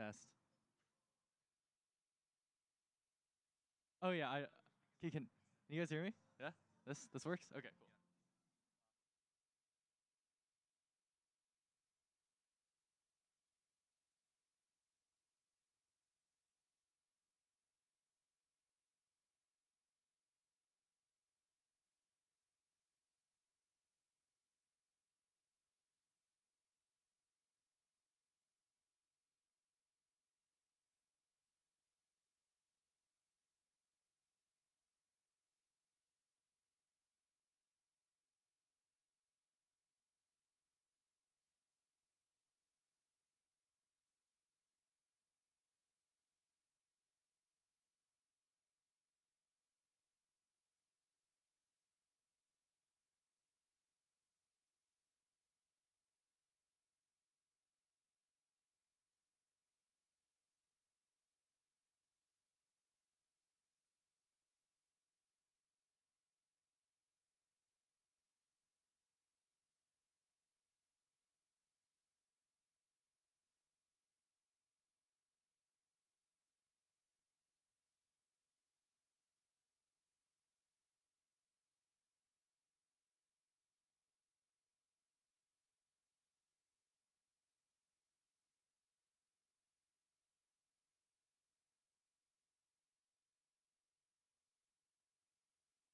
Test. Oh yeah, can you guys hear me? Yeah? This works? Okay, cool.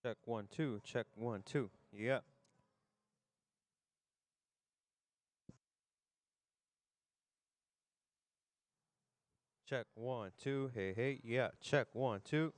Check 1 2. Check 1 2. Yeah. Check 1 2. Hey hey. Yeah. Check 1 2.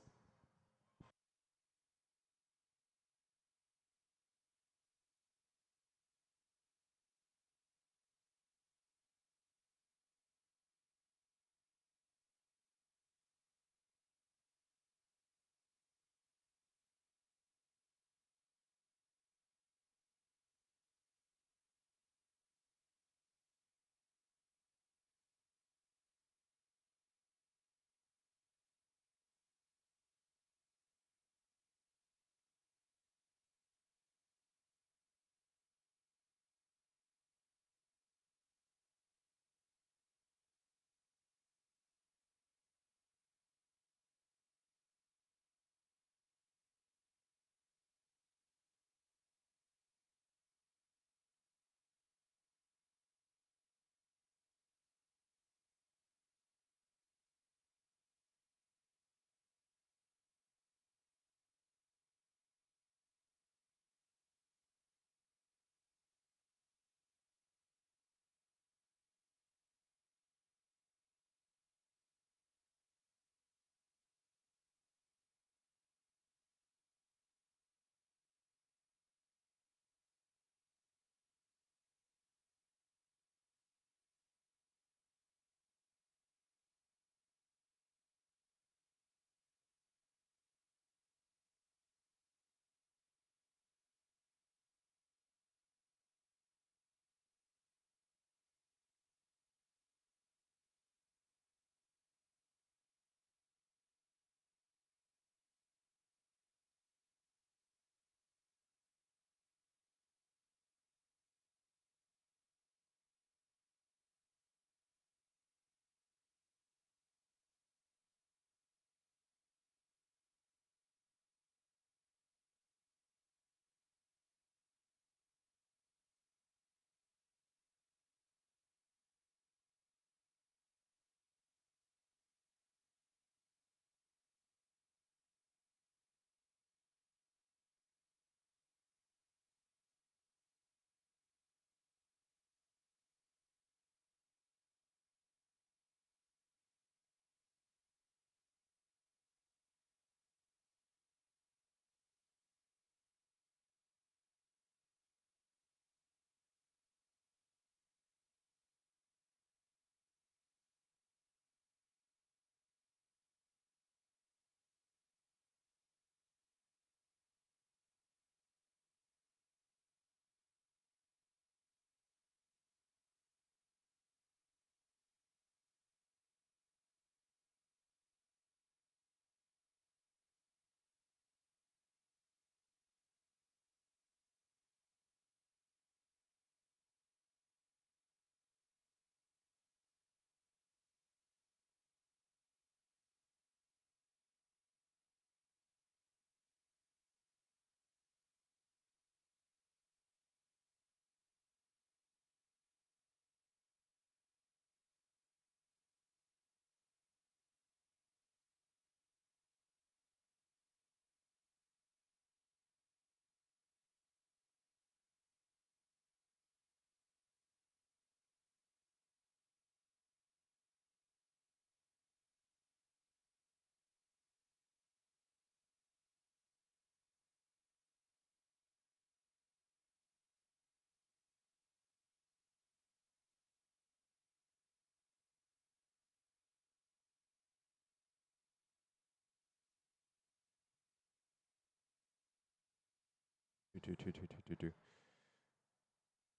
2.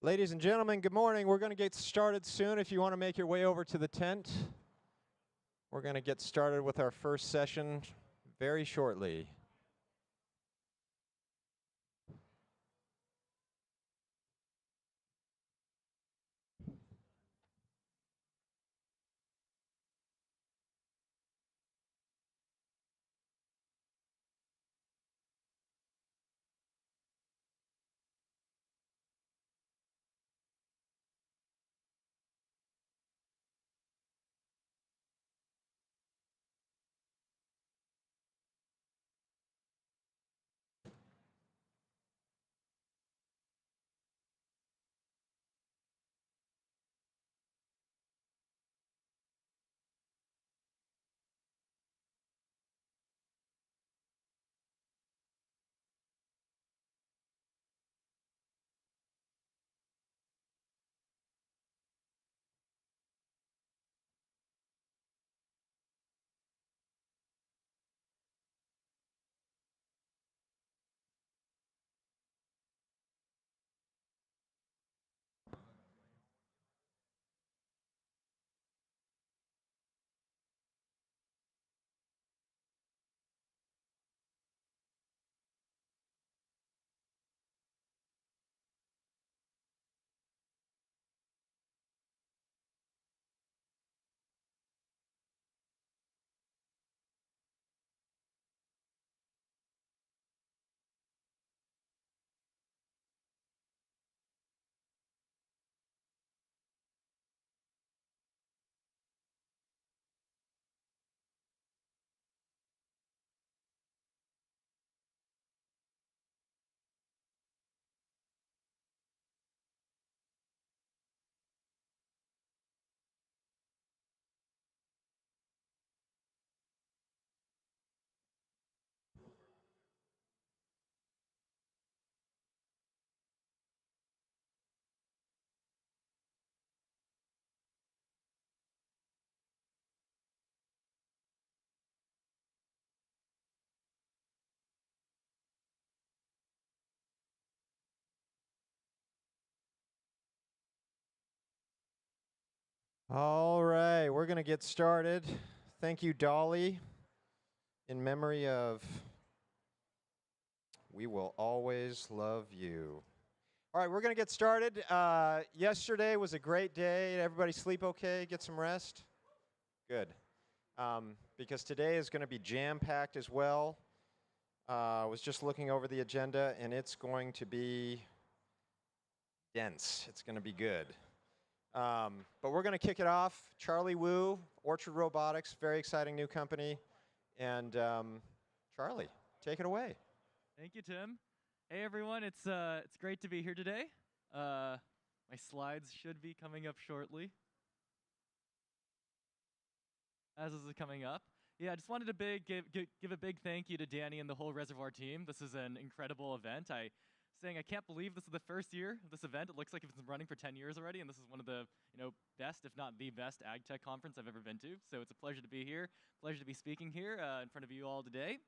Ladies and gentlemen, good morning. We're going to get started soon. If you want to make your way over to the tent, we're going to get started with our first session very shortly. All right, we're going to get started. Thank you, Dolly. In memory of We Will Always Love You. All right, we're going to get started. Yesterday was a great day. Everybody sleep okay? Get some rest? Good. Because today is going to be jam-packed as well. I was just looking over the agenda, and it's going to be dense. It's going to be good. But we're going to kick it off. Charlie Wu, Orchard Robotics, very exciting new company. And Charlie, take it away. Thank you, Tim. Hey, everyone. It's great to be here today. My slides should be coming up shortly. As is coming up. Yeah, I just wanted to give a big thank you to Danny and the whole Reservoir team. This is an incredible event. I can't believe this is the first year of this event. It looks like it's been running for 10 years already, and this is one of the best, if not the best, ag tech conference I've ever been to. So it's a pleasure to be here. Pleasure to be speaking here in front of you all today.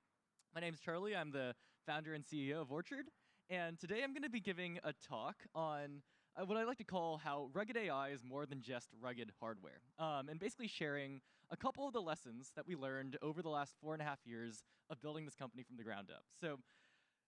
My name's Charlie. I'm the founder and CEO of Orchard, and today I'm going to be giving a talk on what I like to call how rugged AI is more than just rugged hardware, and basically sharing a couple of the lessons that we learned over the last 4.5 years of building this company from the ground up. So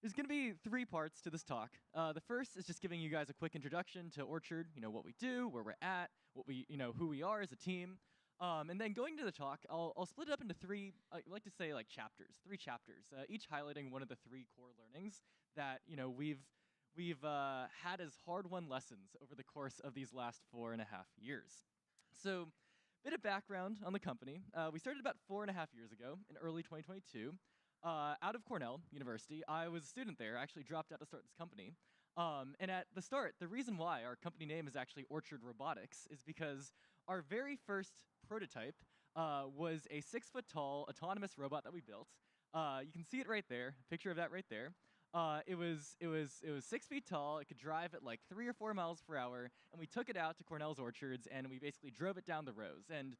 there's going to be 3 parts to this talk. The first is just giving you guys a quick introduction to Orchard, what we do, where we're at, who we are as a team. And then going to the talk, I'll split it up into 3, I like to say like chapters, 3 chapters, each highlighting one of the 3 core learnings that we've had as hard-won lessons over the course of these last 4.5 years. So, bit of background on the company. We started about 4.5 years ago in early 2022. Out of Cornell University. I was a student there. I actually dropped out to start this company. And at the start, the reason why our company name is actually Orchard Robotics is because our very first prototype was a 6-foot-tall autonomous robot that we built. You can see it right there, picture of that right there. It was 6 feet tall. It could drive at like 3 or 4 miles per hour, and we took it out to Cornell's orchards, and we basically drove it down the rows. And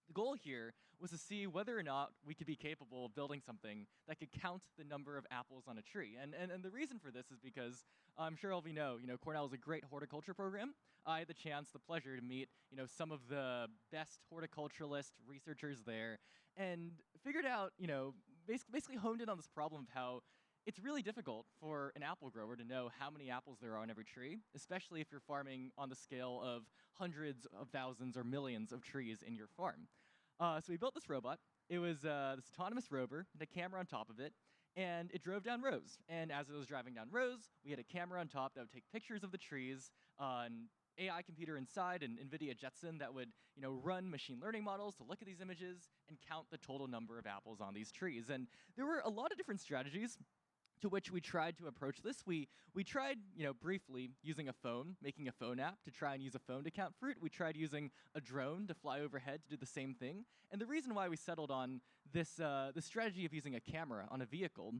The goal here was to see whether or not we could be capable of building something that could count the number of apples on a tree. And the reason for this is because I'm sure all of you know, Cornell is a great horticulture program. I had the chance, the pleasure to meet, some of the best horticulturalist researchers there and figured out, basically honed in on this problem of how it's really difficult for an apple grower to know how many apples there are on every tree, especially if you're farming on the scale of hundreds of thousands or millions of trees in your farm. So we built this robot. It was this autonomous rover with a camera on top of it, and it drove down rows. And as it was driving down rows, we had a camera on top that would take pictures of the trees, an AI computer inside, an NVIDIA Jetson that would run machine learning models to look at these images and count the total number of apples on these trees. And there were a lot of different strategies to which we tried to approach this. We tried, briefly using a phone, making a phone app to try and use a phone to count fruit. We tried using a drone to fly overhead to do the same thing. And the reason why we settled on this strategy of using a camera on a vehicle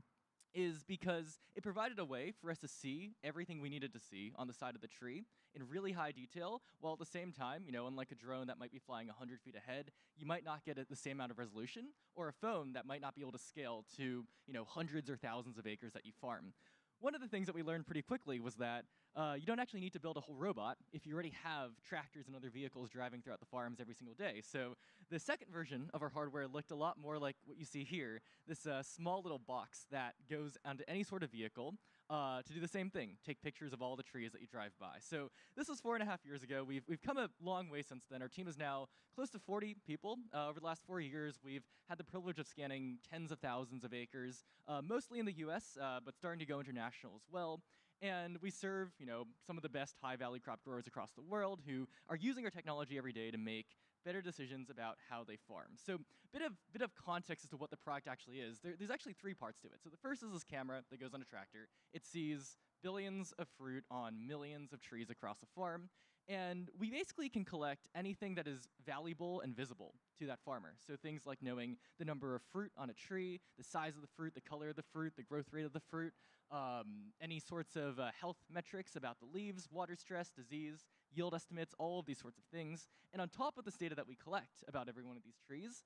is because it provided a way for us to see everything we needed to see on the side of the tree in really high detail, while at the same time, unlike a drone that might be flying 100 feet ahead, you might not get the same amount of resolution, or a phone that might not be able to scale to, hundreds or thousands of acres that you farm. One of the things that we learned pretty quickly was that you don't actually need to build a whole robot if you already have tractors and other vehicles driving throughout the farms every single day. So the second version of our hardware looked a lot more like what you see here, this small little box that goes onto any sort of vehicle to do the same thing, take pictures of all the trees that you drive by. So this was 4.5 years ago. We've come a long way since then. Our team is now close to 40 people. Over the last 4 years, we've had the privilege of scanning tens of thousands of acres, mostly in the US, but starting to go international as well. And we serve, some of the best high value crop growers across the world who are using our technology every day to make better decisions about how they farm. So bit of context as to what the product actually is. There's actually 3 parts to it. So the first is this camera that goes on a tractor. It sees billions of fruit on millions of trees across a farm. And we basically can collect anything that is valuable and visible to that farmer. So things like knowing the number of fruit on a tree, the size of the fruit, the color of the fruit, the growth rate of the fruit, any sorts of health metrics about the leaves, water stress, disease, yield estimates, all of these sorts of things. And on top of this data that we collect about every one of these trees,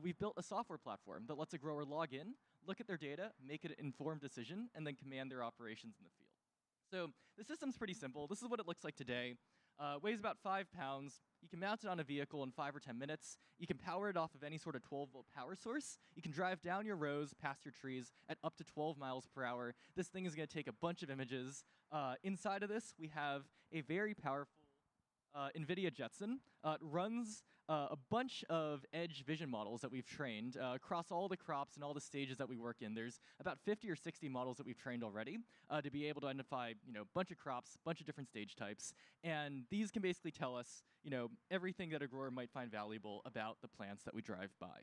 we've built a software platform that lets a grower log in, look at their data, make an informed decision, and then command their operations in the field. So the system's pretty simple. This is what it looks like today. Weighs about 5 pounds. You can mount it on a vehicle in 5 or 10 minutes. You can power it off of any sort of 12-volt power source. You can drive down your rows, past your trees, at up to 12 miles per hour. This thing is going to take a bunch of images. Inside of this, we have a very powerful NVIDIA Jetson. It runs a bunch of edge vision models that we've trained across all the crops and all the stages that we work in. There's about 50 or 60 models that we've trained already to be able to identify, a bunch of crops, a bunch of different stage types. And these can basically tell us, everything that a grower might find valuable about the plants that we drive by.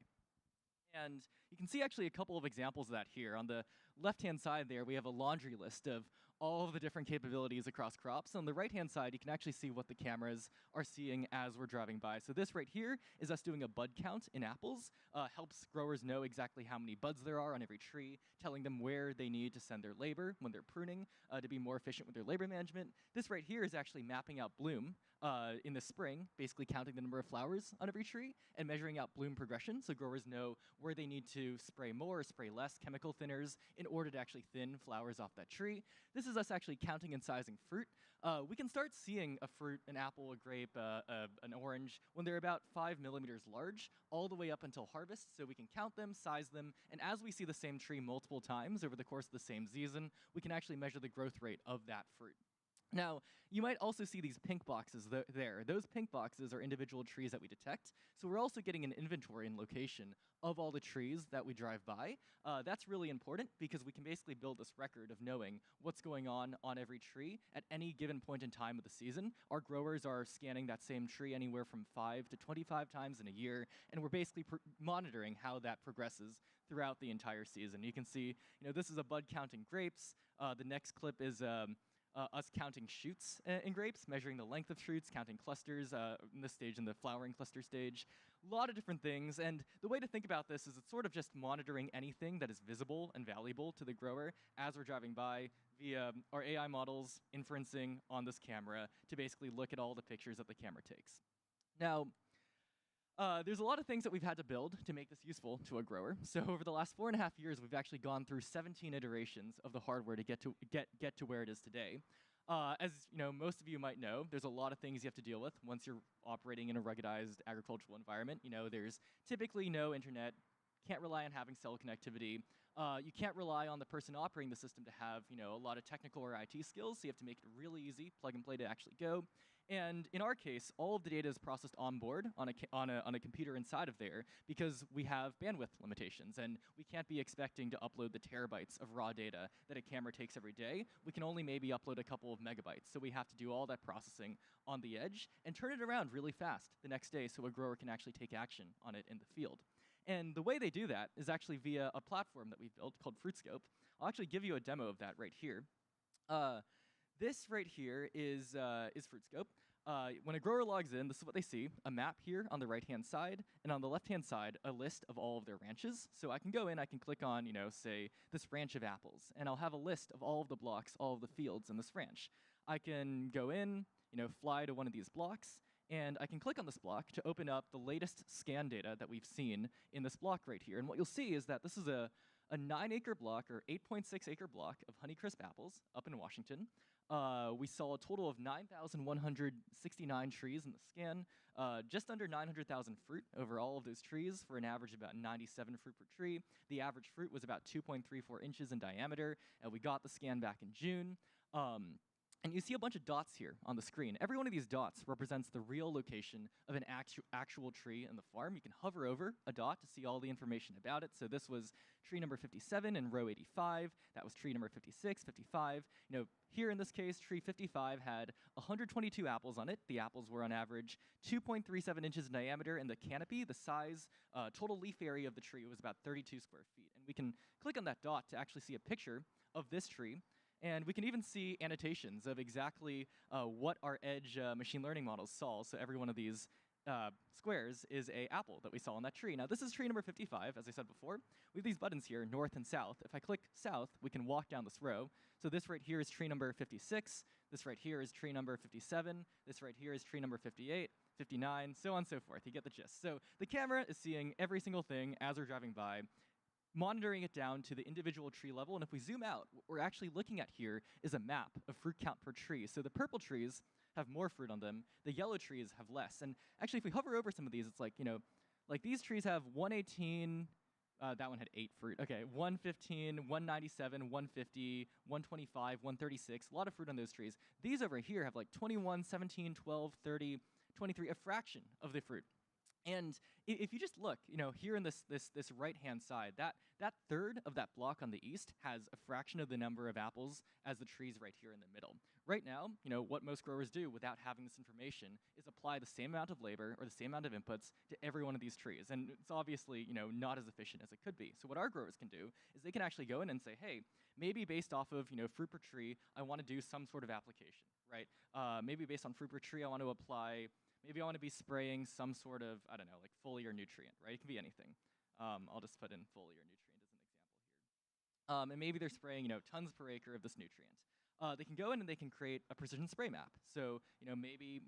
And you can see actually a couple of examples of that here. On the left-hand side there, we have a laundry list of all of the different capabilities across crops. On the right-hand side, you can actually see what the cameras are seeing as we're driving by. So this right here is us doing a bud count in apples, helps growers know exactly how many buds there are on every tree, telling them where they need to send their labor when they're pruning to be more efficient with their labor management. This right here is actually mapping out bloom in the spring, basically counting the number of flowers on every tree and measuring out bloom progression so growers know where they need to spray more or spray less chemical thinners in order to actually thin flowers off that tree. This is us actually counting and sizing fruit. We can start seeing a fruit, an apple, a grape, an orange, when they're about 5 millimeters large, all the way up until harvest, so we can count them, size them, and as we see the same tree multiple times over the course of the same season, we can actually measure the growth rate of that fruit. Now, you might also see these pink boxes there. Those pink boxes are individual trees that we detect, so we're also getting an inventory and location of all the trees that we drive by. That's really important because we can basically build this record of knowing what's going on every tree at any given point in time of the season. Our growers are scanning that same tree anywhere from 5 to 25 times in a year, and we're basically monitoring how that progresses throughout the entire season. You can see, this is a bud counting grapes. The next clip is us counting shoots in grapes, measuring the length of shoots, counting clusters in this stage, in the flowering cluster stage. A lot of different things, and the way to think about this is it's sort of just monitoring anything that is visible and valuable to the grower as we're driving by via our AI models inferencing on this camera to basically look at all the pictures that the camera takes. Now, There's a lot of things that we've had to build to make this useful to a grower. So over the last 4.5 years, we've actually gone through 17 iterations of the hardware to get to where it is today. As most of you might know, there's a lot of things you have to deal with once you're operating in a ruggedized agricultural environment. There's typically no internet, can't rely on having cell connectivity. You can't rely on the person operating the system to have a lot of technical or IT skills, so you have to make it really easy, plug and play to actually go. And in our case, all of the data is processed on board on a computer inside of there because we have bandwidth limitations, and we can't be expecting to upload the terabytes of raw data that a camera takes every day. We can only maybe upload a couple of megabytes, so we have to do all that processing on the edge and turn it around really fast the next day so a grower can actually take action on it in the field. And the way they do that is actually via a platform that we've built called FruitScope. I'll actually give you a demo of that right here. This right here is FruitScope. When a grower logs in, this is what they see: a map here on the right-hand side, and on the left-hand side, a list of all of their ranches. So I can go in, I can click on, say, this ranch of apples, and I'll have a list of all of the blocks, all of the fields in this ranch. I can go in, fly to one of these blocks, and I can click on this block to open up the latest scan data that we've seen in this block right here. And what you'll see is that this is a 9-acre block, or 8.6-acre block of Honeycrisp apples up in Washington. We saw a total of 9,169 trees in the scan, just under 900,000 fruit over all of those trees, for an average of about 97 fruit per tree. The average fruit was about 2.34 inches in diameter, and we got the scan back in June. And you see a bunch of dots here on the screen. Every one of these dots represents the real location of an actual tree in the farm. You can hover over a dot to see all the information about it. So this was tree number 57 in row 85. That was tree number 56, 55. Here in this case, tree 55 had 122 apples on it. The apples were on average 2.37 inches in diameter, and the canopy, the size, total leaf area of the tree was about 32 square feet. And we can click on that dot to actually see a picture of this tree. And we can even see annotations of exactly what our edge machine learning models saw. So every one of these squares is an apple that we saw on that tree. Now, this is tree number 55, as I said before. We have these buttons here, north and south. If I click south, we can walk down this row. So this right here is tree number 56. This right here is tree number 57. This right here is tree number 58, 59, so on and so forth. You get the gist. So the camera is seeing every single thing as we're driving by, monitoring it down to the individual tree level. And if we zoom out, what we're actually looking at here is a map of fruit count per tree. So the purple trees have more fruit on them. The yellow trees have less. And actually, if we hover over some of these, it's like, like these trees have 118, that one had 8 fruit. Okay, 115, 197, 150, 125, 136, a lot of fruit on those trees. These over here have like 21, 17, 12, 30, 23, a fraction of the fruit. And if you just look, here in this right-hand side, that third of that block on the east has a fraction of the number of apples as the trees right here in the middle. Right now, what most growers do without having this information is apply the same amount of labor or the same amount of inputs to every one of these trees. And it's obviously, not as efficient as it could be. So what our growers can do is they can actually go in and say, hey, maybe based off of, fruit per tree, I want to do some sort of application, right? Maybe based on fruit per tree, I want to apply. Maybe I want to be spraying some sort of, I don't know, like foliar nutrient, right? It can be anything. I'll just put in foliar nutrient as an example here. And maybe they're spraying, tons per acre of this nutrient. They can go in and they can create a precision spray map. So, maybe,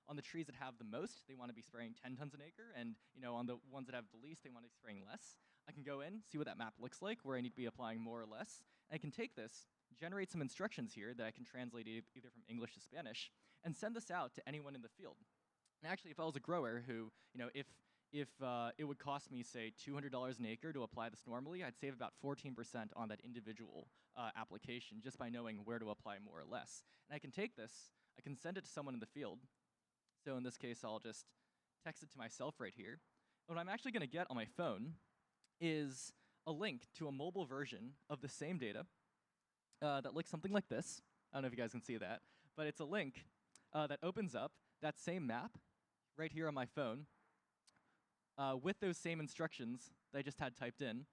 on the trees that have the most, they want to be spraying 10 tons an acre, and, on the ones that have the least, they want to be spraying less. I can go in, see what that map looks like, where I need to be applying more or less. And I can take this, generate some instructions here that I can translate either from English to Spanish, and send this out to anyone in the field. And actually, if I was a grower who, if it would cost me, say, $200 an acre to apply this normally, I'd save about 14% on that individual application just by knowing where to apply more or less. And I can take this, I can send it to someone in the field. So in this case, I'll just text it to myself right here. What I'm actually going to get on my phone is a link to a mobile version of the same data that looks something like this. I don't know if you guys can see that, but it's a link that opens up that same map right here on my phone with those same instructions that I just had typed in.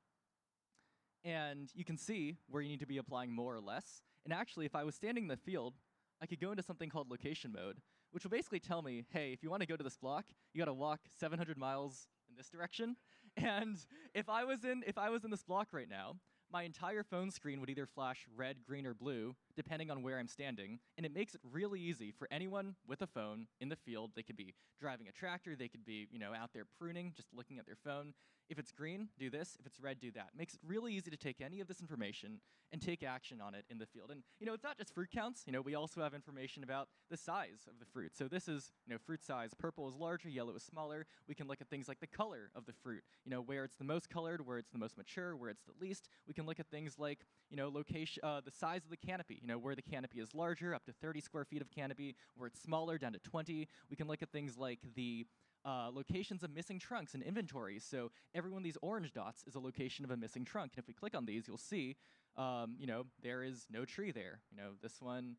And you can see where you need to be applying more or less. And actually, if I was standing in the field, I could go into something called location mode, which will basically tell me, hey, if you want to go to this block, you got to walk 700 miles in this direction. And if I was in this block right now, my entire phone screen would either flash red, green, or blue, depending on where I'm standing, and it makes it really easy for anyone with a phone in the field. They could be driving a tractor, they could be, out there pruning, just looking at their phone. If it's green, do this. If it's red, do that. Makes it really easy to take any of this information and take action on it in the field. And, it's not just fruit counts. We also have information about the size of the fruit. So this is, fruit size. Purple is larger, yellow is smaller. We can look at things like the color of the fruit, where it's the most colored, where it's the most mature, where it's the least. We can look at things like, location, the size of the canopy, where the canopy is larger, up to 30 square feet of canopy, where it's smaller, down to 20. We can look at things like the locations of missing trunks and inventories. So every one of these orange dots is a location of a missing trunk. And if we click on these, you'll see, there is no tree there. This one,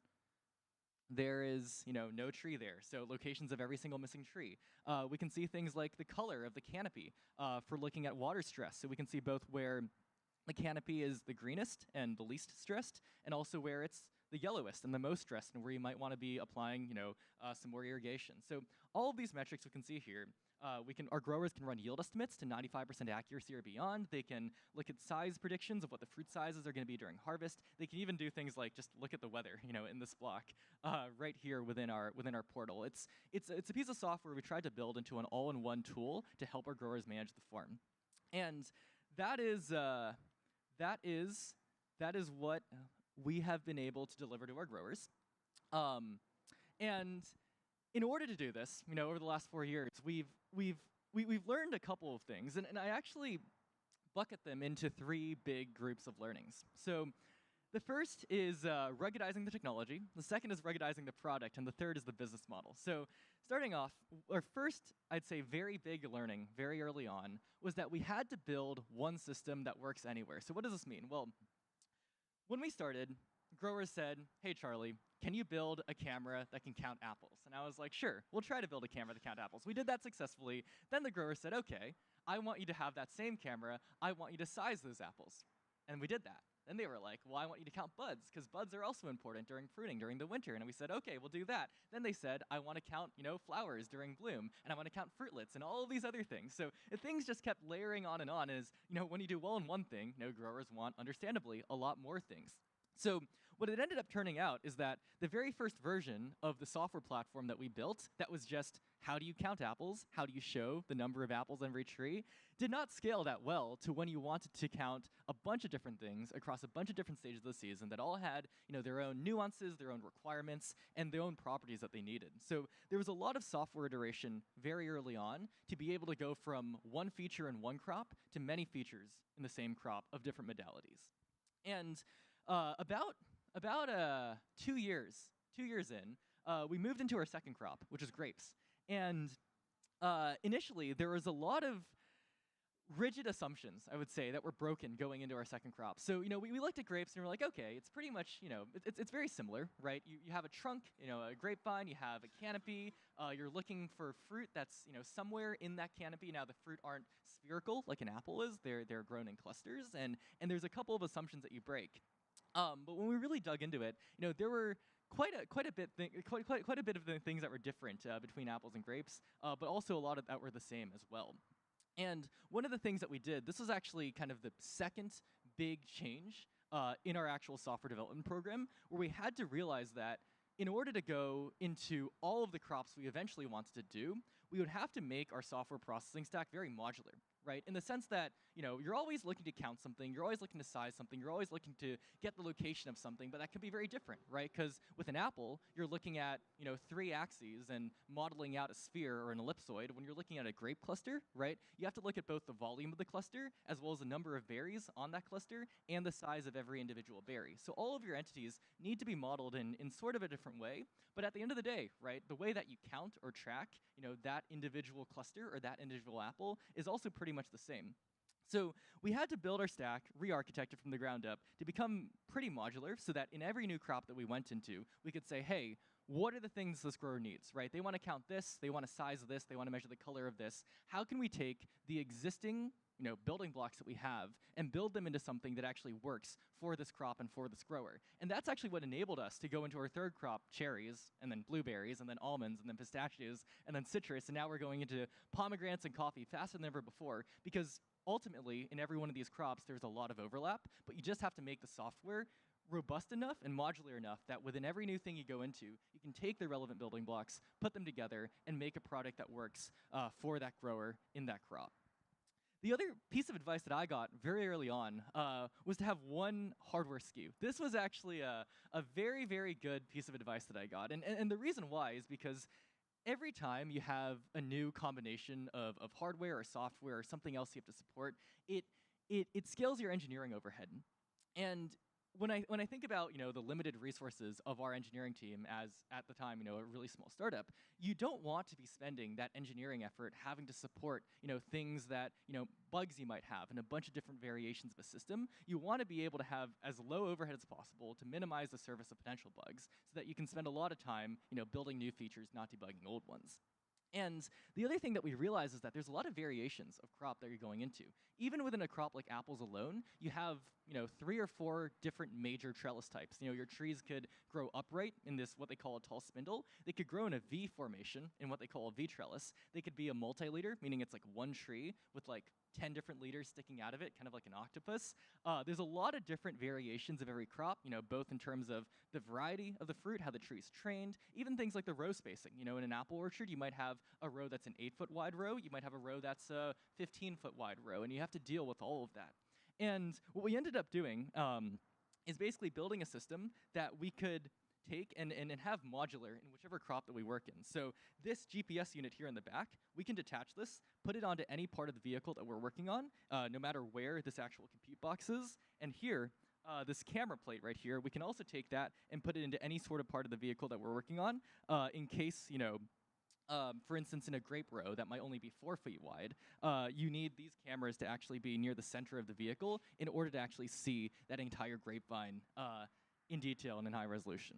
there is, no tree there. So locations of every single missing tree. We can see things like the color of the canopy for looking at water stress. So we can see both where the canopy is the greenest and the least stressed, and also where it's the yellowest and the most stressed, and where you might want to be applying, some more irrigation. So all of these metrics we can see here. Our growers can run yield estimates to 95% accuracy or beyond. They can look at size predictions of what the fruit sizes are going to be during harvest. They can even do things like just look at the weather, in this block right here within our portal. It's a piece of software we tried to build into an all-in-one tool to help our growers manage the farm, and that is what we have been able to deliver to our growers. And in order to do this, over the last 4 years, we've learned a couple of things, and I actually bucket them into 3 big groups of learnings. So the first is ruggedizing the technology, the second is ruggedizing the product, and the third is the business model. So starting off, our first, I'd say, very big learning very early on was that we had to build one system that works anywhere. So what does this mean? Well, when we started, growers said, "Hey, Charlie, can you build a camera that can count apples?" And I was like, "Sure, we'll try to build a camera to count apples." We did that successfully. Then the grower said, "Okay, I want you to have that same camera. I want you to size those apples." And we did that. Then they were like, "Well, I want you to count buds, because buds are also important during pruning, during the winter." And we said, "Okay, we'll do that." Then they said, "I want to count, flowers during bloom, and I want to count fruitlets," and all of these other things. So things just kept layering on, as, when you do well in one thing, growers want, understandably, a lot more things. So what it ended up turning out is that the very first version of the software platform that we built, that was just how do you count apples, how do you show the number of apples on every tree, did not scale that well to when you wanted to count a bunch of different things across a bunch of different stages of the season that all had, their own nuances, their own requirements, and their own properties that they needed. So there was a lot of software iteration very early on to be able to go from one feature in one crop to many features in the same crop of different modalities. And about 2 years in, we moved into our second crop, which is grapes. And initially, there was a lot of rigid assumptions, I would say, that were broken going into our second crop. So, we looked at grapes and we were like, okay, it's pretty much, it's very similar, right? You have a trunk, a grapevine, you have a canopy, you're looking for fruit that's, somewhere in that canopy. Now, the fruit aren't spherical like an apple is, they're grown in clusters, and there's a couple of assumptions that you break. But when we really dug into it, there were quite a bit of the things that were different between apples and grapes, but also a lot of that were the same as well. And one of the things that we did, this was actually kind of the second big change in our actual software development program, where we had to realize that in order to go into all of the crops we eventually wanted to do, we would have to make our software processing stack very modular, right? In the sense that, you're always looking to count something, you're always looking to size something, you're always looking to get the location of something, but that can be very different, right? Because with an apple, you're looking at, 3 axes and modeling out a sphere or an ellipsoid. When you're looking at a grape cluster, right, you have to look at both the volume of the cluster, as well as the number of berries on that cluster, and the size of every individual berry. So all of your entities need to be modeled in sort of a different way, but at the end of the day, right, the way that you count or track, that individual cluster or that individual apple is also pretty much the same. So we had to build our stack, re-architect it from the ground up to become pretty modular, so that in every new crop that we went into, we could say, hey, what are the things this grower needs, right? They want to count this, they want to size this, they want to measure the color of this. How can we take the existing building blocks that we have and build them into something that actually works for this crop and for this grower? And that's actually what enabled us to go into our third crop, cherries, and then blueberries, and then almonds, and then pistachios, and then citrus, and now we're going into pomegranates and coffee faster than ever before, because ultimately, in every one of these crops, there's a lot of overlap, but you just have to make the software robust enough and modular enough that within every new thing you go into, you can take the relevant building blocks, put them together, and make a product that works for that grower in that crop. The other piece of advice that I got very early on was to have one hardware SKU. This was actually a very, very good piece of advice that I got. And the reason why is because every time you have a new combination of hardware or software or something else you have to support, it scales your engineering overhead. And when I think about the limited resources of our engineering team as at the time a really small startup, you don't want to be spending that engineering effort having to support things that bugs you might have and a bunch of different variations of a system. You want to be able to have as low overhead as possible to minimize the surface of potential bugs, so that you can spend a lot of time building new features, not debugging old ones. And the other thing that we realize is that there's a lot of variations of crop that you're going into. Even within a crop like apples alone, you have 3 or 4 different major trellis types. Your trees could grow upright in this what they call a tall spindle. They could grow in a V formation in what they call a V trellis. They could be a multi-leader, meaning it's like one tree with like 10 different leaders sticking out of it, kind of like an octopus. There's a lot of different variations of every crop, both in terms of the variety of the fruit, how the tree's trained, even things like the row spacing. In an apple orchard, you might have a row that's an 8-foot wide row, you might have a row that's a 15-foot wide row, and you have to deal with all of that. And what we ended up doing is basically building a system that we could take and have modular in whichever crop that we work in. So this GPS unit here in the back, we can detach this, put it onto any part of the vehicle that we're working on, no matter where this actual compute box is. And here, this camera plate right here, we can also take that and put it into any sort of part of the vehicle that we're working on, in case, for instance, in a grape row that might only be 4 feet wide, you need these cameras to actually be near the center of the vehicle in order to actually see that entire grapevine in detail and in high resolution.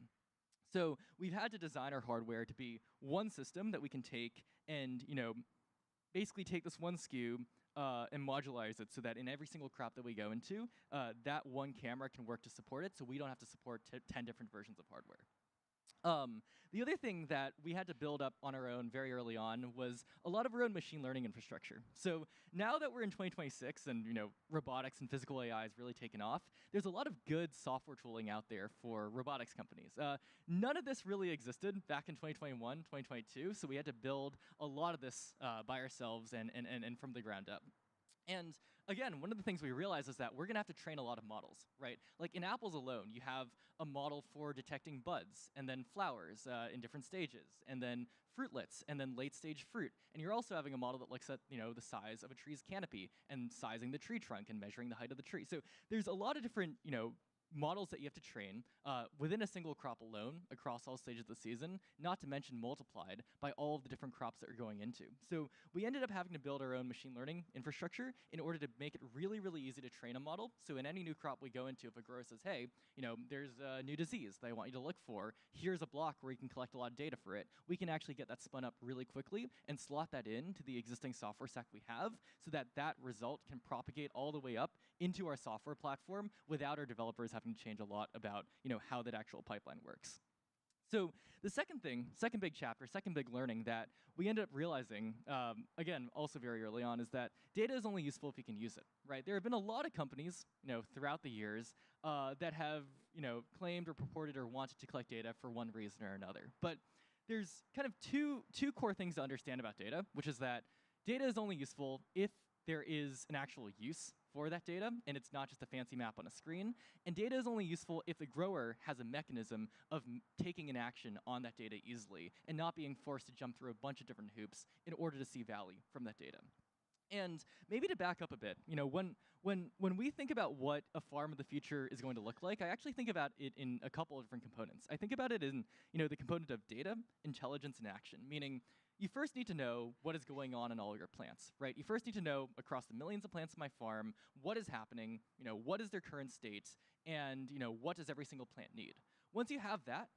So we've had to design our hardware to be one system that we can take and basically take this one SKU and modularize it so that in every single crop that we go into, that one camera can work to support it, so we don't have to support 10 different versions of hardware. The other thing that we had to build up on our own very early on was a lot of our own machine learning infrastructure. So now that we're in 2026 and robotics and physical AI has really taken off, there's a lot of good software tooling out there for robotics companies. None of this really existed back in 2021, 2022, so we had to build a lot of this by ourselves and from the ground up. And again, one of the things we realize is that we're going to have to train a lot of models, right? Like in apples alone, you have a model for detecting buds, and then flowers in different stages, and then fruitlets, and then late-stage fruit. And you're also having a model that looks at the size of a tree's canopy, and sizing the tree trunk, and measuring the height of the tree. So there's a lot of different models that you have to train within a single crop alone across all stages of the season, not to mention multiplied by all of the different crops that you're going into. So we ended up having to build our own machine learning infrastructure in order to make it really, really easy to train a model. So in any new crop we go into, if a grower says, hey, there's a new disease that I want you to look for, here's a block where you can collect a lot of data for it, we can actually get that spun up really quickly and slot that into the existing software stack we have so that that result can propagate all the way up into our software platform without our developers having to change a lot about how that actual pipeline works. So the second big chapter, second big learning that we ended up realizing, again, also very early on, is that data is only useful if you can use it, right? There have been a lot of companies, throughout the years that have, claimed or purported or wanted to collect data for one reason or another. But there's kind of two core things to understand about data, which is that data is only useful if there is an actual use for that data, and it's not just a fancy map on a screen. And data is only useful if the grower has a mechanism of taking an action on that data easily and not being forced to jump through a bunch of different hoops in order to see value from that data. And maybe to back up a bit, when we think about what a farm of the future is going to look like, I actually think about it in a couple of different components. I think about it in the component of data, intelligence, and action, meaning you first need to know what is going on in all your plants, right? You first need to know across the millions of plants in my farm what is happening, what is their current state, and what does every single plant need. Once you have that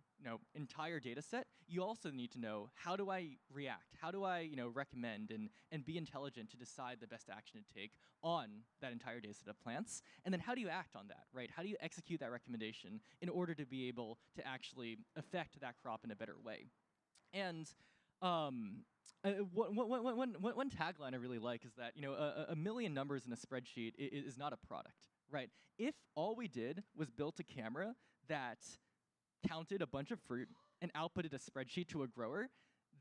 entire data set, you also need to know, how do I react? How do I recommend and be intelligent to decide the best action to take on that entire data set of plants? And then how do you act on that, right? How do you execute that recommendation in order to be able to actually affect that crop in a better way? And One tagline I really like is that a million numbers in a spreadsheet is not a product, right? If all we did was built a camera that counted a bunch of fruit and outputted a spreadsheet to a grower,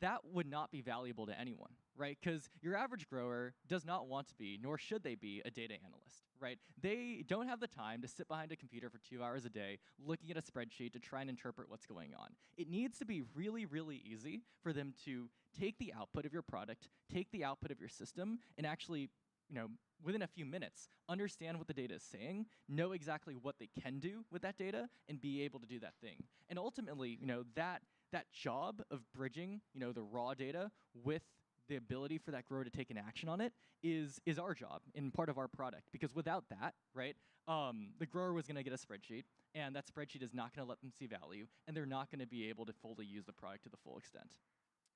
that would not be valuable to anyone, right? Because your average grower does not want to be, nor should they be, a data analyst, right? They don't have the time to sit behind a computer for 2 hours a day looking at a spreadsheet to try and interpret what's going on. It needs to be really, really easy for them to take the output of your product, take the output of your system, and actually, within a few minutes, understand what the data is saying, know exactly what they can do with that data, and be able to do that thing. And ultimately, that job of bridging, the raw data with the ability for that grower to take an action on it is our job and part of our product. Because without that, right, the grower was going to get a spreadsheet, and that spreadsheet is not going to let them see value, and they're not going to be able to fully use the product to the full extent.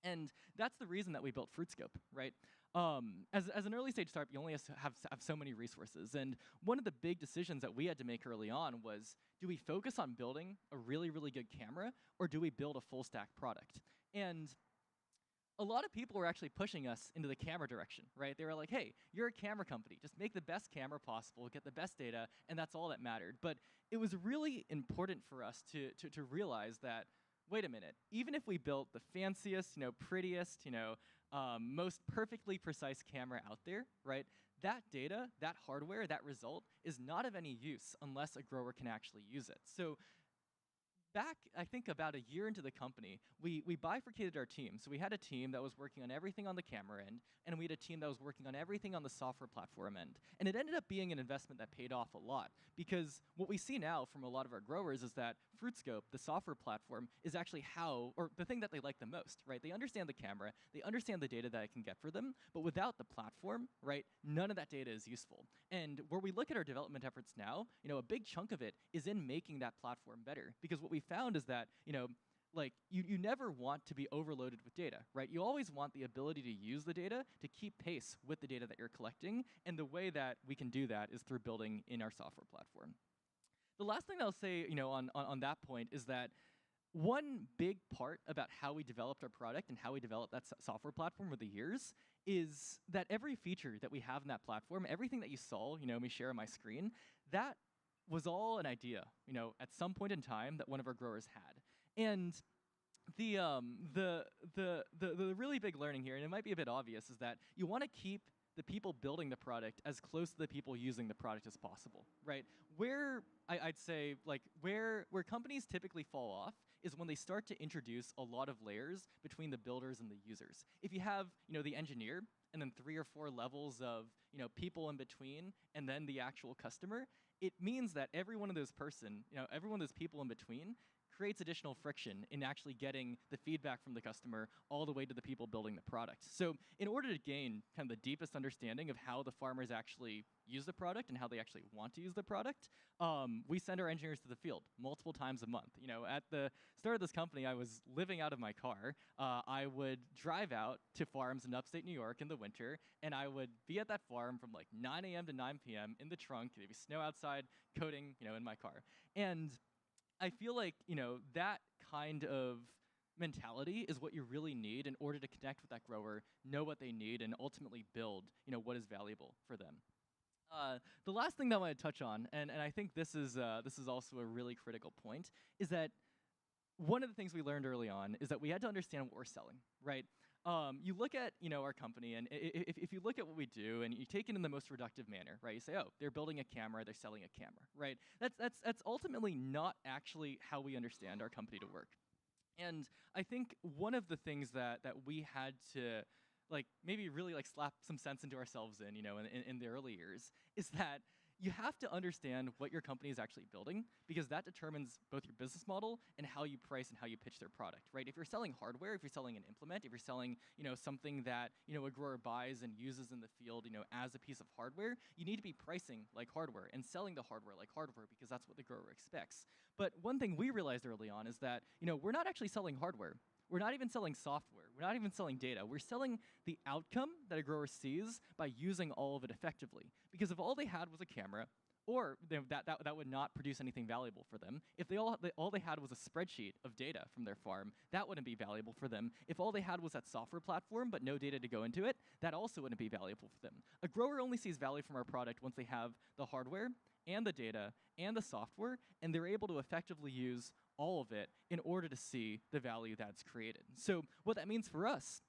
And that's the reason that we built FruitScope, right? As an early stage startup, you only have so many resources. And one of the big decisions that we had to make early on was, do we focus on building a really, really good camera, or do we build a full stack product? And a lot of people were actually pushing us into the camera direction, right? They were like, hey, you're a camera company. Just make the best camera possible, get the best data, and that's all that mattered. But it was really important for us to realize that, wait a minute, even if we built the fanciest, prettiest, most perfectly precise camera out there, right? That data, that hardware, that result is not of any use unless a grower can actually use it. So back, I think, about a year into the company, we bifurcated our team. So we had a team that was working on everything on the camera end, and we had a team that was working on everything on the software platform end. And it ended up being an investment that paid off a lot, because what we see now from a lot of our growers is that FruitScope, the software platform, is actually or the thing that they like the most, right? They understand the camera, they understand the data that it can get for them, but without the platform, right, none of that data is useful. And where we look at our development efforts now, a big chunk of it is in making that platform better, because what we found is that, you never want to be overloaded with data, right? You always want the ability to use the data to keep pace with the data that you're collecting, and the way that we can do that is through building in our software platform. The last thing I'll say, on that point is that one big part about how we developed our product and how we developed that software platform over the years is that every feature that we have in that platform, everything that you saw, me share on my screen, that was all an idea, at some point in time that one of our growers had. And the really big learning here, and it might be a bit obvious, is that you want to keep the people building the product as close to the people using the product as possible, right? Where I'd say, where companies typically fall off is when they start to introduce a lot of layers between the builders and the users. If you have, the engineer, and then 3 or 4 levels of, people in between, and then the actual customer, it means that every one of those people in between creates additional friction in actually getting the feedback from the customer all the way to the people building the product. So in order to gain kind of the deepest understanding of how the farmers actually use the product and how they actually want to use the product, we send our engineers to the field multiple times a month. At the start of this company, I was living out of my car. I would drive out to farms in upstate New York in the winter, and I would be at that farm from 9 a.m. to 9 p.m. in the trunk. There'd be snow outside, coding, in my car. And I feel like, that kind of mentality is what you really need in order to connect with that grower, know what they need, and ultimately build, what is valuable for them. The last thing that I want to touch on, and I think this is also a really critical point, is that one of the things we learned early on is that we had to understand what we're selling, right? You look at, our company, and if you look at what we do, and you take it in the most reductive manner, right? You say, oh, they're building a camera, they're selling a camera, right? That's ultimately not actually how we understand our company to work. And I think one of the things that we had to maybe really slap some sense into ourselves in the early years is that you have to understand what your company is actually building, because that determines both your business model and how you price and how you pitch their product, right? If you're selling hardware, if you're selling an implement, if you're selling, something that, a grower buys and uses in the field, as a piece of hardware, you need to be pricing like hardware and selling the hardware like hardware, because that's what the grower expects. But one thing we realized early on is that, we're not actually selling hardware. We're not even selling software. We're not even selling data. We're selling the outcome that a grower sees by using all of it effectively. Because if all they had was a camera, or that would not produce anything valuable for them. If all they had was a spreadsheet of data from their farm, that wouldn't be valuable for them. If all they had was that software platform but no data to go into it, that also wouldn't be valuable for them. A grower only sees value from our product once they have the hardware and the data and the software, and they're able to effectively use all of it in order to see the value that's created. So what that means for us,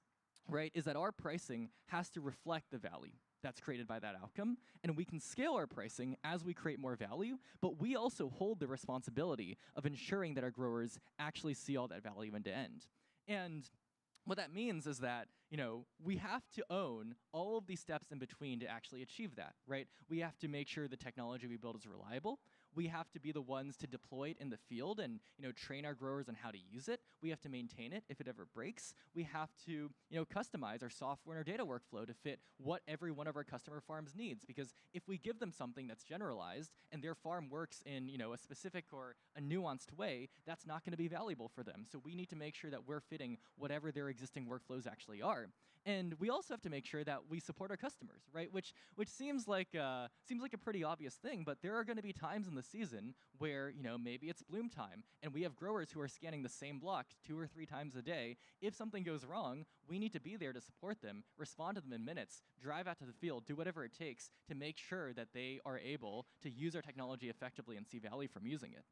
right, is that our pricing has to reflect the value that's created by that outcome, and we can scale our pricing as we create more value, but we also hold the responsibility of ensuring that our growers actually see all that value end to end. And what that means is that, we have to own all of these steps in between to actually achieve that, right? We have to make sure the technology we build is reliable. We have to be the ones to deploy it in the field and, train our growers on how to use it. We have to maintain it if it ever breaks. We have to, customize our software and our data workflow to fit what every one of our customer farms needs. Because if we give them something that's generalized and their farm works in, a specific or a nuanced way, that's not going to be valuable for them. So we need to make sure that we're fitting whatever their existing workflows actually are. And we also have to make sure that we support our customers, right? Which seems like a pretty obvious thing, but there are going to be times in the season where, maybe it's bloom time, and we have growers who are scanning the same block 2 or 3 times a day. If something goes wrong, we need to be there to support them, respond to them in minutes, drive out to the field, do whatever it takes to make sure that they are able to use our technology effectively and see value from using it.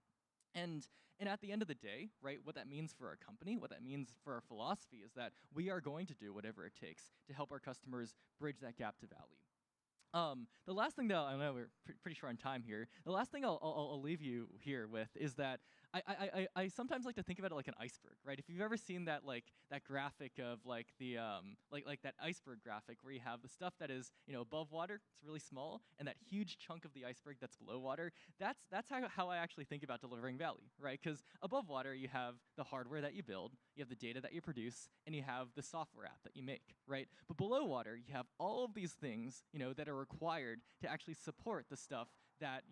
And at the end of the day, right, what that means for our company, what that means for our philosophy is that we are going to do whatever it takes to help our customers bridge that gap to value. The last thing, though, I know we're pretty short on time here. The last thing I'll leave you here with is that I sometimes like to think about it like an iceberg, right? If you've ever seen that that graphic of the like that iceberg graphic where you have the stuff that is above water, it's really small, and that huge chunk of the iceberg that's below water. That's how I actually think about delivering value, right? Because above water you have the hardware that you build, you have the data that you produce, and you have the software app that you make, right? But below water you have all of these things that are required to actually support the stuff that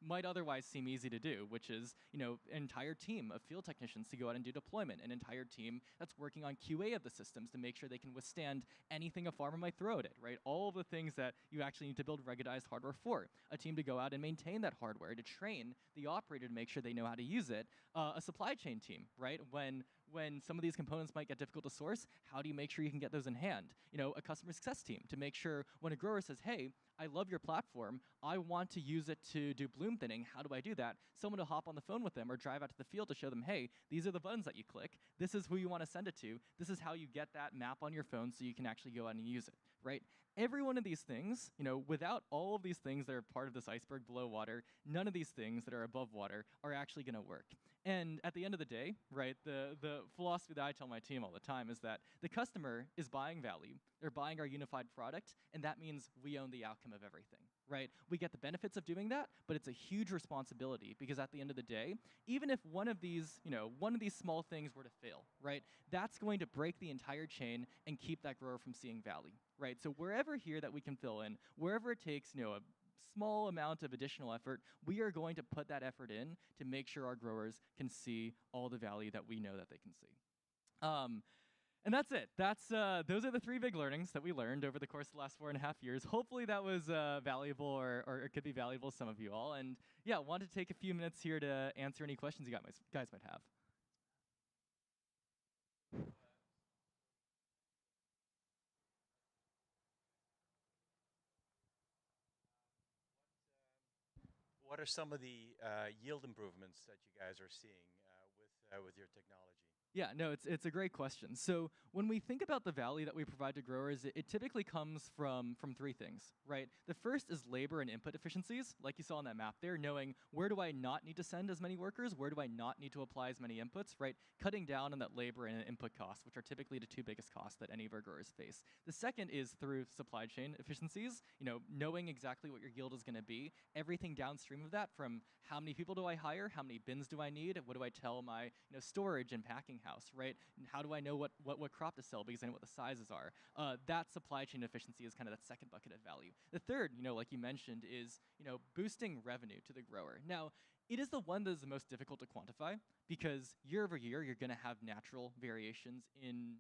might otherwise seem easy to do, which is an entire team of field technicians to go out and do deployment, an entire team that's working on QA of the systems to make sure they can withstand anything a farmer might throw at it, right? All of the things that you actually need to build ruggedized hardware for. A team to go out and maintain that hardware, to train the operator to make sure they know how to use it. A supply chain team, right? When some of these components might get difficult to source, how do you make sure you can get those in hand? A customer success team to make sure when a grower says, hey, I love your platform, I want to use it to do bloom thinning, how do I do that? Someone to hop on the phone with them or drive out to the field to show them, hey, these are the buttons that you click, this is who you want to send it to, this is how you get that map on your phone so you can actually go out and use it, right? Every one of these things, without all of these things that are part of this iceberg below water, none of these things that are above water are actually going to work. And at the end of the day, right, the philosophy that I tell my team all the time is that the customer is buying value, they're buying our unified product, and that means we own the outcome of everything, right? We get the benefits of doing that, but it's a huge responsibility because at the end of the day, even if one of these small things were to fail, right, that's going to break the entire chain and keep that grower from seeing value, right? So wherever here that we can fill in, wherever it takes, a small amount of additional effort, we are going to put that effort in to make sure our growers can see all the value that we know that they can see. And that's it. Those are the 3 big learnings that we learned over the course of the last 4.5 years. Hopefully that was valuable or it could be valuable to some of you all. And yeah, wanted to take a few minutes here to answer any questions you guys might have. What are some of the yield improvements that you guys are seeing with your technology? Yeah, no, it's a great question. So when we think about the value that we provide to growers, it typically comes from 3 things, right? The first is labor and input efficiencies, like you saw on that map there, knowing where do I not need to send as many workers, where do I not need to apply as many inputs, right? Cutting down on that labor and input costs, which are typically the 2 biggest costs that any of our growers face. The second is through supply chain efficiencies, knowing exactly what your yield is going to be, everything downstream of that, from how many people do I hire, how many bins do I need, what do I tell my storage and packing house, right? And how do I know what crop to sell because I know what the sizes are? That supply chain efficiency is kind of that second bucket of value. The third, like you mentioned, is boosting revenue to the grower. Now, it is the one that is the most difficult to quantify because year over year you're going to have natural variations in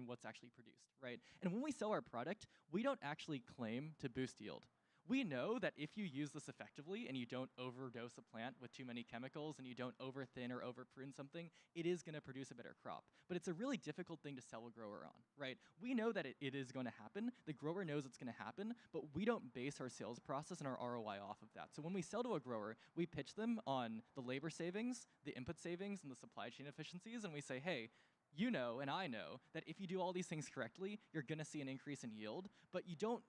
what's actually produced, right? And when we sell our product, we don't actually claim to boost yield. we know that if you use this effectively and you don't overdose a plant with too many chemicals and you don't over-thin or over-prune something, it is going to produce a better crop. But it's a really difficult thing to sell a grower on, right? We know that it is going to happen. The grower knows it's going to happen, but we don't base our sales process and our ROI off of that. So when we sell to a grower, we pitch them on the labor savings, the input savings, and the supply chain efficiencies, and we say, hey, you know and I know that if you do all these things correctly, you're going to see an increase in yield, but you don't,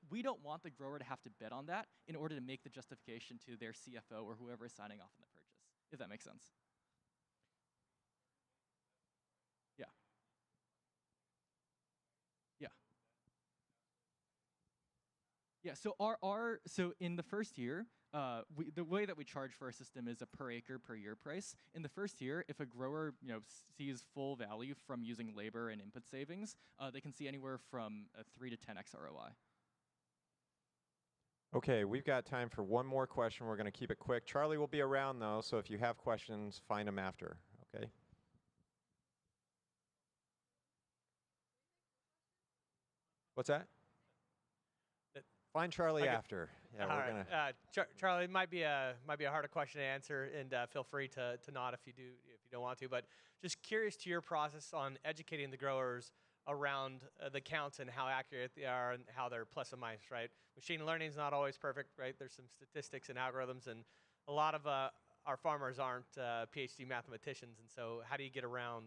we don't want the grower to have to bet on that in order to make the justification to their CFO or whoever is signing off on the purchase, if that makes sense. Yeah. Yeah. Yeah, so so in the first year, the way that we charge for our system is a per acre per year price. In the first year, if a grower sees full value from using labor and input savings, they can see anywhere from a 3 to 10x ROI. Okay, we've got time for one more question. We're going to keep it quick. Charlie will be around, though, so if you have questions, find him after, okay? What's that? Find Charlie after. Yeah, we're right. gonna. Charlie, it might be a harder question to answer, and feel free to nod if you don't want to. But just curious to your process on educating the growers around the counts and how accurate they are and how they're plus and minus, right? Machine learning is not always perfect, right? There's some statistics and algorithms, and a lot of our farmers aren't PhD mathematicians, and so how do you get around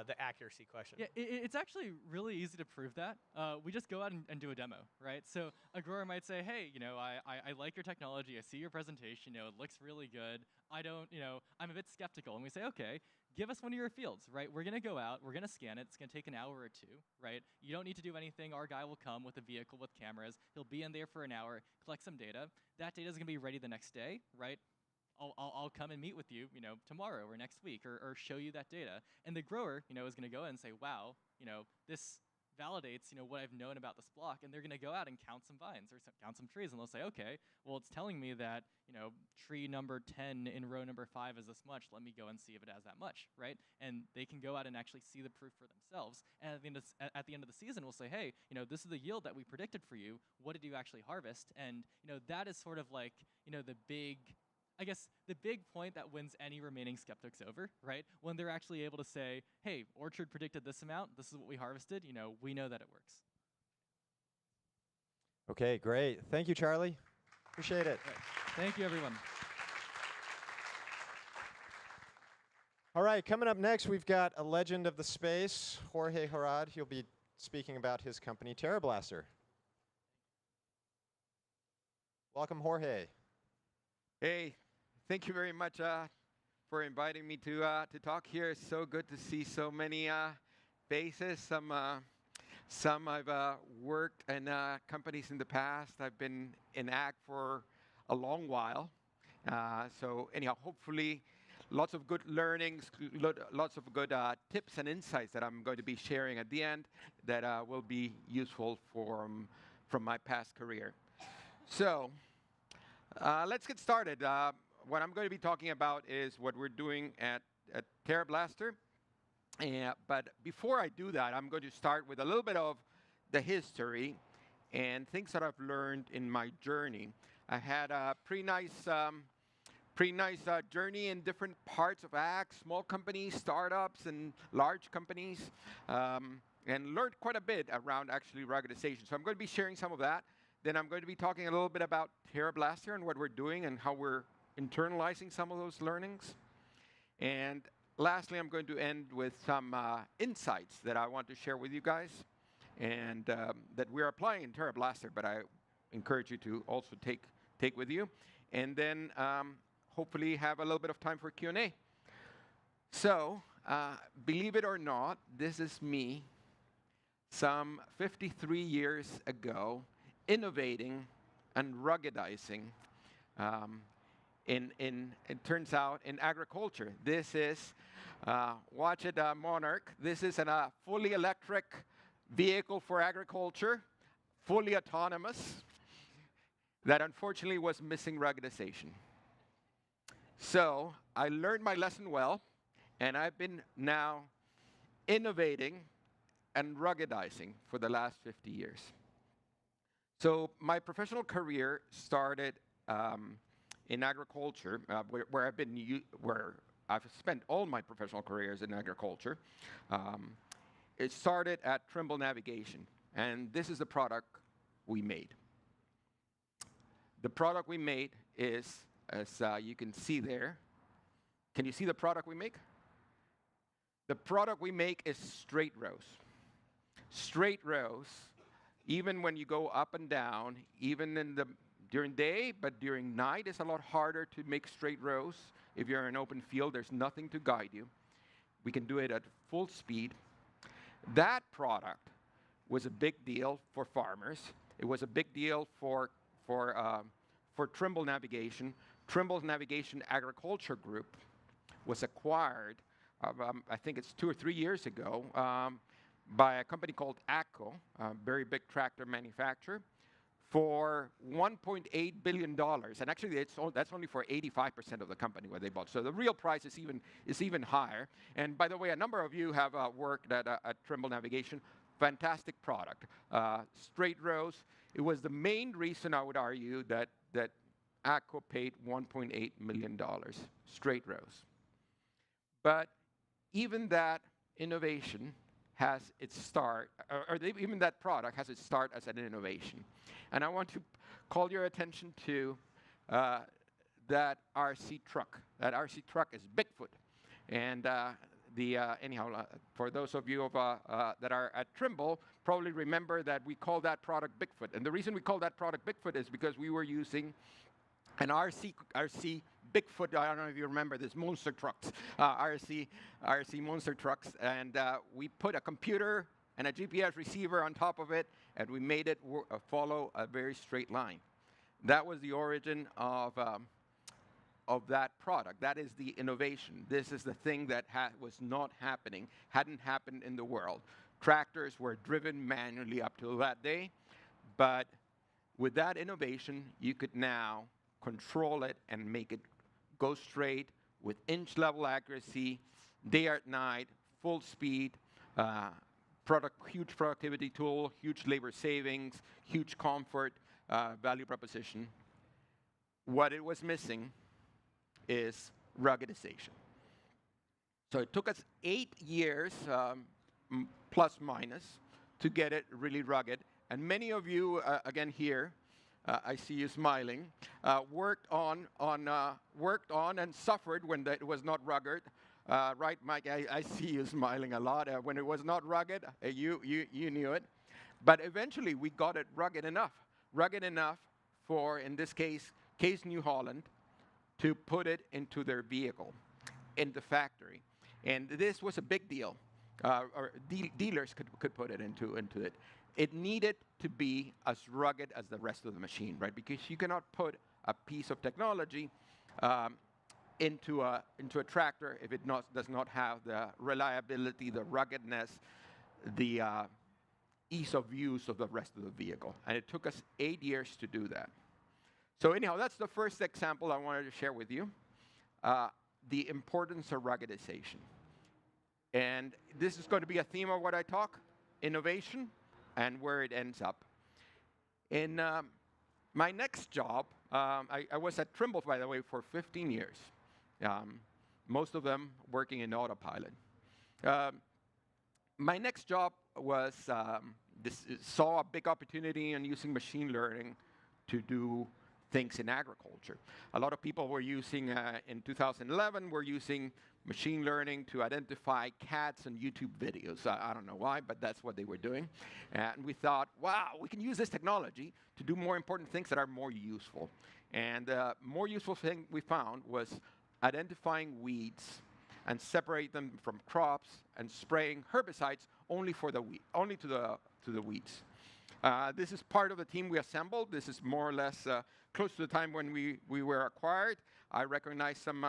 the accuracy question? Yeah, it's actually really easy to prove that. We just go out and do a demo, right? So a grower might say, hey, I like your technology. I see your presentation. It looks really good. I'm a bit skeptical. And we say, okay, give us one of your fields, right? We're going to go out. We're going to scan it. It's going to take an hour or two, right? You don't need to do anything. Our guy will come with a vehicle with cameras. He'll be in there for an hour, collect some data. That data is going to be ready the next day, right? I'll come and meet with you, tomorrow or next week, or show you that data. And the grower, is going to go and say, wow, this validates, what I've known about this block. And they're going to go out and count some vines or count some trees. And they'll say, okay, well, it's telling me that, tree number 10 in row number 5 is this much. Let me go and see if it has that much, right? And they can go out and actually see the proof for themselves. And at the end of the season, we'll say, hey, this is the yield that we predicted for you. What did you actually harvest? And, that is sort of like, the big point that wins any remaining skeptics over, right? When they're actually able to say, hey, Orchard predicted this amount, this is what we harvested, we know that it works. Okay, great. Thank you, Charlie. Appreciate it. Right. Thank you, everyone. All right, coming up next, we've got a legend of the space, Jorge Harad. He'll be speaking about his company, TerraBlaster. Welcome, Jorge. Hey, thank you very much for inviting me to talk here. It's so good to see so many faces. Some I've worked in companies in the past. I've been in ag for a long while. So anyhow, hopefully lots of good learnings, lots of good tips and insights that I'm going to be sharing at the end that will be useful from my past career. So let's get started. What I'm going to be talking about is what we're doing at TerraBlaster. But before I do that, I'm going to start with a little bit of the history and things that I've learned in my journey. I had a pretty nice journey in different parts of ag, small companies, startups, and large companies, and learned quite a bit around actually ruggedization. So I'm going to be sharing some of that. Then I'm going to be talking a little bit about TerraBlaster and what we're doing and how we're internalizing some of those learnings. And lastly, I'm going to end with some insights that I want to share with you guys and that we're applying in TerraBlaster, but I encourage you to also take with you. And then hopefully have a little bit of time for Q&A. So believe it or not, this is me some 53 years ago innovating and ruggedizing it turns out, in agriculture. This is, watch it, Monarch. This is a fully electric vehicle for agriculture, fully autonomous, that unfortunately was missing ruggedization. So I learned my lesson well, and I've been now innovating and ruggedizing for the last 50 years. So my professional career started in agriculture, where I've spent all my professional careers in agriculture. It started at Trimble Navigation, and this is the product we made. The product we made is, as you can see there. Can you see the product we make? The product we make is straight rows. Straight rows, even when you go up and down, even during day, but during night, it's a lot harder to make straight rows. If you're in an open field, there's nothing to guide you. We can do it at full speed. That product was a big deal for farmers. It was a big deal for Trimble Navigation. Trimble's Navigation Agriculture Group was acquired, I think it's 2 or 3 years ago, by a company called AGCO, a very big tractor manufacturer, for $1.8 billion. And actually, that's only for 85% of the company what they bought. So the real price is even higher. And by the way, a number of you have worked at Trimble Navigation. Fantastic product. Straight rows. It was the main reason, I would argue, that AGCO paid $1.8 million. Straight rows. But even that innovation has its start, even that product has its start as an innovation. And I want to call your attention to that RC truck. That RC truck is Bigfoot. And anyhow, for those of you that are at Trimble, probably remember that we call that product Bigfoot. And the reason we call that product Bigfoot is because we were using an RC Bigfoot. I don't know if you remember this, monster trucks, RC monster trucks, and we put a computer and a GPS receiver on top of it, and we made it follow a very straight line. That was the origin of that product. That is the innovation. This is the thing that was not happening, hadn't happened in the world. Tractors were driven manually up till that day, but with that innovation, you could now control it and make it go straight with inch-level accuracy, day or night, full speed, huge productivity tool, huge labor savings, huge comfort, value proposition. What it was missing is ruggedization. So it took us 8 years, plus minus, to get it really rugged. And many of you, again here, I see you smiling, worked on and suffered when it was not rugged. Right, Mike? I see you smiling a lot. When it was not rugged, you knew it. But eventually, we got it rugged enough for, in this case, Case New Holland, to put it into their vehicle, in the factory. And this was a big deal. Dealers could put it into it. It needed to be as rugged as the rest of the machine, right? Because you cannot put a piece of technology into a tractor if it does not have the reliability, the ruggedness, the ease of use of the rest of the vehicle. And it took us 8 years to do that. So anyhow, that's the first example I wanted to share with you, the importance of ruggedization. And this is going to be a theme of what I talk, innovation, and where it ends up. In my next job, I was at Trimble, by the way, for 15 years, most of them working in autopilot. My next job was, saw a big opportunity in using machine learning to do things in agriculture. A lot of people were using, in 2011, were using machine learning to identify cats in YouTube videos. I don't know why, but that's what they were doing. And we thought, wow, we can use this technology to do more important things that are more useful. And the more useful thing we found was identifying weeds and separate them from crops and spraying herbicides only to the weeds. This is part of the team we assembled. This is more or less close to the time when we were acquired. I recognize some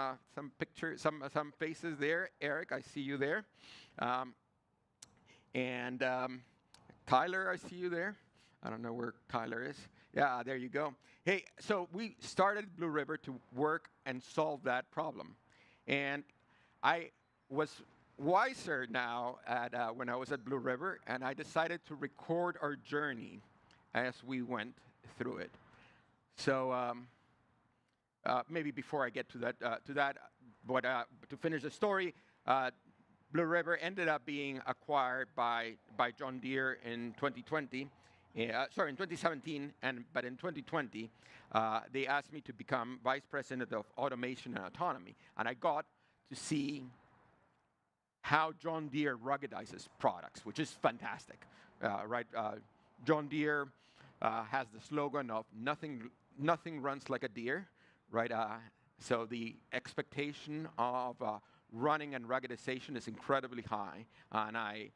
pictures, some faces there. Eric, I see you there. And Tyler, I see you there. I don't know where Tyler is. Yeah, there you go. Hey, so we started Blue River to work and solve that problem. And I was wiser now when I was at Blue River, and I decided to record our journey as we went through it. So maybe before I get to that, but to finish the story, Blue River ended up being acquired by John Deere in 2020. In 2017, but in 2020, they asked me to become Vice President of Automation and Autonomy, and I got to see how John Deere ruggedizes products, which is fantastic, right? John Deere has the slogan of nothing runs like a deer, right? So the expectation of running and ruggedization is incredibly high, and I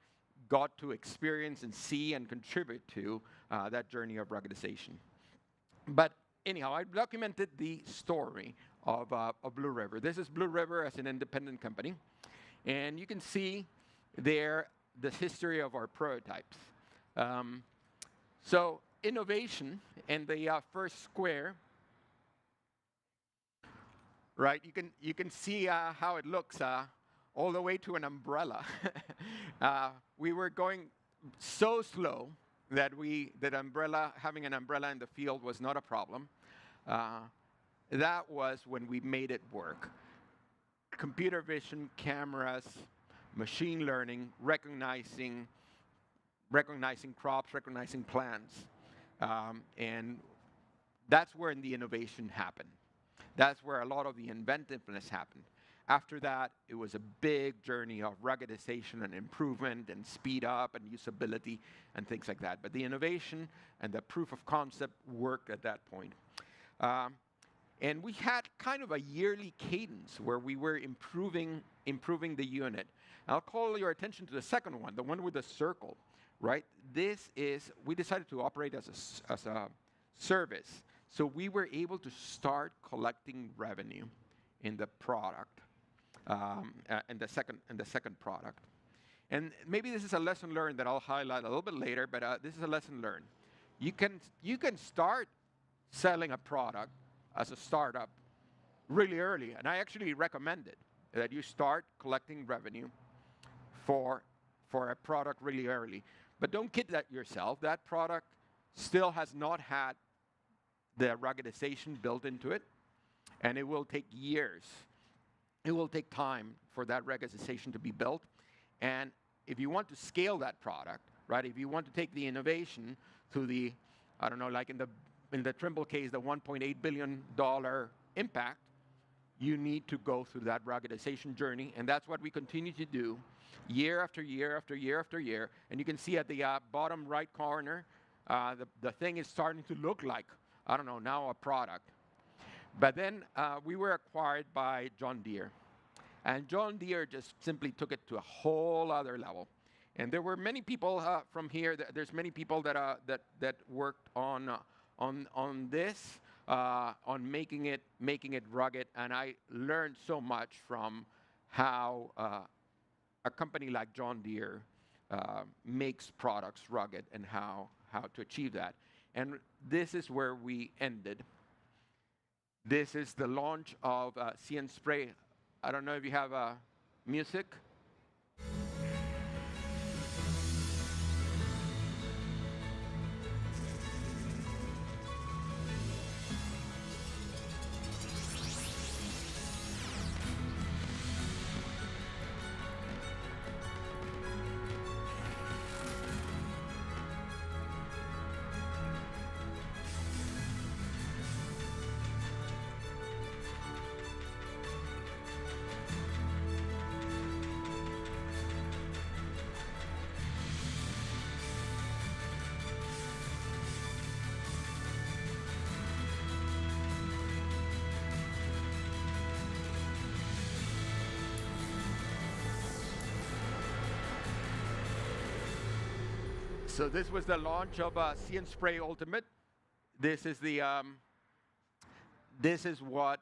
got to experience and see and contribute to that journey of ruggedization. But anyhow, I documented the story of Blue River. This is Blue River as an independent company, and you can see there the history of our prototypes. So innovation in the first square, right? You can see how it looks all the way to an umbrella. We were going so slow that having an umbrella in the field was not a problem. That was when we made it work. Computer vision, cameras, machine learning, recognizing crops, recognizing plants. And that's where the innovation happened. That's where a lot of the inventiveness happened. After that, it was a big journey of ruggedization and improvement and speed up and usability and things like that. But the innovation and the proof of concept worked at that point. And we had kind of a yearly cadence where we were improving the unit. I'll call your attention to the second one, the one with the circle, right? We decided to operate as a service. So we were able to start collecting revenue in the product, in the second product. And maybe this is a lesson learned that I'll highlight a little bit later, but this is a lesson learned. You can start selling a product as a startup really early, and I actually recommend it, that you start collecting revenue for a product really early. But don't kid that yourself. That product still has not had the ruggedization built into it, and it will take years. It will take time for that ruggedization to be built. And if you want to scale that product, right, if you want to take the innovation to the, I don't know, like in the Trimble case, the $1.8 billion impact, you need to go through that ruggedization journey, and that's what we continue to do year after year after year after year. And you can see at the bottom right corner, the thing is starting to look like, I don't know, now a product. But then we were acquired by John Deere. And John Deere just simply took it to a whole other level. And there were many people from here, there's many people that worked on this, on making it rugged. And I learned so much from how a company like John Deere makes products rugged and how to achieve that. And this is where we ended. This is the launch of See and Spray. I don't know if you have music. So this was the launch of See and Spray Ultimate. This is what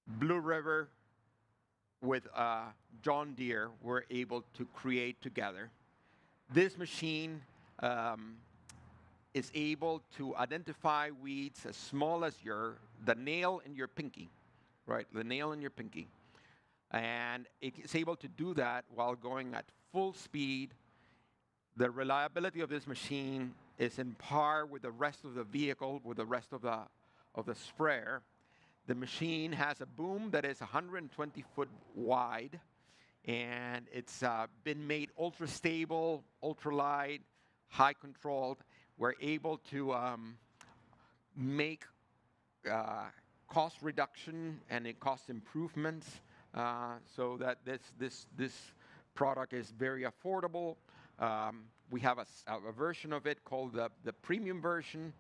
Blue River with John Deere were able to create together. This machine is able to identify weeds as small as the nail in your pinky, right? The nail in your pinky. And it's able to do that while going at full speed. The reliability of this machine is in par with the rest of the vehicle, with the rest of the sprayer. The machine has a boom that is 120 foot wide, and it's been made ultra stable, ultra light, high controlled. We're able to make cost reduction and cost improvements so that this product is very affordable. We have a version of it called the premium version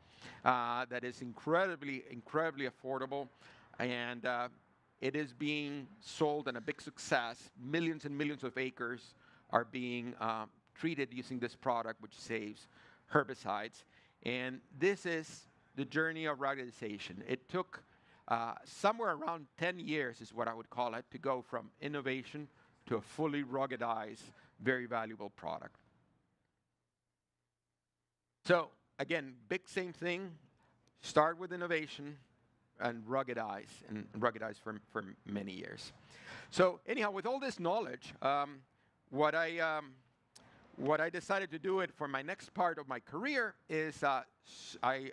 that is incredibly affordable, and it is being sold and a big success. Millions and millions of acres are being treated using this product, which saves herbicides. And this is the journey of ruggedization. It took somewhere around 10 years, is what I would call it, to go from innovation to a fully ruggedized, very valuable product. So again, big same thing. Start with innovation and ruggedize for many years. So anyhow, with all this knowledge, what I decided to do it for my next part of my career is I'm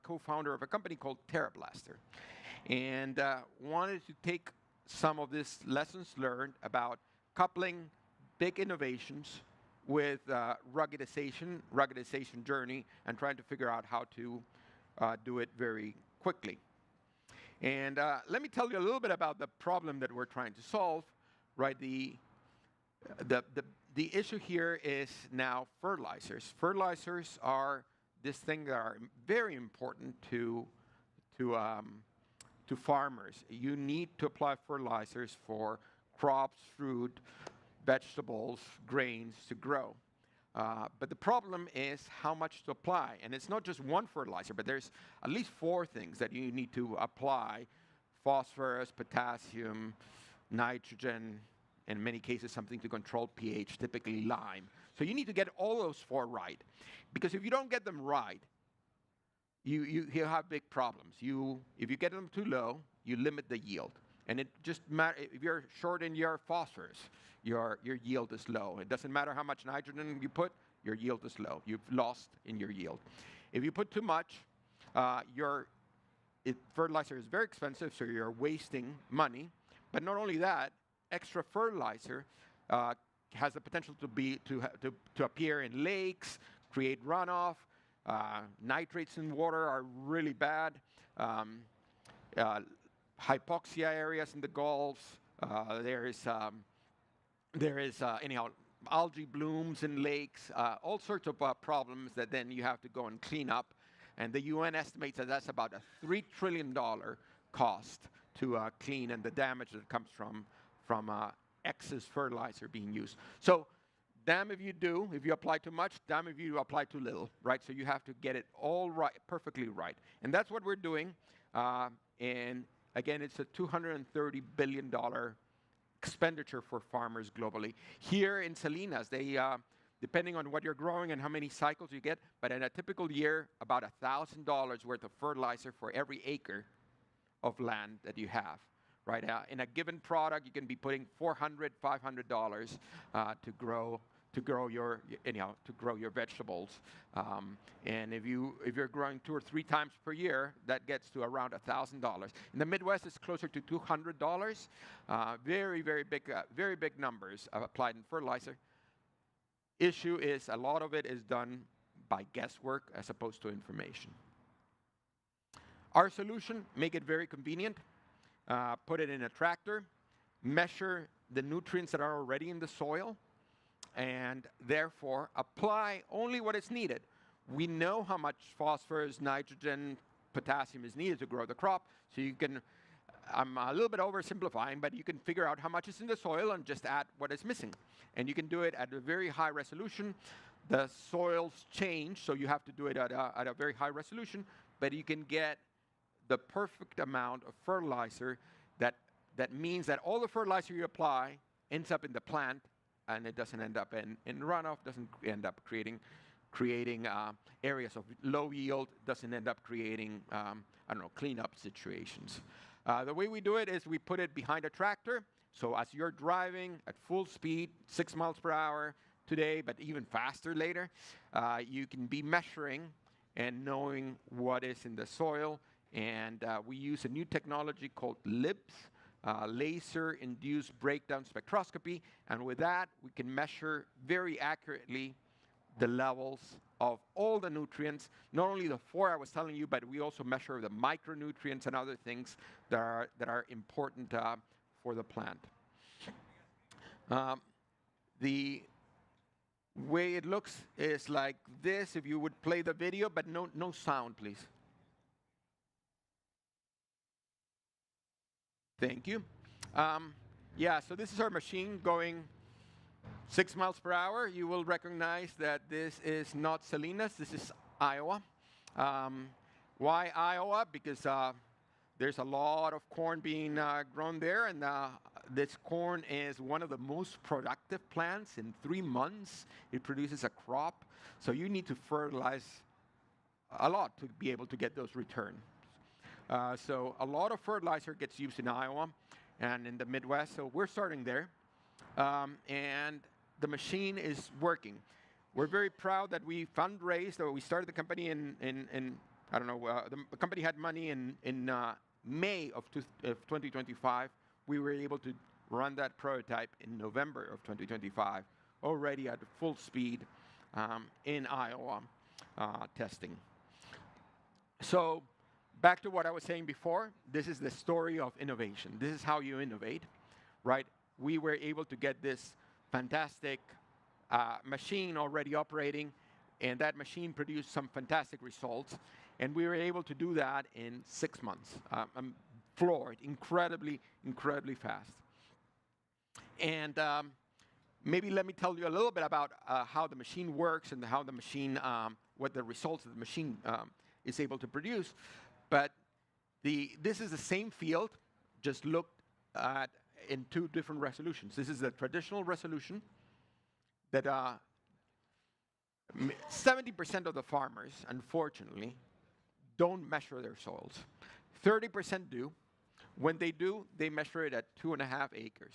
co-founder of a company called TerraBlaster, and wanted to take some of these lessons learned about coupling big innovations with ruggedization journey, and trying to figure out how to do it very quickly. And let me tell you a little bit about the problem that we're trying to solve. Right, the issue here is now fertilizers. Fertilizers are this thing that are very important to farmers. You need to apply fertilizers for crops, fruit, vegetables, grains to grow. But the problem is how much to apply. And it's not just one fertilizer, but there's at least 4 things that you need to apply: phosphorus, potassium, nitrogen, in many cases something to control pH, typically lime. So you need to get all those 4 right. Because if you don't get them right, you have big problems. If you get them too low, you limit the yield. And it just matters, if you're short in your phosphorus, your yield is low. It doesn't matter how much nitrogen you put, your yield is low. You've lost in your yield. If you put too much, fertilizer is very expensive, so you're wasting money. But not only that, extra fertilizer has the potential to appear in lakes, create runoff. Nitrates in water are really bad. Hypoxia areas in the Gulf. There is anyhow algae blooms in lakes. All sorts of problems that then you have to go and clean up. And the UN estimates that that's about a $3 trillion cost to clean, and the damage that comes from excess fertilizer being used. So damn if you do, if you apply too much, damn if you apply too little, right? So you have to get it all right, perfectly right. And that's what we're doing. And again, it's a $230 billion expenditure for farmers globally. Here in Salinas, they, depending on what you're growing and how many cycles you get, but in a typical year, about $1,000 worth of fertilizer for every acre of land that you have. Right, in a given product, you can be putting $400, $500 to grow your vegetables. And if you're growing 2 or 3 times per year, that gets to around $1,000. In the Midwest, it's closer to $200. Very big numbers applied in fertilizer. Issue is a lot of it is done by guesswork as opposed to information. Our solution: make it very convenient. Put it in a tractor, measure the nutrients that are already in the soil, and therefore apply only what is needed. We know how much phosphorus, nitrogen, potassium is needed to grow the crop, so you can, I'm a little bit oversimplifying, but you can figure out how much is in the soil and just add what is missing. And you can do it at a very high resolution. The soils change, so you have to do it at a very high resolution, but you can get the perfect amount of fertilizer that means that all the fertilizer you apply ends up in the plant, and it doesn't end up in runoff, doesn't end up creating areas of low yield, doesn't end up creating cleanup situations. The way we do it is we put it behind a tractor, so as you're driving at full speed, 6 miles per hour, today, but even faster later. You can be measuring and knowing what is in the soil. And we use a new technology called LIBS, laser-induced breakdown spectroscopy. And with that, we can measure very accurately the levels of all the nutrients, not only the 4 I was telling you, but we also measure the micronutrients and other things that are important for the plant. The way it looks is like this. If you would play the video, but no sound, please. Thank you. Yeah, so this is our machine going 6 miles per hour. You will recognize that this is not Salinas, this is Iowa. Why Iowa? Because there's a lot of corn being grown there, and this corn is one of the most productive plants. In 3 months, it produces a crop. So you need to fertilize a lot to be able to get those returns. So a lot of fertilizer gets used in Iowa and in the Midwest, so we're starting there. And the machine is working. We're very proud that we fundraised, or we started the company in I don't know, the company had money in May of 2025. We were able to run that prototype in November of 2025, already at full speed in Iowa testing. So back to what I was saying before, this is the story of innovation. This is how you innovate, right? We were able to get this fantastic machine already operating, and that machine produced some fantastic results. And we were able to do that in 6 months. I'm floored, incredibly fast. And maybe let me tell you a little bit about how the machine works and how the machine, what the results of the machine is able to produce. But this is the same field, just looked at in 2 different resolutions. This is the traditional resolution that 70% of the farmers, unfortunately, don't measure their soils. 30% do. When they do, they measure it at 2.5 acres.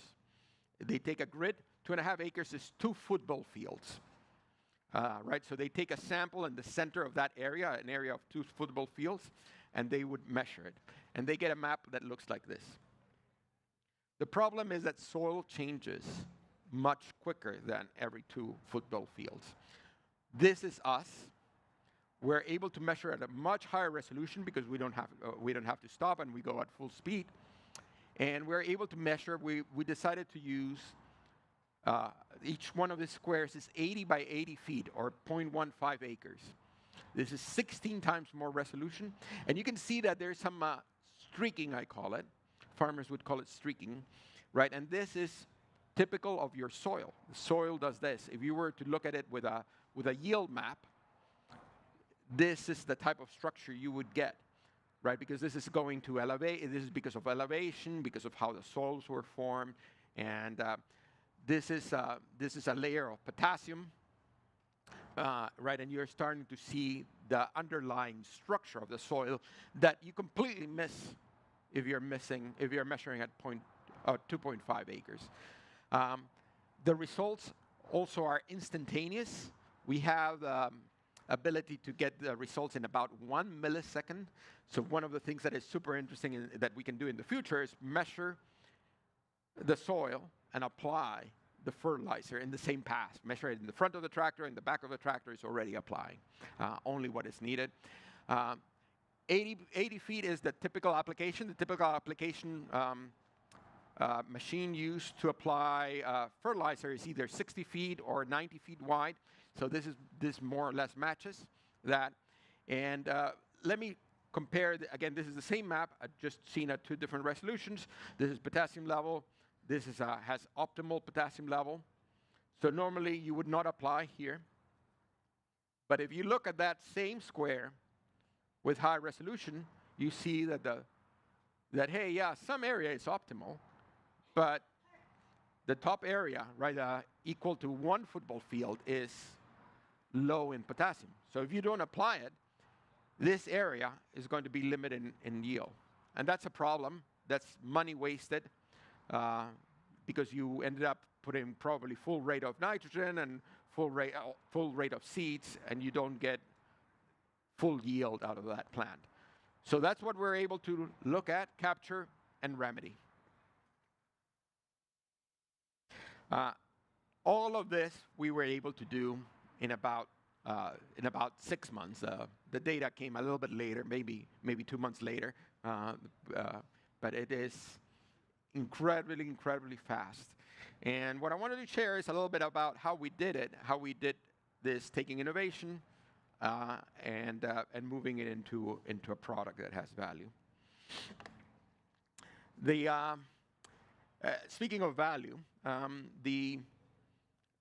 They take a grid. 2.5 acres is 2 football fields. Right? So they take a sample in the center of that area, an area of 2 football fields, and they would measure it. And they get a map that looks like this. The problem is that soil changes much quicker than every 2 football fields. This is us. We're able to measure at a much higher resolution because we don't have to stop, and we go at full speed. And we're able to measure. We decided to use each one of the squares is 80 by 80 feet, or 0.15 acres. This is 16 times more resolution. And you can see that there's some streaking, I call it. Farmers would call it streaking, right? And this is typical of your soil. The soil does this. If you were to look at it with a yield map, this is the type of structure you would get, right? Because this is going to elevate. This is because of elevation, because of how the soils were formed, and this is a layer of potassium, right? And you're starting to see the underlying structure of the soil that you completely miss if you're measuring at 2.5 acres. The results also are instantaneous. We have ability to get the results in about 1 millisecond. So one of the things that is super interesting that we can do in the future is measure the soil and apply the fertilizer in the same pass. Measure it in the front of the tractor, in the back of the tractor is already applying only what is needed. 80 feet is the typical application. The typical application machine used to apply fertilizer is either 60 feet or 90 feet wide. So this more or less matches that. And let me compare, again, this is the same map, I've just seen at 2 different resolutions. This is potassium level. This is has optimal potassium level. So normally you would not apply here. But if you look at that same square with high resolution, you see that hey, yeah, some area is optimal, but the top area, right, equal to 1 football field is low in potassium. So if you don't apply it, this area is going to be limited in yield. And that's a problem. That's money wasted because you ended up putting probably full rate of nitrogen and full rate of seeds, and you don't get full yield out of that plant. So that's what we're able to look at, capture, and remedy. All of this we were able to do in about 6 months. The data came a little bit later, maybe 2 months later, but it is incredibly fast. And what I wanted to share is a little bit about how we did it, how we did this, taking innovation and moving it into a product that has value. Speaking of value, the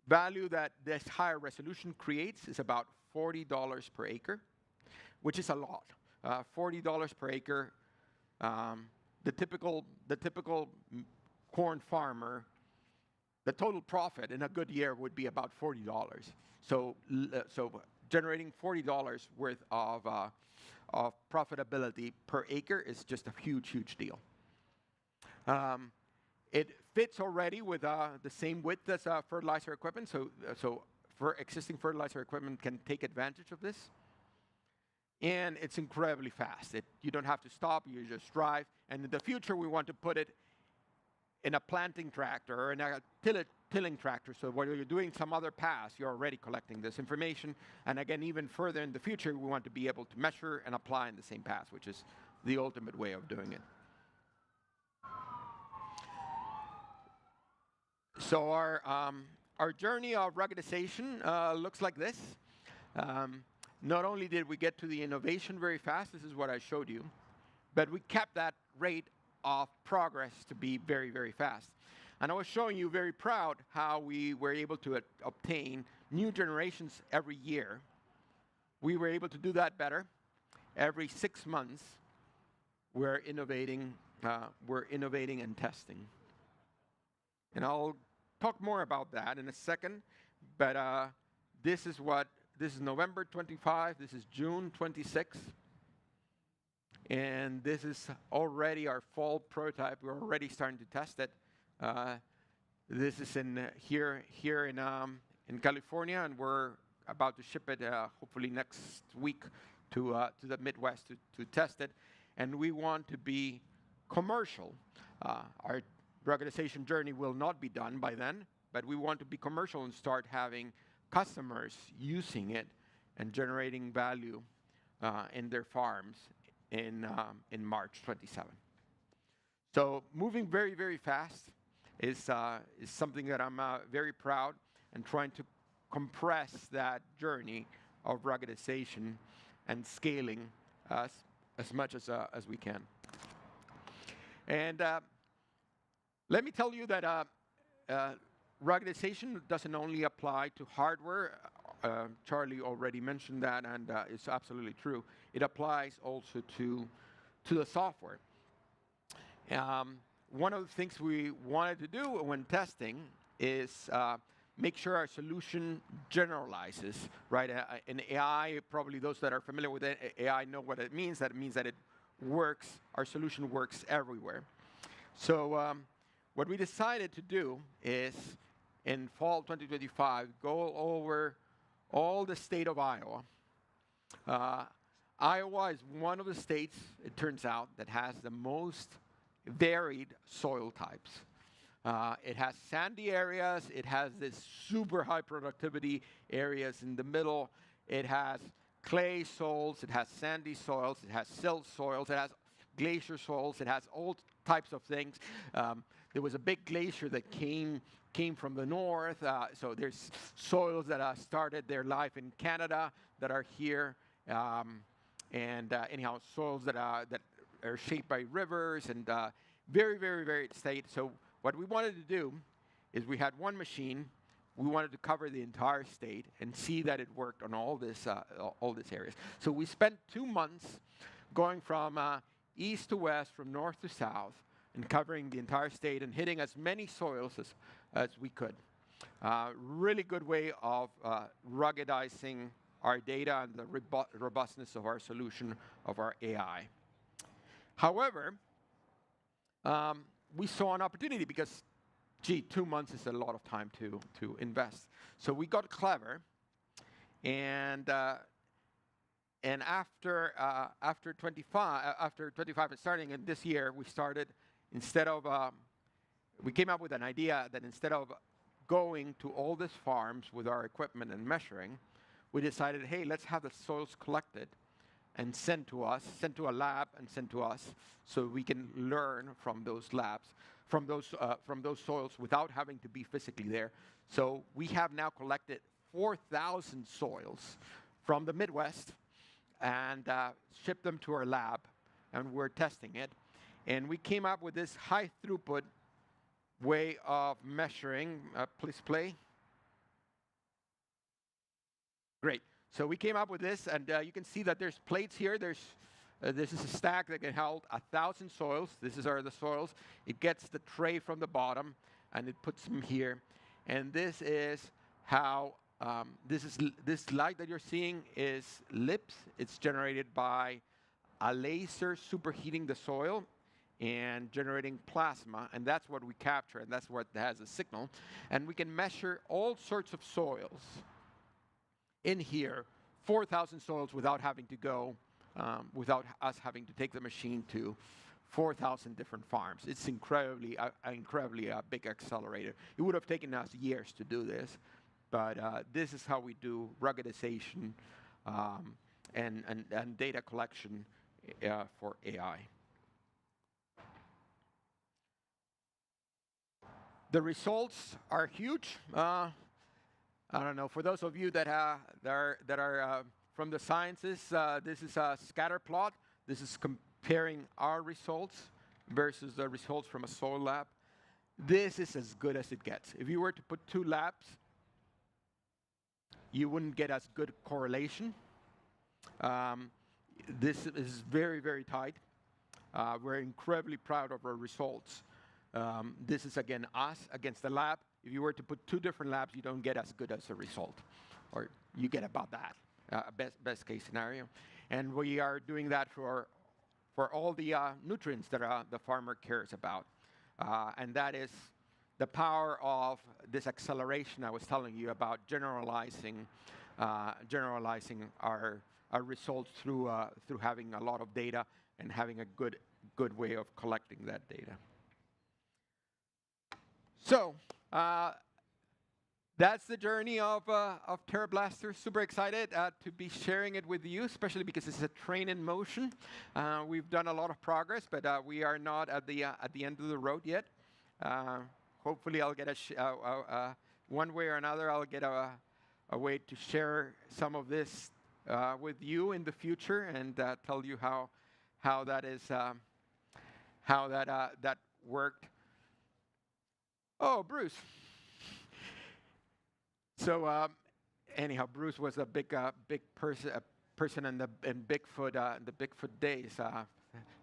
value that this higher resolution creates is about $40 per acre, which is a lot. $40 per acre. The typical corn farmer, the total profit in a good year would be about $40. So generating $40 worth of profitability per acre is just a huge deal. It fits already with the same width as fertilizer equipment, so for existing fertilizer equipment can take advantage of this. And it's incredibly fast. You don't have to stop, you just drive. And in the future, we want to put it in a planting tractor or in a tilling tractor, so when you're doing some other pass, you're already collecting this information. And again, even further in the future, we want to be able to measure and apply in the same pass, which is the ultimate way of doing it. So our journey of ruggedization looks like this. Not only did we get to the innovation very fast, this is what I showed you, but we kept that rate of progress to be very fast. And I was showing you very proud how we were able to obtain new generations every year. We were able to do that better. Every 6 months, we're innovating and testing. And I'll talk more about that in a second, but this is November 25, this is June 26, and this is already our fall prototype. We're already starting to test it. This is here in California, and we're about to ship it hopefully next week to the Midwest to test it. And we want to be commercial. Our ruggedization journey will not be done by then, but we want to be commercial and start having customers using it and generating value in their farms in March 27. So moving very fast is something that I'm very proud, and trying to compress that journey of ruggedization and scaling as much as we can. And let me tell you that ruggedization doesn't only apply to hardware. Charlie already mentioned that, and it's absolutely true. It applies also to the software. One of the things we wanted to do when testing is make sure our solution generalizes, right? In AI, probably those that are familiar with AI know what it means. That means that it works, our solution works everywhere. So what we decided to do is, in fall 2025, go over all the state of Iowa. Iowa is one of the states, it turns out, that has the most varied soil types. It has sandy areas, it has this super high productivity areas in the middle, it has clay soils, it has sandy soils, it has silt soils, it has glacier soils, it has all types of things. There was a big glacier that came from the north, so there's soils that started their life in Canada that are here, and anyhow, soils that are shaped by rivers, and very varied state. So what we wanted to do is, we had one machine, we wanted to cover the entire state and see that it worked on all this areas. So we spent 2 months going from east to west, from north to south, and covering the entire state and hitting as many soils as we could. Really good way of ruggedizing our data and the robustness of our solution, of our AI. However, we saw an opportunity, because gee, 2 months is a lot of time to invest. So we got clever, and after 25 and starting in this year, we started we came up with an idea that instead of going to all these farms with our equipment and measuring, we decided, hey, let's have the soils collected and sent to a lab and sent to us, so we can learn from those labs, from those soils without having to be physically there. So we have now collected 4,000 soils from the Midwest and shipped them to our lab, and we're testing it. And we came up with this high throughput way of measuring. Please play. Great. So we came up with this, and you can see that there's plates here. This is a stack that can hold 1,000 soils. These are the soils. It gets the tray from the bottom, and it puts them here. And this is how this light that you're seeing is LIPS. It's generated by a laser superheating the soil and generating plasma, and that's what we capture, and that's what has a signal. And we can measure all sorts of soils in here, 4,000 soils, without having to go, without us having to take the machine to 4,000 different farms. It's incredibly big accelerator. It would have taken us years to do this, but this is how we do ruggedization and data collection for AI. The results are huge. I don't know, for those of you that are from the sciences, this is a scatter plot. This is comparing our results versus the results from a soil lab. This is as good as it gets. If you were to put two labs, you wouldn't get as good correlation. This is very, very tight. We're incredibly proud of our results. This is, again, us against the lab. If you were to put two different labs, you don't get as good as a result, or you get about that, best case scenario. And we are doing that for all the nutrients that the farmer cares about. And that is the power of this acceleration I was telling you about, generalizing our results through having a lot of data and having a good way of collecting that data. So that's the journey of TerraBlaster. Super excited to be sharing it with you, especially because it's a train in motion. We've done a lot of progress, but we are not at the end of the road yet. Hopefully, I'll get one way or another. I'll get a way to share some of this with you in the future and tell you how that is that worked. Oh, Bruce. So anyhow, Bruce was a big person in Bigfoot the Bigfoot days.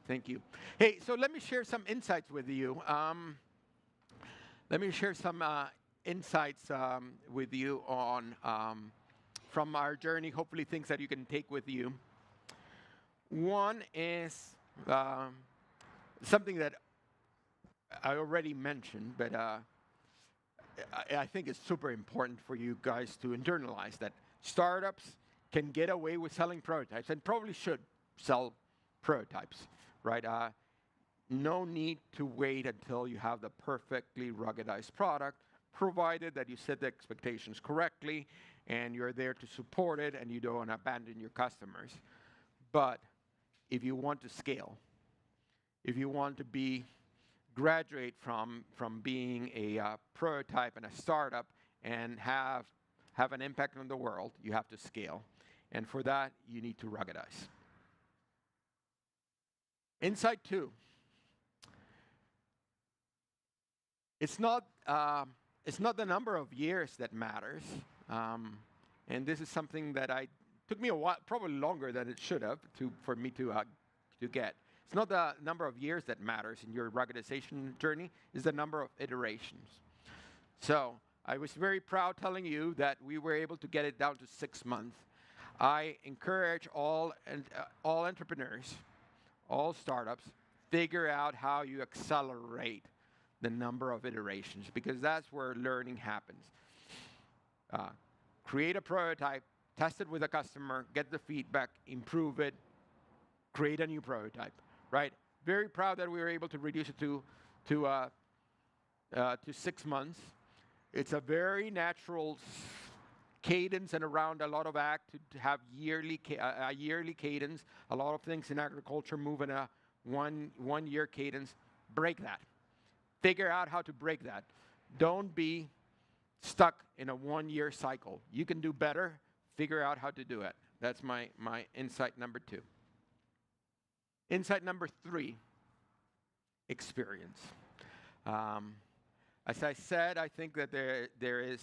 Thank you. Hey, so let me share some insights with you. Let me share some insights with you on from our journey. Hopefully, things that you can take with you. One is something that I already mentioned, but I think it's super important for you guys to internalize that startups can get away with selling prototypes, and probably should sell prototypes, right? No need to wait until you have the perfectly ruggedized product, provided that you set the expectations correctly and you're there to support it and you don't abandon your customers. But if you want to scale, if you want to graduate from being a prototype and a startup and have an impact on the world, you have to scale. And for that, you need to ruggedize. Insight 2. It's not the number of years that matters, and this is something that took me a while, probably longer than it should have, for me to get. It's not the number of years that matters in your ruggedization journey; it's the number of iterations. So I was very proud telling you that we were able to get it down to 6 months. I encourage all entrepreneurs, all startups, figure out how you accelerate the number of iterations, because that's where learning happens. Create a prototype, test it with a customer, get the feedback, improve it, create a new prototype, right? Very proud that we were able to reduce it to 6 months. It's a very natural cadence and around a lot of act to have a yearly cadence. A lot of things in agriculture move in a one year cadence. Break that. Figure out how to break that. Don't be stuck in a 1 year cycle. You can do better. Figure out how to do it. That's my insight number 2. Insight number 3, experience. As I said, I think that there is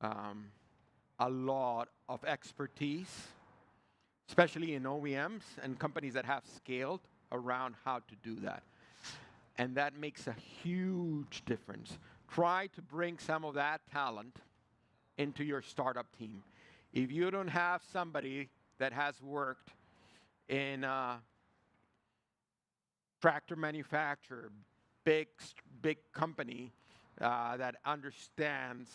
a lot of expertise, especially in OEMs and companies that have scaled around how to do that. And that makes a huge difference. Try to bring some of that talent into your startup team. If you don't have somebody that has worked in tractor manufacturer, big company that understands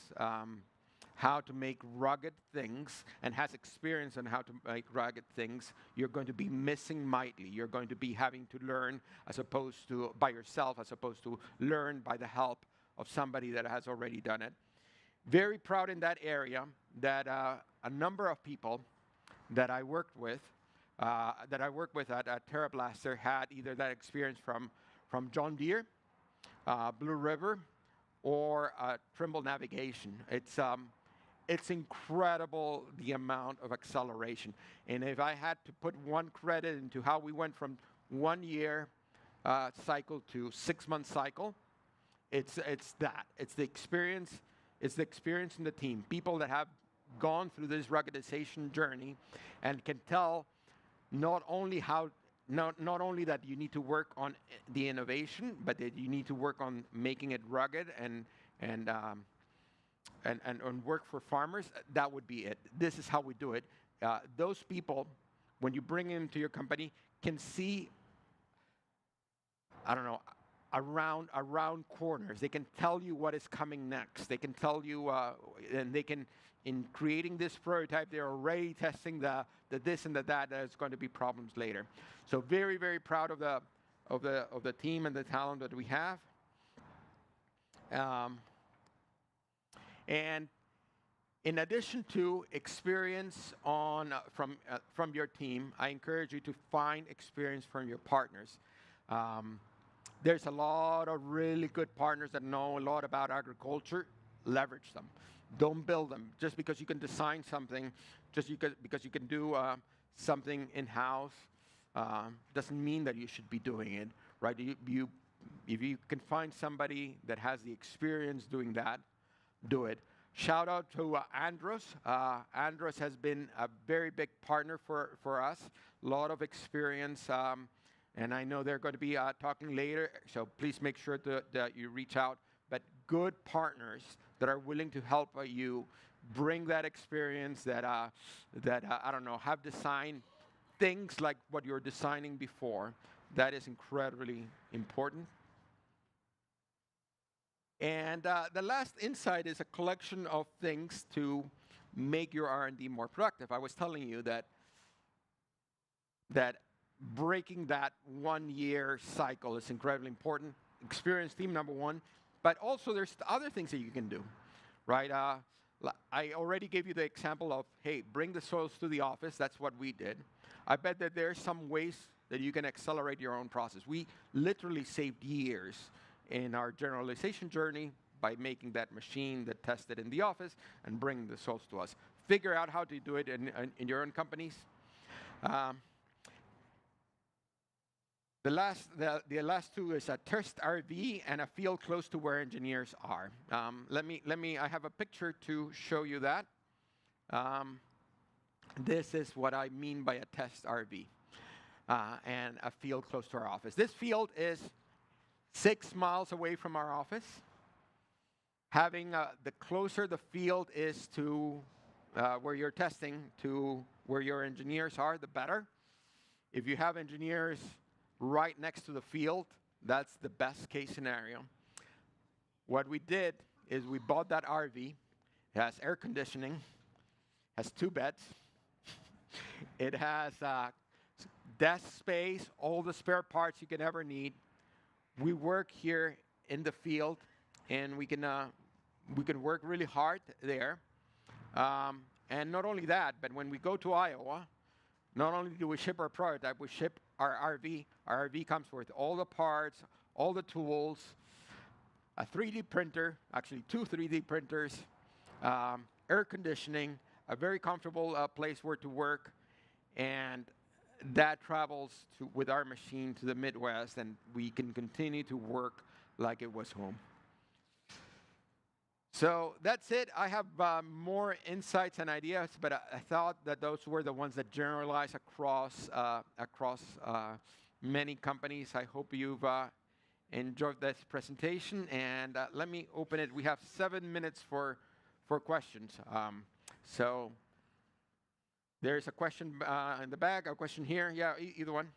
how to make rugged things and has experience on how to make rugged things, you're going to be missing mightily. You're going to be having to learn as opposed to by yourself, as opposed to learn by the help of somebody that has already done it. Very proud in that area that a number of people that I worked with at TerraBlaster had either that experience from John Deere, Blue River, or Trimble Navigation. It's incredible the amount of acceleration. And if I had to put one credit into how we went from 1 year cycle to 6 month cycle, it's that. It's the experience. It's the experience in the team. People that have gone through this ruggedization journey and can tell not only that you need to work on the innovation, but that you need to work on making it rugged and work for farmers. That would be it. This is how we do it. Those people, when you bring them to your company, can see, around corners. They can tell you what is coming next. They can tell you, and they can, in creating this prototype, they're already testing the this and the that is going to be problems later. So very, very proud of the team and the talent that we have. And in addition to experience from your team, I encourage you to find experience from your partners. There's a lot of really good partners that know a lot about agriculture. Leverage them. Don't build them. Just because you can design something, because you can do something in-house, doesn't mean that you should be doing it, right? If you can find somebody that has the experience doing that, do it. Shout out to Andros. Andros has been a very big partner for us. A lot of experience. And I know they're going to be talking later, so please make sure that you reach out. But good partners that are willing to help you bring that experience that have designed things like what you're designing before. That is incredibly important. And the last insight is a collection of things to make your R&D more productive. I was telling you that breaking that 1 year cycle is incredibly important. Experience team, number one. But also there's other things that you can do, right? I already gave you the example of, hey, bring the soils to the office. That's what we did. I bet that there's some ways that you can accelerate your own process. We literally saved years in our generalization journey by making that machine that tested in the office and bringing the soils to us. Figure out how to do it in your own companies. The last two is a test RV and a field close to where engineers are. I have a picture to show you that. This is what I mean by a test RV and a field close to our office. This field is 6 miles away from our office. Having the closer the field is to where you're testing to where your engineers are, the better. If you have engineers right next to the field, That's the best case scenario. What we did is we bought that RV. It has air conditioning, has 2 beds. It has desk space, all the spare parts you can ever need. We work here in the field, and we can work really hard there. And not only that, but when we go to Iowa, not only do we ship our prototype, we ship our RV. Our RV comes with all the parts, all the tools, a 3D printer, actually 2 3D printers, air conditioning, a very comfortable place where to work, and that travels with our machine to the Midwest, and we can continue to work like it was home. So that's it. I have more insights and ideas, but I thought that those were the ones that generalize across many companies. I hope you've enjoyed this presentation, and let me open it. We have 7 minutes for questions. So there's a question in the back, a question here. Yeah, either one.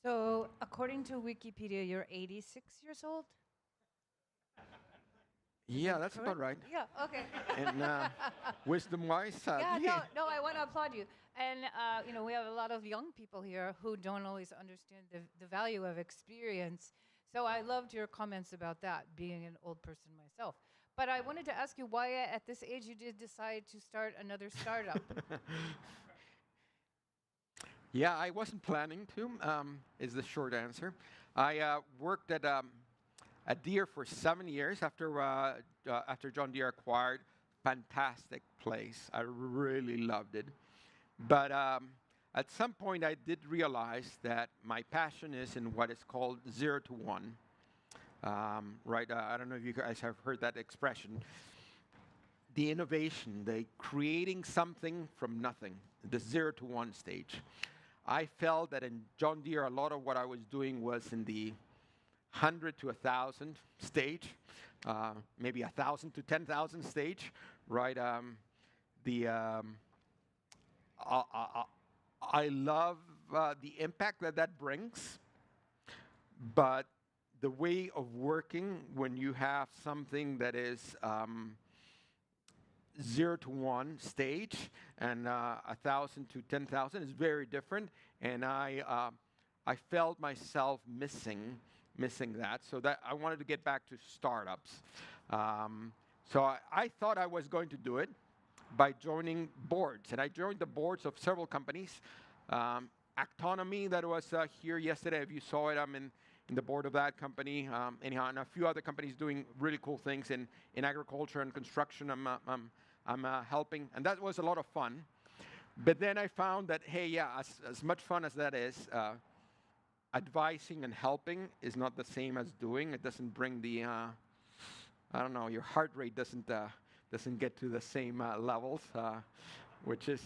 So, according to Wikipedia, you're 86 years old? Yeah, that's about right. Yeah, okay. And wisdom-wise, Yeah, no, I want to applaud you. And, we have a lot of young people here who don't always understand the value of experience. So I loved your comments about that, being an old person myself. But I wanted to ask you why at this age you did decide to start another startup. Yeah, I wasn't planning to, is the short answer. I worked at Deere for 7 years after John Deere acquired. Fantastic place. I really loved it. But at some point, I did realize that my passion is in what is called 0 to 1. Right? I don't know if you guys have heard that expression. The innovation, the creating something from nothing, the 0 to 1 stage. I felt that in John Deere, a lot of what I was doing was in the 100 to 1,000 stage, maybe 1,000 to 10,000 stage, right? I love the impact that brings, but the way of working when you have something that is 0 to 1 stage and 1,000 to 10,000 is very different, and I felt myself missing that, so that I wanted to get back to startups. So I thought I was going to do it by joining boards, and I joined the boards of several companies. Actonomy, that was here yesterday. If you saw it, I'm in the board of that company. Anyhow, and a few other companies doing really cool things in agriculture and construction. I'm helping, and that was a lot of fun. But then I found that, hey, yeah, as much fun as that is, advising and helping is not the same as doing. It doesn't bring the, I don't know, your heart rate doesn't get to the same levels, which is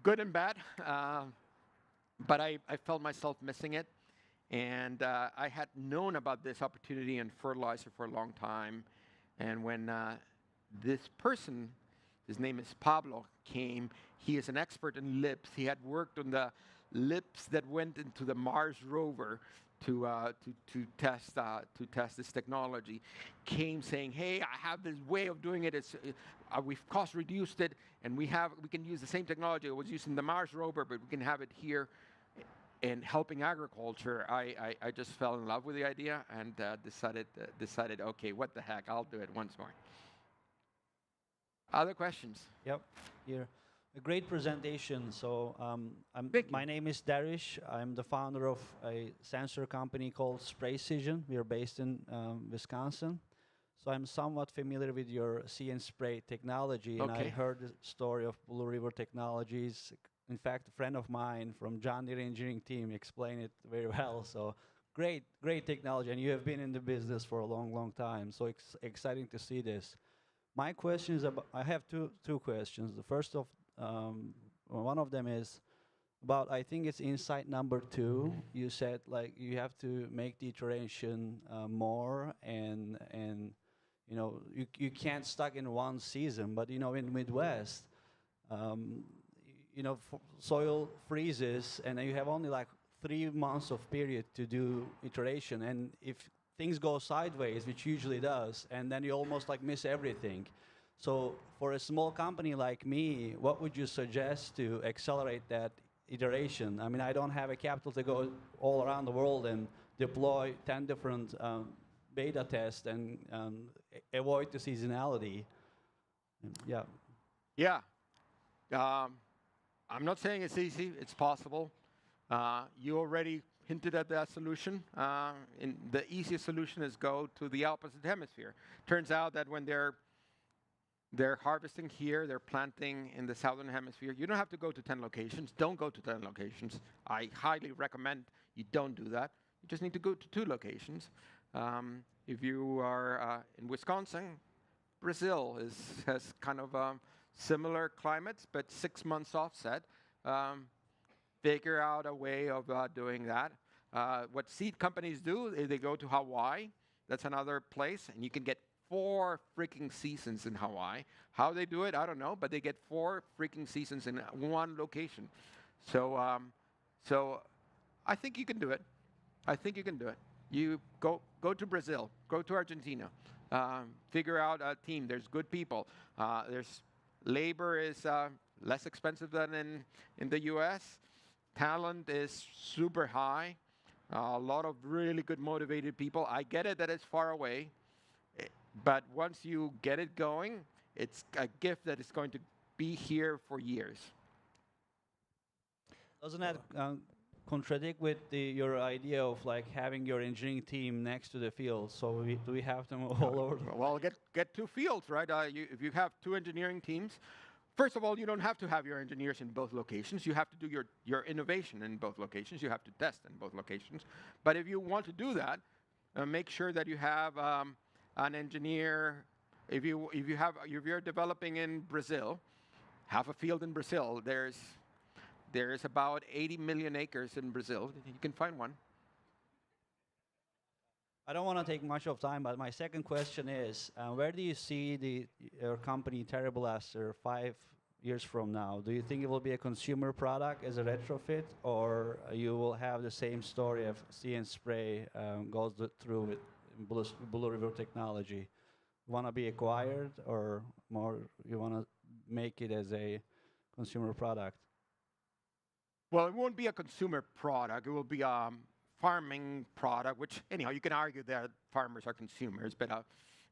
good and bad. But I felt myself missing it. And I had known about this opportunity in fertilizer for a long time. And when this person, his name is Pablo, came, he is an expert in lips. He had worked on the lips that went into the Mars rover to test this technology. Came saying, "Hey, I have this way of doing it. We've cost reduced it, and we can use the same technology. I was using the Mars rover, but we can have it here." And helping agriculture, I just fell in love with the idea and decided, okay, what the heck, I'll do it once more. Other questions? Yep, here. A great presentation. So my name is Darish. I'm the founder of a sensor company called Spraycision. We are based in Wisconsin. So I'm somewhat familiar with your See and Spray technology, and I heard the story of Blue River Technologies. In fact, a friend of mine from John Deere engineering team explained it very well. So great technology, and you have been in the business for a long time. So exciting to see this. My question is about, I have two questions. The first of one of them is about, I think it's insight number 2. You said like you have to make the iteration more, and you can't stuck in one season. But in Midwest, soil freezes, and you have only like 3 months of period to do iteration, and if things go sideways, which usually does, and then you almost like miss everything. So for a small company like me, what would you suggest to accelerate that iteration? I mean, I don't have a capital to go all around the world and deploy 10 different beta tests and avoid the seasonality. Yeah. Yeah. I'm not saying it's easy. It's possible. You already hinted at that solution. And the easiest solution is go to the opposite hemisphere. Turns out that when they're harvesting here, they're planting in the southern hemisphere. You don't have to go to 10 locations. Don't go to 10 locations. I highly recommend you don't do that. You just need to go to 2 locations. If you are in Wisconsin, Brazil has kind of similar climates, but 6 months offset. Figure out a way of doing that. What seed companies do is they go to Hawaii. That's another place, and you can get 4 freaking seasons in Hawaii. How they do it, I don't know, but they get 4 freaking seasons in one location. So I think you can do it. I think you can do it. You go to Brazil, go to Argentina, figure out a team. There's good people. There's labor is less expensive than in the U.S. Talent is super high. A lot of really good motivated people. I get it that it's far away, but once you get it going, it's a gift that is going to be here for years. Doesn't that contradict with your idea of like having your engineering team next to the field? So do we have them all over? Well, get 2 fields, right? If you have 2 engineering teams, first of all, you don't have to have your engineers in both locations. You have to do your innovation in both locations. You have to test in both locations. But if you want to do that, make sure that you have an engineer. If you're developing in Brazil, have a field in Brazil. There's about 80 million acres in Brazil. You can find one. I don't want to take much of time, but my second question is, where do you see your company Terrible after 5 years from now? Do you think it will be a consumer product as a retrofit, or you will have the same story of See and Spray goes through with Blue River technology? Want to be acquired, or more you want to make it as a consumer product? Well, it won't be a consumer product. It will be a farming product, which anyhow, you can argue that farmers are consumers, but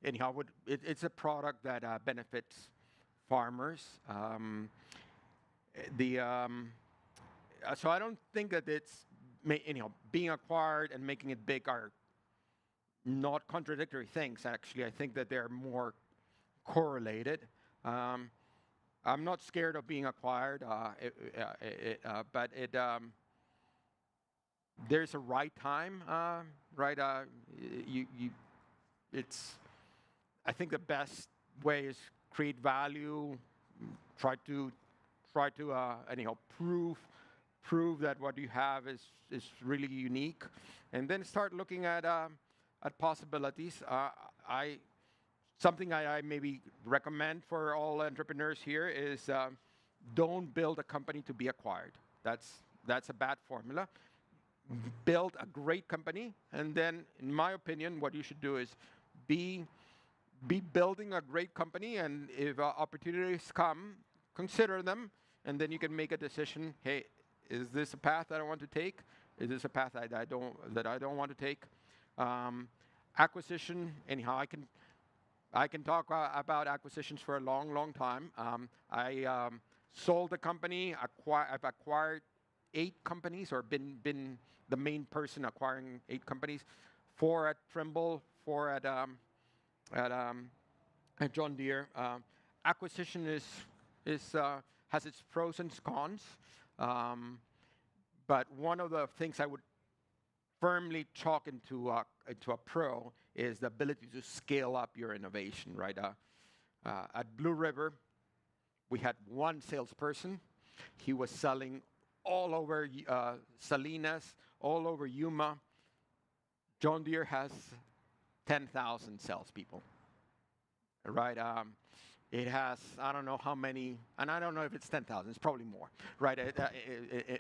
anyhow, it's a product that benefits farmers. So I don't think that it's, being acquired and making it big are not contradictory things, actually. I think that they're more correlated. I'm not scared of being acquired, but there's a right time, right? I think the best way is create value, try to anyhow prove that what you have is really unique, and then start looking at possibilities. Something I maybe recommend for all entrepreneurs here is don't build a company to be acquired. That's a bad formula. Build a great company, and then, in my opinion, what you should do is be building a great company, and if opportunities come, consider them, and then you can make a decision. Hey, is this a path that I want to take? Is this a path that I don't want to take? Acquisition. Anyhow, I can talk about acquisitions for a long, long time. I sold a company. I've acquired 8 companies, or been the main person acquiring 8 companies. 4 at Trimble, 4 at John Deere. Acquisition has its pros and cons, but one of the things I would firmly chalk into a pro is the ability to scale up your innovation, right? At Blue River, we had 1 salesperson. He was selling all over Salinas, all over Yuma. John Deere has 10,000 salespeople, right? It has, I don't know how many, and I don't know if it's 10,000, it's probably more, right?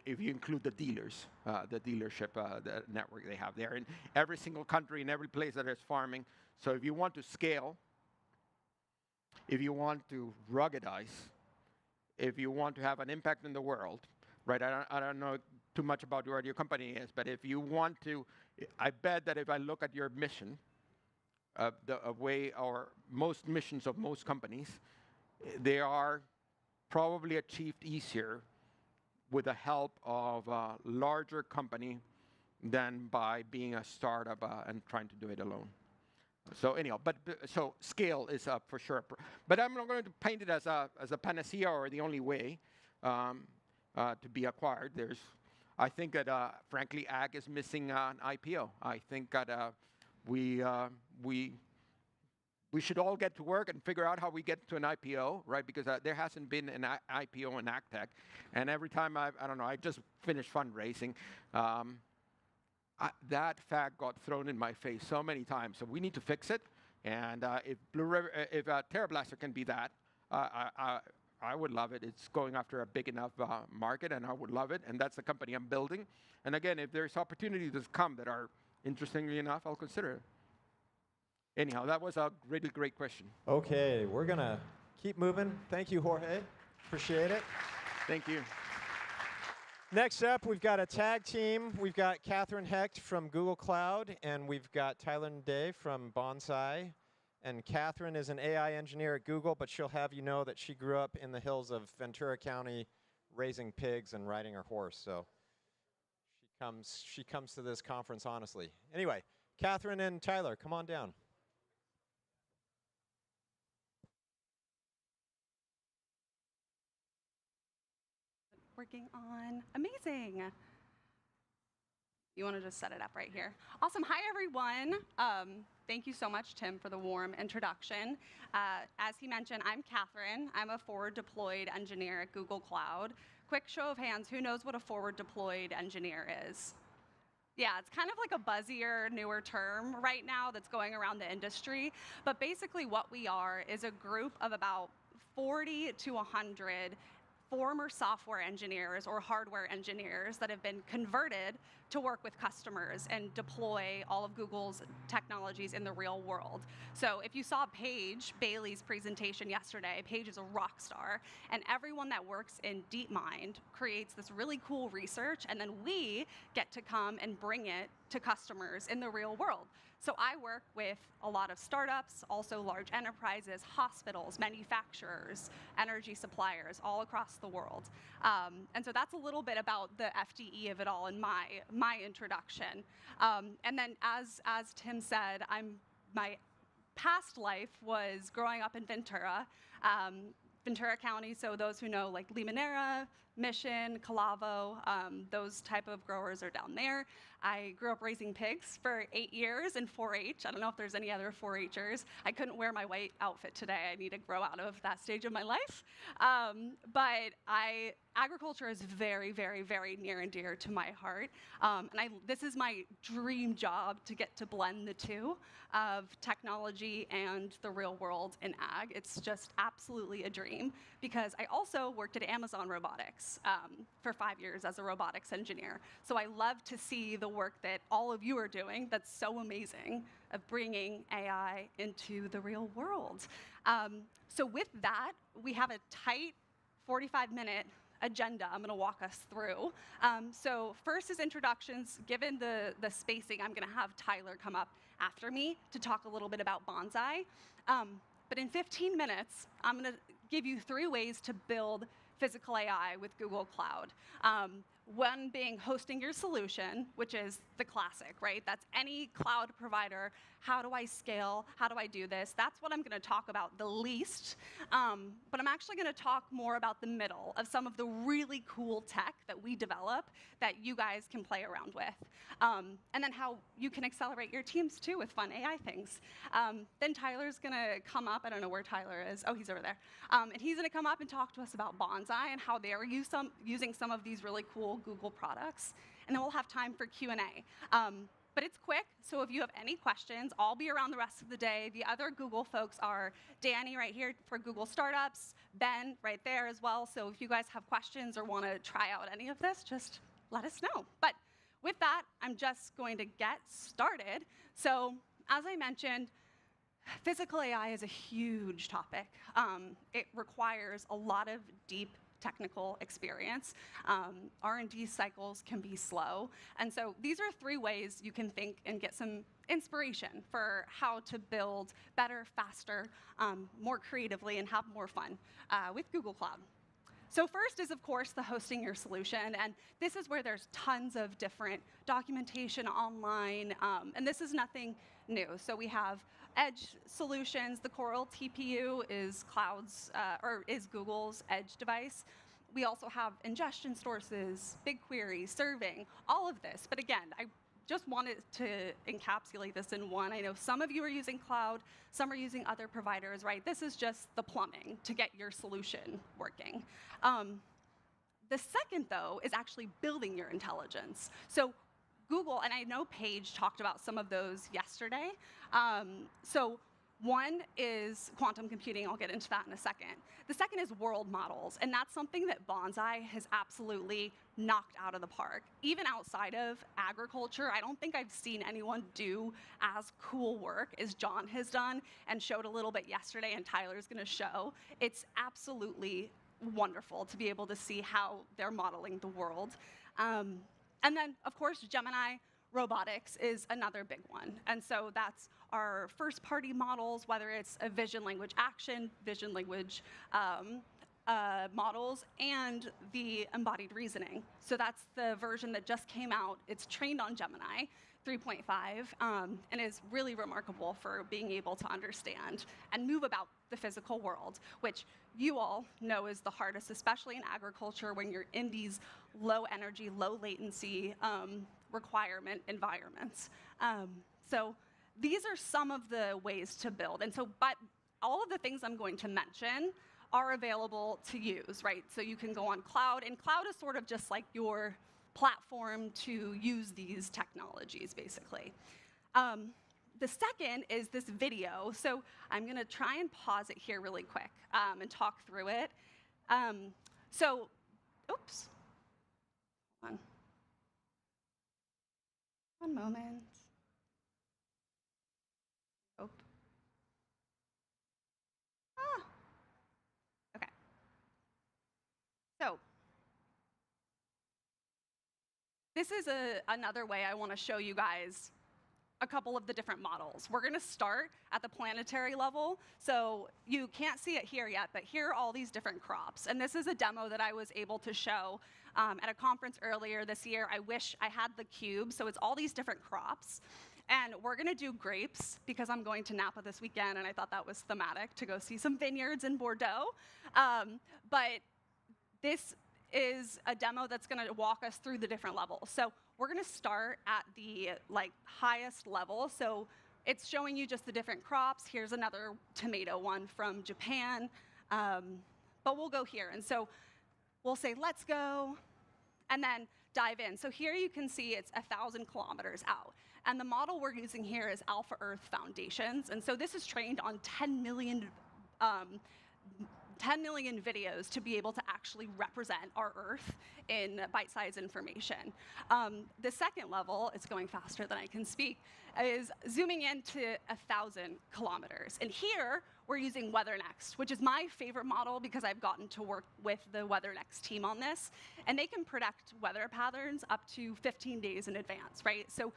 If you include the dealers, the dealership the network they have there in every single country, in every place that there's farming. So if you want to scale, if you want to ruggedize, if you want to have an impact in the world, right? I don't know too much about what your company is, but if you want to, I bet that if I look at your mission, the way our most missions of most companies, they are probably achieved easier with the help of a larger company than by being a startup and trying to do it alone. So anyhow, so scale is for sure. But I'm not going to paint it as a panacea or the only way to be acquired. I think that frankly, ag is missing an IPO. I think that we should all get to work and figure out how we get to an IPO, right? Because there hasn't been an IPO in AgTech. And every time I don't know, I just finished fundraising. That fact got thrown in my face so many times. So we need to fix it. And if TerraBlaster can be that, I would love it. It's going after a big enough market, and I would love it. And that's the company I'm building. And again, if there's opportunities that come that are interestingly enough, I'll consider it. Anyhow, that was a really great question. Okay, we're going to keep moving. Thank you, Jorge. Appreciate it. Thank you. Next up, we've got a tag team. We've got Catherine Hecht from Google Cloud, and we've got Tyler Day from Bonsai. And Catherine is an AI engineer at Google, but she'll have you know that she grew up in the hills of Ventura County raising pigs and riding her horse. So she comes to this conference honestly. Anyway, Catherine and Tyler, come on down. Working on. Amazing. You want to just set it up right here. Awesome. Hi, everyone. Thank you so much, Tim, for the warm introduction. As he mentioned, I'm Catherine. I'm a forward deployed engineer at Google Cloud. Quick show of hands, who knows what a forward deployed engineer is? Yeah, it's kind of like a buzzier, newer term right now that's going around the industry. But basically what we are is a group of about 40 to 100 former software engineers or hardware engineers that have been converted to work with customers and deploy all of Google's technologies in the real world. So if you saw Paige Bailey's presentation yesterday, Paige is a rock star, and everyone that works in DeepMind creates this really cool research, and then we get to come and bring it to customers in the real world. So I work with a lot of startups, also large enterprises, hospitals, manufacturers, energy suppliers all across the world. And so that's a little bit about the FDE of it all in my introduction. And then as Tim said, my past life was growing up in Ventura, Ventura County, so those who know like Limonera, Mission, Calavo, those type of growers are down there. I grew up raising pigs for 8 years in 4-H. I don't know if there's any other 4-Hers. I couldn't wear my white outfit today. I need to grow out of that stage of my life. But agriculture is very, very, very near and dear to my heart. And this is my dream job, to get to blend the two of technology and the real world in ag. It's just absolutely a dream, because I also worked at Amazon Robotics for 5 years as a robotics engineer. So I love to see the work that all of you are doing that's so amazing, of bringing AI into the real world. So with that, we have a tight 45-minute agenda I'm going to walk us through. So first is introductions. Given the spacing, I'm going to have Tyler come up after me to talk a little bit about Bonsai. But in 15 minutes, I'm going to give you 3 ways to build physical AI with Google Cloud. One being hosting your solution, which is the classic, right? That's any cloud provider. How do I scale? How do I do this? That's what I'm going to talk about the least. But I'm actually going to talk more about the middle of some of the really cool tech that we develop that you guys can play around with. And then how you can accelerate your teams too with fun AI things. Then Tyler's going to come up. I don't know where Tyler is. Oh, he's over there. And he's going to come up and talk to us about Bonsai and how they're using some of these really cool Google products. And then we'll have time for Q&A. but it's quick, so if you have any questions, I'll be around the rest of the day. The other Google folks are Danny right here for Google Startups, Ben right there as well, so if you guys have questions or want to try out any of this, just let us know. But with that, I'm just going to get started. So as I mentioned, physical AI is a huge topic. It requires a lot of deep technical experience. R&D cycles can be slow. And so these are 3 ways you can think and get some inspiration for how to build better, faster, more creatively, and have more fun with Google Cloud. So first is, of course, the hosting your solution. And this is where there's tons of different documentation online. And this is nothing new. So we have edge solutions. The Coral TPU is Google's edge device. We also have ingestion sources, BigQuery, serving, all of this. But again, I just wanted to encapsulate this in one. I know some of you are using cloud, some are using other providers, right? This is just the plumbing to get your solution working. The second, though, is actually building your intelligence. So Google, and I know Paige talked about some of those yesterday. So one is quantum computing. I'll get into that in a second. The second is world models, and that's something that Bonsai has absolutely knocked out of the park. Even outside of agriculture, I don't think I've seen anyone do as cool work as John has done and showed a little bit yesterday, and Tyler's going to show. It's absolutely wonderful to be able to see how they're modeling the world. And then, of course, Gemini robotics is another big one. And so that's our first-party models, whether it's a vision language action, vision language models, and the embodied reasoning. So that's the version that just came out. It's trained on Gemini 3.5 and is really remarkable for being able to understand and move about the physical world, which you all know is the hardest, especially in agriculture when you're in these low energy, low latency requirement environments. So these are some of the ways to build. And so, but all of the things I'm going to mention are available to use, right? So you can go on cloud, and cloud is sort of just like your platform to use these technologies, basically. The second is this video. So I'm going to try and pause it here really quick and talk through it. Oops. Hold on. One moment. Oh. Okay. So this is another way I want to show you guys a couple of the different models. We're going to start at the planetary level. So you can't see it here yet, but here are all these different crops. And this is a demo that I was able to show at a conference earlier this year. I wish I had the cube. So it's all these different crops. And we're going to do grapes because I'm going to Napa this weekend, and I thought that was thematic to go see some vineyards in Bordeaux. But this is a demo that's going to walk us through the different levels. So we're going to start at the highest level. So it's showing you just the different crops. Here's another tomato one from Japan. But we'll go here. And so we'll say, let's go, and then dive in. So here you can see it's 1,000 kilometers out. And the model we're using here is Alpha Earth Foundations. And so this is trained on 10 million videos to be able to actually represent our Earth in bite-sized information. The second level, it's going faster than I can speak, is zooming into 1,000 kilometers. And here, we're using WeatherNext, which is my favorite model because I've gotten to work with the WeatherNext team on this. And they can predict weather patterns up to 15 days in advance, right? So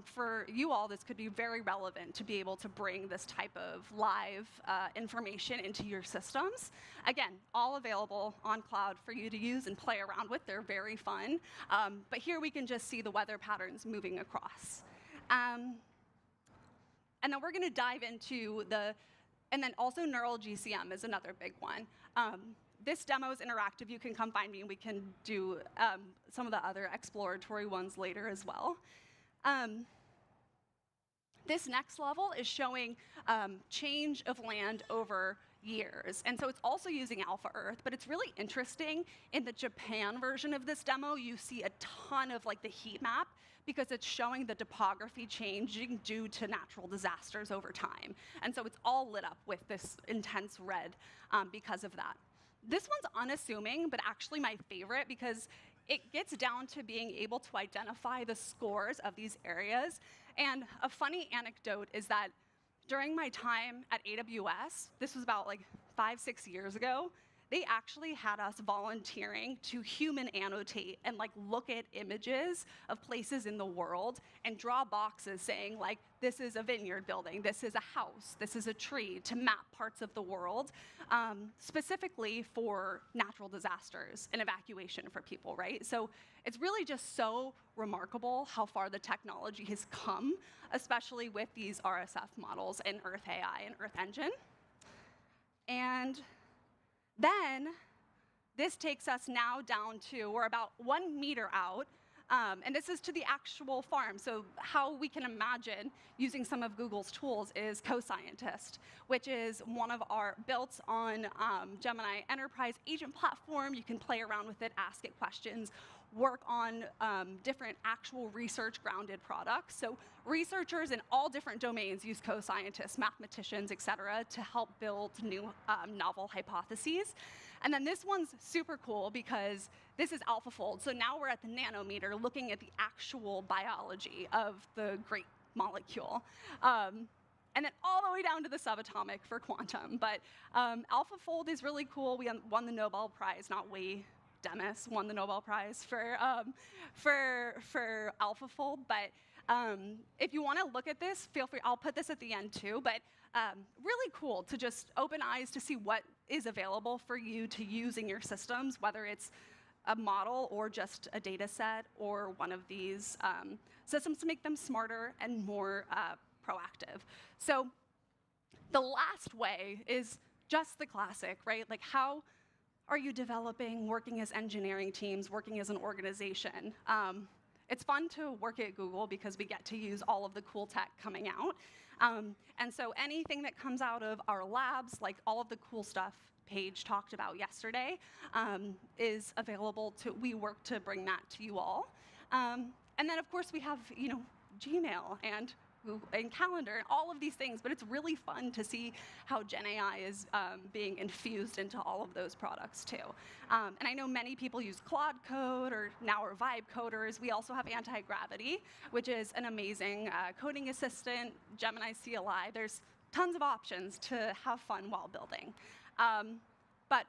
for you all, this could be very relevant to be able to bring this type of live information into your systems. Again, all available on cloud for you to use and play around with. They're very fun. But here we can just see the weather patterns moving across. And then we're going to dive into and then also neural GCM is another big one. This demo is interactive. You can come find me, and we can do some of the other exploratory ones later as well. This next level is showing change of land over years. And so it's also using Alpha Earth, but it's really interesting. In the Japan version of this demo, you see a ton of like the heat map because it's showing the topography changing due to natural disasters over time. And so it's all lit up with this intense red because of that. This one's unassuming, but actually my favorite because it gets down to being able to identify the scores of these areas. And a funny anecdote is that during my time at AWS, this was about like 5-6 years ago, they actually had us volunteering to human annotate and like look at images of places in the world and draw boxes saying like, this is a vineyard building, this is a house, this is a tree, to map parts of the world, specifically for natural disasters and evacuation for people, right? So it's really just so remarkable how far the technology has come, especially with these RSF models and Earth AI and Earth Engine. And then this takes us now down to, we're about 1 meter out, and this is to the actual farm. So how we can imagine using some of Google's tools is Co-Scientist, which is one of our built on Gemini Enterprise Agent platform. You can play around with it, ask it questions, work on different actual research-grounded products. So researchers in all different domains use co-scientists, mathematicians, et cetera, to help build new novel hypotheses. And then this one's super cool because this is AlphaFold. So now we're at the nanometer looking at the actual biology of the great molecule. And then all the way down to the subatomic for quantum. But AlphaFold is really cool. We won the Nobel Prize, not we. Demis won the Nobel Prize for AlphaFold, but if you want to look at this, feel free. I'll put this at the end too, but really cool to just open eyes to see what is available for you to use in your systems, whether it's a model or just a data set or one of these systems to make them smarter and more proactive. So the last way is just the classic, right? Like how are you developing, working as engineering teams, working as an organization? It's fun to work at Google because we get to use all of the cool tech coming out. And so anything that comes out of our labs, like all of the cool stuff Paige talked about yesterday, is available to, we work to bring that to you all. And then of course we have, Gmail and Calendar and all of these things, but it's really fun to see how Gen AI is being infused into all of those products too. And I know many people use Claude Code or now are Vibe coders. We also have Anti-Gravity, which is an amazing coding assistant, Gemini CLI. There's tons of options to have fun while building. But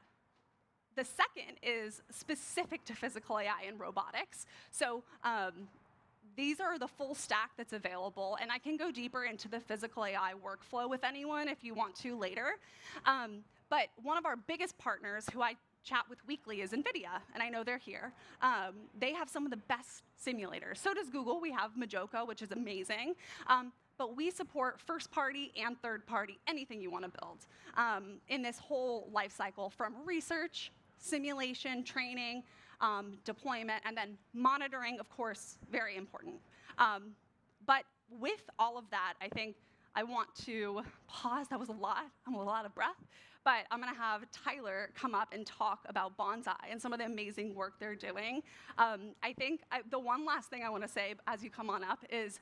the second is specific to physical AI and robotics. So these are the full stack that's available, and I can go deeper into the physical AI workflow with anyone if you want to later. But one of our biggest partners who I chat with weekly is NVIDIA, and I know they're here. They have some of the best simulators. So does Google. We have Majoka, which is amazing. But we support first-party and third-party, anything you want to build in this whole life cycle, from research, simulation, training, deployment, and then monitoring, of course, very important. But with all of that, I think I want to pause. That was a lot. I'm a lot of breath. But I'm going to have Tyler come up and talk about Bonsai and some of the amazing work they're doing. I think the one last thing I want to say as you come on up is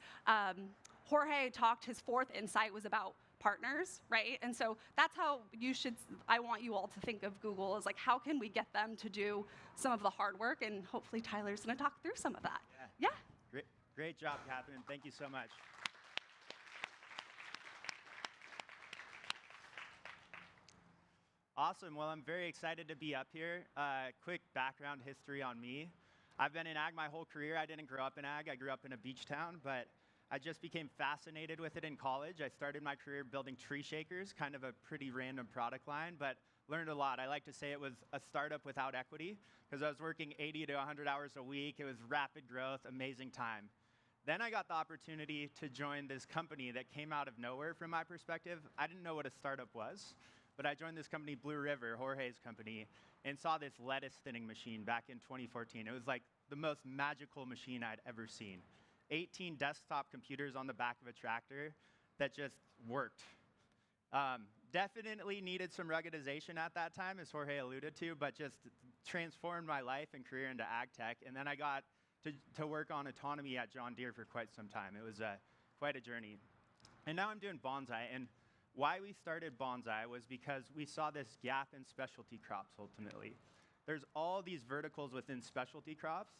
Jorge talked, his fourth insight was about partners, right? And so that's how I want you all to think of Google, is like, how can we get them to do some of the hard work? And hopefully Tyler's going to talk through some of that. Yeah. Great job, Catherine. Thank you so much. Awesome. Well, I'm very excited to be up here. Quick background history on me. I've been in ag my whole career. I didn't grow up in ag. I grew up in a beach town, but I just became fascinated with it in college. I started my career building tree shakers, kind of a pretty random product line, but learned a lot. I like to say it was a startup without equity because I was working 80 to 100 hours a week. It was rapid growth, amazing time. Then I got the opportunity to join this company that came out of nowhere from my perspective. I didn't know what a startup was, but I joined this company, Blue River, Jorge's company, and saw this lettuce thinning machine back in 2014. It was like the most magical machine I'd ever seen. 18 desktop computers on the back of a tractor that just worked. Definitely needed some ruggedization at that time, as Jorge alluded to, but just transformed my life and career into ag tech. And then I got to work on autonomy at John Deere for quite some time. It was quite a journey. And now I'm doing bonsai. And why we started bonsai was because we saw this gap in specialty crops ultimately. There's all these verticals within specialty crops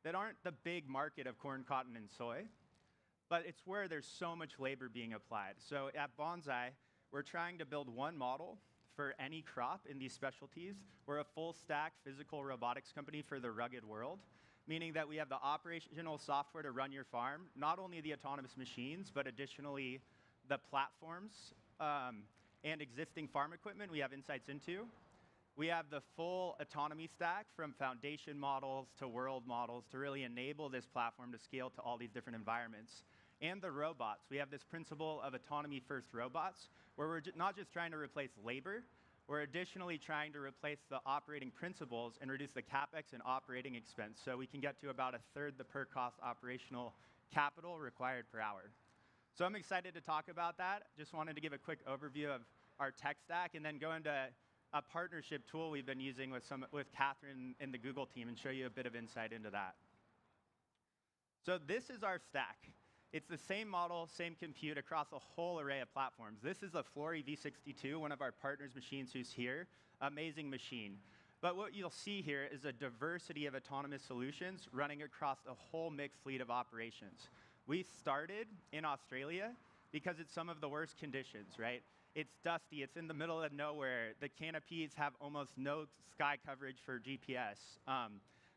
that aren't the big market of corn, cotton, and soy, but it's where there's so much labor being applied. So at Bonsai, we're trying to build one model for any crop in these specialties. We're a full stack physical robotics company for the rugged world, meaning that we have the operational software to run your farm, not only the autonomous machines, but additionally the platforms and existing farm equipment we have insights into. We have the full autonomy stack from foundation models to world models to really enable this platform to scale to all these different environments. And the robots. We have this principle of autonomy-first robots, where we're not just trying to replace labor, we're additionally trying to replace the operating principles and reduce the CapEx and operating expense so we can get to about 1/3 the per cost operational capital required per hour. So I'm excited to talk about that. Just wanted to give a quick overview of our tech stack and then go into a partnership tool we've been using with Catherine and the Google team and show you a bit of insight into that. So this is our stack. It's the same model, same compute across a whole array of platforms. This is a Flory V62, one of our partners' machines who's here. Amazing machine. But what you'll see here is a diversity of autonomous solutions running across a whole mixed fleet of operations. We started in Australia because it's some of the worst conditions, right? It's dusty, it's in the middle of nowhere. The canopies have almost no sky coverage for GPS.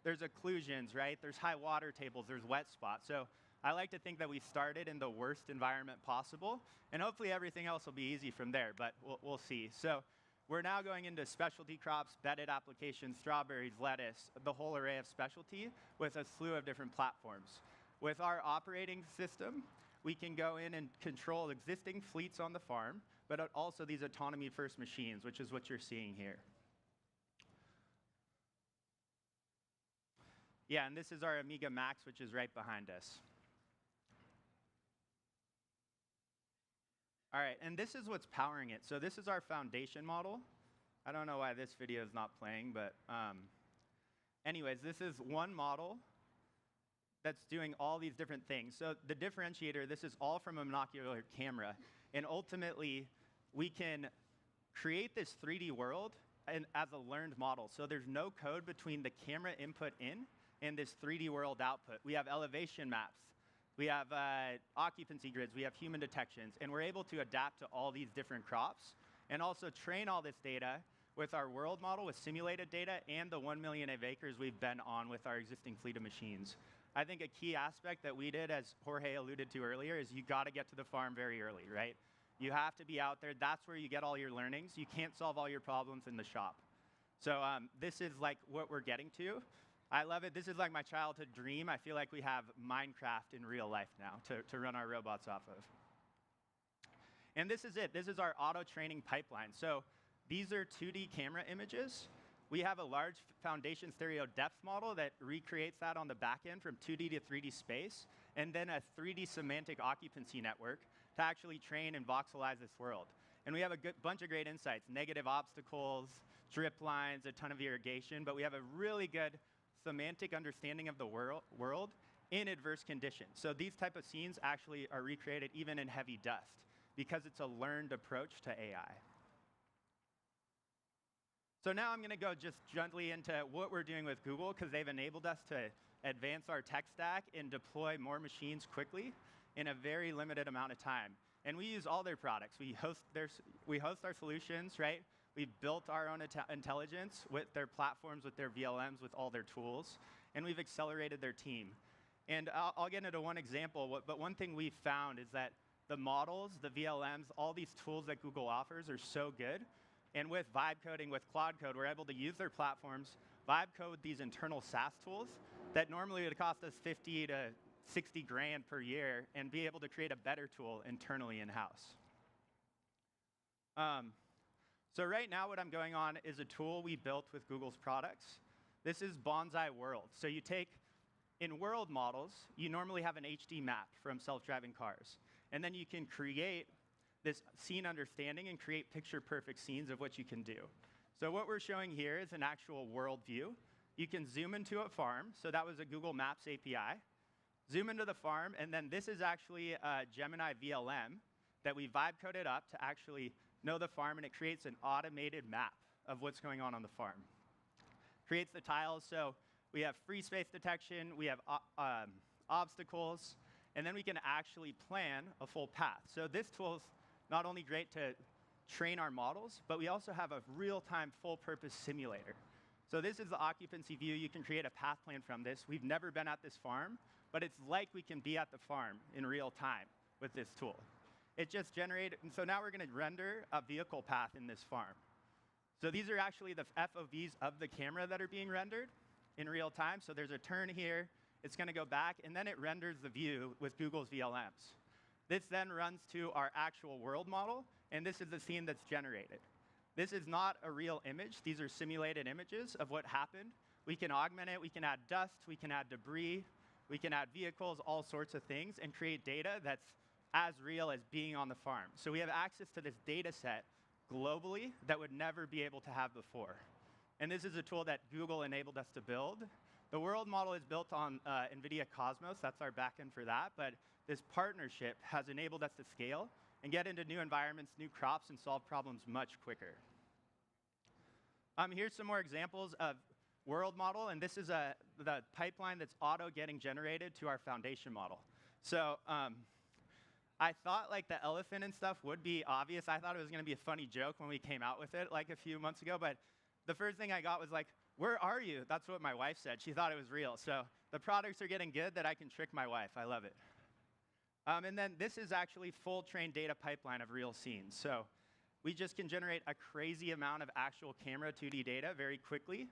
There's occlusions, right? There's high water tables, there's wet spots. So I like to think that we started in the worst environment possible, and hopefully everything else will be easy from there, but we'll see. So we're now going into specialty crops, bedded applications, strawberries, lettuce, the whole array of specialty with a slew of different platforms. With our operating system, we can go in and control existing fleets on the farm, but also these autonomy-first machines, which is what you're seeing here. Yeah, and this is our Amiga Max, which is right behind us. All right, and this is what's powering it. So this is our foundation model. I don't know why this video is not playing, but anyways, this is one model that's doing all these different things. So the differentiator, this is all from a monocular camera. And ultimately, we can create this 3D world as a learned model. So there's no code between the camera input in and this 3D world output. We have elevation maps. We have occupancy grids, we have human detections, and we're able to adapt to all these different crops and also train all this data with our world model with simulated data and the 1 million of acres we've been on with our existing fleet of machines. I think a key aspect that we did, as Jorge alluded to earlier, is you got to get to the farm very early, right? You have to be out there. That's where you get all your learnings. You can't solve all your problems in the shop. So this is like what we're getting to. I love it. This is like my childhood dream. I feel like we have Minecraft in real life now to run our robots off of. And this is it. This is our auto training pipeline. So these are 2D camera images. We have a large foundation stereo depth model that recreates that on the back end from 2D to 3D space, and then a 3D semantic occupancy network to actually train and voxelize this world. And we have a bunch of great insights, negative obstacles, drip lines, a ton of irrigation, but we have a really good semantic understanding of the world in adverse conditions. So these type of scenes actually are recreated even in heavy dust because it's a learned approach to AI. So now I'm going to go just gently into what we're doing with Google because they've enabled us to advance our tech stack and deploy more machines quickly in a very limited amount of time. And we use all their products. We host our solutions, right? We've built our own intelligence with their platforms, with their VLMs, with all their tools, and we've accelerated their team. And I'll get into one example, but one thing we've found is that the models, the VLMs, all these tools that Google offers are so good. And with vibe coding, with Claude Code, we're able to use their platforms, vibe code these internal SaaS tools that normally would cost us 50 to 60 grand per year and be able to create a better tool internally in-house. So right now what I'm going on is a tool we built with Google's products. This is Bonsai World. So you take, in world models, you normally have an HD map from self-driving cars. And then you can create this scene understanding and create picture-perfect scenes of what you can do. So what we're showing here is an actual world view. You can zoom into a farm. So that was a Google Maps API. Zoom into the farm, and then this is actually a Gemini VLM that we vibe coded up to actually know the farm, and it creates an automated map of what's going on the farm. Creates the tiles, so we have free space detection, we have obstacles, and then we can actually plan a full path. So this tool is not only great to train our models, but we also have a real-time full-purpose simulator. So this is the occupancy view. You can create a path plan from this. We've never been at this farm, but it's like we can be at the farm in real time with this tool. It just generated, and so now we're going to render a vehicle path in this farm. So these are actually the FOVs of the camera that are being rendered in real time. So there's a turn here. It's going to go back, and then it renders the view with Google's VLMs. This then runs to our actual world model, and this is the scene that's generated. This is not a real image. These are simulated images of what happened. We can augment it. We can add dust. We can add debris. We can add vehicles, all sorts of things, and create data that's as real as being on the farm. So we have access to this data set globally that would never be able to have before. And this is a tool that Google enabled us to build. The world model is built on NVIDIA Cosmos. That's our backend for that. But this partnership has enabled us to scale and get into new environments, new crops, and solve problems much quicker. Here's some more examples of world model, and this is the pipeline that's auto getting generated to our foundation model. So I thought like the elephant and stuff would be obvious. I thought it was going to be a funny joke when we came out with it like a few months ago, but the first thing I got was like, "Where are you?" That's what my wife said. She thought it was real. So the products are getting good that I can trick my wife. I love it. And then this is actually full trained data pipeline of real scenes. So we just can generate a crazy amount of actual camera 2D data very quickly.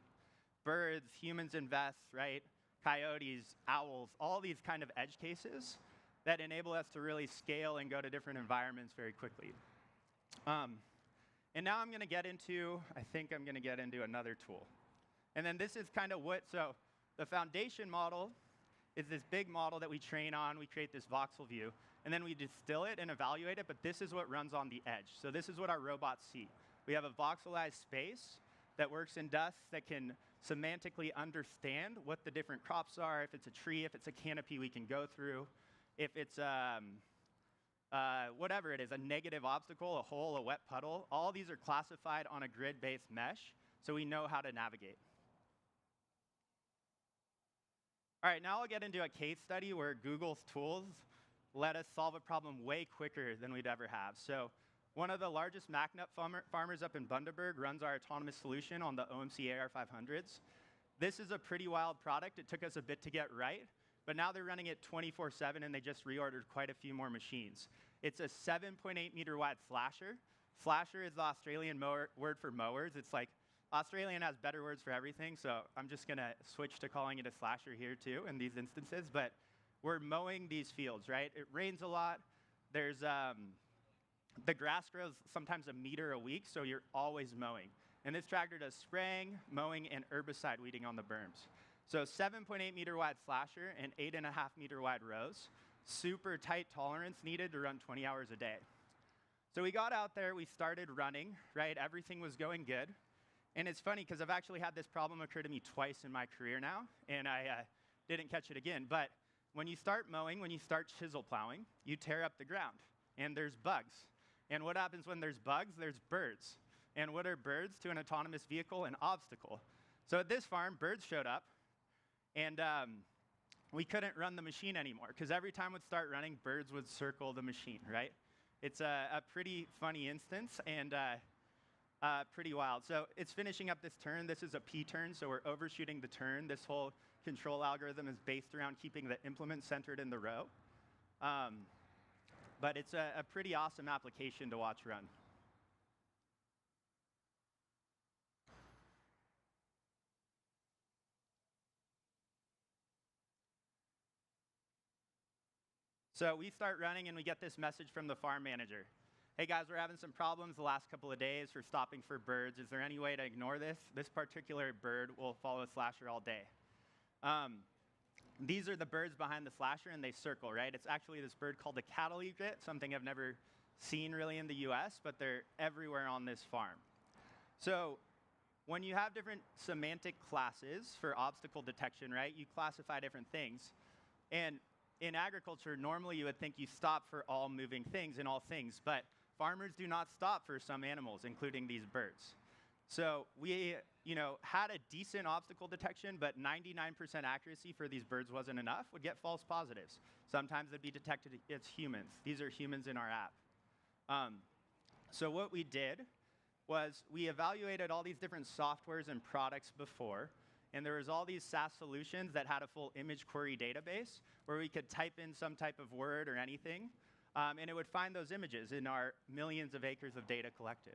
Birds, humans and vests, right? Coyotes, owls, all these kind of edge cases that enable us to really scale and go to different environments very quickly. And now I'm going to get into, I think I'm going to get into another tool. And then this is kind of what, so the foundation model is this big model that we train on. We create this voxel view, and then we distill it and evaluate it, but this is what runs on the edge. So this is what our robots see. We have a voxelized space that works in dust that can semantically understand what the different crops are. If it's a tree, if it's a canopy we can go through. If it's whatever it is, a negative obstacle, a hole, a wet puddle, all these are classified on a grid-based mesh, so we know how to navigate. All right, now I'll get into a case study where Google's tools let us solve a problem way quicker than we'd ever have. So one of the largest MacNut farmers up in Bundaberg runs our autonomous solution on the OMC AR500s. This is a pretty wild product. It took us a bit to get right, but now they're running it 24/7, and they just reordered quite a few more machines. It's a 7.8 meter wide slasher. Slasher is the Australian word for mowers. It's like Australian has better words for everything, so I'm just going to switch to calling it a slasher here too in these instances. But we're mowing these fields, right? It rains a lot. There's the grass grows sometimes a meter a week, so you're always mowing. And this tractor does spraying, mowing, and herbicide weeding on the berms. So 7.8 meter wide slasher and 8.5 meter wide rows. Super tight tolerance needed to run 20 hours a day. So we got out there, we started running, right? Everything was going good. And it's funny because I've actually had this problem occur to me twice in my career now, and I didn't catch it again. But when you start mowing, when you start chisel plowing, you tear up the ground, and there's bugs. And what happens when there's bugs? There's birds. And what are birds to an autonomous vehicle? An obstacle. So at this farm, birds showed up, and we couldn't run the machine anymore because every time we'd start running, birds would circle the machine, right? It's a pretty funny instance and pretty wild. So it's finishing up this turn. This is a P turn, so we're overshooting the turn. This whole control algorithm is based around keeping the implement centered in the row. But it's a pretty awesome application to watch run. So we start running, and we get this message from the farm manager. Hey guys, we're having some problems the last couple of days for stopping for birds. Is there any way to ignore this? This particular bird will follow a slasher all day. These are the birds behind the slasher, and they circle, right? It's actually this bird called the cattle egret, something I've never seen really in the US, but they're everywhere on this farm. So when you have different semantic classes for obstacle detection, right, you classify different things. And in agriculture, normally you would think you stop for all moving things and all things, but farmers do not stop for some animals, including these birds. So we, had a decent obstacle detection, but 99% accuracy for these birds wasn't enough, would get false positives. Sometimes they'd be detected as humans. These are humans in our app. So what we did was we evaluated all these different softwares and products before, and there was all these SaaS solutions that had a full image query database where we could type in some type of word or anything, and it would find those images in our millions of acres of data collected.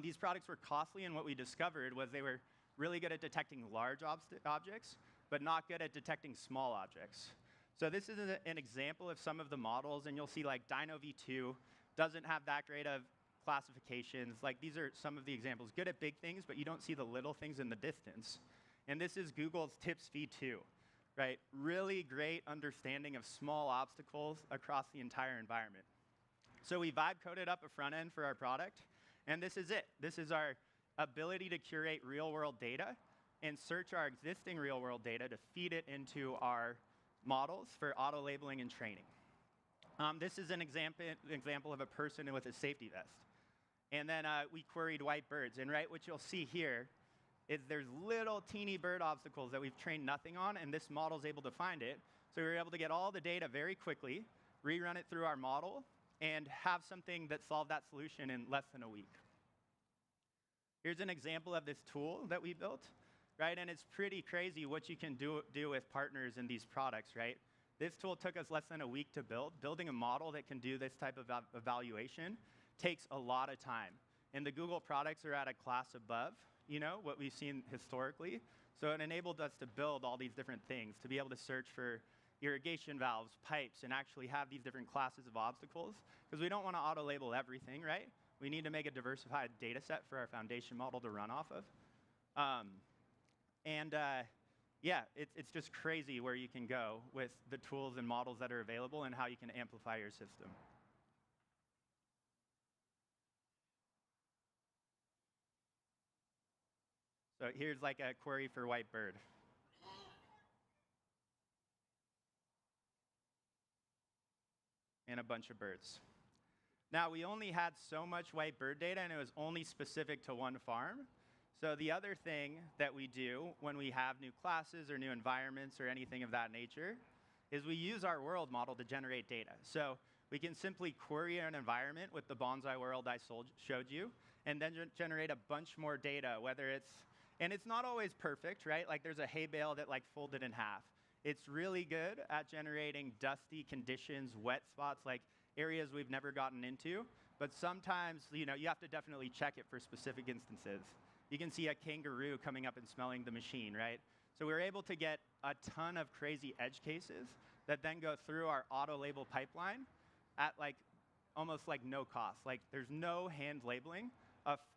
These products were costly, and what we discovered was they were really good at detecting large objects, but not good at detecting small objects. So this is an example of some of the models, and you'll see like Dino V2 doesn't have that great of classifications. Like these are some of the examples. Good at big things, but you don't see the little things in the distance. And this is Google's TIPS V2, right? Really great understanding of small obstacles across the entire environment. So we vibe coded up a front end for our product, and this is it. This is our ability to curate real-world data and search our existing real-world data to feed it into our models for auto-labeling and training. This is an example of a person with a safety vest. And then we queried white birds. And right, what you'll see here is there's little teeny bird obstacles that we've trained nothing on, and this model's able to find it. So we were able to get all the data very quickly, rerun it through our model, and have something that solved that solution in less than a week. Here's an example of this tool that we built, right? And it's pretty crazy what you can do with partners in these products, right? This tool took us less than a week to build. Building a model that can do this type of evaluation takes a lot of time. And the Google products are at a class above, what we've seen historically. So it enabled us to build all these different things, to be able to search for irrigation valves, pipes, and actually have these different classes of obstacles. Because we don't want to auto-label everything, right? We need to make a diversified data set for our foundation model to run off of. Yeah, it's just crazy where you can go with the tools and models that are available and how you can amplify your system. So here's like a query for white bird. And a bunch of birds. Now, we only had so much white bird data, and it was only specific to one farm. So the other thing that we do when we have new classes or new environments or anything of that nature is we use our world model to generate data. So we can simply query an environment with the bonsai world I showed you, and then generate a bunch more data, and it's not always perfect, right? Like there's a hay bale that like folded in half. It's really good at generating dusty conditions, wet spots, like areas we've never gotten into. But sometimes, you have to definitely check it for specific instances. You can see a kangaroo coming up and smelling the machine, right? So we're able to get a ton of crazy edge cases that then go through our auto-label pipeline at like almost like no cost. Like there's no hand labeling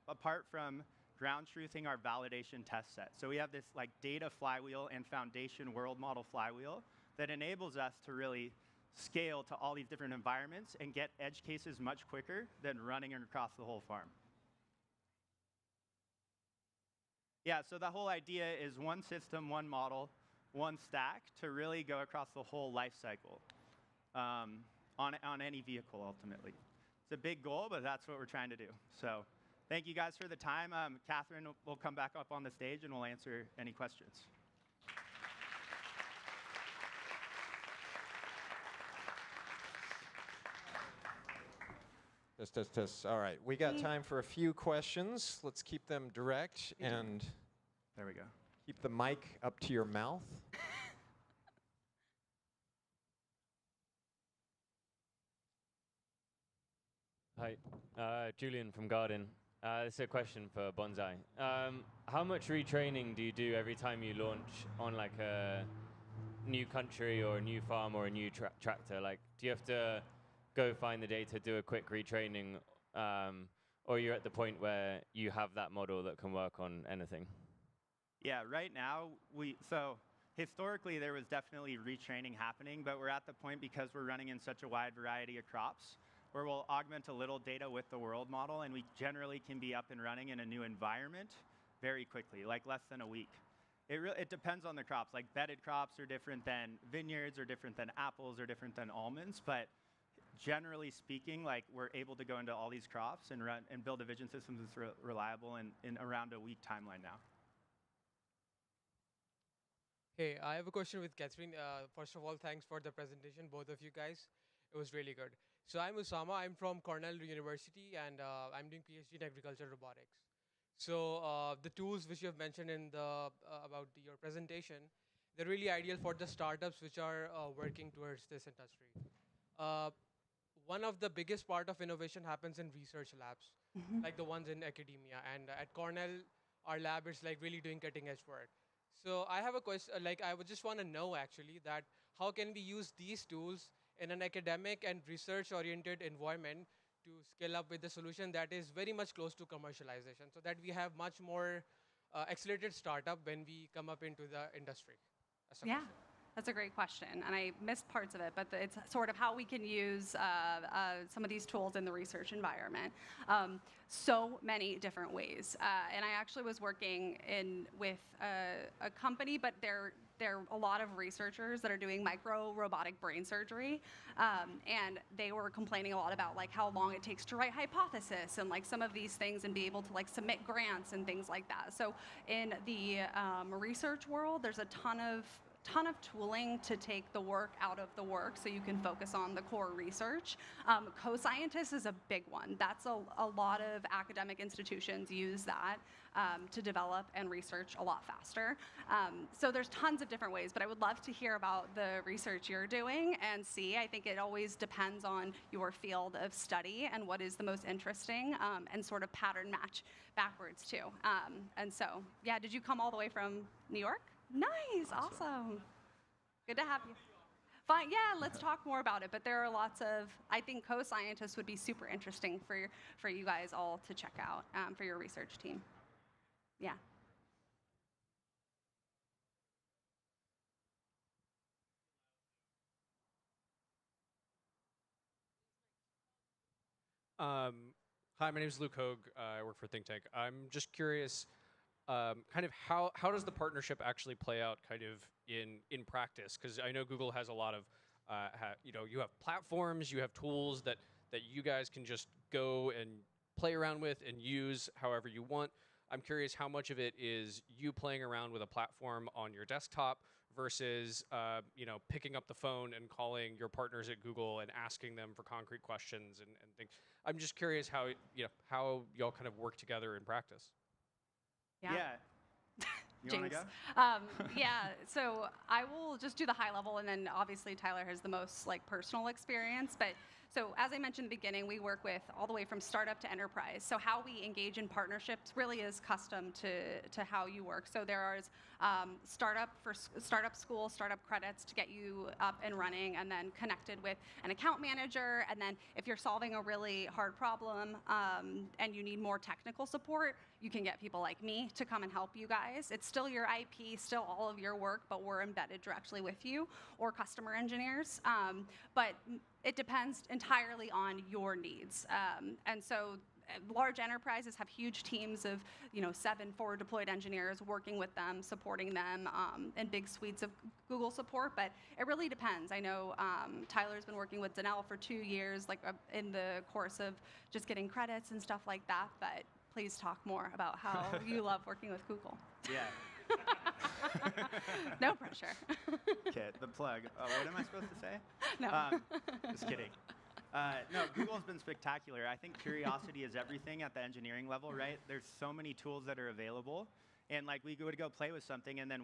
apart from ground truthing our validation test set. So we have this like data flywheel and foundation world model flywheel that enables us to really scale to all these different environments and get edge cases much quicker than running across the whole farm. Yeah, so the whole idea is one system, one model, one stack to really go across the whole life cycle on any vehicle ultimately. It's a big goal, but that's what we're trying to do. So thank you guys for the time. Catherine will come back up on the stage and we'll answer any questions. Test. All right, we got time for a few questions. Let's keep them direct and there we go. Keep the mic up to your mouth. Hi, Julian from Garden. This is a question for Bonsai. How much retraining do you do every time you launch on like a new country or a new farm or a new tractor? Like, do you have to go find the data, do a quick retraining, or you're at the point where you have that model that can work on anything? Yeah, right now, so historically there was definitely retraining happening, but we're at the point because we're running in such a wide variety of crops where we'll augment a little data with the world model, and we generally can be up and running in a new environment very quickly, like less than a week. It depends on the crops. Like bedded crops are different than vineyards, or different than apples, or different than almonds. But generally speaking, like we're able to go into all these crops and run and build a vision system that's reliable in around a week timeline now. Hey, I have a question with Catherine. First of all, thanks for the presentation, both of you guys. It was really good. So I'm Usama. I'm from Cornell University, and I'm doing PhD in agriculture robotics. So the tools which you have mentioned in the about your presentation, they're really ideal for the startups which are working towards this industry. One of the biggest part of innovation happens in research labs, like the ones in academia. And at Cornell, our lab is like really doing cutting edge work. So I have a question, like I would just want to know actually that how can we use these tools in an academic and research oriented environment to scale up with a solution that is very much close to commercialization, so that we have much more accelerated startup when we come up into the industry? That's a Yeah. question. That's a great question, and I missed parts of it, but it's sort of how we can use some of these tools in the research environment. So many different ways, and I actually was working with a company, but there are a lot of researchers that are doing micro robotic brain surgery, and they were complaining a lot about like how long it takes to write hypothesis and like some of these things, and be able to like submit grants and things like that. So in the research world, there's a ton of tooling to take the work out of the work, so you can focus on the core research. Co-scientists is a big one. That's a lot of academic institutions use that to develop and research a lot faster. So there's tons of different ways, but I would love to hear about the research you're doing and see. I think it always depends on your field of study and what is the most interesting, and sort of pattern match backwards too. And so, yeah, did you come all the way from New York? Nice, awesome. Good to have you. Fine, yeah, let's talk more about it. But there are lots of, I think co-scientists would be super interesting for you guys all to check out for your research team. Yeah. Hi, my name is Luke Hogue. I work for Think Tank. I'm just curious, kind of how does the partnership actually play out kind of in practice? Because I know Google has a lot of, you have platforms, you have tools that you guys can just go and play around with and use however you want. I'm curious how much of it is you playing around with a platform on your desktop versus picking up the phone and calling your partners at Google and asking them for concrete questions and things. I'm just curious how y'all kind of work together in practice. Yeah. You want to go? Yeah, so I will just do the high level, and then obviously Tyler has the most like personal experience. But so as I mentioned in the beginning, we work with all the way from startup to enterprise. So how we engage in partnerships really is custom to how you work. So there is startup school, startup credits to get you up and running, and then connected with an account manager. And then if you're solving a really hard problem and you need more technical support, you can get people like me to come and help you guys. It's still your IP, still all of your work, but we're embedded directly with you, or customer engineers. But it depends entirely on your needs. And so large enterprises have huge teams of 7 forward deployed engineers working with them, supporting them, and big suites of Google support. But it really depends. I know Tyler's been working with Danelle for 2 years, like in the course of just getting credits and stuff like that. But please talk more about how you love working with Google. Yeah. No pressure. Okay, the plug. What am I supposed to say? No. Just kidding. No, Google's been spectacular. I think curiosity is everything at the engineering level, right? There's so many tools that are available. And like we would go play with something, and then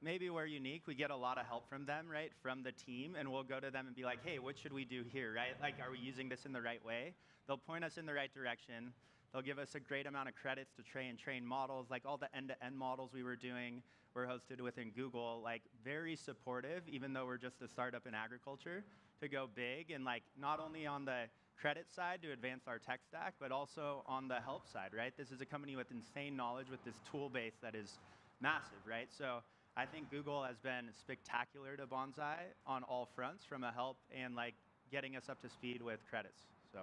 maybe we're unique. We get a lot of help from them, right? From the team, and we'll go to them and be like, hey, what should we do here, right? Like, are we using this in the right way? They'll point us in the right direction. They'll give us a great amount of credits to train models. Like all the end-to-end models we were doing were hosted within Google. Like very supportive, even though we're just a startup in agriculture, to go big. And like not only on the credit side to advance our tech stack, but also on the help side, right? This is a company with insane knowledge with this tool base that is massive, right? So I think Google has been spectacular to Bonsai on all fronts, from a help and like getting us up to speed with credits. So.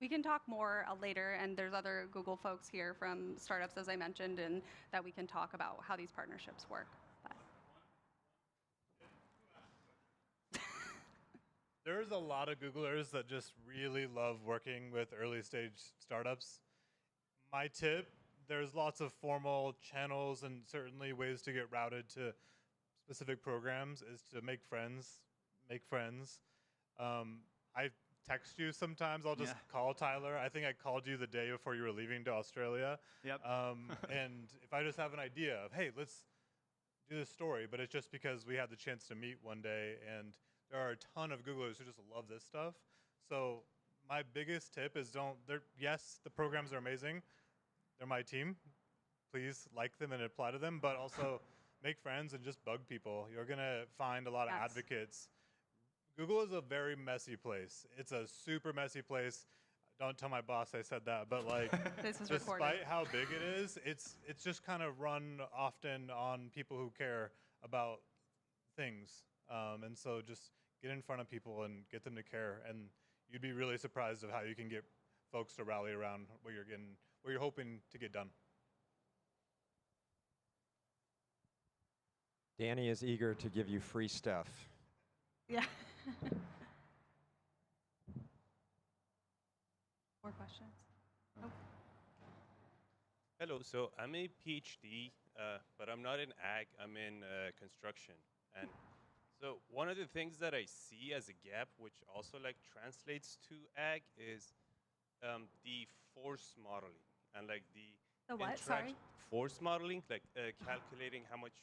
We can talk more later, and there's other Google folks here from startups, as I mentioned, and that we can talk about how these partnerships work. There's a lot of Googlers that just really love working with early stage startups. My tip, there's lots of formal channels and certainly ways to get routed to specific programs, is to make friends. Make friends. I text you sometimes. I'll just call Tyler. I think I called you the day before you were leaving to Australia. Yep. And if I just have an idea of, hey, let's do this story, but it's just because we had the chance to meet one day, and there are a ton of Googlers who just love this stuff. So my biggest tip is yes, the programs are amazing. They're my team. Please like them and apply to them, but also make friends and just bug people. You're going to find a lot of advocates. Google is a very messy place. It's a super messy place. Don't tell my boss I said that, but like, despite how big it is, it's just kind of run often on people who care about things. And so just get in front of people and get them to care, and you'd be really surprised of how you can get folks to rally around what you're hoping to get done. Danny is eager to give you free stuff. Yeah. More questions? Oh. Hello, so I'm a PhD, but I'm not in ag, I'm in construction. And so one of the things that I see as a gap, which also like translates to ag, is the force modeling and like the what? Sorry. Force modeling, like calculating how much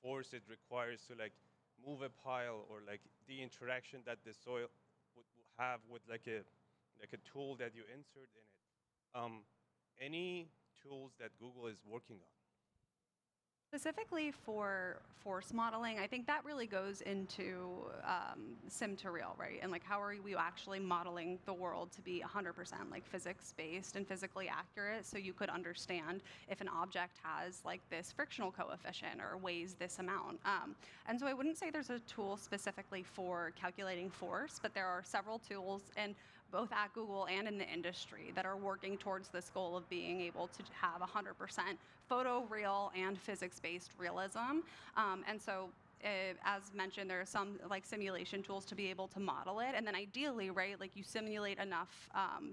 force it requires to like move a pile, or like the interaction that the soil would have with like a tool that you insert in it. Any tools that Google is working on? Specifically for force modeling, I think that really goes into sim to real, right? And like, how are we actually modeling the world to be 100% like physics-based and physically accurate, so you could understand if an object has like this frictional coefficient or weighs this amount. And so I wouldn't say there's a tool specifically for calculating force, but there are several tools, and both at Google and in the industry, that are working towards this goal of being able to have 100% photoreal and physics-based realism. And so, as mentioned, there are some like simulation tools to be able to model it, and then ideally, right, like you simulate enough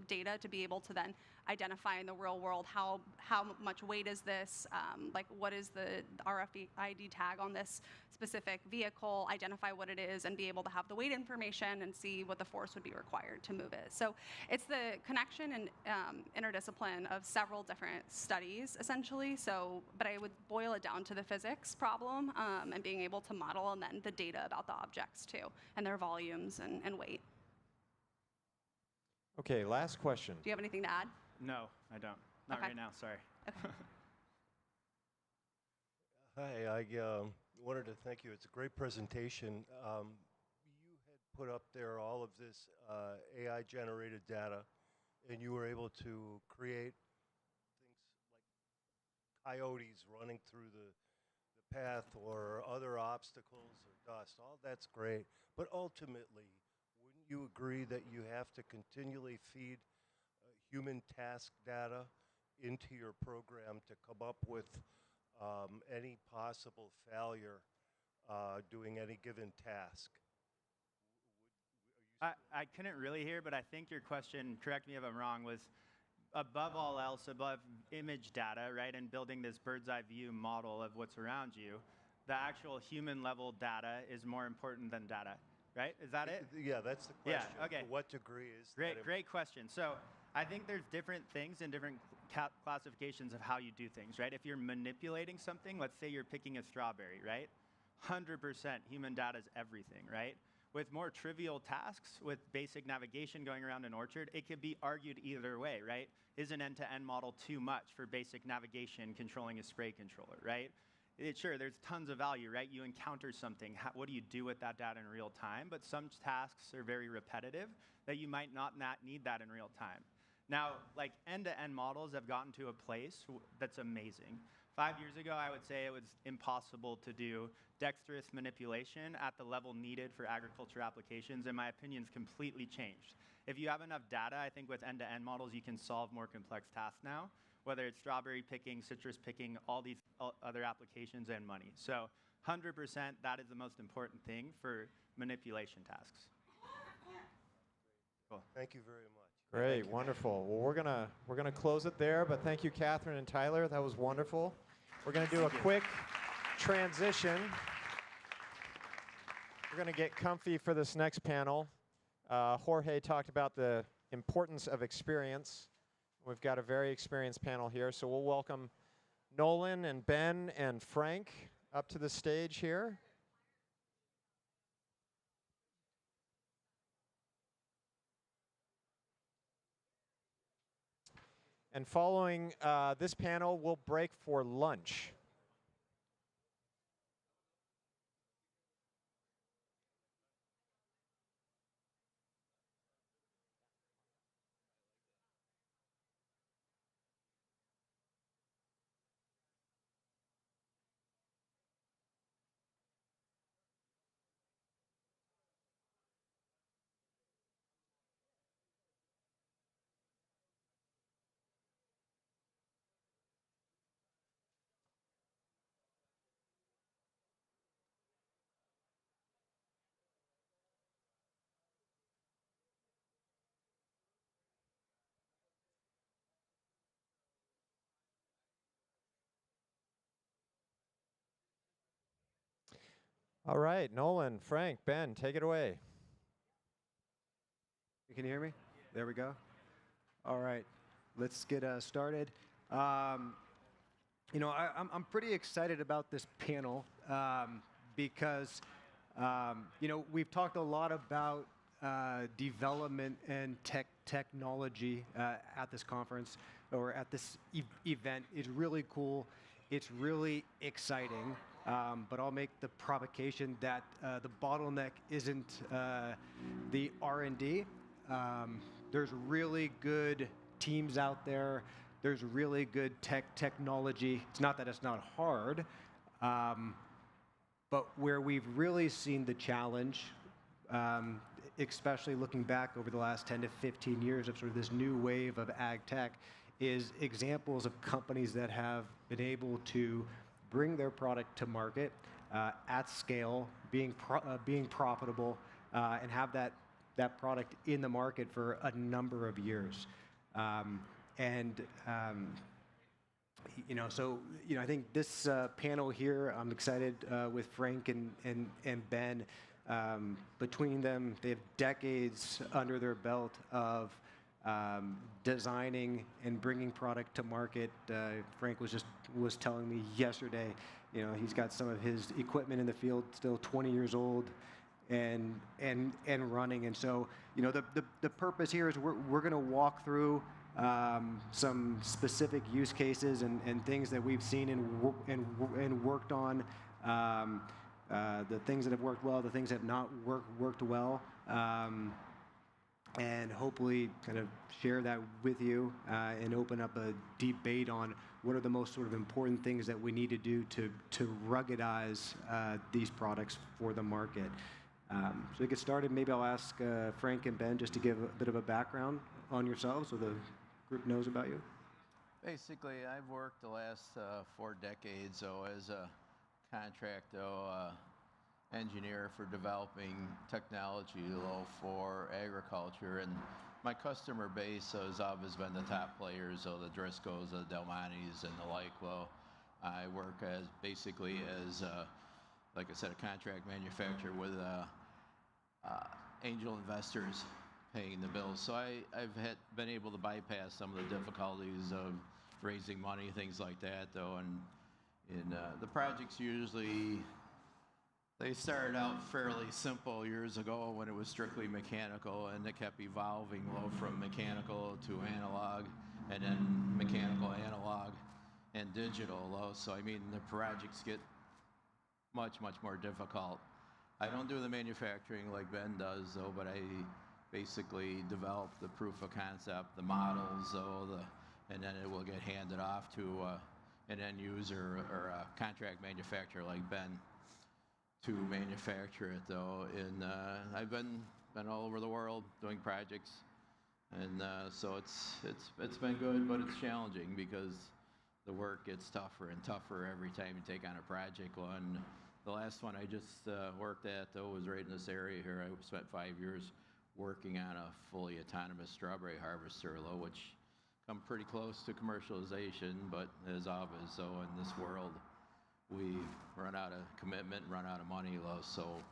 data to be able to then identify in the real world how much weight is this, like what is the RFID tag on this specific vehicle, identify what it is, and be able to have the weight information and see what the force would be required to move it. So it's the connection and interdiscipline of several different studies, essentially. So, but I would boil it down to the physics problem and being able to model, and then the data about the objects too, and their volumes and weight. Okay, last question. Do you have anything to add? No, I don't. Not right now, sorry. Okay. Hi, I wanted to thank you. It's a great presentation. You had put up there all of this AI-generated data, and you were able to create things like coyotes running through the path, or other obstacles or dust. All that's great, but ultimately, wouldn't you agree that you have to continually feed human task data into your program to come up with any possible failure doing any given task? I couldn't really hear, but I think your question, correct me if I'm wrong, was above all else, above image data, right, and building this bird's eye view model of what's around you, the actual human level data is more important than data, right? Is that it? Yeah, that's the question. Yeah, okay. To what degree is Great question. So I think there's different things and different classifications of how you do things, right? If you're manipulating something, let's say you're picking a strawberry, right? 100% human data is everything, right? With more trivial tasks, with basic navigation going around an orchard, it could be argued either way, right? Is an end-to-end model too much for basic navigation controlling a spray controller, right? Sure, there's tons of value, right? You encounter something. What do you do with that data in real time? But some tasks are very repetitive that you might not need that in real time. Now, like end-to-end models have gotten to a place that's amazing. 5 years ago, I would say it was impossible to do dexterous manipulation at the level needed for agriculture applications, in my opinion, is completely changed. If you have enough data, I think with end-to-end models, you can solve more complex tasks now, whether it's strawberry picking, citrus picking, all these other applications and money. So 100%, that is the most important thing for manipulation tasks. Cool. Thank you very much. Great, wonderful. Well, we're gonna close it there, but thank you, Catherine and Tyler. That was wonderful. We're gonna do a quick transition. We're gonna get comfy for this next panel. Jorge talked about the importance of experience. We've got a very experienced panel here, so we'll welcome Nolan and Ben and Frank up to the stage here. And following this panel, we'll break for lunch. All right, Nolan, Frank, Ben, take it away. You can hear me? There we go. All right, let's get started. You know, I'm pretty excited about this panel because, you know, we've talked a lot about development and technology at this conference or at this event. It's really cool. It's really exciting. But I'll make the provocation that the bottleneck isn't the R&D. There's really good teams out there. There's really good technology. It's not that it's not hard, but where we've really seen the challenge, especially looking back over the last 10 to 15 years of sort of this new wave of ag tech, is examples of companies that have been able to bring their product to market at scale, being profitable, and have that product in the market for a number of years. You know, so you know, I think this panel here, I'm excited with Frank and Ben. Between them, they have decades under their belt of designing and bringing product to market. Frank was telling me yesterday, you know, he's got some of his equipment in the field still 20 years old and running. And so, you know, the purpose here is we're going to walk through some specific use cases and things that we've seen and worked on. The things that have worked well, the things that have not worked well. And hopefully kind of share that with you and open up a debate on what are the most sort of important things that we need to do to ruggedize these products for the market. So to get started, maybe I'll ask Frank and Ben just to give a bit of a background on yourselves so the group knows about you. Basically, I've worked the last 4 decades as a contract engineer for developing technology for agriculture, and my customer base has always been the top players, so the Driscolls, the Delmontes, and the like. Well, I work as basically as, like I said, a contract manufacturer with angel investors paying the bills. So I've been able to bypass some of the difficulties of raising money, things like that, though, and the projects usually. They started out fairly simple years ago when it was strictly mechanical, and they kept evolving from mechanical to analog, and then mechanical, analog, and digital. So I mean, the projects get much more difficult. I don't do the manufacturing like Ben does, though, but I basically develop the proof of concept, the models, and then it will get handed off to an end user or a contract manufacturer like Ben. to manufacture it though. And I've been all over the world doing projects, and so it's been good, but it's challenging because the work gets tougher and tougher every time you take on a project. One, the last one I just worked at though was right in this area here. I spent 5 years working on a fully autonomous strawberry harvester, though, which come pretty close to commercialization, but as always, so in this world, we run out of commitment, run out of money, though, so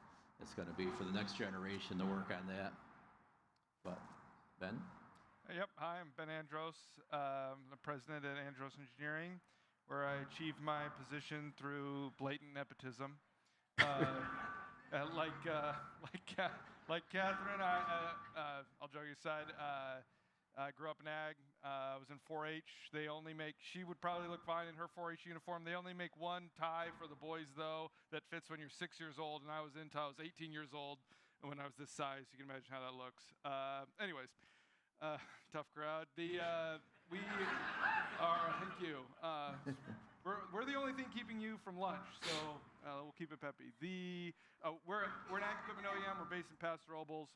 it's going to be for the next generation to work on that. But Ben? Yep, hi, I'm Ben Andros, the president at Andros Engineering, where I achieved my position through blatant nepotism. Like Catherine, I'll joke aside, I grew up in ag, was in 4-H. She would probably look fine in her 4-H uniform. They only make one tie for the boys, though, that fits when you're 6 years old, and I was in until I was 18 years old, and when I was this size, you can imagine how that looks. Anyways, tough crowd. We are, thank you. We're the only thing keeping you from lunch, so we'll keep it peppy. We're an ag equipment OEM. We're based in Paso Robles.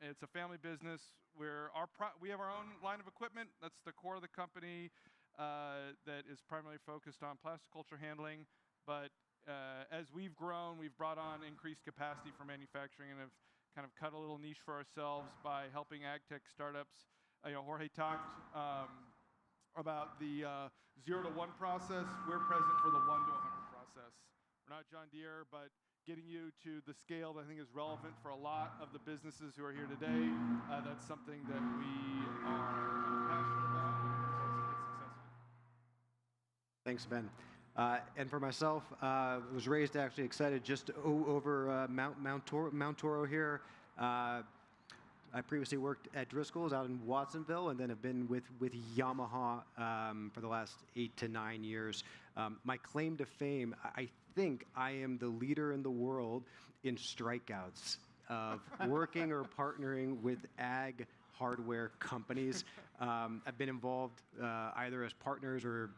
It's a family business. We have our own line of equipment. That's the core of the company that is primarily focused on plasticulture handling. But as we've grown, we've brought on increased capacity for manufacturing and have kind of cut a little niche for ourselves by helping ag tech startups. Jorge talked about the 0 to 1 process. We're present for the 1 to 100 process. We're not John Deere, but getting you to the scale that I think is relevant for a lot of the businesses who are here today. That's something that we are passionate about and get successful. Thanks, Ben. And for myself, I was raised actually excited just over Mount Toro here. I previously worked at Driscoll's out in Watsonville, and then have been with Yamaha for the last 8 to 9 years. My claim to fame, I think I am the leader in the world in strikeouts of working or partnering with ag hardware companies. I've been involved either as partners or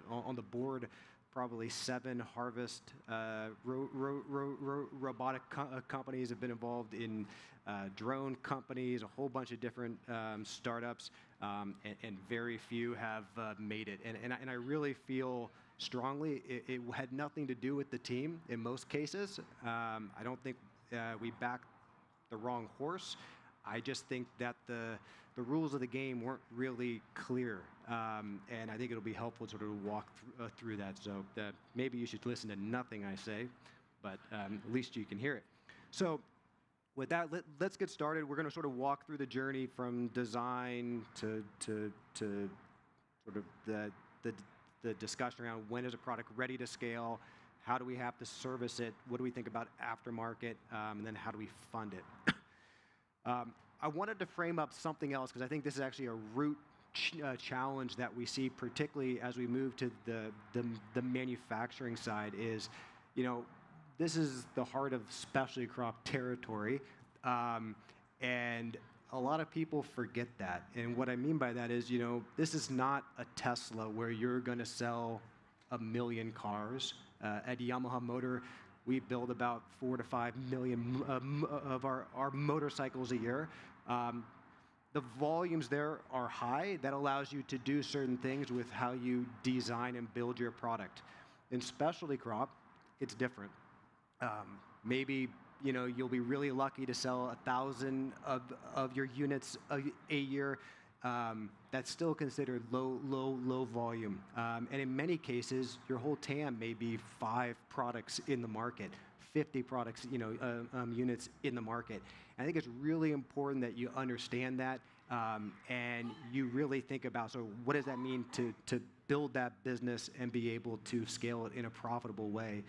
on the board, probably 7 harvest robotic companies. Have been involved in drone companies, a whole bunch of different startups, and very few have made it. And I really feel strongly it had nothing to do with the team in most cases. I don't think we backed the wrong horse. I just think that the rules of the game weren't really clear, and I think it'll be helpful to sort of walk through that. So maybe you should listen to nothing I say, but at least you can hear it. So with that, let's get started. We're going to sort of walk through the journey from design to sort of the discussion around when is a product ready to scale, how do we have to service it, what do we think about aftermarket, and then how do we fund it. I wanted to frame up something else because I think this is actually a root challenge that we see, particularly as we move to the manufacturing side. Is, this is the heart of specialty crop territory, and a lot of people forget that. And what I mean by that is, this is not a Tesla where you're going to sell 1 million cars. At Yamaha Motor, we build about 4 to 5 million of our motorcycles a year. The volumes there are high. That allows you to do certain things with how you design and build your product. In specialty crop, it's different. Maybe you'll be really lucky to sell 1,000 of your units a year. That's still considered low volume. And in many cases, your whole TAM may be 5 products in the market, 50 products, units in the market. And I think it's really important that you understand that, and you really think about, so what does that mean to build that business and be able to scale it in a profitable way?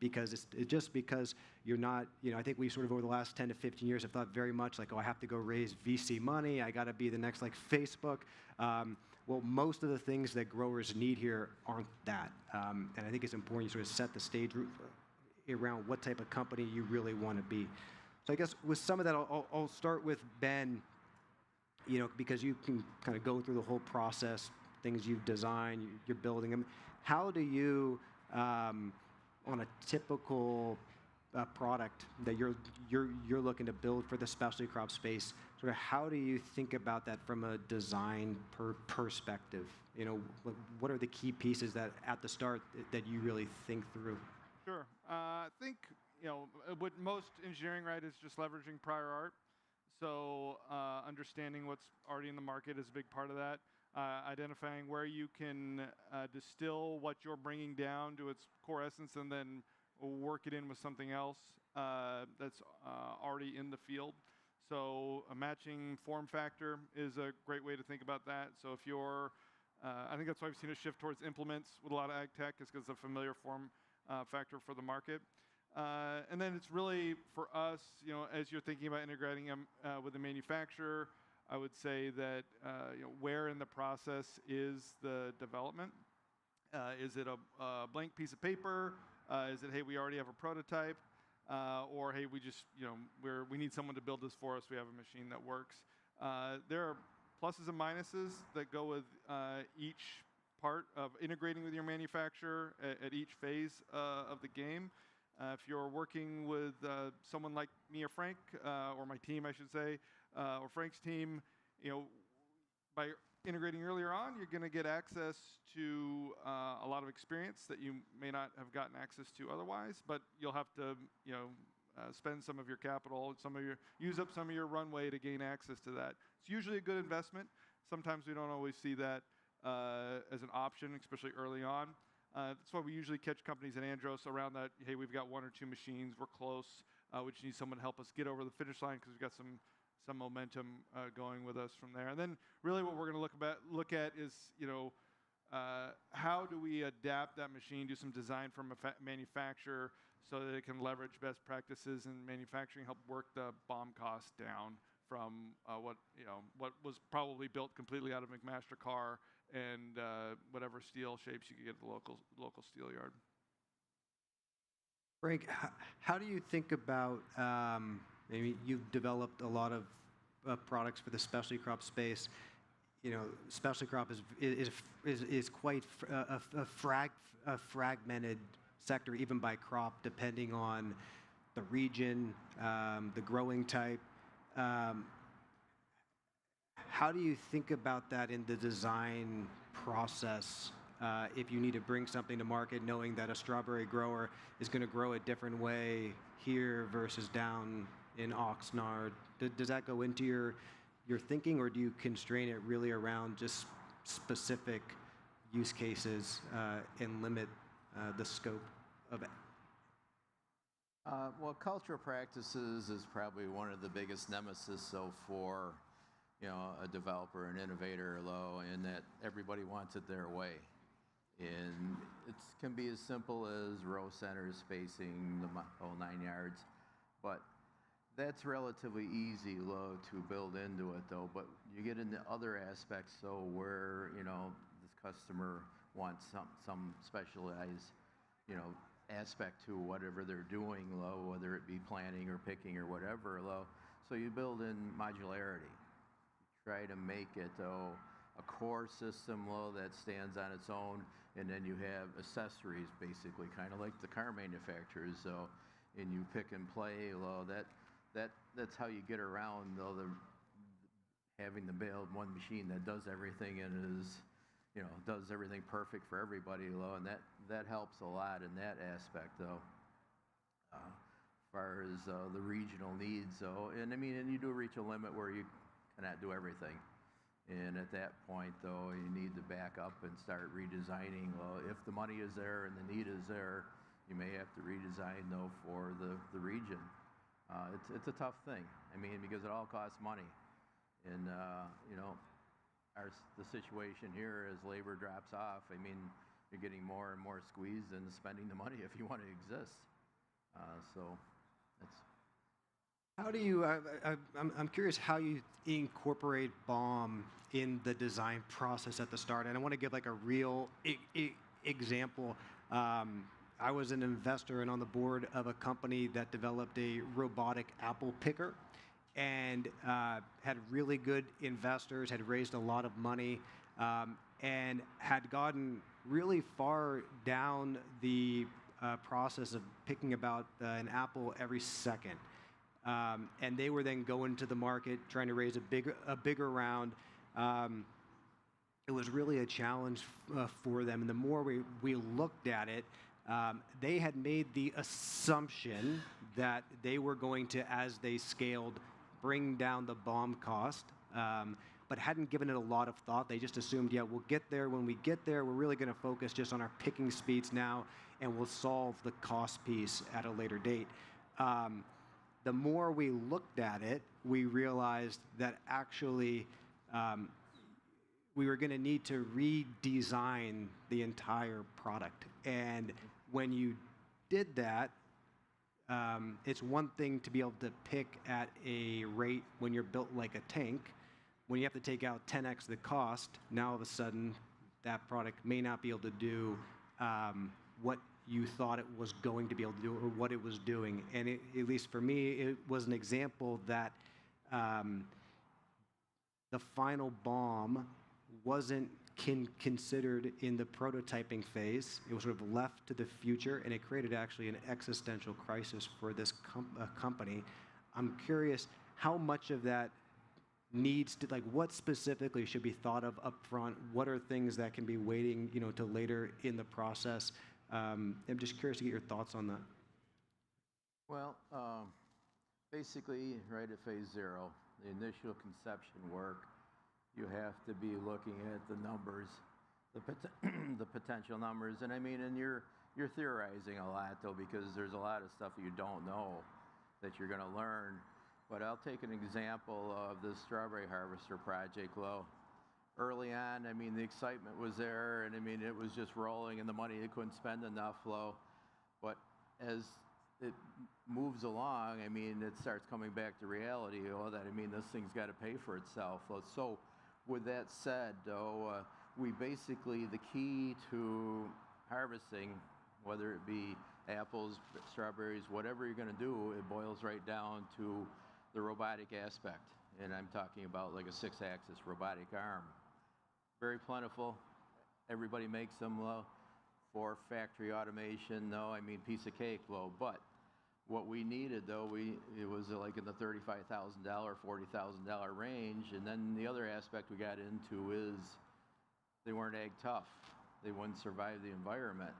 Because it's just because you're not, I think we sort of over the last 10 to 15 years have thought very much like, oh, I have to go raise VC money. I got to be the next like Facebook. Well, most of the things that growers need here aren't that. And I think it's important you sort of set the stage around what type of company you really want to be. So I guess with some of that, I'll start with Ben, because you can kind of go through the whole process, things you've designed, you're building them. How do you on a typical product that you're looking to build for the specialty crop space, sort of how do you think about that from a design perspective? You know, what are the key pieces that at the start that you really think through? Sure. I think, you know, what most engineering, right, is just leveraging prior art. So understanding what's already in the market is a big part of that. Identifying where you can distill what you're bringing down to its core essence and then work it in with something else that's already in the field. So a matching form factor is a great way to think about that. So if you're, I think that's why we've seen a shift towards implements with a lot of ag tech, is because it's a familiar form factor for the market. And then it's really for us, you know, as you're thinking about integrating them with the manufacturer, I would say that you know, where in the process is the development? Is it a blank piece of paper? Is it, hey, we already have a prototype? Or hey, we just, you know, we need someone to build this for us. We have a machine that works. There are pluses and minuses that go with each part of integrating with your manufacturer at each phase of the game. If you're working with someone like me or Frank, or my team, I should say, or Frank's team, you know, by integrating earlier on, you're going to get access to a lot of experience that you may not have gotten access to otherwise, but you'll have to, you know, spend some of your capital, use up some of your runway to gain access to that. It's usually a good investment. Sometimes we don't always see that as an option, especially early on. That's why we usually catch companies at Andros around that, hey, we've got 1 or 2 machines, we're close, we just need someone to help us get over the finish line because we've got some momentum going with us from there. And then really what we're going to look at is, you know, how do we adapt that machine, do some design from a manufacturer so that it can leverage best practices in manufacturing, help work the BOM cost down from what was probably built completely out of McMaster car and whatever steel shapes you could get at the local steel yard. Frank, how do you think about, maybe you've developed a lot of products for the specialty crop space. You know, specialty crop is quite a fragmented sector, even by crop, depending on the region, the growing type. How do you think about that in the design process? If you need to bring something to market, knowing that a strawberry grower is going to grow a different way here versus down in Oxnard, does that go into your thinking, or do you constrain it really around just specific use cases and limit the scope of it? Well, cultural practices is probably one of the biggest nemesis for, you know, a developer, an innovator, in that everybody wants it their way. And it can be as simple as row centers spacing the whole 9 yards, but that's relatively easy, to build into it, though. But you get into other aspects, so where, you know, this customer wants some specialized, you know, aspect to whatever they're doing, whether it be planting or picking or whatever, So you build in modularity. You try to make it, a core system, that stands on its own, and then you have accessories, basically, kind of like the car manufacturers, and you pick and play, that's how you get around, having to build one machine that does everything and is, you know, does everything perfect for everybody, and that helps a lot in that aspect, though. As far as the regional needs, and I mean, and you do reach a limit where you cannot do everything. And at that point, though, you need to back up and start redesigning. If the money is there and the need is there, you may have to redesign, though, for the region. It's a tough thing. I mean, because it all costs money. And, you know, the situation here as labor drops off, I mean, you're getting more and more squeezed into spending the money if you want to exist. So that's... How do you, I'm curious how you incorporate BOM in the design process at the start. And I want to give like a real example. I was an investor and on the board of a company that developed a robotic apple picker and had really good investors, had raised a lot of money, and had gotten really far down the process of picking about an apple every second. And they were then going to the market trying to raise a bigger round. It was really a challenge for them. And the more we looked at it, they had made the assumption that they were going to, as they scaled, bring down the BOM cost, but hadn't given it a lot of thought. They just assumed, yeah, we'll get there. When we get there, we're really going to focus just on our picking speeds now, and we'll solve the cost piece at a later date. The more we looked at it, we realized that actually we were going to need to redesign the entire product. And when you did that, it's one thing to be able to pick at a rate when you're built like a tank. When you have to take out 10x the cost, now all of a sudden that product may not be able to do what you thought it was going to be able to do or what it was doing. And at least for me, it was an example that the final BOM wasn't considered in the prototyping phase. It was sort of left to the future, and it created actually an existential crisis for this company. I'm curious how much of that needs to, like, what specifically should be thought of up front? What are things that can be waiting, to later in the process? I'm just curious to get your thoughts on that. Well, basically, right at phase 0, the initial conception work, you have to be looking at the numbers, the potential numbers, and you're theorizing a lot though, because there's a lot of stuff you don't know that you're going to learn. But I'll take an example of the strawberry harvester project. Well, early on, the excitement was there, and it was just rolling, and the money they couldn't spend enough flow. But as it moves along, it starts coming back to reality. This thing's got to pay for itself. So, with that said, though, the key to harvesting, whether it be apples, strawberries, whatever you're going to do, it boils right down to the robotic aspect. And I'm talking about like a 6-axis robotic arm. Very plentiful. Everybody makes them for factory automation. No, piece of cake. But what we needed, though, it was like in the $35,000, $40,000 range. And then the other aspect we got into is they weren't ag tough. They wouldn't survive the environment.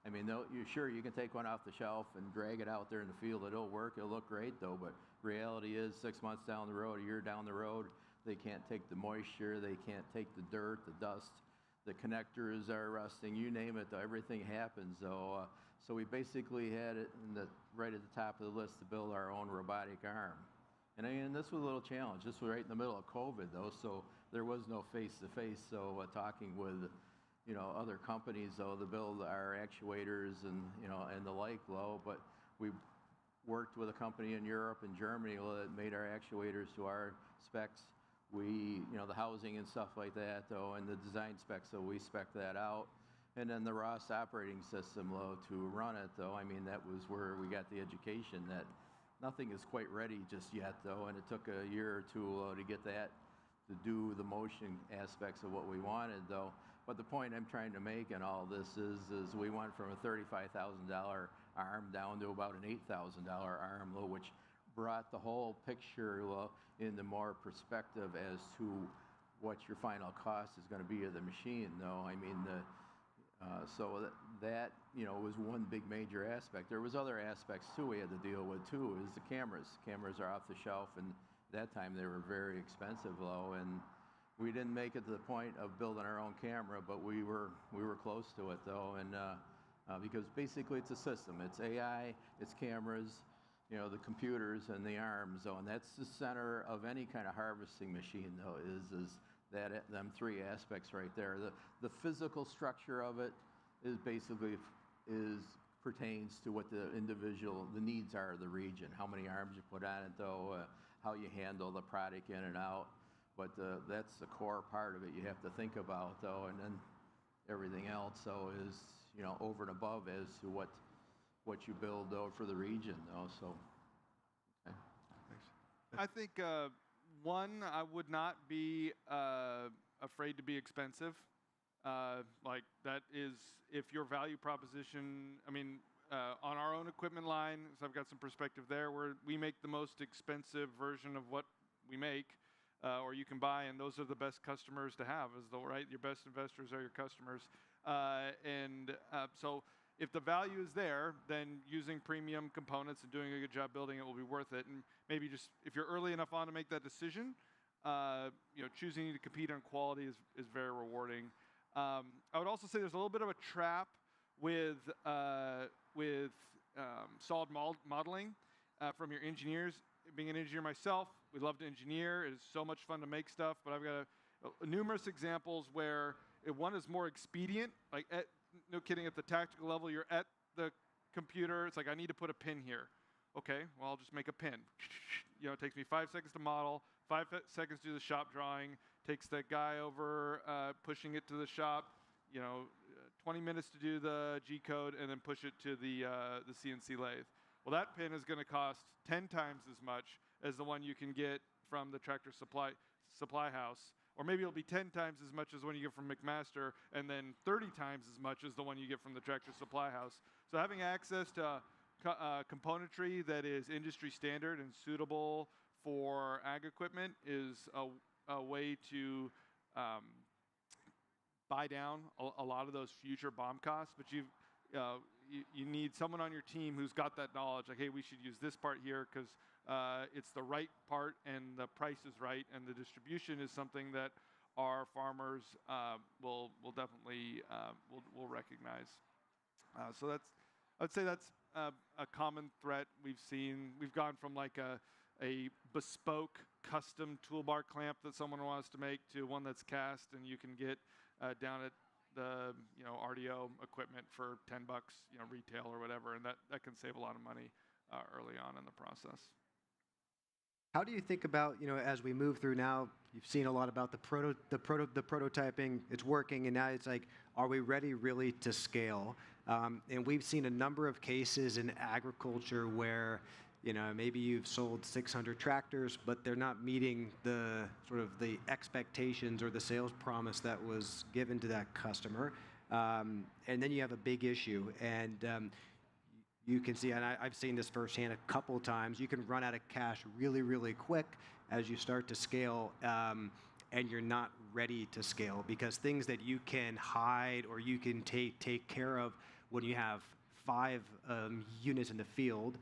You can take one off the shelf and drag it out there in the field. It'll work. It'll look great, though. But reality is 6 months down the road, a year down the road, they can't take the moisture. They can't take the dirt, the dust. The connectors are rusting. You name it, though. Everything happens, though. So we basically had it right at the top of the list to build our own robotic arm. And this was a little challenge. This was right in the middle of COVID, though, so there was no face-to-face. So talking with other companies, though, to build our actuators and the like, though. But we worked with a company in Europe and Germany that made our actuators to our specs. We, the housing and stuff like that, though, and the design specs, so we spec'd that out. And then the ROS operating system, to run it, though, that was where we got the education that nothing is quite ready just yet, though, and it took a year or two to get that to do the motion aspects of what we wanted, though. But the point I'm trying to make in all this is we went from a $35,000 arm down to about an $8,000 arm, which brought the whole picture into more perspective as to what your final cost is going to be of the machine, though. So that was one big major aspect. There was other aspects too we had to deal with too. Is the cameras. Cameras are off the shelf, and at that time they were very expensive, and we didn't make it to the point of building our own camera, but we were close to it, though, and because basically it's a system. It's AI, it's cameras, the computers and the arms, though, and that's the center of any kind of harvesting machine, though, is that them three aspects right there. The physical structure of it is basically pertains to what the needs are of the region. How many arms you put on it, though, how you handle the product in and out. But that's the core part of it you have to think about, though, and then everything else, though, is over and above as to what you build, though, for the region, though. So, okay. Thanks. I think one, I would not be afraid to be expensive. Like that is, if your value proposition, on our own equipment line, so I've got some perspective there, where we make the most expensive version of what we make, or you can buy, and those are the best customers to have, is the right. Your best investors are your customers, so if the value is there, then using premium components and doing a good job building it will be worth it. And maybe just if you're early enough on to make that decision, choosing to compete on quality is very rewarding. I would also say there's a little bit of a trap with solid modeling from your engineers. Being an engineer myself, we love to engineer. It is so much fun to make stuff, but I've got numerous examples where one is more expedient, like no kidding, at the tactical level, you're at the computer, it's like, I need to put a pin here. Okay, well, I'll just make a pin. It takes me 5 seconds to model, 5 seconds to do the shop drawing, takes the guy over pushing it to the shop, 20 minutes to do the G-code, and then push it to the CNC lathe. Well, that pin is going to cost 10 times as much as the one you can get from the Tractor Supply House. Or maybe it'll be 10 times as much as the one you get from McMaster, and then 30 times as much as the one you get from the Tractor Supply House. So having access to componentry that is industry standard and suitable for ag equipment is a way to buy down a lot of those future BOM costs. But you need someone on your team who's got that knowledge, like, hey, we should use this part here because it's the right part and the price is right, and the distribution is something that our farmers will definitely will recognize. So I'd say that's a common threat we've seen. We've gone from like a bespoke custom toolbar clamp that someone wants to make to one that's cast, and you can get down at the RDO equipment for $10, retail or whatever, and that can save a lot of money early on in the process. How do you think about, as we move through now, you've seen a lot about the prototyping, it's working, and now it's like, are we ready really to scale? And we've seen a number of cases in agriculture where, maybe you've sold 600 tractors, but they're not meeting the sort of the expectations or the sales promise that was given to that customer. And then you have a big issue, and you can see, and I've seen this firsthand a couple times, you can run out of cash really, really quick as you start to scale, and you're not ready to scale, because things that you can hide or you can take care of when you have 5 units in the field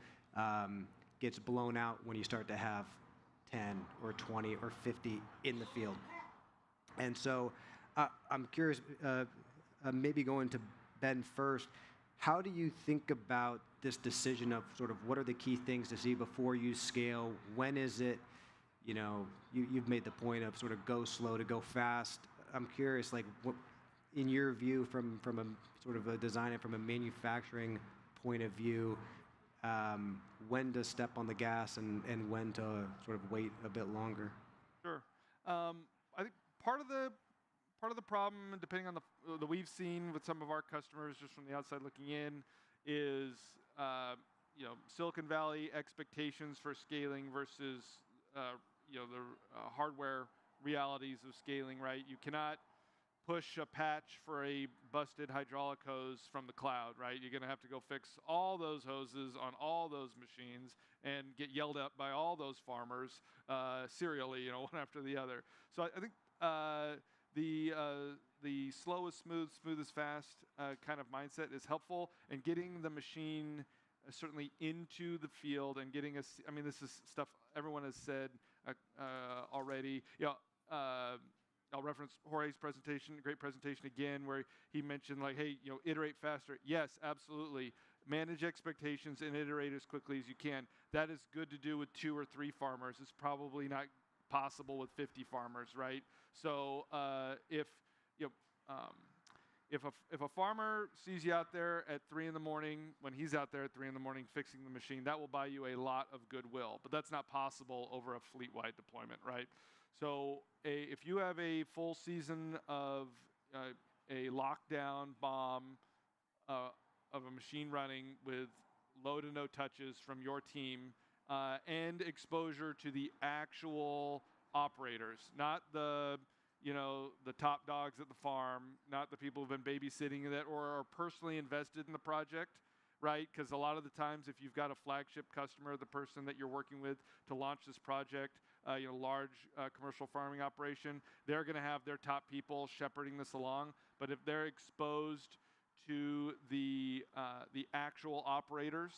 gets blown out when you start to have 10 or 20 or 50 in the field. And so I'm curious, maybe going to Ben first, how do you think about this decision of sort of what are the key things to see before you scale? When is it, you've made the point of sort of go slow to go fast. I'm curious, like, what, in your view, from a sort of a design and from a manufacturing point of view, when to step on the gas and when to sort of wait a bit longer? Sure. I think part of the problem, depending on the we've seen with some of our customers just from the outside looking in, is Silicon Valley expectations for scaling versus the hardware realities of scaling. Right, you cannot push a patch for a busted hydraulic hose from the cloud. Right, you're going to have to go fix all those hoses on all those machines and get yelled at by all those farmers serially, one after the other. So I think the slow is smooth, smooth is fast kind of mindset is helpful, and getting the machine certainly into the field and getting us. I mean, this is stuff everyone has said already. I'll reference Jorge's presentation, great presentation again, where he mentioned like, hey, iterate faster. Yes, absolutely. Manage expectations and iterate as quickly as you can. That is good to do with 2 or 3 farmers. It's probably not possible with 50 farmers, right? So if a farmer sees you out there at 3 in the morning, when he's out there at 3 in the morning fixing the machine, that will buy you a lot of goodwill. But that's not possible over a fleet-wide deployment, right? So if you have a full season of a lockdown BOM of a machine running with low to no touches from your team and exposure to the actual operators, not the top dogs at the farm, not the people who've been babysitting that or are personally invested in the project, right? Because a lot of the times, if you've got a flagship customer, the person that you're working with to launch this project, large commercial farming operation, they're going to have their top people shepherding this along. But if they're exposed to the actual operators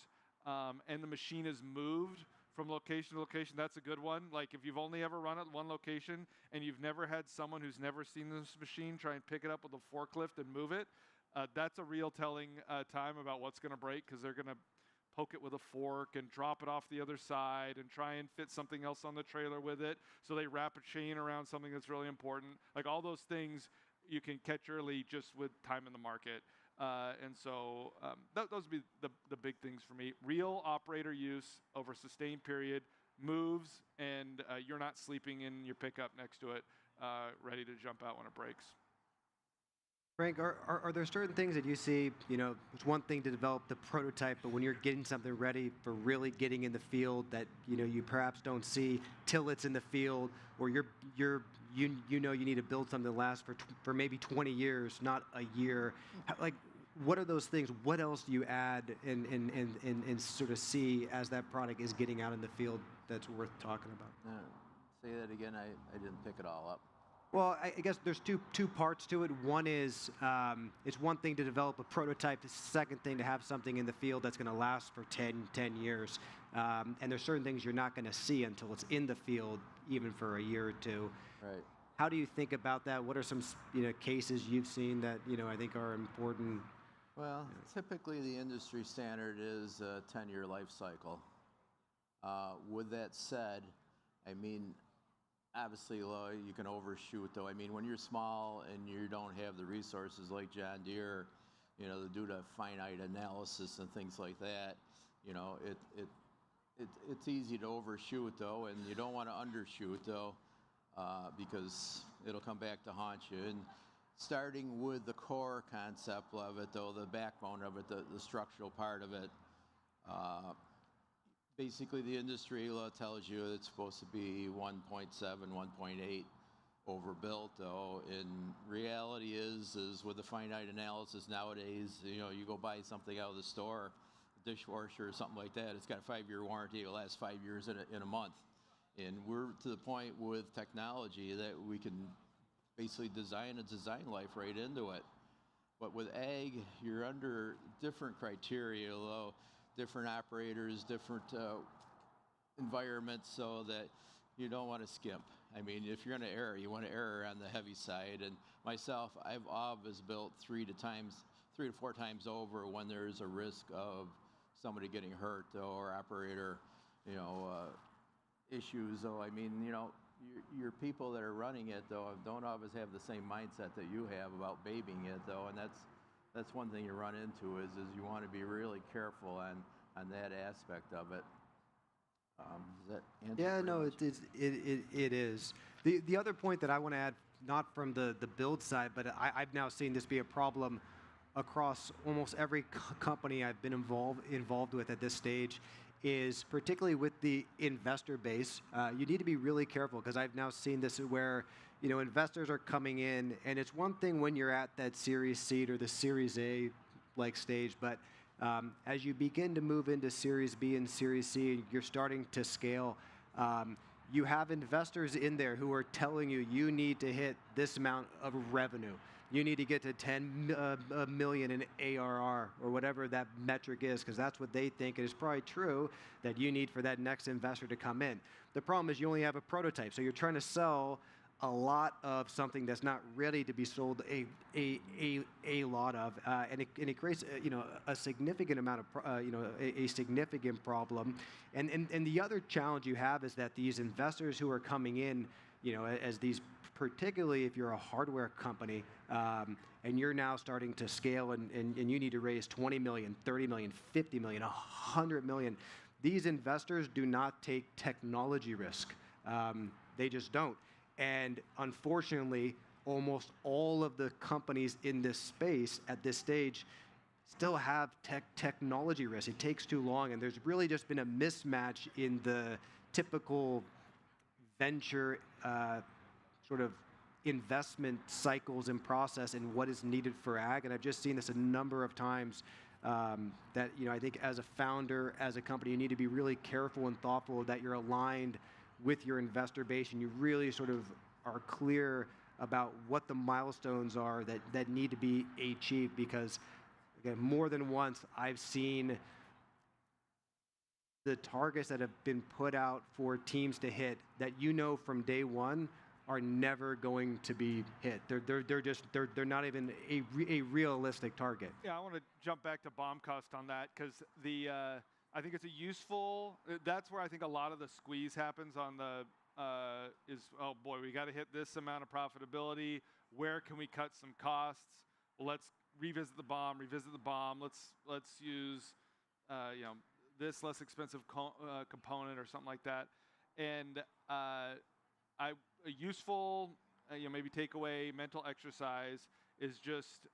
and the machine is moved from location to location, that's a good one. Like if you've only ever run at one location and you've never had someone who's never seen this machine try and pick it up with a forklift and move it, that's a real telling time about what's going to break, because they're going to poke it with a fork and drop it off the other side and try and fit something else on the trailer with it. So they wrap a chain around something that's really important. Like all those things you can catch early just with time in the market. And so those would be the big things for me. Real operator use over a sustained period, moves, and you're not sleeping in your pickup next to it, ready to jump out when it breaks. Frank, are there certain things that you see, it's one thing to develop the prototype, but when you're getting something ready for really getting in the field that, you perhaps don't see till it's in the field, or you need to build something that lasts for maybe 20 years, not a year. Like, what are those things? What else do you add and sort of see as that product is getting out in the field that's worth talking about? Say that again. I didn't pick it all up. Well, I guess there's two parts to it. One is it's one thing to develop a prototype. The second thing to have something in the field that's going to last for 10 years. And there's certain things you're not going to see until it's in the field, even for a year or two. Right. How do you think about that? What are some cases you've seen that I think are important? Well, typically the industry standard is a 10-year life cycle. With that said, I mean, obviously, you can overshoot, though. I mean, when you're small and you don't have the resources like John Deere, to do the finite analysis and things like that, it's easy to overshoot, though, and you don't want to undershoot, though, because it'll come back to haunt you. And starting with the core concept of it, though, the backbone of it, the structural part of it, basically, the industry tells you it's supposed to be 1.7, 1.8 overbuilt, though. In reality is with the finite analysis nowadays, you go buy something out of the store, a dishwasher or something like that, it's got a 5-year warranty, it'll last 5 years in a month. And we're to the point with technology that we can basically design a design life right into it. But with ag, you're under different criteria, though. Different operators, different environments, so that you don't want to skimp. I mean, if you're going to err, you want to err on the heavy side. And myself, I've always built 3 to 4 times over when there's a risk of somebody getting hurt, though, or operator, issues. Though, I mean, your people that are running it, though, don't always have the same mindset that you have about babying it, though, and that's one thing you run into is you want to be really careful on that aspect of it. Does that answer? Yeah, no, it is. The other point that I want to add, not from the build side, but I've now seen this be a problem across almost every company I've been involved with at this stage, is particularly with the investor base. You need to be really careful, because I've now seen this where investors are coming in, and it's one thing when you're at that Series C or the Series A like stage, but as you begin to move into Series B and Series C, you're starting to scale. You have investors in there who are telling you need to hit this amount of revenue. You need to get to 10 million in ARR, or whatever that metric is, because that's what they think. It is probably true that you need for that next investor to come in. The problem is you only have a prototype, so you're trying to sell a lot of something that's not ready to be sold a lot of, and it creates a significant amount of a significant problem. And the other challenge you have is that these investors who are coming in, as these, particularly if you're a hardware company, and you're now starting to scale, and you need to raise 20 million, 30 million, 50 million, 100 million. These investors do not take technology risk. They just don't. And unfortunately, almost all of the companies in this space at this stage still have technology risk. It takes too long, and there's really just been a mismatch in the typical venture sort of investment cycles and process and what is needed for ag. And I've just seen this a number of times that I think as a founder, as a company, you need to be really careful and thoughtful that you're aligned with your investor base and you really sort of are clear about what the milestones are that need to be achieved, because again, more than once I've seen the targets that have been put out for teams to hit that from day one are never going to be hit. They're not even a realistic target. Yeah, I want to jump back to bomb cost on that, because I think it's a useful. That's where I think a lot of the squeeze happens on the oh boy, we got to hit this amount of profitability. Where can we cut some costs? Well, let's revisit the bomb. Let's use this less expensive component or something like that. And a useful maybe takeaway mental exercise is just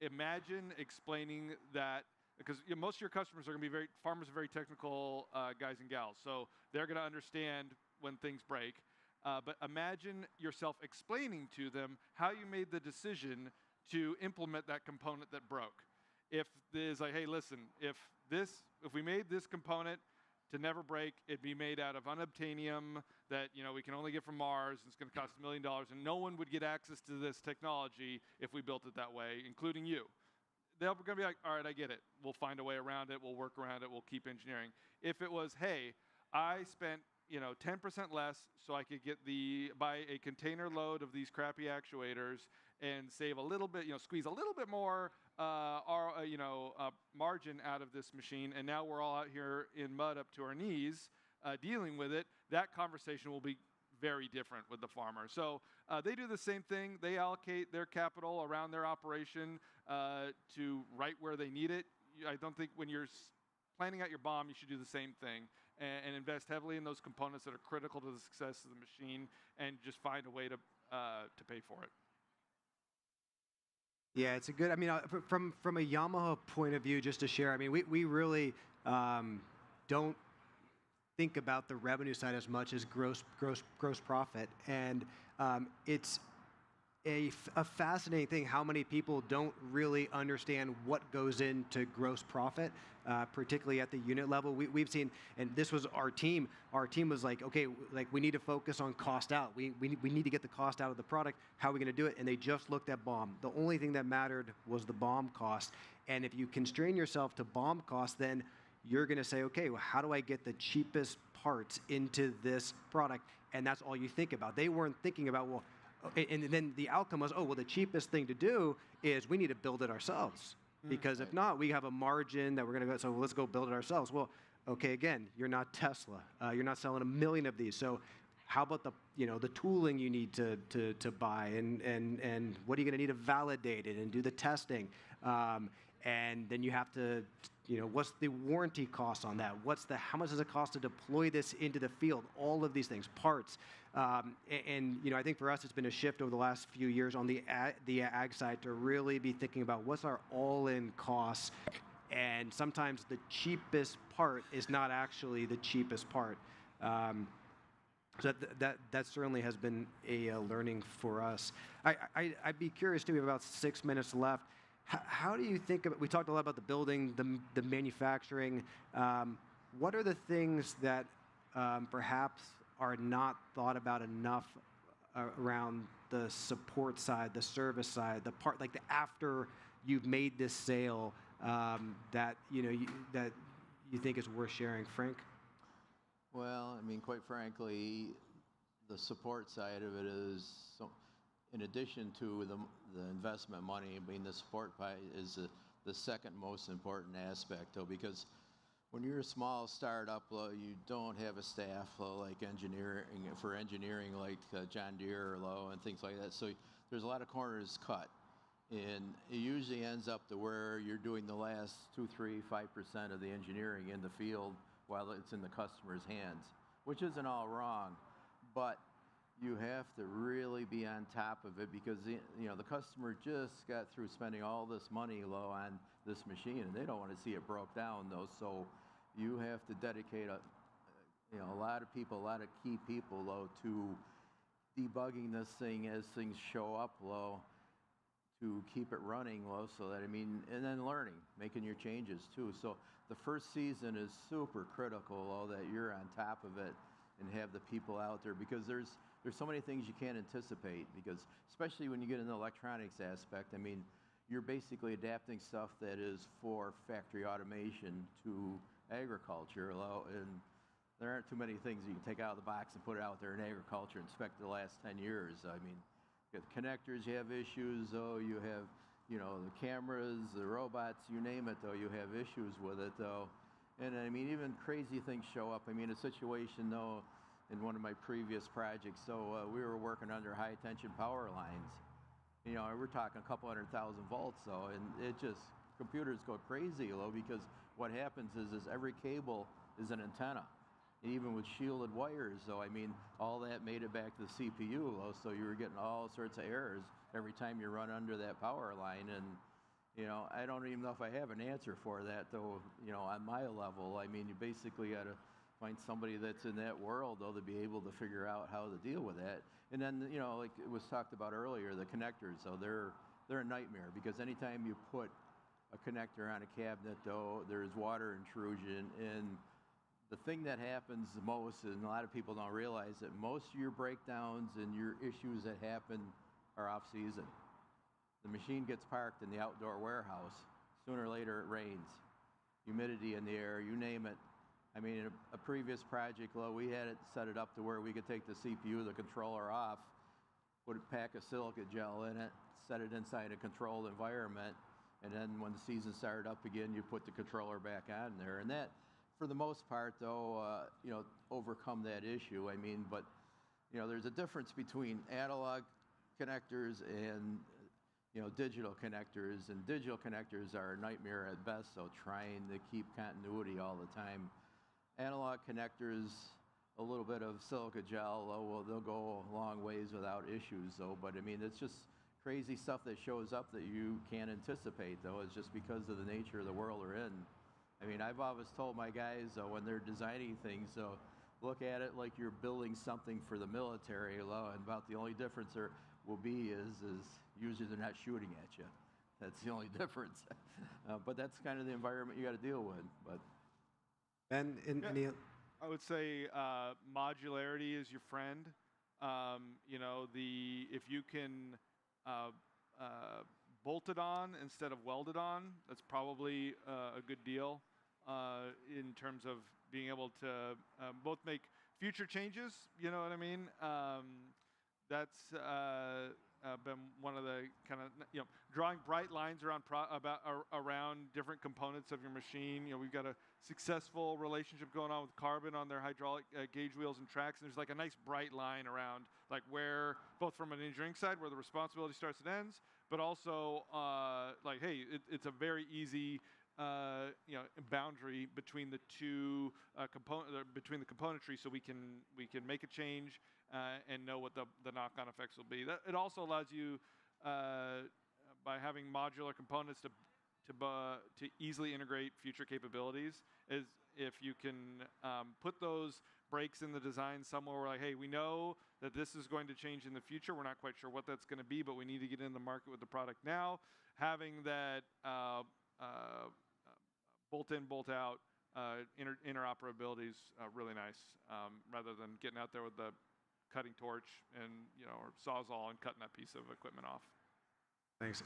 imagine explaining that, because most of your customers are going to be farmers are very technical guys and gals, so they're going to understand when things break. But imagine yourself explaining to them how you made the decision to implement that component that broke. If there's like, hey, listen, if we made this component to never break, it'd be made out of unobtainium that we can only get from Mars, and it's going to cost $1 million, and no one would get access to this technology if we built it that way, including you. They're going to be like, all right, I get it. We'll find a way around it. We'll work around it. We'll keep engineering. If it was, hey, I spent 10% less so I could buy a container load of these crappy actuators and save a little bit, squeeze a little bit more margin out of this machine, and now we're all out here in mud up to our knees dealing with it, that conversation will be very different with the farmer. So they do the same thing. They allocate their capital around their operation to right where they need it. I don't think when you're planning out your bomb, you should do the same thing and invest heavily in those components that are critical to the success of the machine, and just find a way to pay for it. Yeah, it's a good. From a Yamaha point of view, just to share. We really don't think about the revenue side as much as gross profit, and it's a fascinating thing how many people don't really understand what goes into gross profit, particularly at the unit level. We've seen, and this was our team. Our team was like, okay, we need to focus on cost out. We need to get the cost out of the product. How are we going to do it? And they just looked at BOM. The only thing that mattered was the BOM cost. And if you constrain yourself to BOM cost, then you're going to say, okay, well, how do I get the cheapest parts into this product? And that's all you think about. They weren't thinking about, well, and then the outcome was, oh, well, the cheapest thing to do is we need to build it ourselves. Because if not, we have a margin that we're going to go, so let's go build it ourselves. Well, okay, again, you're not Tesla. You're not selling 1 million of these. So how about the tooling you need to buy, and what are you going to need to validate it and do the testing? And then you have to, what's the warranty cost on that? How much does it cost to deploy this into the field? All of these things, parts. And I think for us, it's been a shift over the last few years on the ag side to really be thinking about what's our all-in costs. And sometimes the cheapest part is not actually the cheapest part. So that certainly has been a learning for us. I'd be curious too. We have about 6 minutes left. How do you think about? We talked a lot about the building, the manufacturing. What are the things that perhaps are not thought about enough around the support side, the service side, the part like the after you've made this sale that that you think is worth sharing, Frank? Well, quite frankly, the support side of it is, in addition to the investment money, the support part is the second most important aspect, though, because when you're a small startup, you don't have a staff like engineering like John Deere and things like that. So there's a lot of corners cut, and it usually ends up to where you're doing the last 2, 3, 5% of the engineering in the field while it's in the customer's hands, which isn't all wrong, but you have to really be on top of it, because the customer just got through spending all this money on this machine, and they don't want to see it broke down, though. So you have to dedicate a lot of people, a lot of key people, to debugging this thing as things show up, to keep it running well, so that, I mean, and then learning, making your changes too. So the first season is super critical, that you're on top of it and have the people out there, because there's so many things you can't anticipate, because especially when you get in the electronics aspect, I mean, you're basically adapting stuff that is for factory automation to agriculture, and there aren't too many things you can take out of the box and put it out there in agriculture and expect the last 10 years. I mean, you got the connectors, you have issues, though, you have, you know, the cameras, the robots, you name it, though, you have issues with it, though. And I mean, even crazy things show up. I mean, a situation, though, in one of my previous projects, so we were working under high tension power lines. You know, we're talking a couple 100,000 volts, though, and it just, computers go crazy, though, because what happens is every cable is an antenna. And even with shielded wires, though, I mean, all that made it back to the CPU, though, so you were getting all sorts of errors every time you run under that power line. And, you know, I don't even know if I have an answer for that, though, you know, on my level. I mean, you basically got to find somebody that's in that world, though, to be able to figure out how to deal with that. And then, you know, like it was talked about earlier, the connectors, so they're a nightmare, because anytime you put a connector on a cabinet, though, there's water intrusion. And the thing that happens the most, and a lot of people don't realize that most of your breakdowns and your issues that happen are off season. The machine gets parked in the outdoor warehouse. Sooner or later it rains. Humidity in the air, you name it. I mean, in a previous project, well, we had it set it up to where we could take the CPU, the controller off, put a pack of silica gel in it, set it inside a controlled environment, and then when the season started up again, you put the controller back on there. And that, for the most part, though, you know, overcome that issue. I mean, but, you know, there's a difference between analog connectors and, you know, digital connectors. And digital connectors are a nightmare at best, so trying to keep continuity all the time. Analog connectors, a little bit of silica gel, well, they'll go a long ways without issues, though. But I mean, it's just crazy stuff that shows up that you can't anticipate, though. It's just because of the nature of the world we're in. I mean, I've always told my guys, when they're designing things, look at it like you're building something for the military, and about the only difference there will be is usually they're not shooting at you. That's the only difference. But that's kind of the environment you got to deal with. But Ben, yeah, I would say modularity is your friend. You know, if you can bolt it on instead of weld it on, that's probably a good deal in terms of being able to both make future changes. You know what I mean? That's been one of the kind of, you know, drawing bright lines around around different components of your machine. You know, we've got a successful relationship going on with Carbon on their hydraulic gauge wheels and tracks. And there's like a nice bright line around like where, both from an engineering side, where the responsibility starts and ends, but also like, hey, it's a very easy you know, boundary between the two between the componentry, so we can make a change and know what the knock-on effects will be. It also allows you by having modular components to easily integrate future capabilities. Is if you can put those breaks in the design somewhere where, like, hey, we know that this is going to change in the future. We're not quite sure what that's going to be, but we need to get in the market with the product now. Having that bolt in, bolt out interoperability is really nice, rather than getting out there with the cutting torch and, you know, or sawzall and cutting that piece of equipment off. Thanks.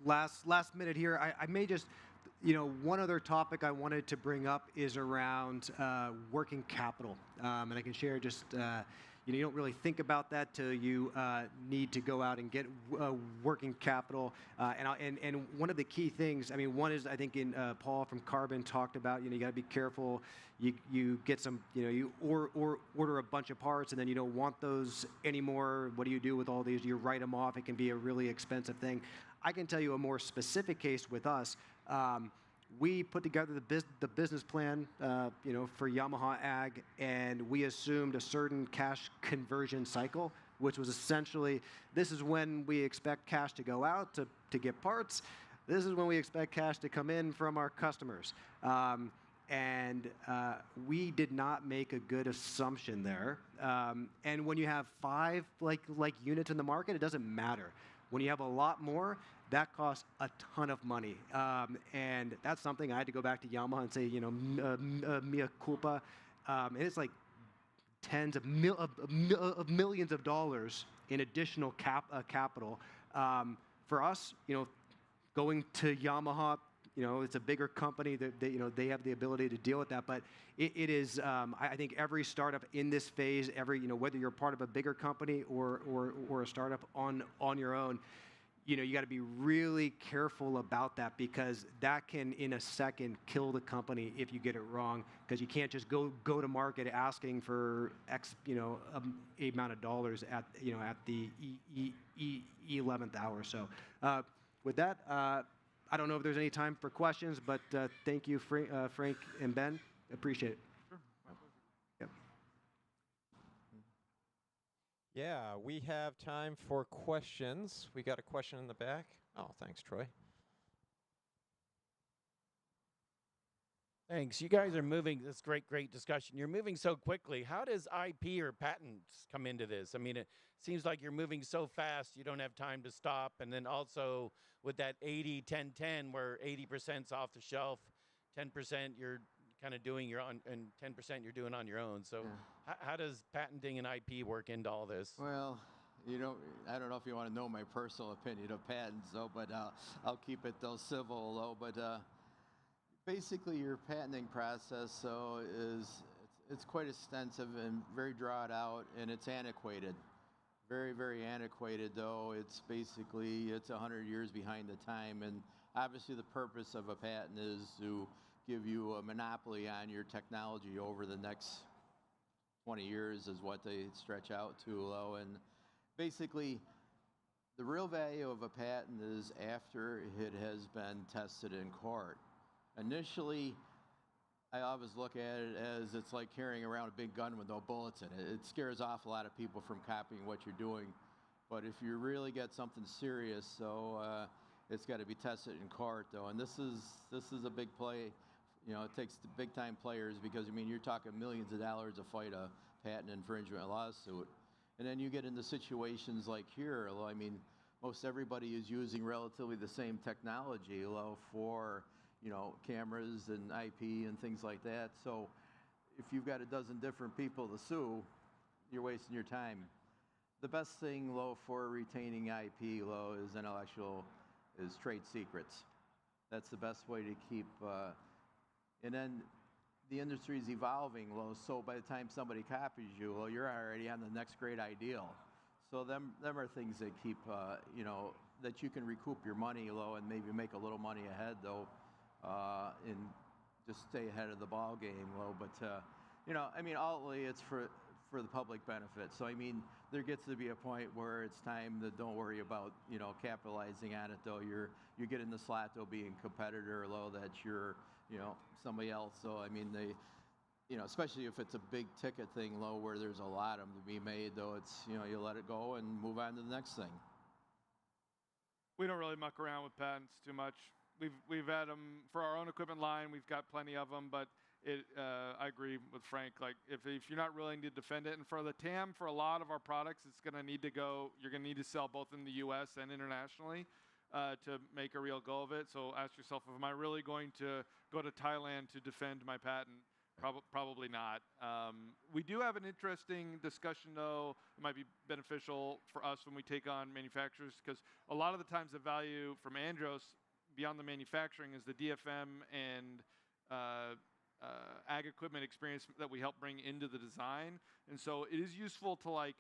Last minute here. I may just, you know, one other topic I wanted to bring up is around working capital, and I can share just. You know, you don't really think about that till you need to go out and get working capital. And one of the key things, I mean, one is, I think in Paul from Carbon talked about, you know, you got to be careful. You get some, you know, you order a bunch of parts and then you don't want those anymore. What do you do with all these? You write them off. It can be a really expensive thing. I can tell you a more specific case with us. We put together the business plan, you know, for Yamaha Ag, and we assumed a certain cash conversion cycle, which was essentially, this is when we expect cash to go out to get parts. This is when we expect cash to come in from our customers. And we did not make a good assumption there. And when you have 5 like units in the market, it doesn't matter. When you have a lot more, that costs a ton of money. And that's something I had to go back to Yamaha and say, mea culpa. And it's like tens of millions of dollars in additional capital. For us, going to Yamaha, it's a bigger company that they have the ability to deal with that. But it is, I think every startup in this phase, whether you're part of a bigger company or a startup on your own, you got to be really careful about that, because that can in a second kill the company if you get it wrong, because you can't just go to market asking for X amount of dollars at the 11th hour. So with that, I don't know if there's any time for questions, but thank you, Frank and Ben. Appreciate it. Yep. Yeah, we have time for questions. We got a question in the back. Oh, thanks, Troy. Thanks. You guys are moving, this great discussion. You're moving so quickly. How does IP or patents come into this? I mean, it seems like you're moving so fast, you don't have time to stop. And then also with that 80-10-10, where 80%'s off the shelf, 10% you're kind of doing your own, and 10% you're doing on your own. So how does patenting and IP work into all this? Well, I don't know if you want to know my personal opinion of patents, though, but I'll keep it though civil, though. But basically, your patenting process it's quite extensive and very drawn out, and it's antiquated, very antiquated. Though it's 100 years behind the time, and obviously the purpose of a patent is to give you a monopoly on your technology over the next 20 years is what they stretch out to. And basically, the real value of a patent is after it has been tested in court. Initially, I always look at it as it's like carrying around a big gun with no bullets in it. It scares off a lot of people from copying what you're doing. But if you really get something serious, it's got to be tested in court, though. And this is a big play. It takes the big time players, because you're talking millions of dollars to fight a patent infringement lawsuit. And then you get into situations like here. Most everybody is using relatively the same technology for cameras and IP and things like that. So if you've got a dozen different people to sue, you're wasting your time. The best thing, for retaining IP, is trade secrets. That's the best way to keep. And then the industry is evolving, so by the time somebody copies you, you're already on the next great ideal. So them are things that keep, that you can recoup your money, and maybe make a little money ahead, though, and just stay ahead of the ball game, But, ultimately it's for the public benefit. So, there gets to be a point where it's time to don't worry about, capitalizing on it, though. You get in the slot, though, being a competitor, that you're, somebody else. So, especially if it's a big ticket thing, where there's a lot of them to be made, though, it's, you let it go and move on to the next thing. We don't really muck around with patents too much. We've had them for our own equipment line. We've got plenty of them, but I agree with Frank. Like if you're not willing to defend it, and for the TAM for a lot of our products, it's going to need to go. You're going to need to sell both in the U.S. and internationally to make a real go of it. So ask yourself, am I really going to go to Thailand to defend my patent? Probably not. We do have an interesting discussion, though. It might be beneficial for us when we take on manufacturers, because a lot of the times the value from Andros beyond the manufacturing is the DFM and ag equipment experience that we help bring into the design. And so it is useful to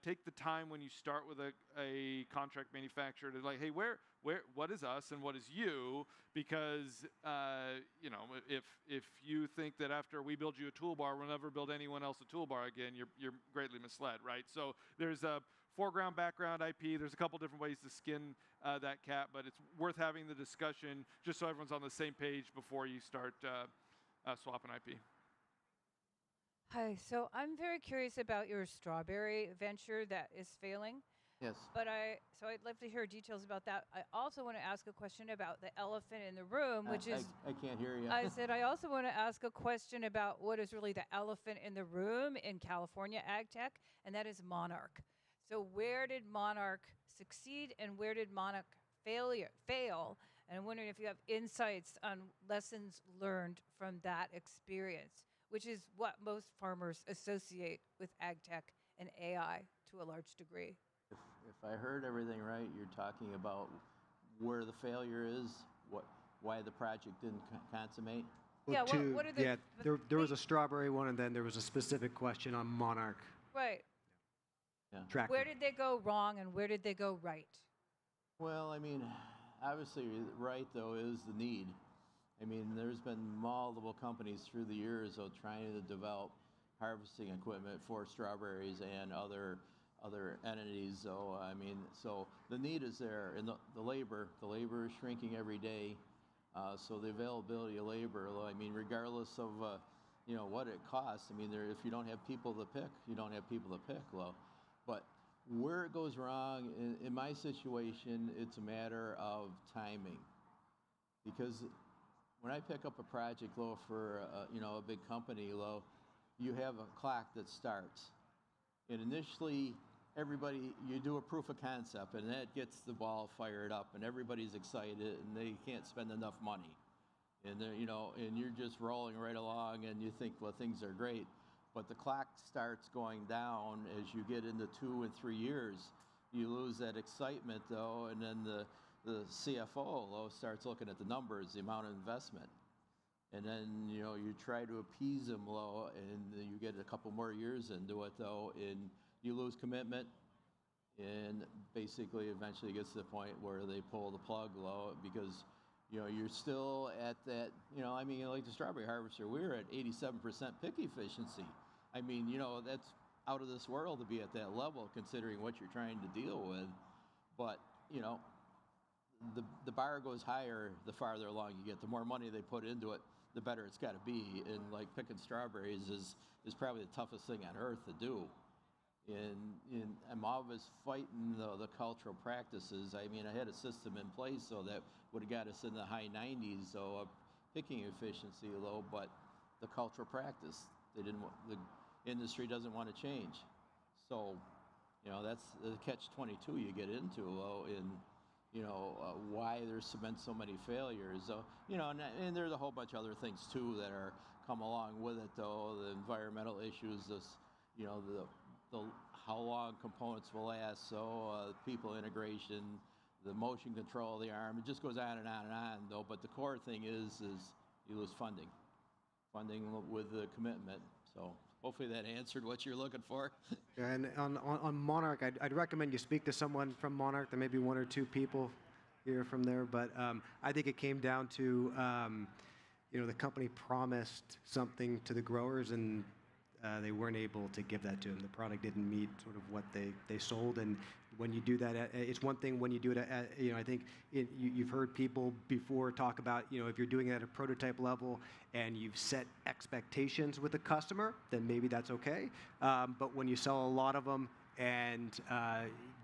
take the time when you start with a contract manufacturer to hey, what is us and what is you? Because if you think that after we build you a toolbar, we'll never build anyone else a toolbar again, you're greatly misled, right? So there's a foreground, background IP. There's a couple different ways to skin that cat, but it's worth having the discussion just so everyone's on the same page before you start swapping IP. Hi, so I'm very curious about your strawberry venture that is failing. Yes. But I'd love to hear details about that. I also want to ask a question about the elephant in the room, which is... I can't hear you. I said I also want to ask a question about what is really the elephant in the room in California ag tech, and that is Monarch. So where did Monarch succeed and where did Monarch fail? And I'm wondering if you have insights on lessons learned from that experience, which is what most farmers associate with ag tech and AI to a large degree. If I heard everything right, you're talking about where the failure is, why the project didn't consummate. Yeah, what are the yeah, there was a strawberry one, and then there was a specific question on Monarch. right? Yeah. Tractor. Where did they go wrong and where did they go right? Well, I mean, obviously, right though is the need. I mean, there's been multiple companies through the years of trying to develop harvesting equipment for strawberries and other entities. So I mean, so the need is there, and the labor is shrinking every day. So the availability of labor, I mean, regardless of what it costs. I mean, if you don't have people to pick, you don't have people to pick. Well, but where it goes wrong in my situation, it's a matter of timing, because when I pick up a project, for a big company, you have a clock that starts, and initially you do a proof of concept, and that gets the ball fired up, and everybody's excited, and they can't spend enough money, and and you're just rolling right along, and you think, well, things are great, but the clock starts going down as you get into 2 and 3 years. You lose that excitement, though, and then the CFO starts looking at the numbers, the amount of investment. And then, you try to appease them, and you get a couple more years into it, though, and you lose commitment. And basically, eventually gets to the point where they pull the plug, because, you're still at that, I mean, like the strawberry harvester, we were at 87% pick efficiency. I mean, that's out of this world to be at that level, considering what you're trying to deal with. But, the bar goes higher the farther along you get. The more money they put into it, the better it's got to be. And like picking strawberries is probably the toughest thing on earth to do. And I'm always fighting the cultural practices. I mean, I had a system in place so that would have got us in the high 90s, so of picking efficiency low, but the cultural practice, the industry doesn't want to change. So, that's the catch-22 you get into, why there's been so many failures. And there's a whole bunch of other things too that are come along with it, though. The environmental issues, the how long components will last, people integration, the motion control of the arm. It just goes on and on and on, though. But the core thing is you lose funding with the commitment. So hopefully that answered what you're looking for. Yeah, and on Monarch, I'd recommend you speak to someone from Monarch. There may be 1 or 2 people here from there, but I think it came down to the company promised something to the growers, and they weren't able to give that to them. The product didn't meet sort of what they sold, and when you do that, it's one thing when you do it at, I think you've heard people before talk about, if you're doing it at a prototype level and you've set expectations with the customer, then maybe that's okay. But when you sell a lot of them and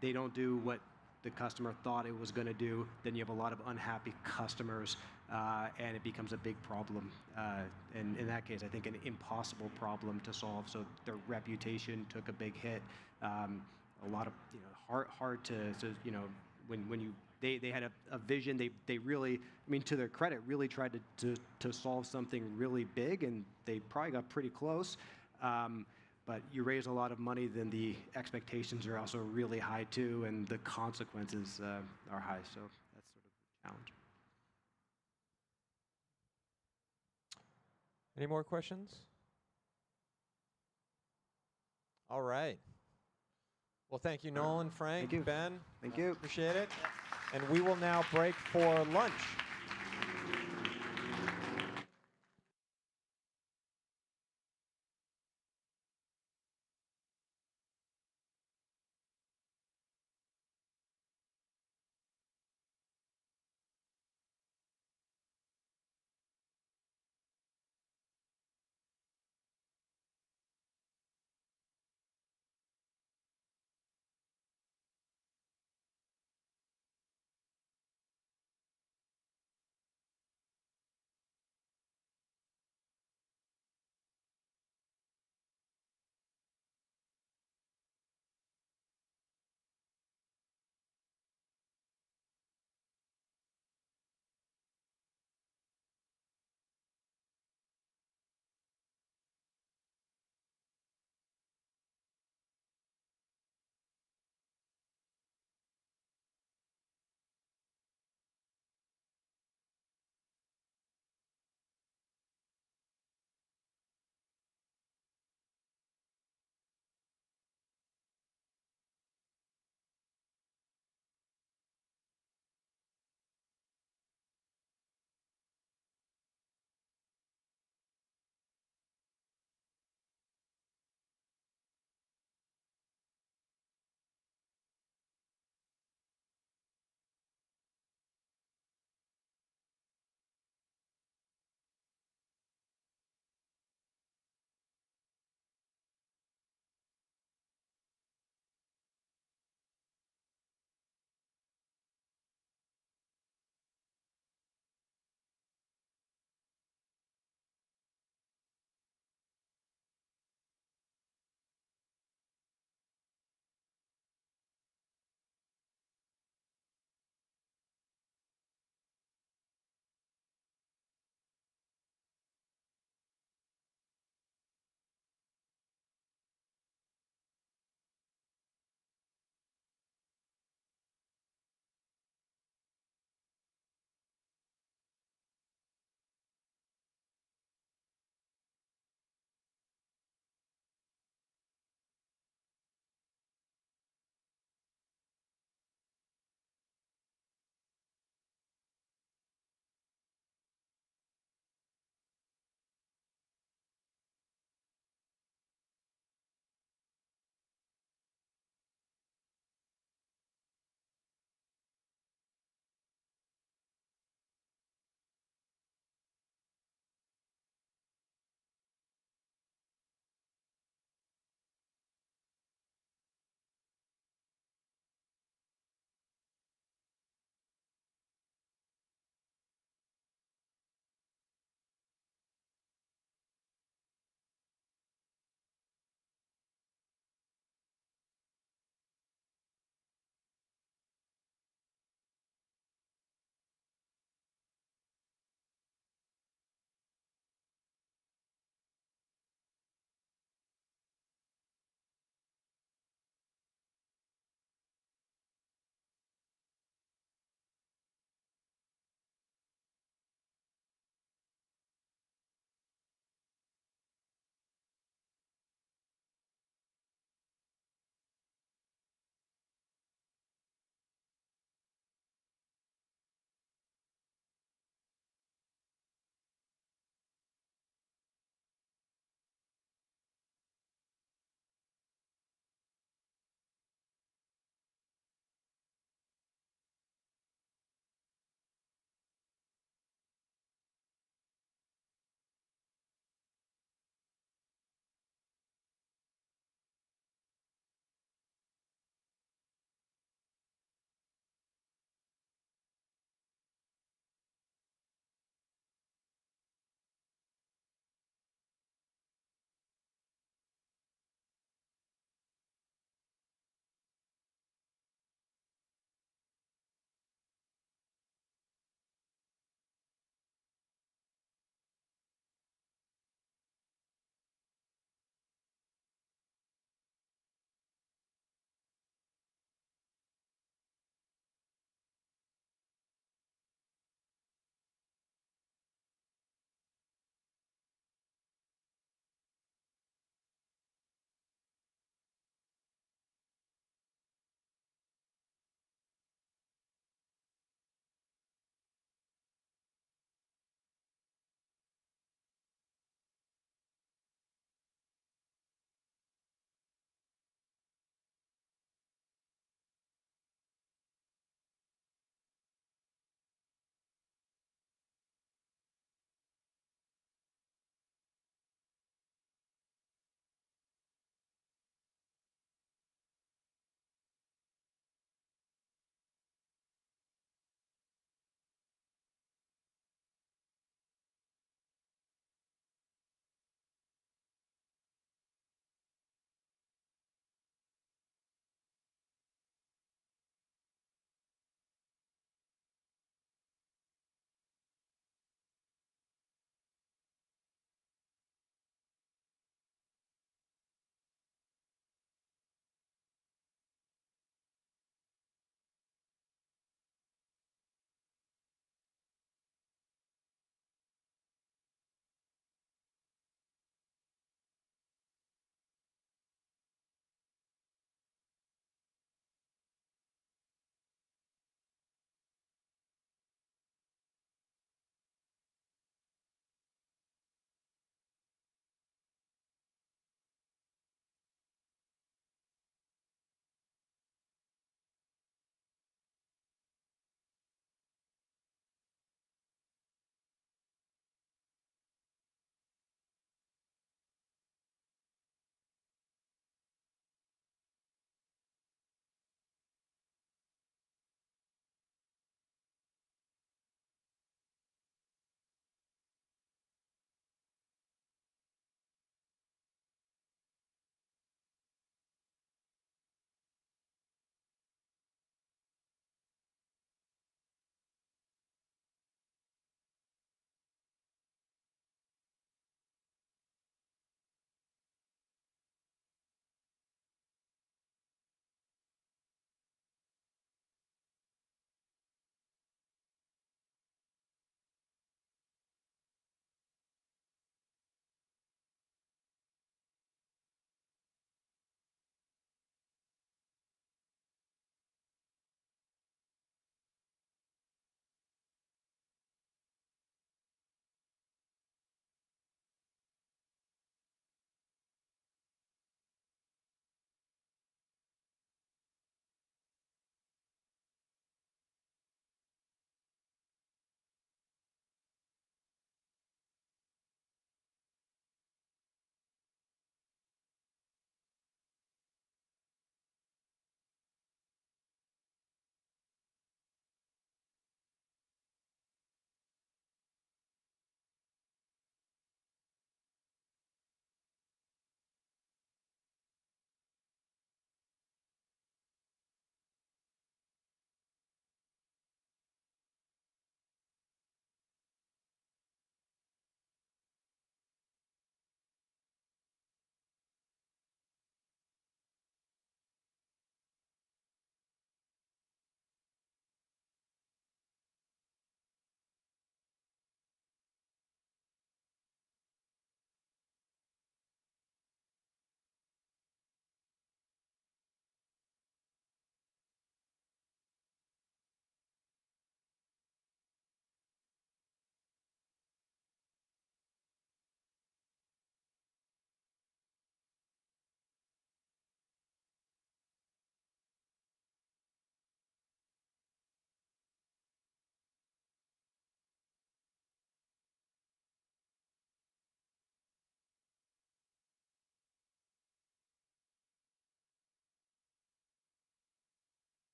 they don't do what the customer thought it was going to do, then you have a lot of unhappy customers, and it becomes a big problem. And in that case, I think an impossible problem to solve. So their reputation took a big hit. A lot of hard to when they had a vision. They really, I mean, to their credit, really tried to solve something really big, and they probably got pretty close. But you raise a lot of money, then the expectations are also really high too, and the consequences are high. So that's sort of the challenge. Any more questions? All right. Well, thank you, Nolan, Frank, Thank you. Ben. Thank you. Appreciate it. And we will now break for lunch.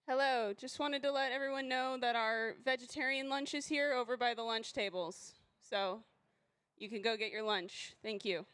Hello, just wanted to let everyone know that our vegetarian lunch is here over by the lunch tables. So you can go get your lunch. Thank you.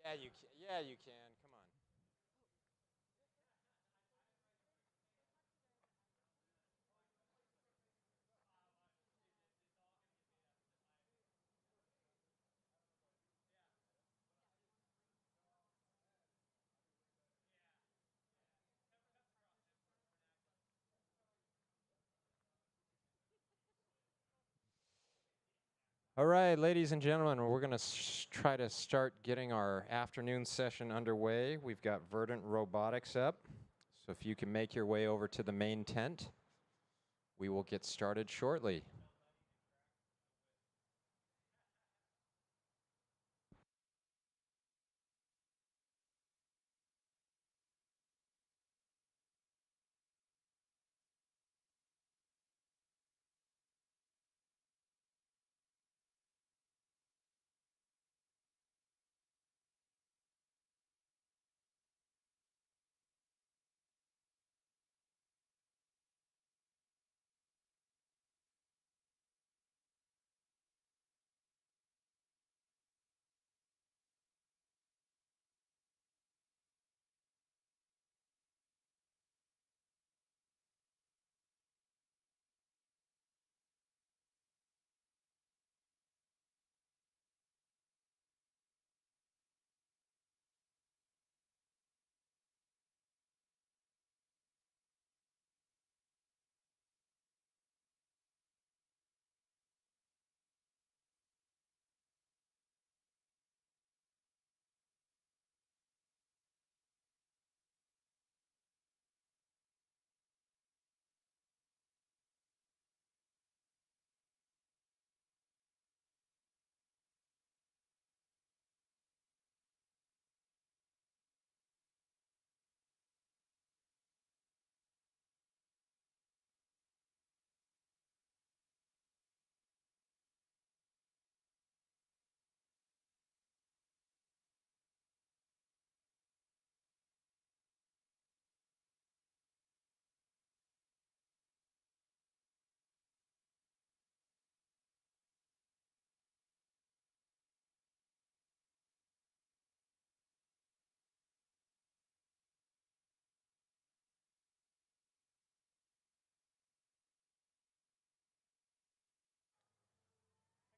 Yeah, you can. Yeah, you can. Come on. All right, ladies and gentlemen, we're going to try to start getting our afternoon session underway. We've got Verdant Robotics up. So if you can make your way over to the main tent, we will get started shortly.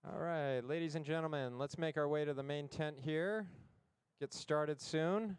All right, ladies and gentlemen, let's make our way to the main tent here. Get started soon.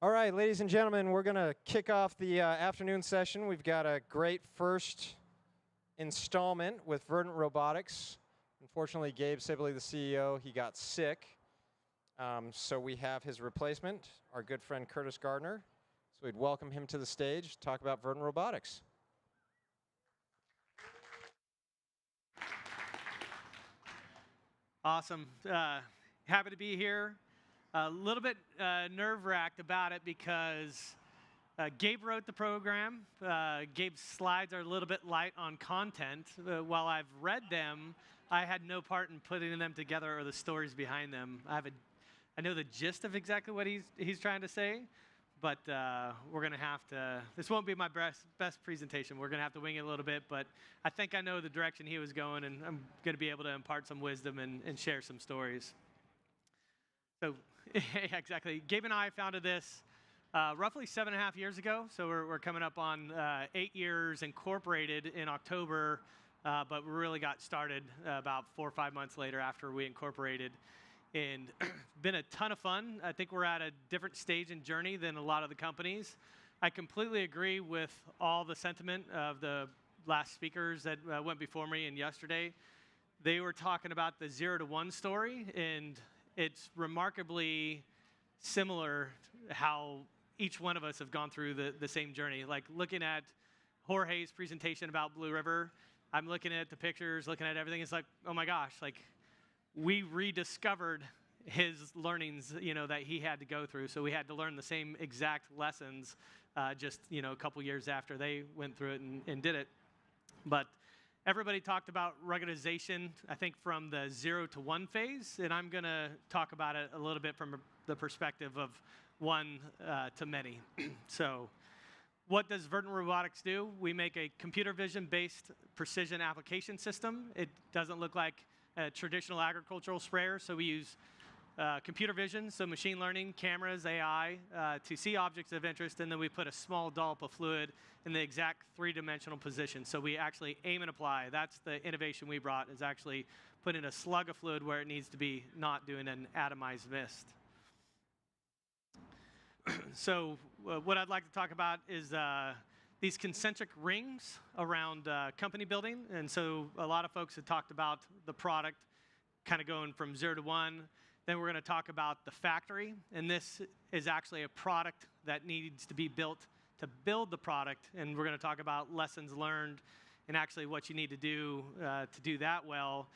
All right, ladies and gentlemen, we're going to kick off the afternoon session. We've got a great first installment with Verdant Robotics. Unfortunately, Gabe Sibley, the CEO, he got sick. So we have his replacement, our good friend Curtis Gardner. So we'd welcome him to the stage to talk about Verdant Robotics. Awesome. Happy to be here. A little bit nerve-wracked about it because Gabe wrote the program. Gabe's slides are a little bit light on content. While I've read them, I had no part in putting them together or the stories behind them. I know the gist of exactly what he's trying to say, but we're going to have to, this won't be my best presentation. We're going to have to wing it a little bit, but I think I know the direction he was going, and I'm going to be able to impart some wisdom and share some stories. So, yeah, exactly. Gabe and I founded this roughly 7.5 years ago. So we're coming up on 8 years incorporated in October, but we really got started about 4 or 5 months later after we incorporated. and been a ton of fun. I think we're at a different stage and journey than a lot of the companies. I completely agree with all the sentiment of the last speakers that went before me and yesterday. They were talking about the 0 to 1 story, and it's remarkably similar how each one of us have gone through the same journey. Like looking at Jorge's presentation about Blue River, I'm looking at the pictures, looking at everything. It's like, oh my gosh, like we rediscovered his learnings, that he had to go through. So we had to learn the same exact lessons, just a couple years after they went through it and did it. But everybody talked about ruggedization, I think, from the 0 to 1 phase, and I'm going to talk about it a little bit from the perspective of 1 to many. So what does Verdant Robotics do? We make a computer vision-based precision application system. It doesn't look like a traditional agricultural sprayer, so we use computer vision, so machine learning, cameras, AI, to see objects of interest, and then we put a small dollop of fluid in the exact 3-dimensional position. So we actually aim and apply. That's the innovation we brought, is actually putting a slug of fluid where it needs to be, not doing an atomized mist. So what I'd like to talk about is these concentric rings around company building. And so a lot of folks have talked about the product kind of going from 0 to 1. Then we're going to talk about the factory. And this is actually a product that needs to be built to build the product. And we're going to talk about lessons learned and actually what you need to do that well.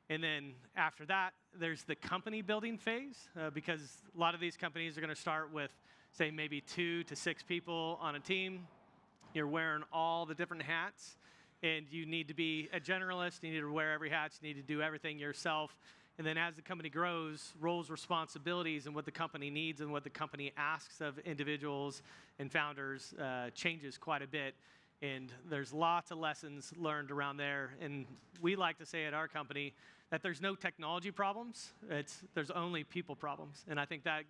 And then after that, there's the company building phase, because a lot of these companies are going to start with, say, maybe 2 to 6 people on a team. You're wearing all the different hats, and you need to be a generalist. You need to wear every hat. You need to do everything yourself. And then as the company grows, roles, responsibilities, and what the company needs and what the company asks of individuals and founders changes quite a bit. And there's lots of lessons learned around there. And we like to say at our company that there's no technology problems. There's only people problems. And I think that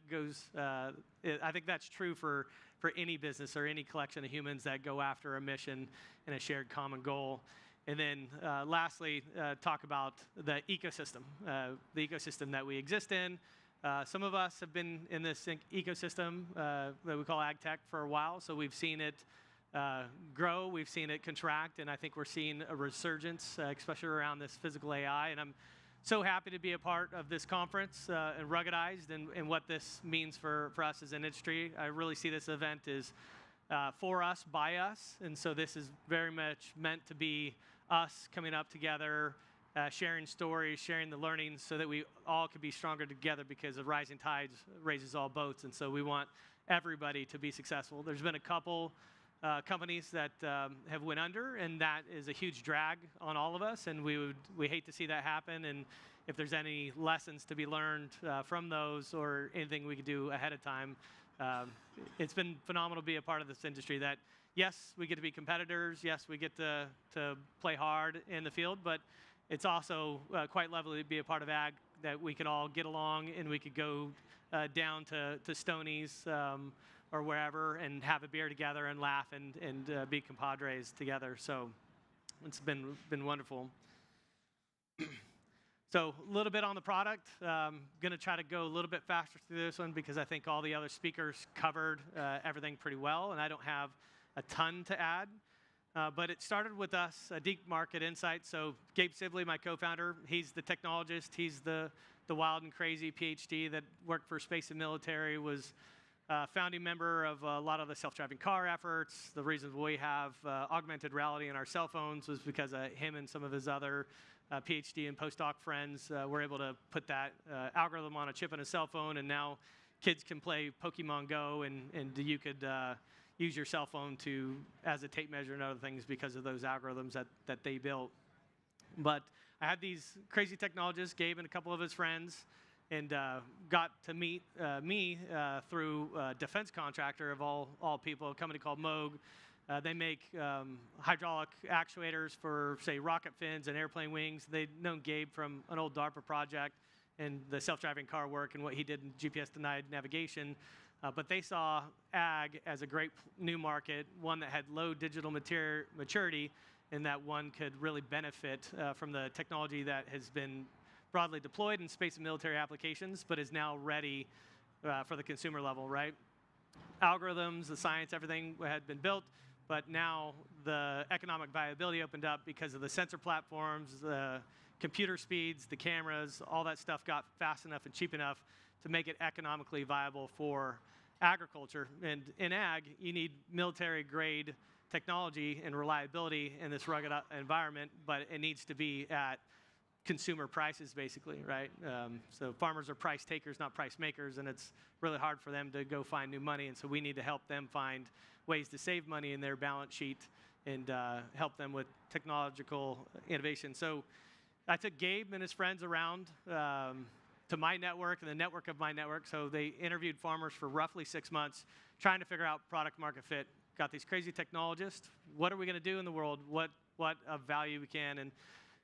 I think that's true for any business or any collection of humans that go after a mission and a shared common goal. And then lastly, talk about the ecosystem that we exist in. Some of us have been in this ecosystem that we call ag tech for a while, so we've seen it grow, we've seen it contract, and I think we're seeing a resurgence, especially around this physical AI. And I'm so happy to be a part of this conference and Ruggedized and what this means for us as an industry. I really see this event as for us, by us, and so this is very much meant to be us coming up together, sharing stories, sharing the learnings so that we all can be stronger together, because a rising tide raises all boats, and so we want everybody to be successful. There's been a couple companies that have went under, and that is a huge drag on all of us, and we hate to see that happen. And if there's any lessons to be learned from those or anything we could do ahead of time, it's been phenomenal to be a part of this industry. That yes, we get to be competitors, yes, we get to play hard in the field, but it's also quite lovely to be a part of ag, that we could all get along and we could go down to Stoney's or wherever and have a beer together and laugh and be compadres together. So it's been wonderful. So a little bit on the product. Going to try to go a little bit faster through this one because I think all the other speakers covered everything pretty well, and I don't have a ton to add. But it started with us, a deep market insight. So Gabe Sibley, my co-founder, he's the technologist. He's the wild and crazy PhD that worked for Space and Military, was founding member of a lot of the self-driving car efforts. The reasons we have augmented reality in our cell phones was because him and some of his other PhD and postdoc friends were able to put that algorithm on a chip in a cell phone, and now kids can play Pokemon Go, and you could use your cell phone as a tape measure and other things because of those algorithms that they built. But I had these crazy technologists, Gabe and a couple of his friends, and got to meet me through a defense contractor of all people, a company called Moog. They make hydraulic actuators for, say, rocket fins and airplane wings. They'd known Gabe from an old DARPA project and the self-driving car work and what he did in GPS-denied navigation. But they saw ag as a great new market, one that had low digital maturity, and that one could really benefit from the technology that has been broadly deployed in space and military applications, but is now ready for the consumer level, right? Algorithms, the science, everything had been built, but now the economic viability opened up because of the sensor platforms, the computer speeds, the cameras, all that stuff got fast enough and cheap enough to make it economically viable for agriculture. And in ag, you need military-grade technology and reliability in this rugged environment, but it needs to be at consumer prices, basically, right? So farmers are price takers, not price makers, and it's really hard for them to go find new money. And so we need to help them find ways to save money in their balance sheet and help them with technological innovation. So I took Gabe and his friends around to my network and the network of my network. So they interviewed farmers for roughly 6 months, trying to figure out product market fit. Got these crazy technologists. What are we going to do in the world? What of value we can? And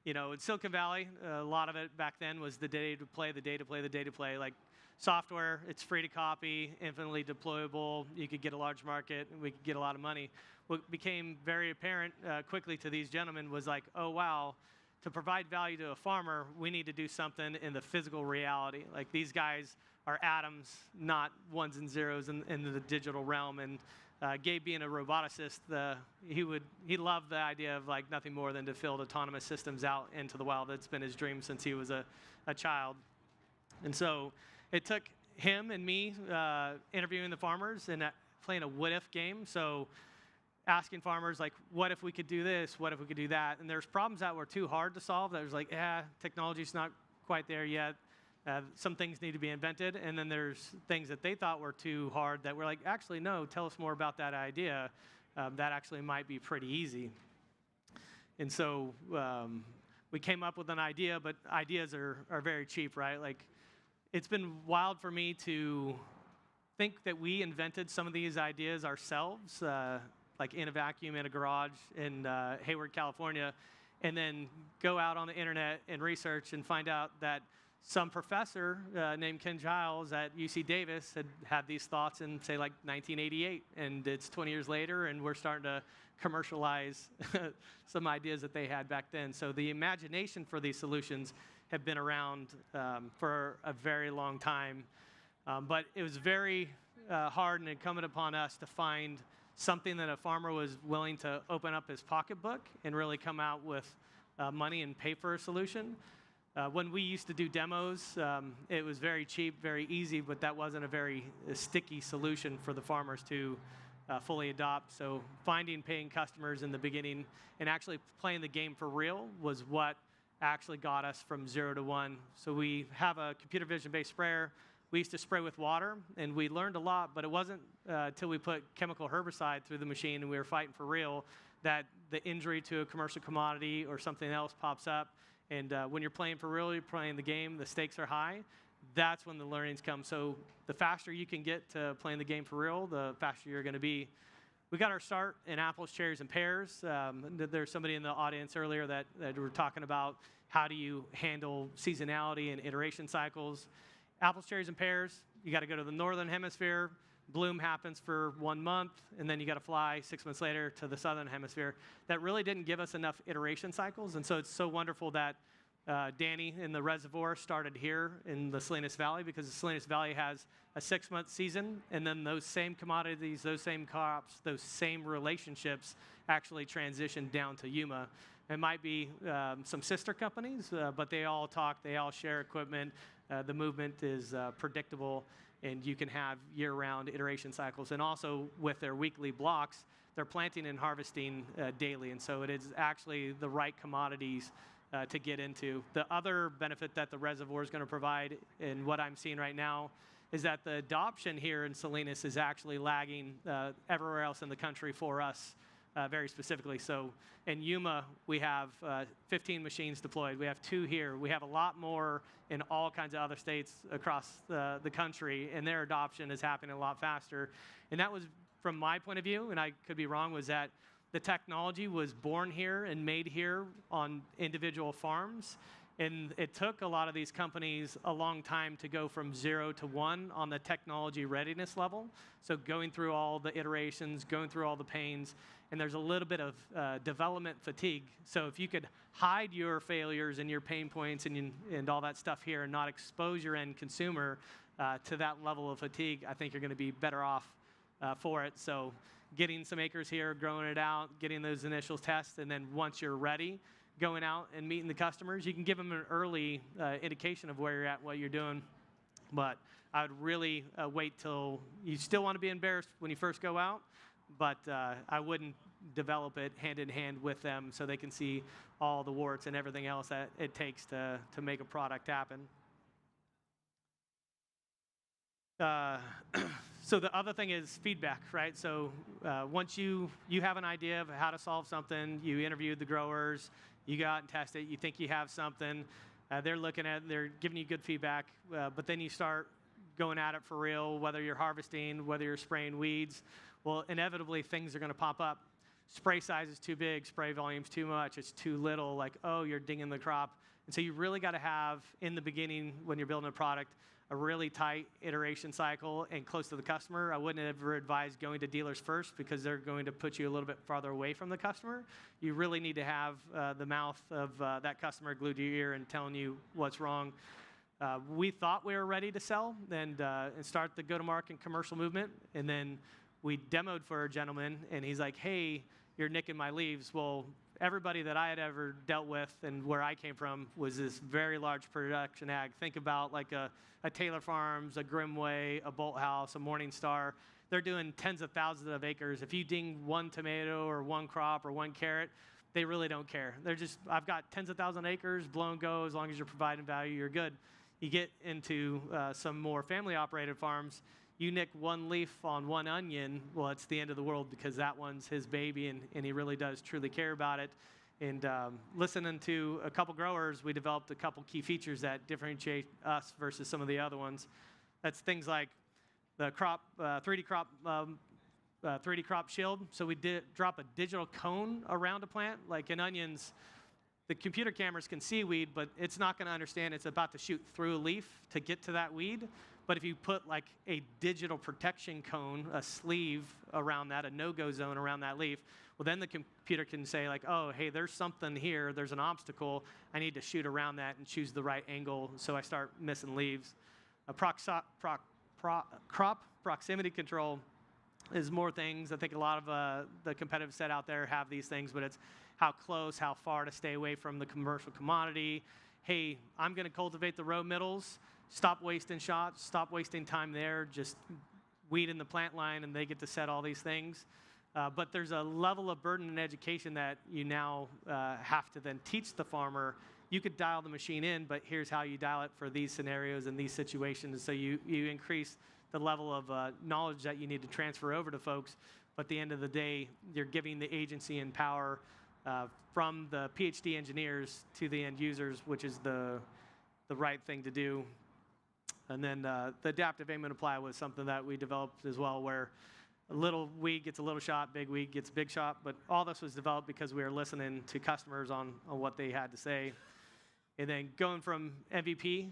you know, in Silicon Valley, a lot of it back then was the data play, the data play, the data play. Like software, it's free to copy, infinitely deployable. You could get a large market, and we could get a lot of money. What became very apparent quickly to these gentlemen was like, oh wow, to provide value to a farmer, we need to do something in the physical reality. Like these guys are atoms, not ones and zeros in the digital realm. And Gabe being a roboticist, he loved the idea of like nothing more than to field autonomous systems out into the wild. That's been his dream since he was a child. And so it took him and me interviewing the farmers and playing a what-if game. So asking farmers like, what if we could do this? What if we could do that? And there's problems that were too hard to solve. That was like, technology's not quite there yet. Some things need to be invented, and then there's things that they thought were too hard that we're like, actually, no, tell us more about that idea. That actually might be pretty easy. And so we came up with an idea, but ideas are very cheap, right? Like, it's been wild for me to think that we invented some of these ideas ourselves, like in a vacuum in a garage in Hayward, California, and then go out on the internet and research and find out that some professor named Ken Giles at UC Davis had these thoughts in, say, like 1988, and it's 20 years later, and we're starting to commercialize some ideas that they had back then. So the imagination for these solutions have been around for a very long time, but it was very hard and incumbent upon us to find something that a farmer was willing to open up his pocketbook and really come out with money and pay for a solution. When we used to do demos, it was very cheap, very easy, but that wasn't a very sticky solution for the farmers to fully adopt. So finding paying customers in the beginning and actually playing the game for real was what actually got us from 0 to 1. So we have a computer vision-based sprayer. We used to spray with water, and we learned a lot, but it wasn't until we put chemical herbicide through the machine and we were fighting for real that the injury to a commercial commodity or something else pops up. And when you're playing for real, you're playing the game, the stakes are high, that's when the learnings come. So the faster you can get to playing the game for real, the faster you're going to be. We got our start in apples, cherries, and pears. There's somebody in the audience earlier that were talking about how do you handle seasonality and iteration cycles. Apples, cherries, and pears, you got to go to the northern hemisphere. Bloom happens for 1 month, and then you got to fly 6 months later to the southern hemisphere. That really didn't give us enough iteration cycles, and so it's so wonderful that Danny in the reservoir started here in the Salinas Valley, because the Salinas Valley has a 6-month season, and then those same commodities, those same crops, those same relationships actually transition down to Yuma. It might be some sister companies, but they all talk, they all share equipment. The movement is predictable, and you can have year-round iteration cycles. And also with their weekly blocks, they're planting and harvesting daily, and so it is actually the right commodities to get into. The other benefit that the reservoir is going to provide, and what I'm seeing right now, is that the adoption here in Salinas is actually lagging everywhere else in the country for us. Very specifically. So in Yuma, we have 15 machines deployed. We have 2 here. We have a lot more in all kinds of other states across the country, and their adoption is happening a lot faster. And that was, from my point of view, and I could be wrong, was that the technology was born here and made here on individual farms, And it took a lot of these companies a long time to go from 0 to 1 on the technology readiness level. So going through all the iterations, going through all the pains, and there's a little bit of development fatigue. So if you could hide your failures and your pain points and all that stuff here and not expose your end consumer to that level of fatigue, I think you're going to be better off for it. So getting some acres here, growing it out, getting those initial tests, and then once you're ready, going out and meeting the customers, you can give them an early indication of where you're at, what you're doing. But I would really wait till you still want to be embarrassed when you first go out, but I wouldn't develop it hand in hand with them so they can see all the warts and everything else that it takes to make a product happen. So the other thing is feedback, right? So once you have an idea of how to solve something, you interviewed the growers, you go out and test it, you think you have something, they're looking at it, they're giving you good feedback, but then you start going at it for real, whether you're harvesting, whether you're spraying weeds, well, inevitably things are going to pop up. Spray size is too big, spray volume's too much, it's too little, like, oh, you're dinging the crop. And so you really got to have, in the beginning, when you're building a product, a really tight iteration cycle and close to the customer. I wouldn't ever advise going to dealers first because they're going to put you a little bit farther away from the customer. You really need to have the mouth of that customer glued to your ear and telling you what's wrong. We thought we were ready to sell and start the go-to-market and commercial movement. And then we demoed for a gentleman, and he's like, hey, you're nicking my leaves. Well, everybody that I had ever dealt with and where I came from was this very large production ag. Think about like a Taylor Farms, a Grimway, a Bolt House, a Morningstar. They're doing tens of thousands of acres. If you ding one tomato or one crop or one carrot, they really don't care. They're just, I've got tens of thousand acres, blow and go, as long as you're providing value, you're good. You get into some more family-operated farms, you nick one leaf on one onion, well, it's the end of the world because that one's his baby and he really does truly care about it. And listening to a couple growers, we developed a couple key features that differentiate us versus some of the other ones. That's things like the crop, 3D crop shield. So we did drop a digital cone around a plant. Like in onions, the computer cameras can see weed, but it's not going to understand it's about to shoot through a leaf to get to that weed. But if you put like a digital protection cone, a sleeve around that, a no-go zone around that leaf, well, then the computer can say like, oh, hey, there's something here, there's an obstacle, I need to shoot around that and choose the right angle so I start missing leaves. Crop proximity control is more things. I think a lot of the competitive set out there have these things, but it's how close, how far to stay away from the commercial commodity. Hey, I'm going to cultivate the row middles. Stop wasting shots, stop wasting time there, just weed in the plant line and they get to set all these things. But there's a level of burden and education that you now have to then teach the farmer. You could dial the machine in, but here's how you dial it for these scenarios and these situations. So you increase the level of knowledge that you need to transfer over to folks. But at the end of the day, you're giving the agency and power from the PhD engineers to the end users, which is the right thing to do. And then the adaptive aim and apply was something that we developed as well, where a little weed gets a little shot, big weed gets a big shot. But all this was developed because we were listening to customers on what they had to say. And then going from MVP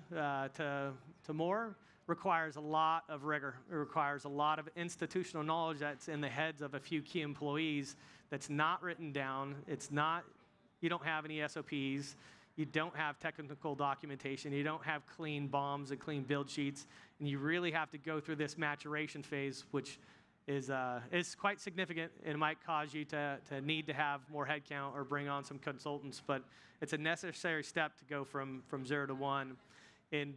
to more requires a lot of rigor. It requires a lot of institutional knowledge that's in the heads of a few key employees that's not written down. It's not, you don't have any SOPs. You don't have technical documentation. You don't have clean bombs and clean build sheets. And you really have to go through this maturation phase, which is quite significant. And it might cause you to need to have more headcount or bring on some consultants. But it's a necessary step to go from 0 to 1. And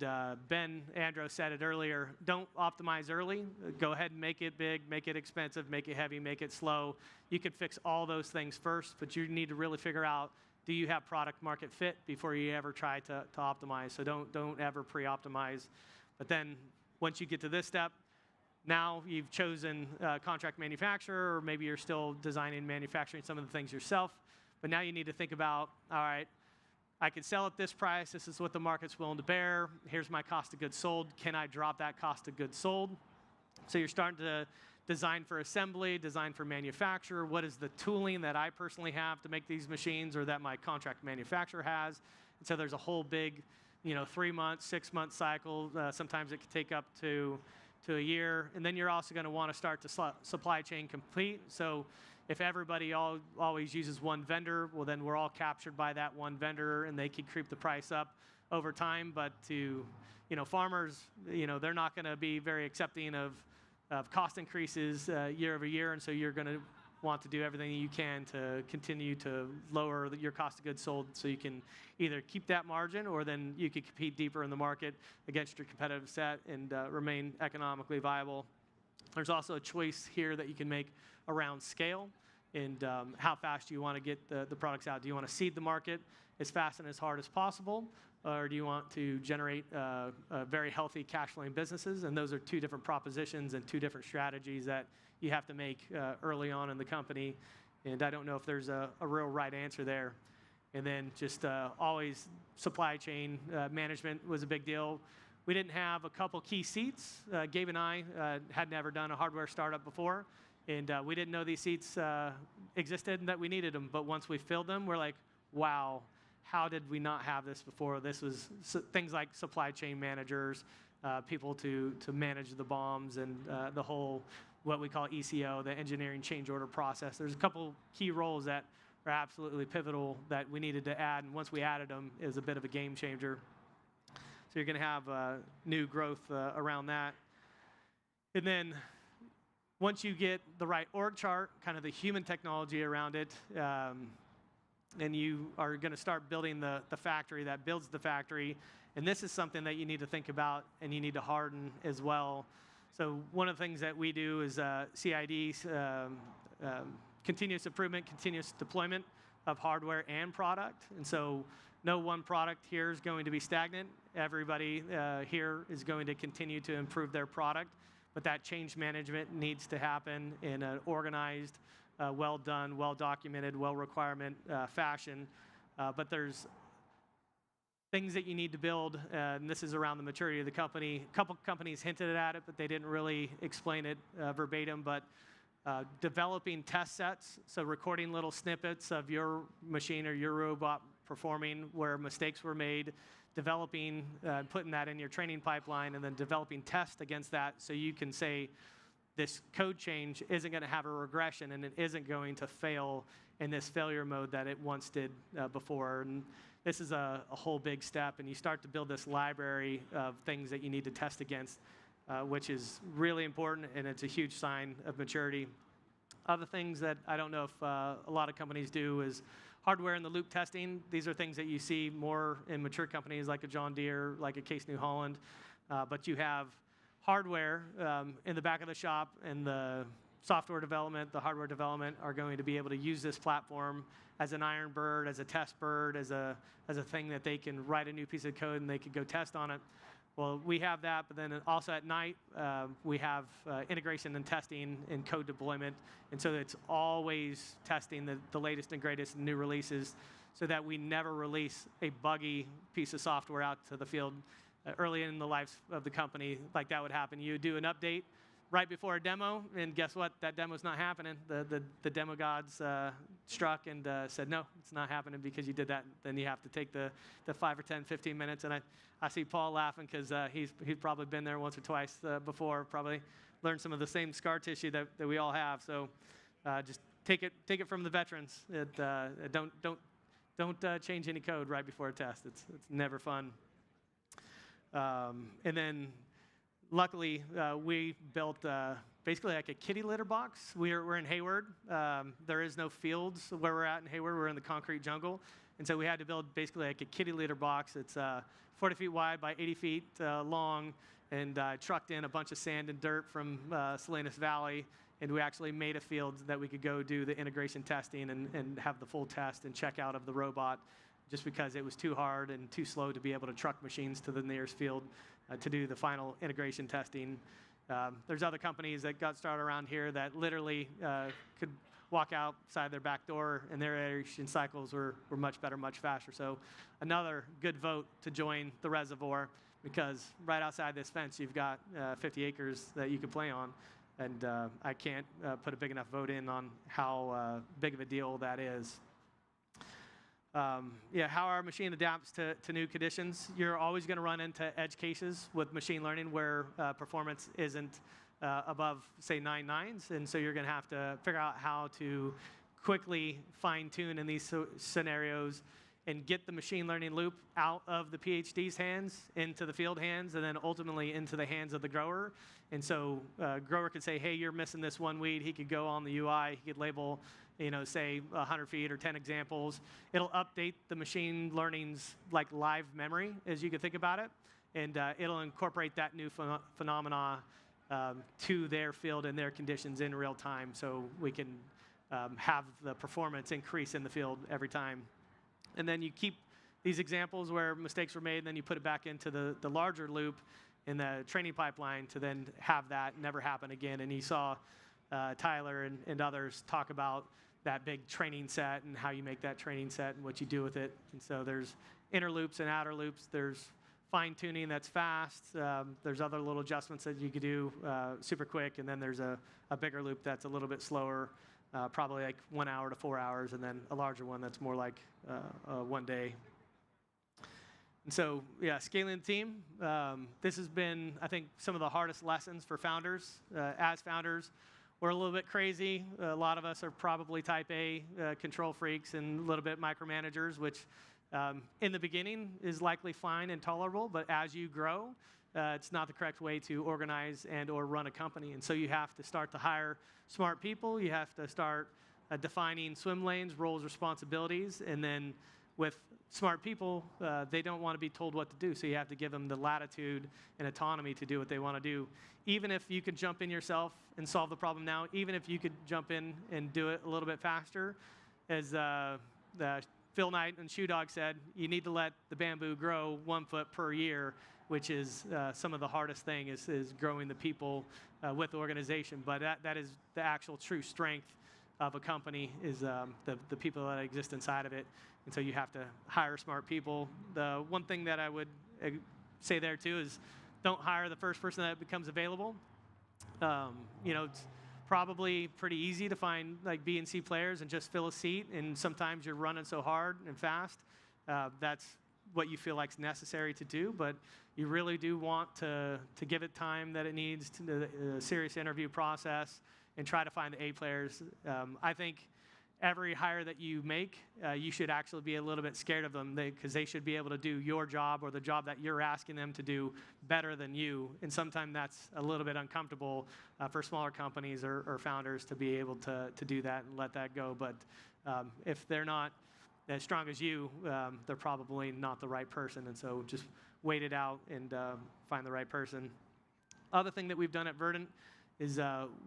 Ben Andros said it earlier, don't optimize early. Go ahead and make it big, make it expensive, make it heavy, make it slow. You could fix all those things first, but you need to really figure out, do you have product market fit before you ever try to optimize? So don't ever pre-optimize. But then once you get to this step, now you've chosen a contract manufacturer, or maybe you're still designing and manufacturing some of the things yourself. But now you need to think about, all right, I could sell at this price. This is what the market's willing to bear. Here's my cost of goods sold. Can I drop that cost of goods sold? So you're starting to design for assembly, design for manufacturer. What is the tooling that I personally have to make these machines or that my contract manufacturer has? And so there's a whole big, 3-month, 6-month cycle. Sometimes it could take up to a year. And then you're also going to want to start the supply chain complete. So if everybody always uses one vendor, well, then we're all captured by that one vendor, and they can creep the price up over time. But to farmers, they're not going to be very accepting of cost increases year over year, and so you're going to want to do everything you can to continue to lower your cost of goods sold so you can either keep that margin or then you can compete deeper in the market against your competitive set and remain economically viable. There's also a choice here that you can make around scale and how fast you want to get the products out. Do you want to seed the market as fast and as hard as possible, or do you want to generate very healthy cash flowing businesses? And those are two different propositions and two different strategies that you have to make early on in the company. And I don't know if there's a real right answer there. And then just always supply chain management was a big deal. We didn't have a couple key seats. Gabe and I had never done a hardware startup before, and we didn't know these seats existed and that we needed them. But once we filled them, we're like, wow, how did we not have this before? This was things like supply chain managers, people to manage the BOMs and the whole, what we call ECO, the engineering change order process. There's a couple key roles that are absolutely pivotal that we needed to add, and once we added them, it was a bit of a game changer. So you're going to have new growth around that. And then once you get the right org chart, kind of the human technology around it, and you are going to start building the factory that builds the factory. And this is something that you need to think about and you need to harden as well. So one of the things that we do is CID, continuous improvement, continuous deployment of hardware and product. And so no one product here is going to be stagnant. Everybody here is going to continue to improve their product. But that change management needs to happen in an organized, well done, well documented, well requirement fashion. But there's things that you need to build, and this is around the maturity of the company. A couple companies hinted at it, but they didn't really explain it verbatim. But developing test sets, so recording little snippets of your machine or your robot performing where mistakes were made, developing, putting that in your training pipeline, and then developing tests against that so you can say, this code change isn't going to have a regression and it isn't going to fail in this failure mode that it once did before. And this is a whole big step, and you start to build this library of things that you need to test against, which is really important, and it's a huge sign of maturity. Other things that I don't know if a lot of companies do is hardware in the loop testing. These are things that you see more in mature companies like a John Deere, like a Case New Holland, but you have hardware in the back of the shop, and the software development, the hardware development are going to be able to use this platform as an iron bird, as a test bird, as a thing that they can write a new piece of code and they could go test on it. Well, we have that, but then also at night, we have integration and testing and code deployment. And so it's always testing the latest and greatest new releases so that we never release a buggy piece of software out to the field early in the life of the company. Like that would happen. You do an update right before a demo, and guess what? That demo's not happening. The demo gods struck and said, no, it's not happening because you did that. Then you have to take the 5 or 10, 15 minutes. And I see Paul laughing because he's probably been there once or twice before, probably learned some of the same scar tissue that we all have. So just take it from the veterans. Don't change any code right before a test. It's never fun. And then luckily, we built basically like a kitty litter box. We're in Hayward. There is no fields where we're at in Hayward. We're in the concrete jungle. And so we had to build basically like a kitty litter box. It's 40 feet wide by 80 feet long, and trucked in a bunch of sand and dirt from Salinas Valley. And we actually made a field that we could go do the integration testing and have the full test and check out of the robot, just because it was too hard and too slow to be able to truck machines to the nearest field to do the final integration testing. There's other companies that got started around here that literally could walk outside their back door, and their iteration cycles were much better, much faster. So another good vote to join the reservoir, because right outside this fence, you've got 50 acres that you can play on. And I can't put a big enough vote in on how big of a deal that is. yeah, how our machine adapts to new conditions. You're always going to run into edge cases with machine learning where performance isn't above, say, 9 nines. And so you're going to have to figure out how to quickly fine-tune in these scenarios and get the machine learning loop out of the PhD's hands into the field hands and then ultimately into the hands of the grower. And so grower could say, hey, you're missing this one weed. He could go on the UI. He could label, say 100 feet or 10 examples. It'll update the machine learning's like live memory, as you could think about it. And it'll incorporate that new phenomena to their field and their conditions in real time so we can have the performance increase in the field every time. And then you keep these examples where mistakes were made, and then you put it back into the larger loop in the training pipeline to then have that never happen again. And you saw Tyler and others talk about that big training set and how you make that training set and what you do with it. And so there's inner loops and outer loops. There's fine-tuning that's fast. There's other little adjustments that you could do super quick. And then there's a bigger loop that's a little bit slower, probably like 1 hour to 4 hours, and then a larger one that's more like 1 day. And so, yeah, scaling the team. This has been, I think, some of the hardest lessons for founders. As founders, we're a little bit crazy. A lot of us are probably type A control freaks and a little bit micromanagers, which in the beginning is likely fine and tolerable, but as you grow, it's not the correct way to organize and or run a company. And so you have to start to hire smart people. You have to start defining swim lanes, roles, responsibilities, and then with smart people, they don't want to be told what to do. So you have to give them the latitude and autonomy to do what they want to do. Even if you could jump in yourself and solve the problem now, even if you could jump in and do it a little bit faster, as Phil Knight and Shoe Dog said, you need to let the bamboo grow 1 foot per year, which is some of the hardest thing is growing the people with the organization. But that is the actual true strength of a company is the people that exist inside of it. And so you have to hire smart people. The one thing that I would say there too is don't hire the first person that becomes available. It's probably pretty easy to find like B and C players and just fill a seat. And sometimes you're running so hard and fast. That's what you feel like is necessary to do. But you really do want to give it time that it needs to the serious interview process and try to find the A players. I think every hire that you make, you should actually be a little bit scared of them because they should be able to do your job or the job that you're asking them to do better than you. And sometimes that's a little bit uncomfortable for smaller companies or founders to be able to do that and let that go. But if they're not as strong as you, they're probably not the right person. And so just wait it out and find the right person. Other thing that we've done at Verdant is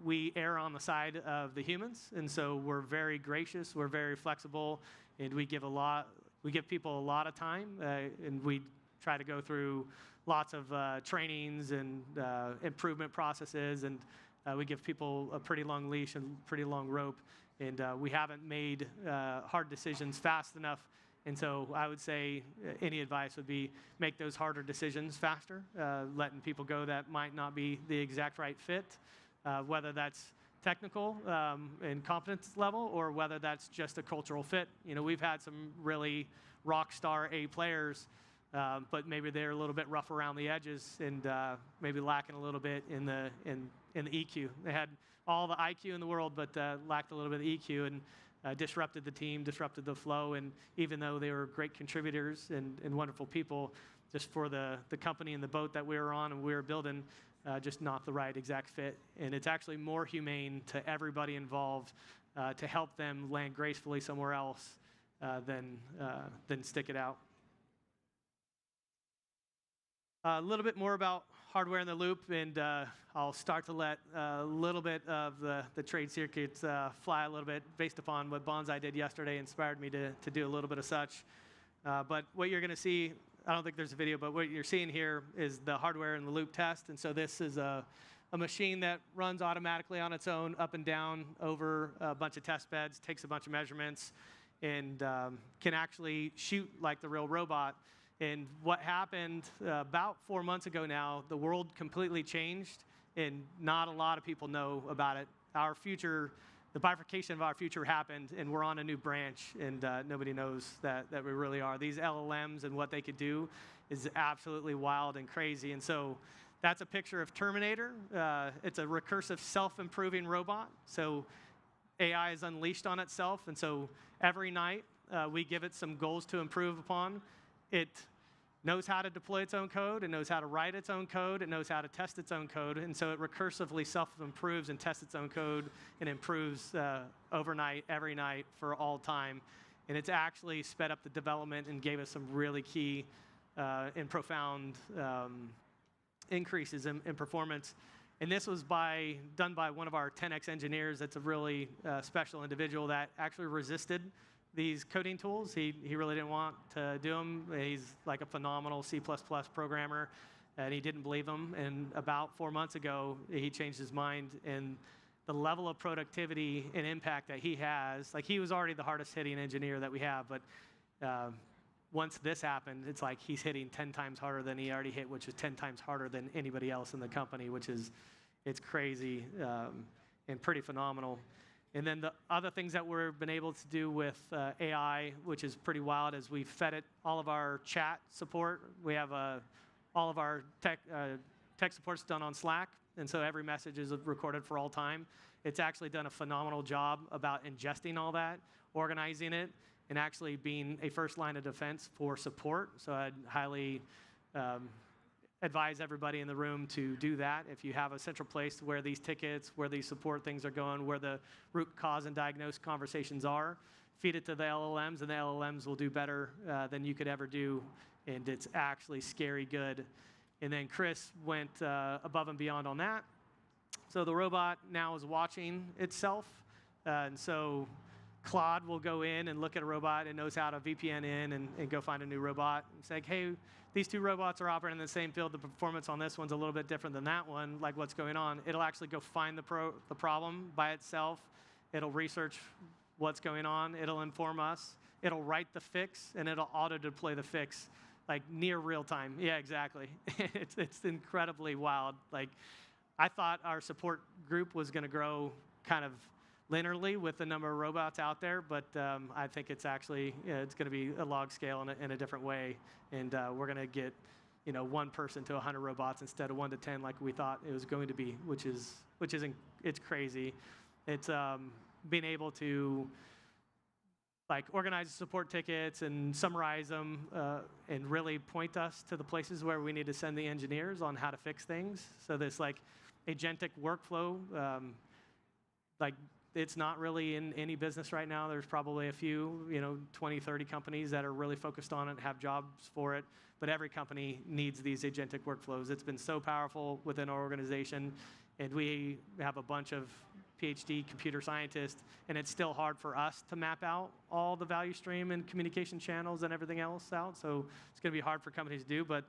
we err on the side of the humans, and so we're very gracious, we're very flexible, and we give people a lot of time, and we try to go through lots of trainings and improvement processes, and we give people a pretty long leash and pretty long rope, and we haven't made hard decisions fast enough. And so I would say any advice would be make those harder decisions faster, letting people go that might not be the exact right fit, whether that's technical and competence level or whether that's just a cultural fit. We've had some really rock star A players, but maybe they're a little bit rough around the edges and maybe lacking a little bit in the EQ. They had all the IQ in the world, but lacked a little bit of EQ and disrupted the team, disrupted the flow. And even though they were great contributors and wonderful people, just for the company and the boat that we were on and we were building, just not the right exact fit. And it's actually more humane to everybody involved to help them land gracefully somewhere else than stick it out. A little bit more about hardware in the loop, and I'll start to let a little bit of the trade secrets fly a little bit based upon what Bonsai did yesterday inspired me to do a little bit of such. But what you're going to see, I don't think there's a video, but what you're seeing here is the hardware in the loop test. And so this is a machine that runs automatically on its own up and down over a bunch of test beds, takes a bunch of measurements, and can actually shoot like the real robot. And what happened about 4 months ago now, the world completely changed, and not a lot of people know about it. Our future the bifurcation of our future happened, and we're on a new branch, and nobody knows that we really are. These LLMs and what they could do is absolutely wild and crazy. And so that's a picture of Terminator. It's a recursive self-improving robot. So AI is unleashed on itself, and so every night we give it some goals to improve upon. It knows how to deploy its own code, it knows how to write its own code, it knows how to test its own code, and so it recursively self-improves and tests its own code and improves overnight, every night, for all time. And it's actually sped up the development and gave us some really key and profound increases in performance. And this was done by one of our 10X engineers that's a really special individual that actually resisted these coding tools. He really didn't want to do them. He's like a phenomenal C++ programmer, and he didn't believe them. And about 4 months ago, he changed his mind, and the level of productivity and impact that he has, like he was already the hardest hitting engineer that we have, but once this happened, it's like he's hitting 10 times harder than he already hit, which is 10 times harder than anybody else in the company, it's crazy and pretty phenomenal. And then the other things that we've been able to do with AI, which is pretty wild, is we've fed it all of our chat support. We have all of our tech support's done on Slack, and so every message is recorded for all time. It's actually done a phenomenal job about ingesting all that, organizing it, and actually being a first line of defense for support. So I'd highly advise everybody in the room to do that. If you have a central place where these tickets, where these support things are going, where the root cause and diagnose conversations are, feed it to the LLMs, and the LLMs will do better than you could ever do, and it's actually scary good. And then Chris went above and beyond on that. So the robot now is watching itself, and so Claude will go in and look at a robot and knows how to VPN in and go find a new robot and say, hey, these two robots are operating in the same field. The performance on this one's a little bit different than that one. Like, what's going on? It'll actually go find the problem by itself. It'll research what's going on. It'll inform us. It'll write the fix, and it'll auto-deploy the fix, like near real time. Yeah, exactly. It's incredibly wild. Like, I thought our support group was going to grow kind of linearly with the number of robots out there, but I think it's actually it's going to be a log scale in a different way, and we're going to get 1 person to 100 robots instead of 1 to 10 like we thought it was going to be, which is it's crazy. It's being able to like organize support tickets and summarize them and really point us to the places where we need to send the engineers on how to fix things. So this like agentic workflow, like it's not really in any business right now. There's probably a few, 20, 30 companies that are really focused on it and have jobs for it. But every company needs these agentic workflows. It's been so powerful within our organization. And we have a bunch of PhD computer scientists, and it's still hard for us to map out all the value stream and communication channels and everything else out. So it's going to be hard for companies to do, but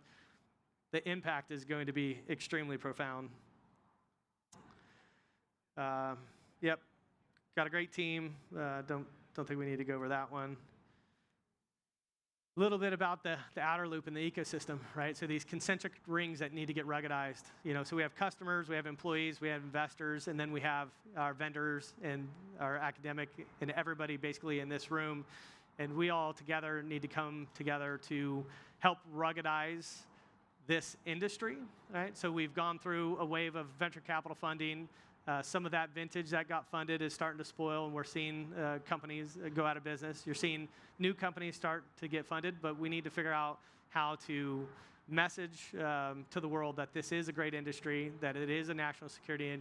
the impact is going to be extremely profound. Yep. Got a great team. Don't think we need to go over that one. A little bit about the outer loop in the ecosystem, right? So these concentric rings that need to get ruggedized. So we have customers, we have employees, we have investors, and then we have our vendors and our academic and everybody basically in this room. And we all together need to come together to help ruggedize this industry, right? So we've gone through a wave of venture capital funding. Some of that vintage that got funded is starting to spoil, and we're seeing companies go out of business. You're seeing new companies start to get funded, but we need to figure out how to message to the world that this is a great industry, that it is a national security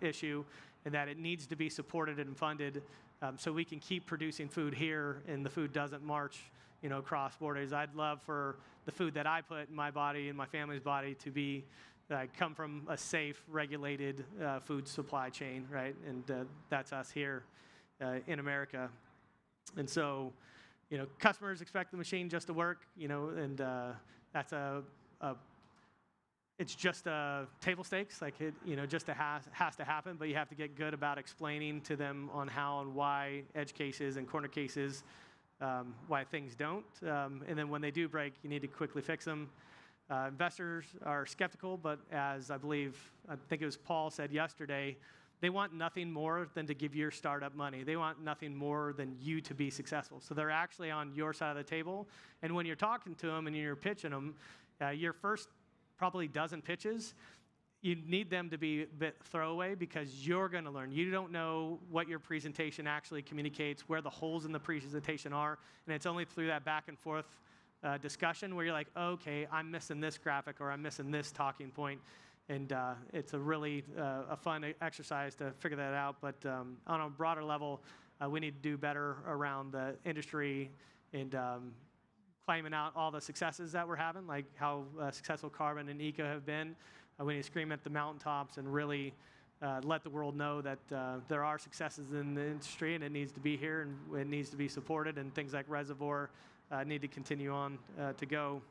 issue, and that it needs to be supported and funded so we can keep producing food here and the food doesn't march across borders. I'd love for the food that I put in my body and my family's body to be come from a safe, regulated food supply chain, right? And that's us here in America. And so, customers expect the machine just to work, and that's it's just table stakes, like it, just has to happen. But you have to get good about explaining to them on how and why edge cases and corner cases, why things don't. And then when they do break, you need to quickly fix them. Investors are skeptical, but as I think it was Paul said yesterday, they want nothing more than to give your startup money. They want nothing more than you to be successful. So they're actually on your side of the table. And when you're talking to them and you're pitching them, your first probably dozen pitches, you need them to be a bit throwaway because you're going to learn. You don't know what your presentation actually communicates, where the holes in the presentation are, and it's only through that back and forth discussion where you're like, okay, I'm missing this graphic or I'm missing this talking point. And it's a really a fun exercise to figure that out. But on a broader level, we need to do better around the industry and claiming out all the successes that we're having, like how successful Carbon and Eco have been. We need to scream at the mountaintops and really let the world know that there are successes in the industry and it needs to be here and it needs to be supported, and things like Reservoir need to continue on to go.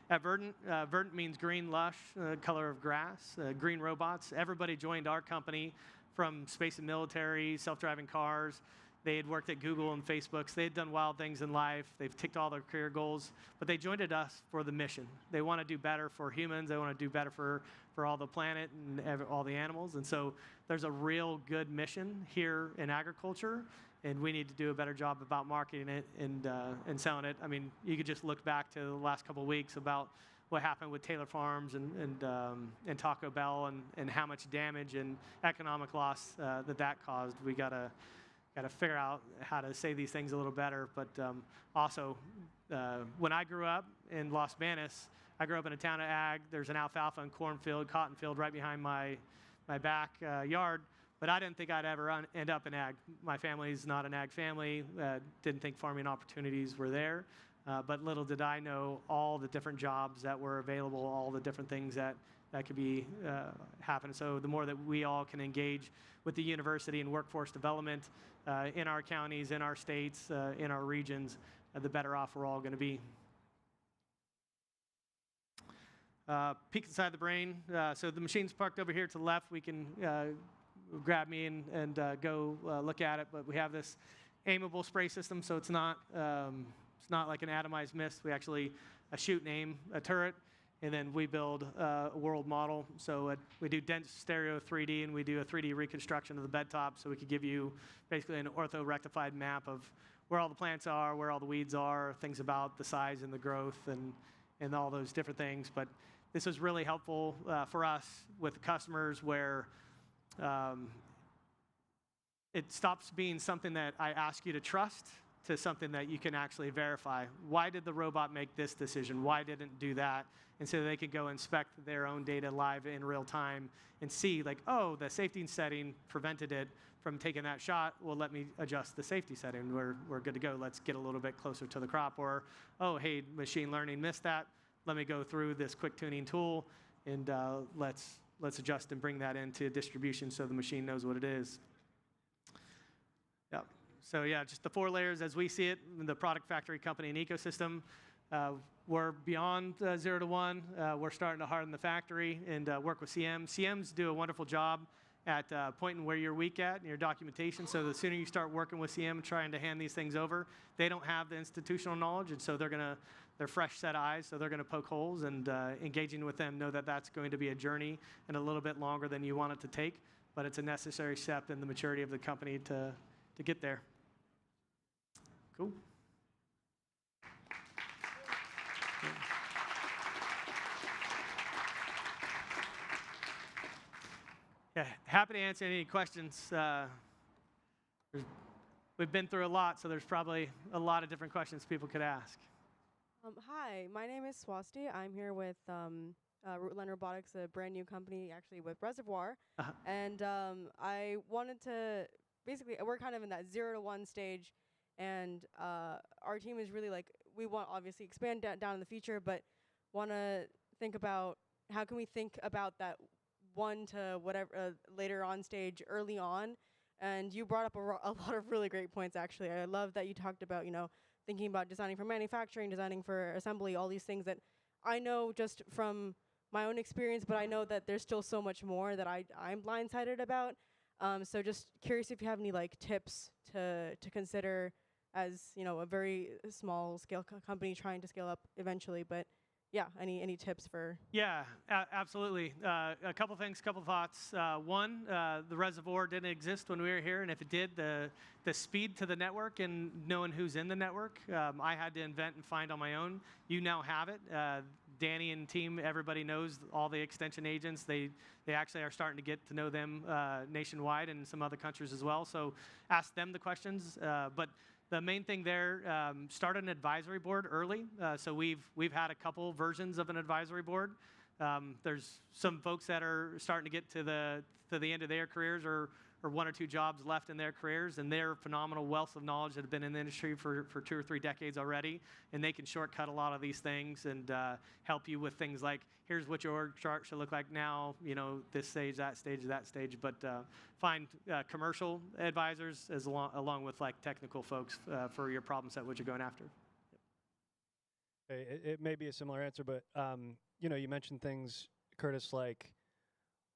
At Verdant, Verdant means green, lush, color of grass, green robots. Everybody joined our company from space and military, self-driving cars. They had worked at Google and Facebook. So they had done wild things in life. They've ticked all their career goals. But they joined us for the mission. They want to do better for humans. They want to do better for all the planet and all the animals. And so there's a real good mission here in agriculture. And we need to do a better job about marketing it and selling it. I mean, you could just look back to the last couple of weeks about what happened with Taylor Farms and Taco Bell and how much damage and economic loss that caused. We got to figure out how to say these things a little better. But also, when I grew up in Los Banos, I grew up in a town of ag. There's an alfalfa and cornfield, cotton field right behind my backyard. But I didn't think I'd ever end up in ag. My family's not an ag family. Didn't think farming opportunities were there. But little did I know all the different jobs that were available, all the different things that could be happening. So the more that we all can engage with the university and workforce development in our counties, in our states, in our regions, the better off we're all going to be. Peek inside the brain. So the machine's parked over here to the left. We can grab me and go look at it. But we have this aimable spray system, so it's not like an atomized mist. We actually shoot and aim a turret, and then we build a world model. So we do dense stereo 3D, and we do a 3D reconstruction of the bed top, so we could give you basically an ortho-rectified map of where all the plants are, where all the weeds are, things about the size and the growth and all those different things. But this was really helpful for us with the customers where it stops being something that I ask you to trust to something that you can actually verify. Why did the robot make this decision? Why didn't it do that? And so they can go inspect their own data live in real time and see, like, oh, the safety setting prevented it from taking that shot. Well, let me adjust the safety setting. We're good to go. Let's get a little bit closer to the crop. Or, oh, hey, machine learning missed that. Let me go through this quick tuning tool and let's adjust and bring that into distribution so the machine knows what it is. Yep. So yeah, just the 4 layers as we see it, the product, factory, company, and ecosystem. We're beyond 0 to 1. We're starting to harden the factory and work with CMs. CMs do a wonderful job at pointing where you're weak at in your documentation. So the sooner you start working with CM and trying to hand these things over, they don't have the institutional knowledge, and so they're fresh set eyes, so they're going to poke holes, and engaging with them, know that that's going to be a journey and a little bit longer than you want it to take, but it's a necessary step in the maturity of the company to get there. Cool. Yeah, happy to answer any questions. We've been through a lot, so there's probably a lot of different questions people could ask. Hi, my name is Swasti. I'm here with Rootland Robotics, a brand new company actually with Reservoir. And I wanted to, basically, we're kind of in that 0 to 1 stage, and our team is really like, we want obviously expand down in the future, but want to think about how can we think about that 1 to whatever later on stage early on. And you brought up a lot of really great points, actually. I love that you talked about, thinking about designing for manufacturing, designing for assembly, all these things that I know just from my own experience, but I know that there's still so much more that I'm blindsided about. So just curious if you have any tips to consider as a very small scale company trying to scale up eventually. But yeah, any tips for? Yeah, absolutely. A couple things, couple thoughts. One, the reservoir didn't exist when we were here, and if it did, the speed to the network and knowing who's in the network, I had to invent and find on my own. You now have it. Danny and team, everybody knows all the extension agents. They actually are starting to get to know them nationwide and some other countries as well. So ask them the questions. But the main thing there, start an advisory board early. So we've had a couple versions of an advisory board. There's some folks that are starting to get to the end of their careers or 1 or 2 jobs left in their careers, and they're phenomenal wealth of knowledge that have been in the industry for 2 or 3 decades already, and they can shortcut a lot of these things and help you with things like, here's what your org chart should look like now, this stage, that stage, but find commercial advisors along with like technical folks for your problem set, what you're going after. It may be a similar answer, but you mentioned things, Curtis, like,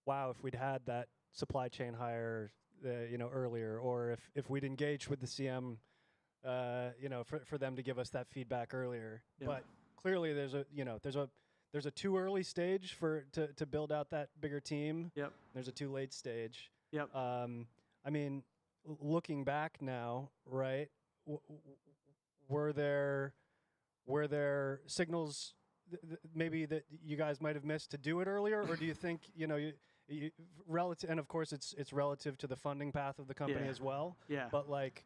wow, if we'd had that supply chain hire, earlier, or if we'd engaged with the CM, for them to give us that feedback earlier. Yeah. But clearly, there's a too early stage to build out that bigger team. Yep. There's a too late stage. Yep. I mean, looking back now, right? Were there signals maybe that you guys might have missed to do it earlier, or do you think relative, and of course it's relative to the funding path of the company as well. Yeah. But like,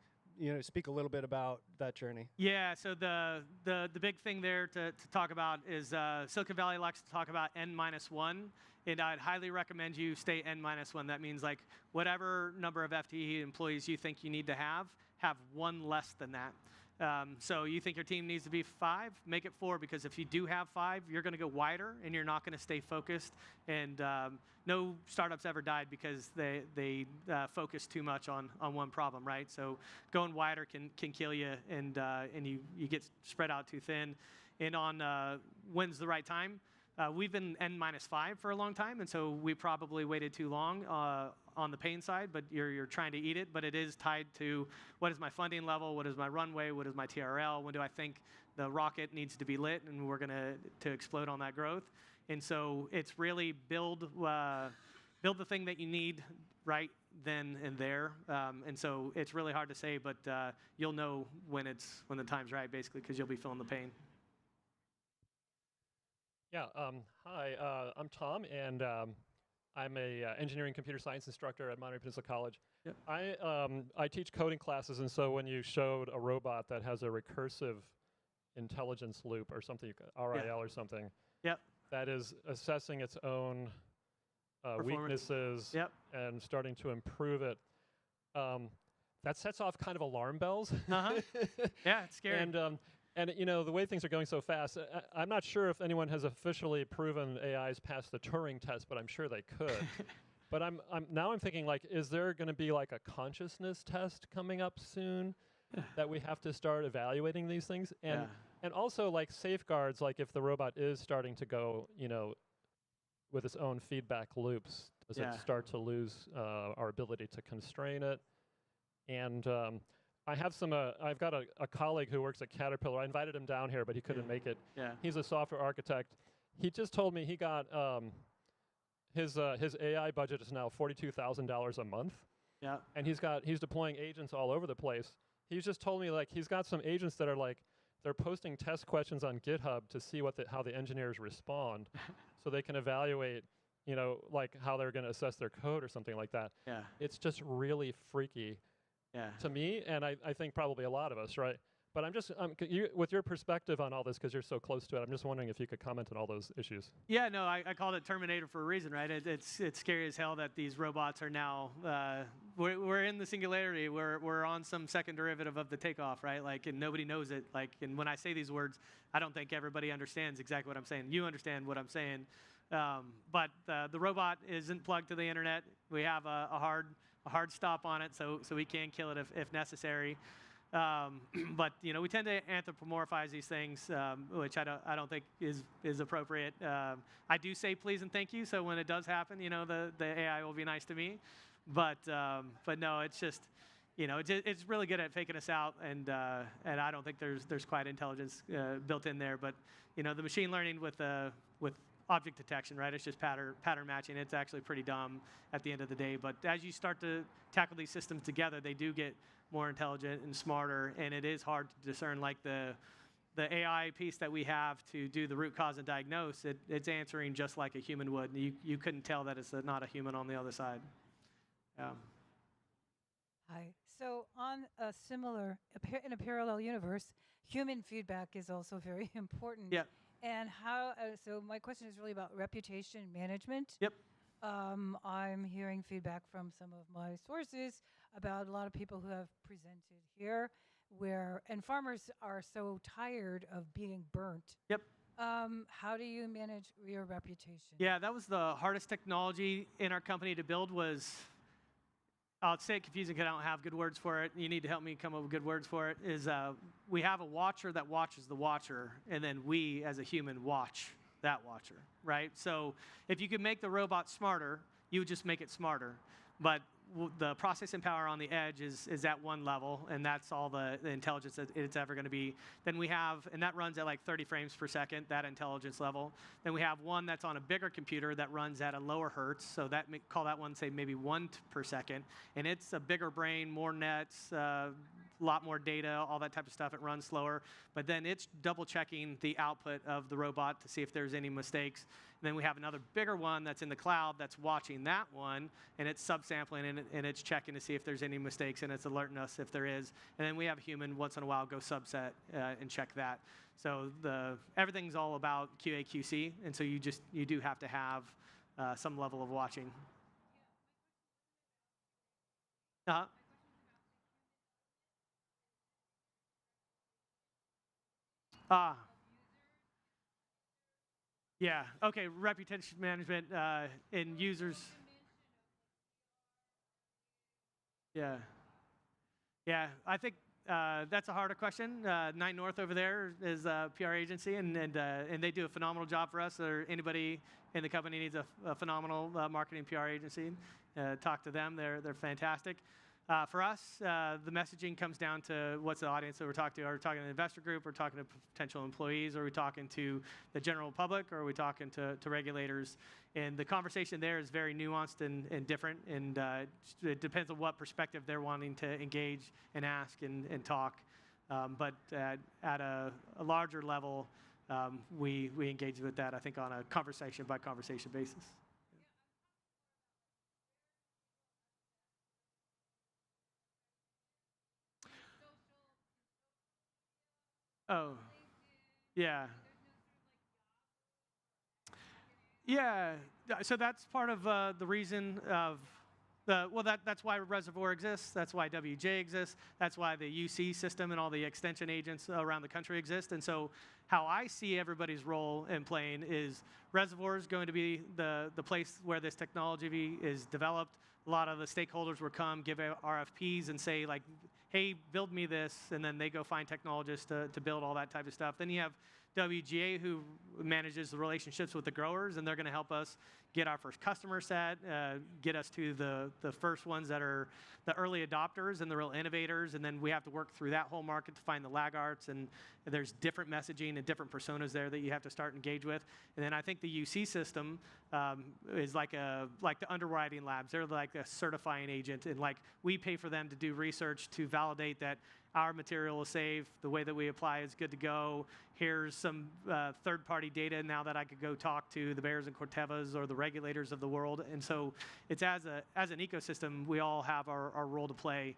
speak a little bit about that journey. Yeah. So the big thing there to talk about is Silicon Valley likes to talk about N-1, and I'd highly recommend you stay N-1. That means like whatever number of FTE employees you think you need to have 1 less than that. So you think your team needs to be 5, make it 4, because if you do have 5, you're going to go wider and you're not going to stay focused. And no startups ever died because they focus too much on one problem, right? So going wider can kill you, and you get spread out too thin. And on when's the right time? We've been N-5 for a long time, and so we probably waited too long on the pain side, but you're trying to eat it. But it is tied to what is my funding level, what is my runway, what is my TRL, when do I think the rocket needs to be lit, and we're going to explode on that growth. And so it's really build the thing that you need right then and there. And so it's really hard to say, but you'll know when the time's right, basically, because you'll be feeling the pain. Yeah, hi, I'm Tom, and I'm a engineering computer science instructor at Monterey Peninsula College. Yep. I teach coding classes, and so when you showed a robot that has a recursive intelligence loop or something, RIL or something, yep, that is assessing its own weaknesses and starting to improve it, that sets off kind of alarm bells. Uh-huh. Yeah, it's scary. And the way things are going so fast, I'm not sure if anyone has officially proven AIs passed the Turing test, but I'm sure they could. But I'm thinking, like, is there going to be like a consciousness test coming up soon that we have to start evaluating these things? And also like safeguards, like if the robot is starting to go, with its own feedback loops, does it start to lose our ability to constrain it? And I've got a colleague who works at Caterpillar. I invited him down here, but he couldn't make it. Yeah. He's a software architect. He just told me he got his AI budget is now $42,000 a month. Yeah. And he's deploying agents all over the place. He's just told me like he's got some agents that are like they're posting test questions on GitHub to see how the engineers respond, so they can evaluate, like how they're going to assess their code or something like that. Yeah. It's just really freaky. Yeah. To me, and I think probably a lot of us, right? But I'm just, with your perspective on all this, because you're so close to it, I'm just wondering if you could comment on all those issues. Yeah, no, I called it Terminator for a reason, right? It's scary as hell that these robots are now, we're in the singularity, we're on some second derivative of the takeoff, right? Like, and nobody knows it. Like, and when I say these words, I don't think everybody understands exactly what I'm saying. You understand what I'm saying. But the robot isn't plugged to the internet. We have a hard stop on it, so we can kill it if necessary. But we tend to anthropomorphize these things, which I don't think is appropriate. I do say please and thank you, so when it does happen, the AI will be nice to me. But no, it's just it's really good at faking us out, and I don't think there's quite intelligence built in there. But the machine learning with object detection, right? It's just pattern matching. It's actually pretty dumb at the end of the day. But as you start to tackle these systems together, they do get more intelligent and smarter, and it is hard to discern. Like the AI piece that we have to do the root cause and diagnose, it's answering just like a human would. You couldn't tell that it's not a human on the other side. Yeah. Hi. So on a similar, in a parallel universe, human feedback is also very important. Yep. And how, so my question is really about reputation management. Yep. I'm hearing feedback from some of my sources about a lot of people who have presented here and farmers are so tired of being burnt. Yep. How do you manage your reputation? Yeah, that was the hardest technology in our company to build I'll say it confusing because I don't have good words for it. You need to help me come up with good words for it. We have a watcher that watches the watcher, and then we, as a human, watch that watcher, right? So if you could make the robot smarter, you would just make it smarter. But the processing power on the edge is at one level, and that's all the intelligence that it's ever going to be. Then we have, and that runs at like 30 frames per second, that intelligence level. Then we have one that's on a bigger computer that runs at a lower hertz, so call that one, say, maybe 1 per second. And it's a bigger brain, more nets, a lot more data, all that type of stuff. It runs slower. But then it's double checking the output of the robot to see if there's any mistakes. And then we have another bigger one that's in the cloud that's watching that one, and it's subsampling and it's checking to see if there's any mistakes, and it's alerting us if there is. And then we have a human once in a while go subset and check that. So everything's all about QA/QC, and so you do have to have some level of watching. Yeah. Okay. Reputation management in users. Yeah. Yeah. I think that's a harder question. 9 North over there is a PR agency, and they do a phenomenal job for us. Or anybody in the company needs a phenomenal marketing PR agency, talk to them. They're fantastic. For us, the messaging comes down to what's the audience that we're talking to. Are we talking to an investor group? Are we talking to potential employees? Are we talking to the general public? Or are we talking to regulators? And the conversation there is very nuanced and different. And it depends on what perspective they're wanting to engage and ask and talk. But at a larger level, we engage with that, I think, on a conversation-by-conversation basis. Oh, yeah. Yeah, so that's part of the reason of that's why Reservoir exists. That's why WJ exists. That's why the UC system and all the extension agents around the country exist. And so how I see everybody's role in playing is Reservoir is going to be the place where this technology is developed. A lot of the stakeholders will come, give RFPs and say, like, hey, build me this, and then they go find technologists to build all that type of stuff. Then you have WGA, who manages the relationships with the growers, and they're going to help us get our first customer set, get us to the first ones that are the early adopters and the real innovators, and then we have to work through that whole market to find the laggards, and there's different messaging and different personas there that you have to start engage with. And then I think the UC system is like the underwriting labs. They're like a certifying agent, and like we pay for them to do research to validate that our material is safe, the way that we apply is good to go. Here's some third-party data now that I could go talk to the Bayers and Cortevas or the regulators of the world. And so it's as an ecosystem, we all have our role to play.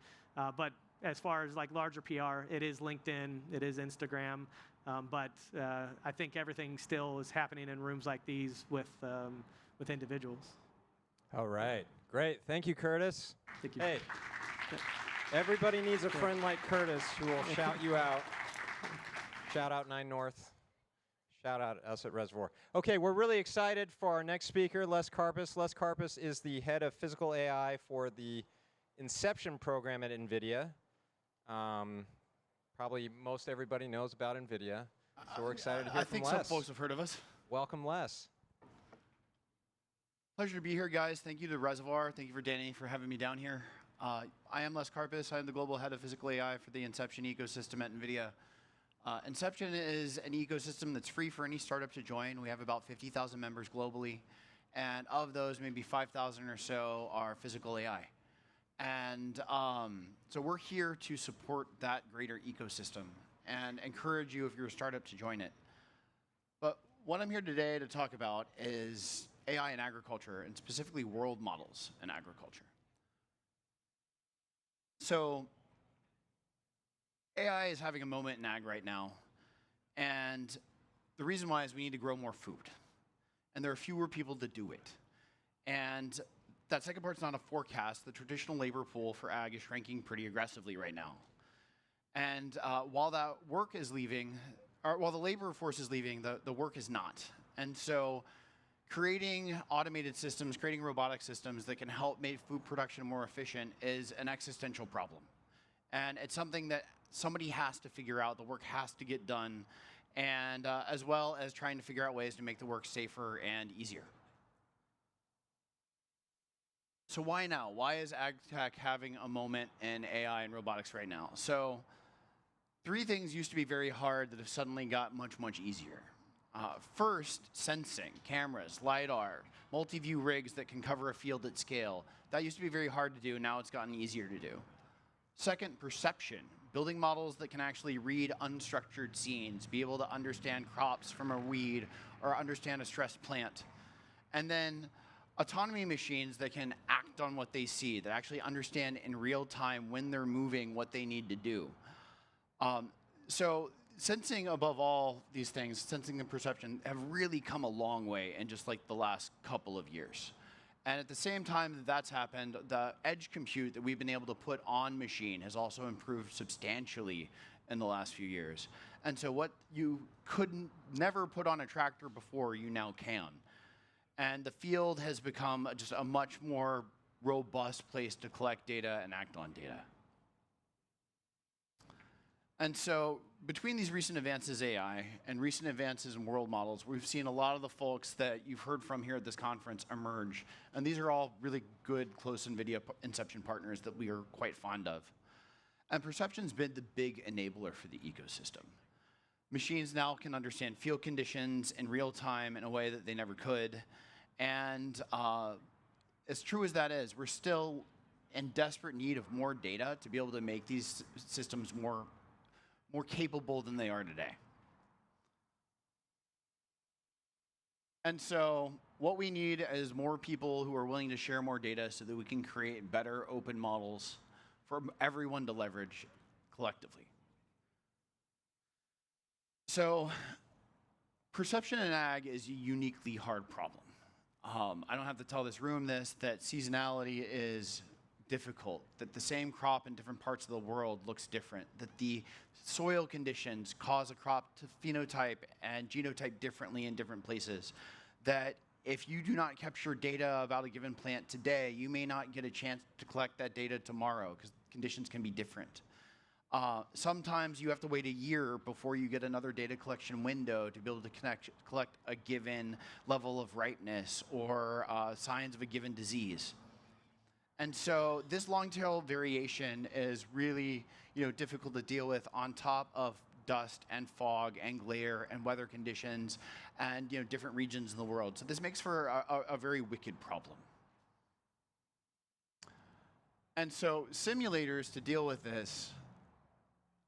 But as far as like larger PR, it is LinkedIn, it is Instagram. But I think everything still is happening in rooms like these with individuals. All right. Great. Thank you, Curtis. Thank you. Hey. Everybody needs a friend like Curtis who will shout you out. Shout out 9 North. Shout out us at Reservoir. Okay, we're really excited for our next speaker, Les Karpus. Les Karpus is the head of physical AI for the Inception program at NVIDIA. Probably most everybody knows about NVIDIA. So we're excited to hear from Les. I think some folks have heard of us. Welcome, Les. Pleasure to be here, guys. Thank you to Reservoir. Thank you for Danny for having me down here. I am Les Carpus. I'm the global head of physical AI for the Inception ecosystem at NVIDIA. Inception is an ecosystem that's free for any startup to join. We have about 50,000 members globally. And of those, maybe 5,000 or so are physical AI. And so we're here to support that greater ecosystem and encourage you, if you're a startup, to join it. But what I'm here today to talk about is AI in agriculture, and specifically world models in agriculture. So AI is having a moment in ag right now. And the reason why is we need to grow more food. And there are fewer people to do it. And that second part's not a forecast. The traditional labor pool for ag is shrinking pretty aggressively right now. And while that work is leaving, or while the labor force is leaving, the work is not. And so creating automated systems, creating robotic systems that can help make food production more efficient is an existential problem. And it's something that somebody has to figure out. The work has to get done, and as well as trying to figure out ways to make the work safer and easier. So why now? Why is ag tech having a moment in AI and robotics right now? So 3 things used to be very hard that have suddenly got much, much easier. First, sensing, cameras, LiDAR, multi-view rigs that can cover a field at scale. That used to be very hard to do. Now it's gotten easier to do. Second, perception, building models that can actually read unstructured scenes, be able to understand crops from a weed or understand a stressed plant. And then autonomy machines that can act on what they see, that actually understand in real time when they're moving what they need to do. So sensing, above all these things, sensing and perception, have really come a long way in just like the last couple of years. And at the same time that that's happened, the edge compute that we've been able to put on machine has also improved substantially in the last few years. And so what you couldn't never put on a tractor before, you now can. And the field has become just a much more robust place to collect data and act on data. And so between these recent advances in AI and recent advances in world models, we've seen a lot of the folks that you've heard from here at this conference emerge. And these are all really good, close NVIDIA Inception partners that we are quite fond of. And perception's been the big enabler for the ecosystem. Machines now can understand field conditions in real time in a way that they never could. And as true as that is, we're still in desperate need of more data to be able to make these systems more capable than they are today. And so what we need is more people who are willing to share more data so that we can create better open models for everyone to leverage collectively. So perception in ag is a uniquely hard problem. I don't have to tell this room that seasonality is difficult, that the same crop in different parts of the world looks different, that the soil conditions cause a crop to phenotype and genotype differently in different places, that if you do not capture data about a given plant today, you may not get a chance to collect that data tomorrow because conditions can be different. Sometimes you have to wait a year before you get another data collection window to be able to collect a given level of ripeness or signs of a given disease. And so this long tail variation is really difficult to deal with on top of dust and fog and glare and weather conditions and different regions in the world. So this makes for a very wicked problem. And so simulators to deal with this,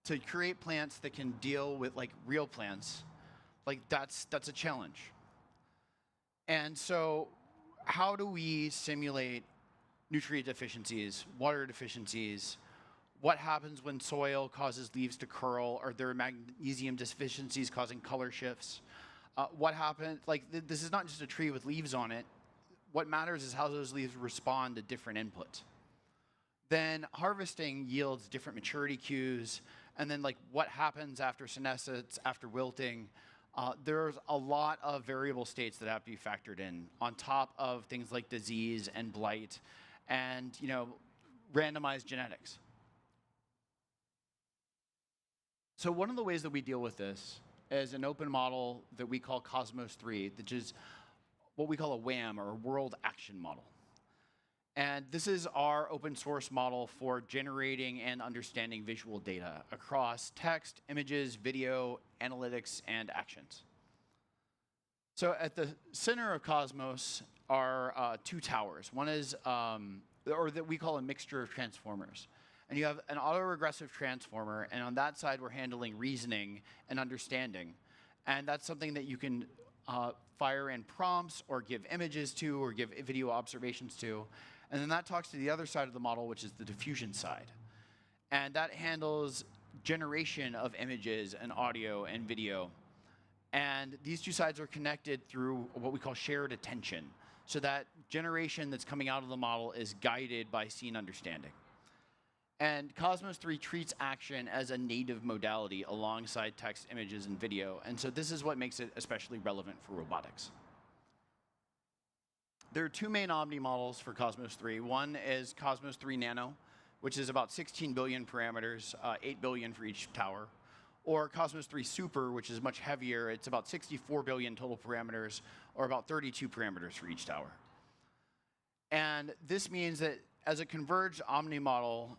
to create plants that can deal with like real plants, like that's a challenge. And so how do we simulate nutrient deficiencies, water deficiencies? What happens when soil causes leaves to curl? Are there magnesium deficiencies causing color shifts? What happens, this is not just a tree with leaves on it. What matters is how those leaves respond to different inputs. Then harvesting yields different maturity cues. And then what happens after senescence, after wilting? There's a lot of variable states that have to be factored in on top of things like disease and blight and randomized genetics. So one of the ways that we deal with this is an open model that we call Cosmos 3, which is what we call a WAM, or a World Action Model. And this is our open source model for generating and understanding visual data across text, images, video, analytics, and actions. So at the center of Cosmos are two towers. One is, or that we call a mixture of transformers. And you have an autoregressive transformer, and on that side we're handling reasoning and understanding. And that's something that you can fire in prompts or give images to or give video observations to. And then that talks to the other side of the model, which is the diffusion side. And that handles generation of images and audio and video. And these two sides are connected through what we call shared attention. So that generation that's coming out of the model is guided by scene understanding. And Cosmos 3 treats action as a native modality alongside text, images, and video. And so this is what makes it especially relevant for robotics. There are two main Omni models for Cosmos 3. One is Cosmos 3 Nano, which is about 16 billion parameters, 8 billion for each tower. Or Cosmos 3 Super, which is much heavier. It's about 64 billion total parameters, or about 32 parameters for each tower. And this means that as a converged Omni model,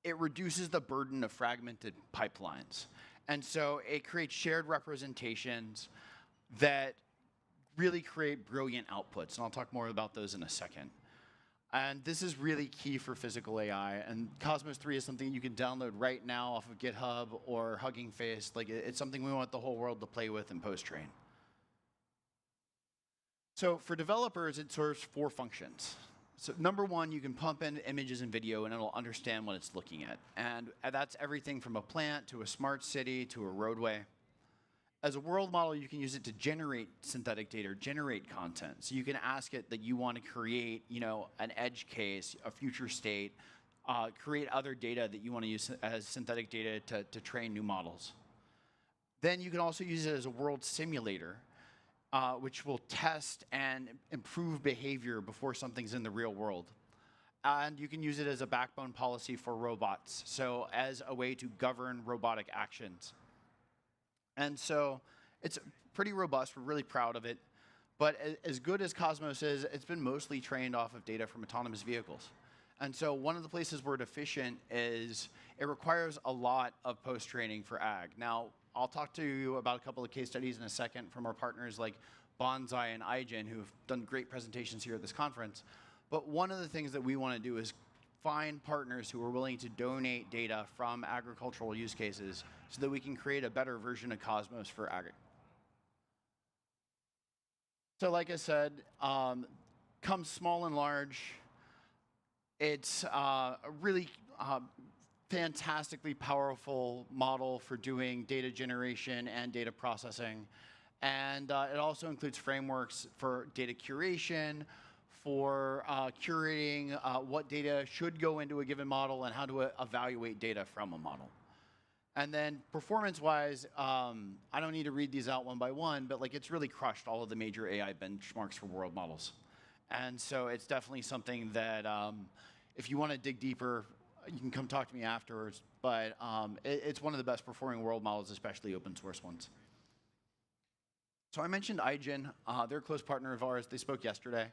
it reduces the burden of fragmented pipelines. And so it creates shared representations that really create brilliant outputs. And I'll talk more about those in a second. And this is really key for physical AI. And Cosmos 3 is something you can download right now off of GitHub or Hugging Face. Like, it's something we want the whole world to play with and post-train. So for developers, it serves 4 functions. So number one, you can pump in images and video, and it'll understand what it's looking at. And that's everything from a plant to a smart city to a roadway. As a world model, you can use it to generate synthetic data or generate content. So you can ask it that you want to create, an edge case, a future state, create other data that you want to use as synthetic data to train new models. Then you can also use it as a world simulator, which will test and improve behavior before something's in the real world. And you can use it as a backbone policy for robots, so as a way to govern robotic actions. And so it's pretty robust. We're really proud of it. But as good as Cosmos is, it's been mostly trained off of data from autonomous vehicles. And so one of the places we're deficient is it requires a lot of post-training for ag. Now, I'll talk to you about a couple of case studies in a second from our partners like Bonsai and iGen, who've done great presentations here at this conference. But one of the things that we want to do is find partners who are willing to donate data from agricultural use cases so that we can create a better version of Cosmos for agri. So like I said, comes small and large. It's a really fantastically powerful model for doing data generation and data processing. And it also includes frameworks for data curation, for curating what data should go into a given model and how to evaluate data from a model. And then performance-wise, I don't need to read these out one by one, but it's really crushed all of the major AI benchmarks for world models. And so it's definitely something that if you want to dig deeper, you can come talk to me afterwards. But it's one of the best performing world models, especially open source ones. So I mentioned iGen. They're a close partner of ours. They spoke yesterday.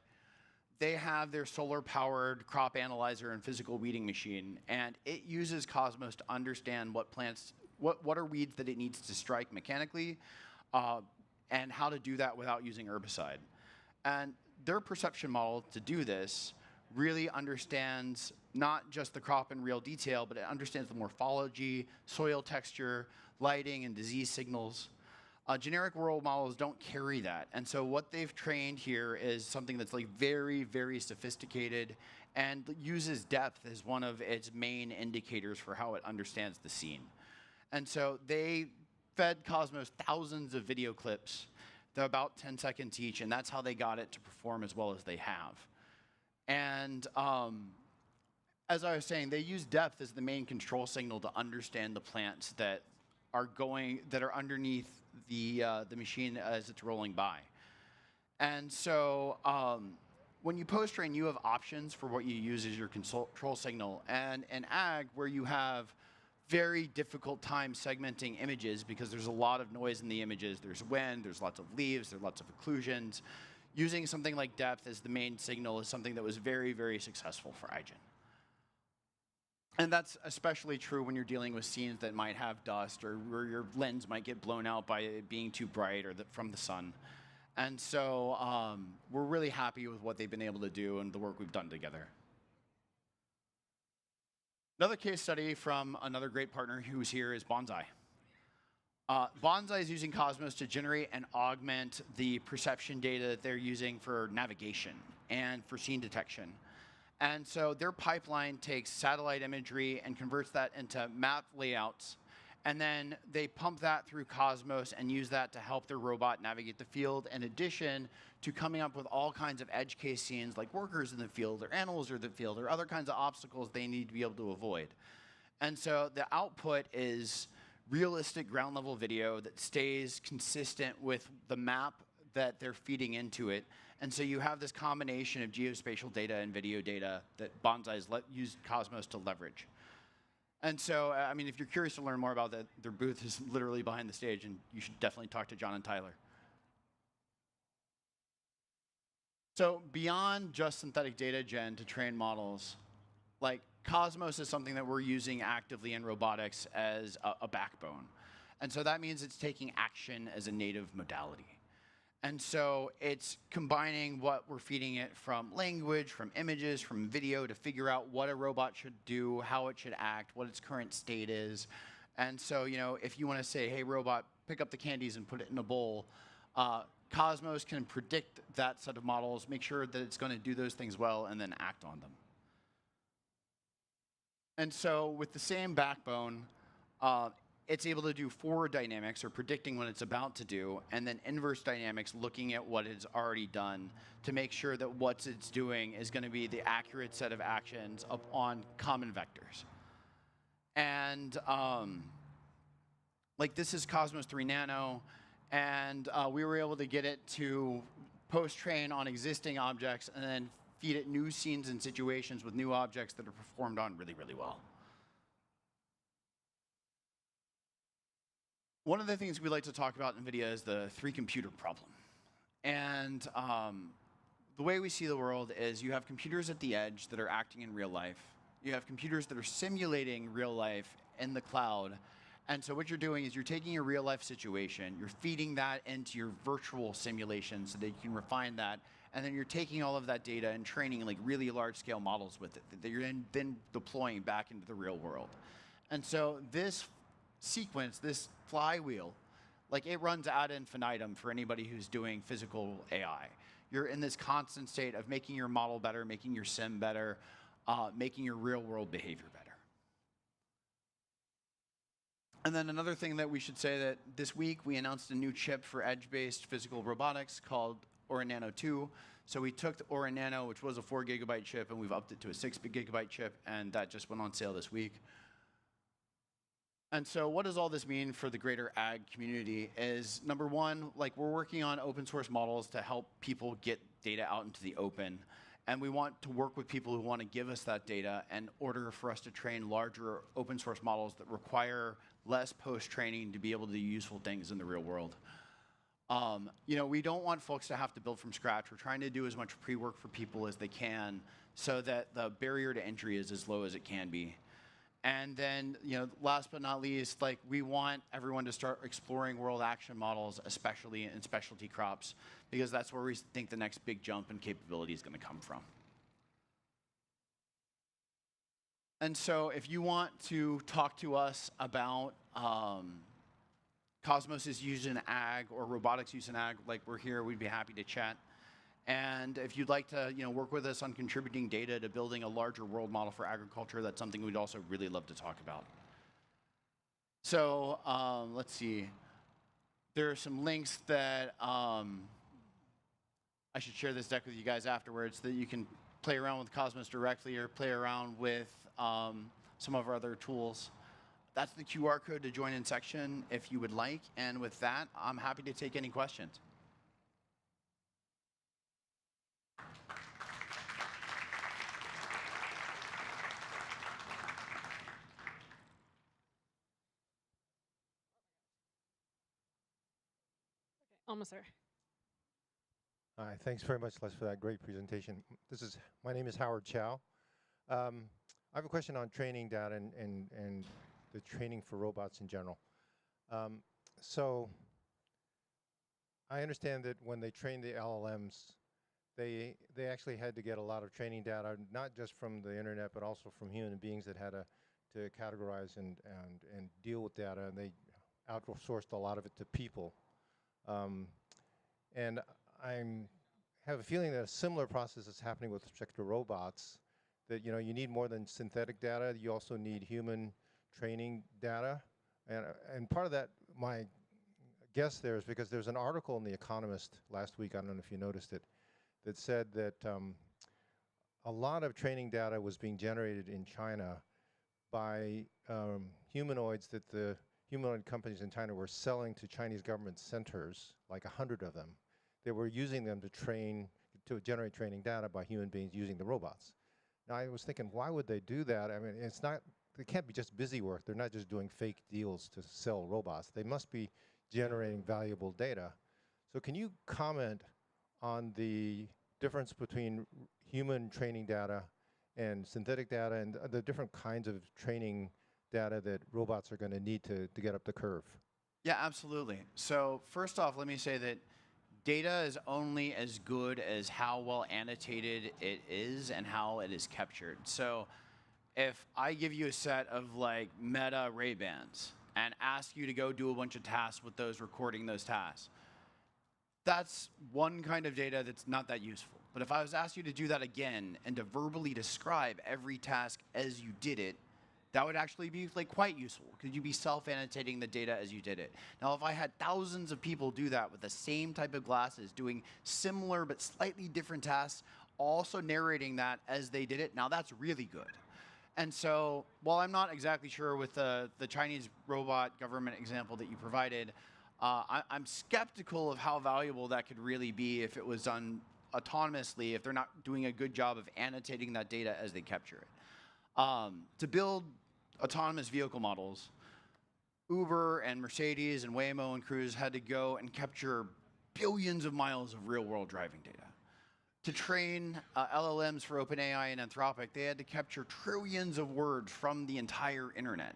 They have their solar-powered crop analyzer and physical weeding machine, and it uses Cosmos to understand what plants, what are weeds that it needs to strike mechanically, and how to do that without using herbicide. And their perception model to do this really understands not just the crop in real detail, but it understands the morphology, soil texture, lighting, and disease signals. Generic world models don't carry that. And so what they've trained here is something that's very, very sophisticated and uses depth as one of its main indicators for how it understands the scene. And so they fed Cosmos thousands of video clips. They're about 10 seconds each, and that's how they got it to perform as well as they have. And as I was saying, they use depth as the main control signal to understand the plants that are underneath the machine as it's rolling by. And so when you post-train, you have options for what you use as your control signal. And in ag, where you have very difficult time segmenting images because there's a lot of noise in the images, there's wind, there's lots of leaves, there's lots of occlusions, using something like depth as the main signal is something that was very, very successful for iGen. And that's especially true when you're dealing with scenes that might have dust or where your lens might get blown out by it being too bright or from the sun. And so we're really happy with what they've been able to do and the work we've done together. Another case study from another great partner who's here is Bonsai. Bonsai is using Cosmos to generate and augment the perception data that they're using for navigation and for scene detection. And so their pipeline takes satellite imagery and converts that into map layouts. And then they pump that through Cosmos and use that to help their robot navigate the field, in addition to coming up with all kinds of edge case scenes like workers in the field or animals in the field or other kinds of obstacles they need to be able to avoid. And so the output is realistic ground level video that stays consistent with the map that they're feeding into it. And so you have this combination of geospatial data and video data that Bonsai's used Cosmos to leverage. And so, I mean, if you're curious to learn more about that, their booth is literally behind the stage, and you should definitely talk to John and Tyler. So beyond just synthetic data gen to train models, like Cosmos is something that we're using actively in robotics as a backbone. And so that means it's taking action as a native modality. And so it's combining what we're feeding it from language, from images, from video to figure out what a robot should do, how it should act, what its current state is. And so, you know, if you want to say, hey, robot, pick up the candies and put it in a bowl, Cosmos can predict that set of models, make sure that it's going to do those things well, and then act on them. And so with the same backbone, it's able to do forward dynamics, or predicting what it's about to do, and then inverse dynamics, looking at what it's already done to make sure that what it's doing is going to be the accurate set of actions on common vectors. And like this is Cosmos 3 Nano, and we were able to get it to post-train on existing objects and then feed it new scenes and situations with new objects that are performed on really, really well. One of the things we like to talk about in NVIDIA is the three-computer problem. And the way we see the world is you have computers at the edge that are acting in real life. You have computers that are simulating real life in the cloud. And so what you're doing is you're taking your real-life situation, you're feeding that into your virtual simulation so that you can refine that, and then you're taking all of that data and training like really large-scale models with it that you're then deploying back into the real world. And so this sequence, this flywheel, like it runs ad infinitum for anybody who's doing physical AI. You're in this constant state of making your model better, making your sim better, making your real world behavior better. And then another thing that we should say that this week we announced a new chip for edge-based physical robotics called Aura Nano 2. So we took the Aura Nano, which was a 4 GB chip, and we've upped it to a 6 GB chip, and that just went on sale this week. And so what does all this mean for the greater ag community is, number one, like we're working on open source models to help people get data out into the open. And we want to work with people who want to give us that data in order for us to train larger open source models that require less post-training to be able to do useful things in the real world. You know, we don't want folks to have to build from scratch. We're trying to do as much pre-work for people as they can so that the barrier to entry is as low as it can be. And then, you know, last but not least, like we want everyone to start exploring world action models, especially in specialty crops, because that's where we think the next big jump in capability is going to come from. And so if you want to talk to us about Cosmos' use in ag or robotics use in ag, like we're here, we'd be happy to chat. And if you'd like to, you know, work with us on contributing data to building a larger world model for agriculture, that's something we'd also really love to talk about. So let's see. There are some links that I should share this deck with you guys afterwards that you can play around with Cosmos directly or play around with some of our other tools. That's the QR code to join in section if you would like. And with that, I'm happy to take any questions. Almost there. Hi, thanks very much, Les, for that great presentation. My name is Howard Chow. I have a question on training data and the training for robots in general. So I understand that when they trained the LLMs, they actually had to get a lot of training data, not just from the internet, but also from human beings that had to categorize and deal with data, and they outsourced a lot of it to people. And I have a feeling that a similar process is happening with respect to robots, that you need more than synthetic data, you also need human training data. And part of that, my guess there is because there's an article in The Economist last week, I don't know if you noticed it, that said that a lot of training data was being generated in China by humanoids that the humanoid companies in China were selling to Chinese government centers, like 100 of them. They were using them to generate training data by human beings using the robots. Now I was thinking, why would they do that? I mean, it can't be just busy work. They're not just doing fake deals to sell robots. They must be generating valuable data. So can you comment on the difference between human training data and synthetic data and the different kinds of training data that robots are going to need to get up the curve? Yeah, absolutely. So first off, let me say that data is only as good as how well annotated it is and how it is captured. So if I give you a set of like Meta Ray-Bans and ask you to go do a bunch of tasks with those, recording those tasks, that's one kind of data that's not that useful. But if I was asked you to do that again and to verbally describe every task as you did it, that would actually be like quite useful because you'd be self-annotating the data as you did it. Now, if I had thousands of people do that with the same type of glasses, doing similar but slightly different tasks, also narrating that as they did it, now that's really good. And so, while I'm not exactly sure with the Chinese robot government example that you provided, I'm skeptical of how valuable that could really be if it was done autonomously, if they're not doing a good job of annotating that data as they capture it. To build autonomous vehicle models, Uber and Mercedes and Waymo and Cruise had to go and capture billions of miles of real-world driving data. To train LLMs for OpenAI and Anthropic, they had to capture trillions of words from the entire internet.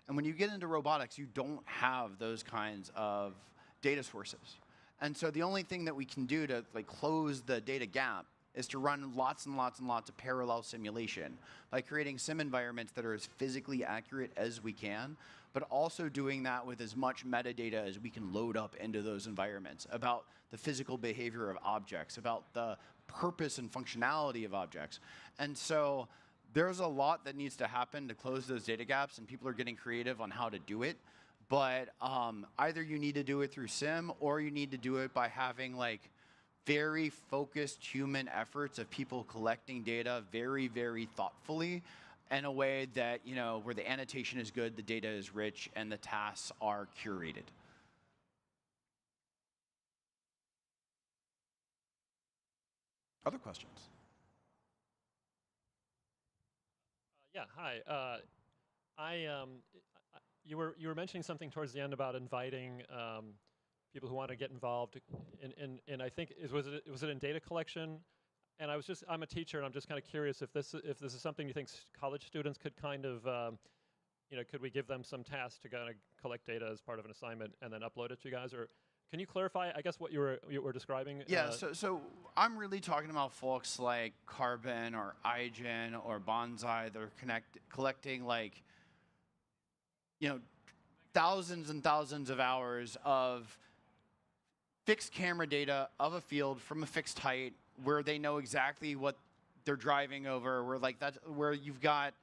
And when you get into robotics, you don't have those kinds of data sources. And so the only thing that we can do to like close the data gap is to run lots and lots and lots of parallel simulation by creating sim environments that are as physically accurate as we can, but also doing that with as much metadata as we can load up into those environments about the physical behavior of objects, about the purpose and functionality of objects. And so there's a lot that needs to happen to close those data gaps, and people are getting creative on how to do it. But either you need to do it through sim, or you need to do it by having like very focused human efforts of people collecting data very, very thoughtfully in a way that, where the annotation is good, the data is rich, and the tasks are curated. Other questions? Yeah, hi. You were mentioning something towards the end about inviting people who want to get involved in I think was it in data collection? And I'm a teacher, and I'm just kind of curious if this is something you think college students could kind of could we give them some task to kind of collect data as part of an assignment and then upload it to you guys? Or can you clarify, I guess, what you were describing? Yeah, so I'm really talking about folks like Carbon or iGen or Bonsai that are collecting like, thousands and thousands of hours of fixed camera data of a field from a fixed height where they know exactly what they're driving over, where you've got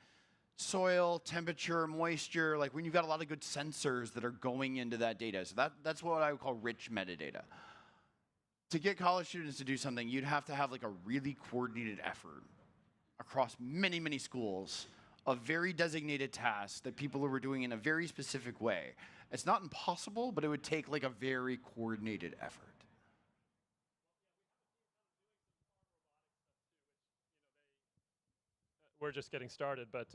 soil, temperature, moisture, like when you've got a lot of good sensors that are going into that data. So that's what I would call rich metadata. To get college students to do something, you'd have to have like a really coordinated effort across many, many schools of very designated tasks that people were doing in a very specific way. It's not impossible, but it would take like a very coordinated effort. we're just getting started, but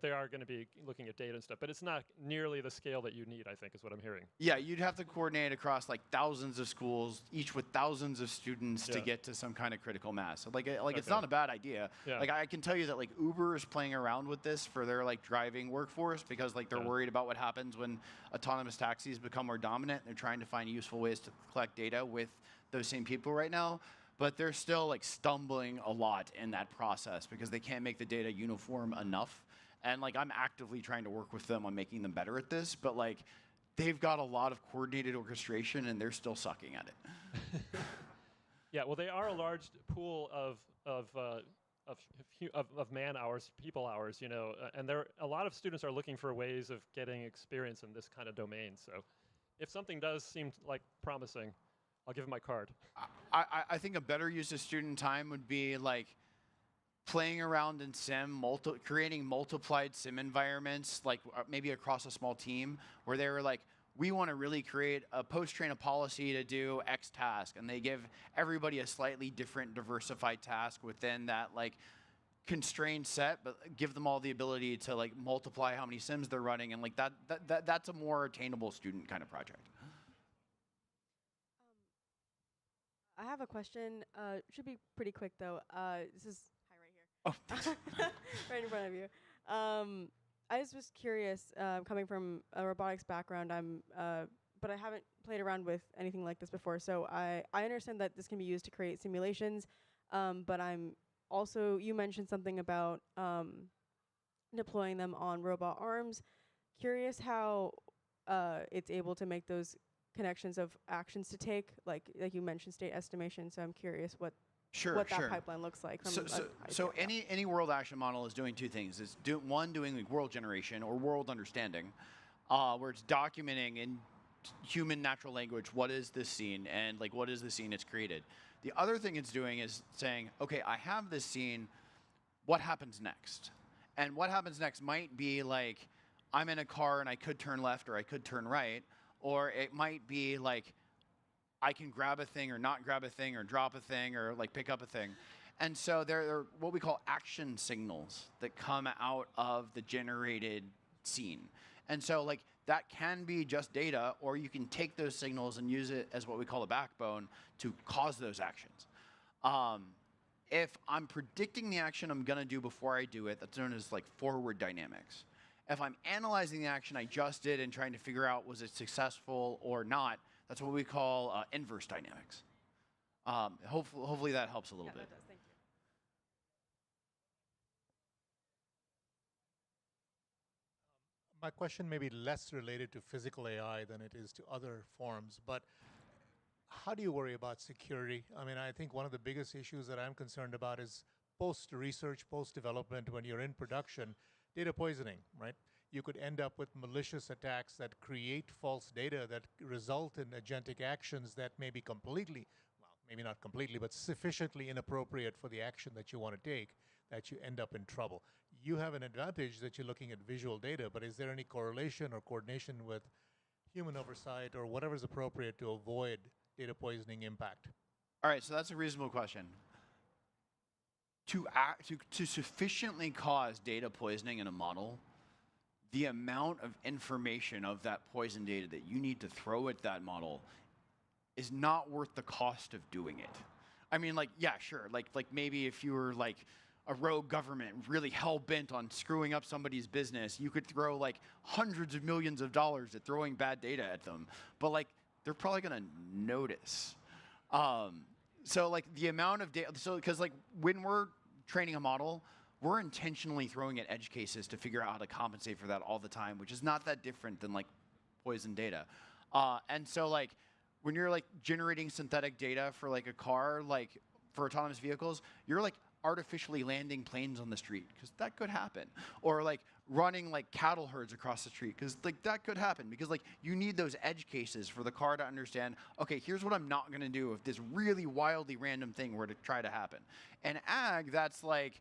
they are going to be looking at data and stuff. But it's not nearly the scale that you need, I think, is what I'm hearing. Yeah, you'd have to coordinate across like thousands of schools, each with thousands of students to get to some kind of critical mass. So, like it's not a bad idea. Yeah. Like I can tell you that like Uber is playing around with this for their like driving workforce because like they're worried about what happens when autonomous taxis become more dominant. They're trying to find useful ways to collect data with those same people right now. But they're still like stumbling a lot in that process because they can't make the data uniform enough. And like I'm actively trying to work with them on making them better at this, but like they've got a lot of coordinated orchestration and they're still sucking at it. Yeah, well, they are a large pool of man hours, people hours, you know, and a lot of students are looking for ways of getting experience in this kind of domain. So if something does seem like promising, I'll give him my card. I think a better use of student time would be like playing around in sim, creating multiplied sim environments, like maybe across a small team where they were like, we want to really create a post-train a policy to do X task. And they give everybody a slightly different diversified task within that like constrained set, but give them all the ability to like multiply how many sims they're running. And like that's a more attainable student kind of project. I have a question. Should be pretty quick though. This is hi right here. Oh, right in front of you. I was just curious. Coming from a robotics background, but I haven't played around with anything like this before. So I understand that this can be used to create simulations. But I'm also, you mentioned something about deploying them on robot arms. Curious how it's able to make those connections of actions to take, like you mentioned state estimation. So I'm curious what that pipeline looks like. So any world action model is doing two things. It's doing like world generation or world understanding, where it's documenting in human natural language what is this scene and like what is the scene it's created. The other thing it's doing is saying, okay, I have this scene, what happens next? And what happens next might be like I'm in a car and I could turn left or I could turn right. Or it might be like I can grab a thing or not grab a thing or drop a thing or like pick up a thing. And so there are what we call action signals that come out of the generated scene. And so like that can be just data, or you can take those signals and use it as what we call a backbone to cause those actions. If I'm predicting the action I'm going to do before I do it, that's known as like forward dynamics. If I'm analyzing the action I just did and trying to figure out was it successful or not, that's what we call inverse dynamics. Hopefully that helps a little bit. That does. Thank you. My question may be less related to physical AI than it is to other forms, but how do you worry about security? I mean, I think one of the biggest issues that I'm concerned about is post-research, post-development, when you're in production, data poisoning, right? You could end up with malicious attacks that create false data that result in agentic actions that may be completely, well, maybe not completely, but sufficiently inappropriate for the action that you want to take, that you end up in trouble. You have an advantage that you're looking at visual data, but is there any correlation or coordination with human oversight or whatever is appropriate to avoid data poisoning impact? All right, so that's a reasonable question. To sufficiently cause data poisoning in a model, the amount of information of that poison data that you need to throw at that model is not worth the cost of doing it. I mean, like, yeah, sure. Like maybe if you were like a rogue government really hell-bent on screwing up somebody's business, you could throw like hundreds of millions of dollars at throwing bad data at them. But like, they're probably gonna notice. So like the amount of data, so because like when we're training a model, we're intentionally throwing at edge cases to figure out how to compensate for that all the time, which is not that different than like poison data. And so like when you're like generating synthetic data for like a car, like for autonomous vehicles, you're like artificially landing planes on the street because that could happen, or like running like cattle herds across the street because like that could happen, because like you need those edge cases for the car to understand, okay, here's what I'm not going to do if this really wildly random thing were to try to happen. And ag, that's like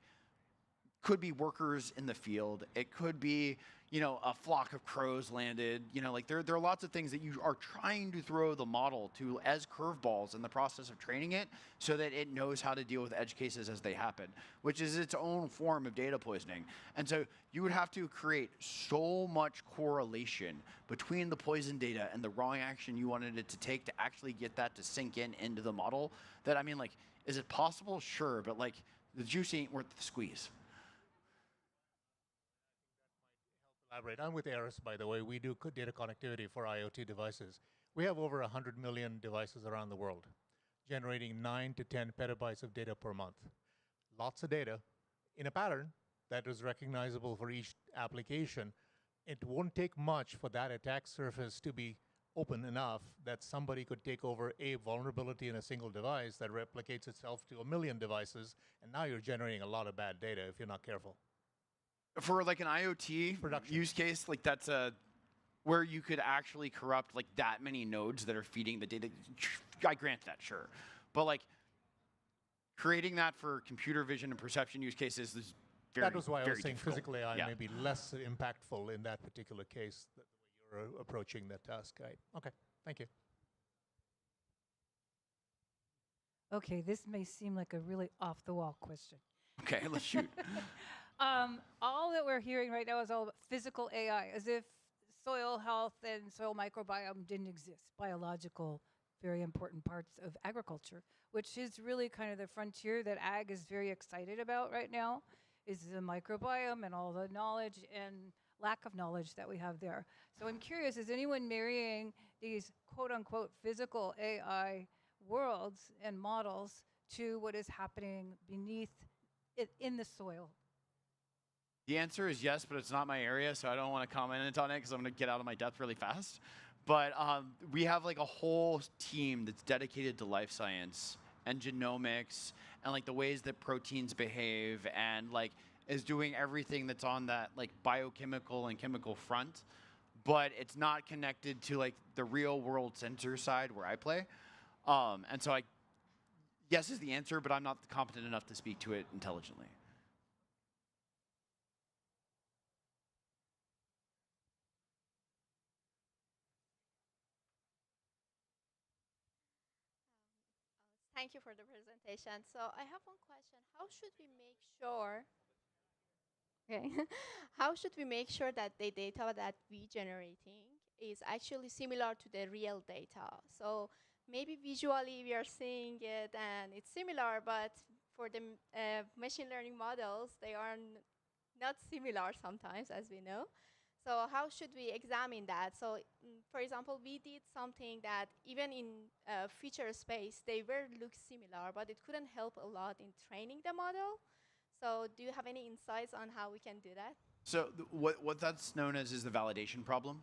could be workers in the field, it could be a flock of crows landed. Like there are lots of things that you are trying to throw the model to as curveballs in the process of training it so that it knows how to deal with edge cases as they happen, which is its own form of data poisoning. And so you would have to create so much correlation between the poison data and the wrong action you wanted it to take to actually get that to sink into the model that, I mean, like, is it possible? Sure, but like the juice ain't worth the squeeze. Elaborate. I'm with Eris, by the way. We do data connectivity for IoT devices. We have over 100 million devices around the world, generating 9 to 10 petabytes of data per month. Lots of data in a pattern that is recognizable for each application. It won't take much for that attack surface to be open enough that somebody could take over a vulnerability in a single device that replicates itself to a million devices, and now you're generating a lot of bad data if you're not careful. For like an IoT use case, like that's where you could actually corrupt like that many nodes that are feeding the data. I grant that, sure. But like creating that for computer vision and perception use cases is very, that was why I was saying difficult. physical AI may be less impactful in that particular case, the way you're approaching that task. Right? Okay, thank you. Okay, this may seem like a really off-the-wall question. Okay, let's shoot. All that we're hearing right now is all about physical AI, as if soil health and soil microbiome didn't exist. Biological, very important parts of agriculture, which is really kind of the frontier that ag is very excited about right now, is the microbiome and all the knowledge and lack of knowledge that we have there. So I'm curious, is anyone marrying these quote-unquote physical AI worlds and models to what is happening beneath it in the soil? The answer is yes, but it's not my area, so I don't want to comment on it because I'm going to get out of my depth really fast. But we have like a whole team that's dedicated to life science and genomics and like the ways that proteins behave and like is doing everything that's on that like biochemical and chemical front, but it's not connected to like the real world sensor side where I play. And so yes is the answer, but I'm not competent enough to speak to it intelligently. Thank you for the presentation. So I have one question. How should we make sure okay, how should we make sure that the data that we generating is actually similar to the real data? So maybe visually we are seeing it and it's similar, but for the machine learning models, they are not similar sometimes, as we know. So how should we examine that? So for example, we did something that even in feature space, they were look similar, but it couldn't help a lot in training the model. So do you have any insights on how we can do that? So what that's known as is the validation problem.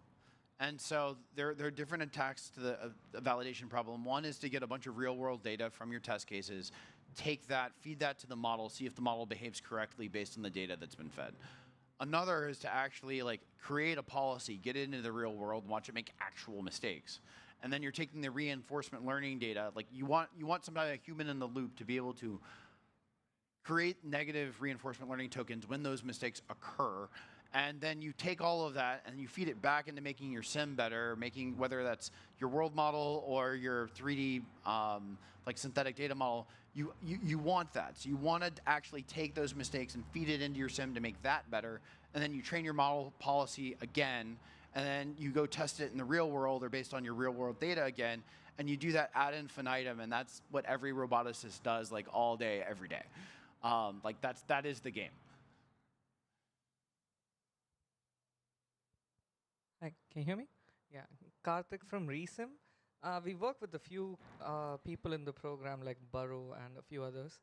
And so there are different attacks to the validation problem. One is to get a bunch of real world data from your test cases, take that, feed that to the model, see if the model behaves correctly based on the data that's been fed. Another is to actually like create a policy, get it into the real world, watch it make actual mistakes. And then you're taking the reinforcement learning data, like you want somebody, a human in the loop, to be able to create negative reinforcement learning tokens when those mistakes occur. And then you take all of that and you feed it back into making your sim better, making whether that's your world model or your 3D like synthetic data model. You want that. So you want to actually take those mistakes and feed it into your sim to make that better. And then you train your model policy again. And then you go test it in the real world or based on your real world data again. And you do that ad infinitum. And that's what every roboticist does like all day, every day. Like that is the game. Hi, can you hear me? Yeah, Karthik from Resim. We work with a few people in the program like Burrow and a few others.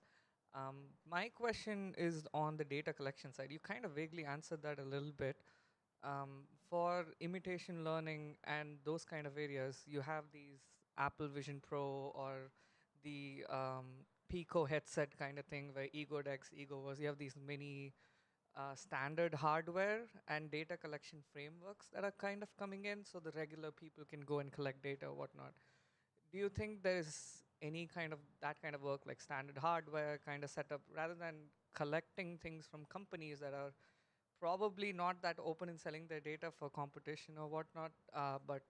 My question is on the data collection side. You kind of vaguely answered that a little bit. For imitation learning and those kind of areas, you have these Apple Vision Pro or the Pico headset kind of thing where EgoDex, EgoVerse, you have these mini standard hardware and data collection frameworks that are kind of coming in so the regular people can go and collect data or whatnot. Do you think there is any kind of that kind of work like standard hardware kind of setup rather than collecting things from companies that are probably not that open in selling their data for competition or whatnot. But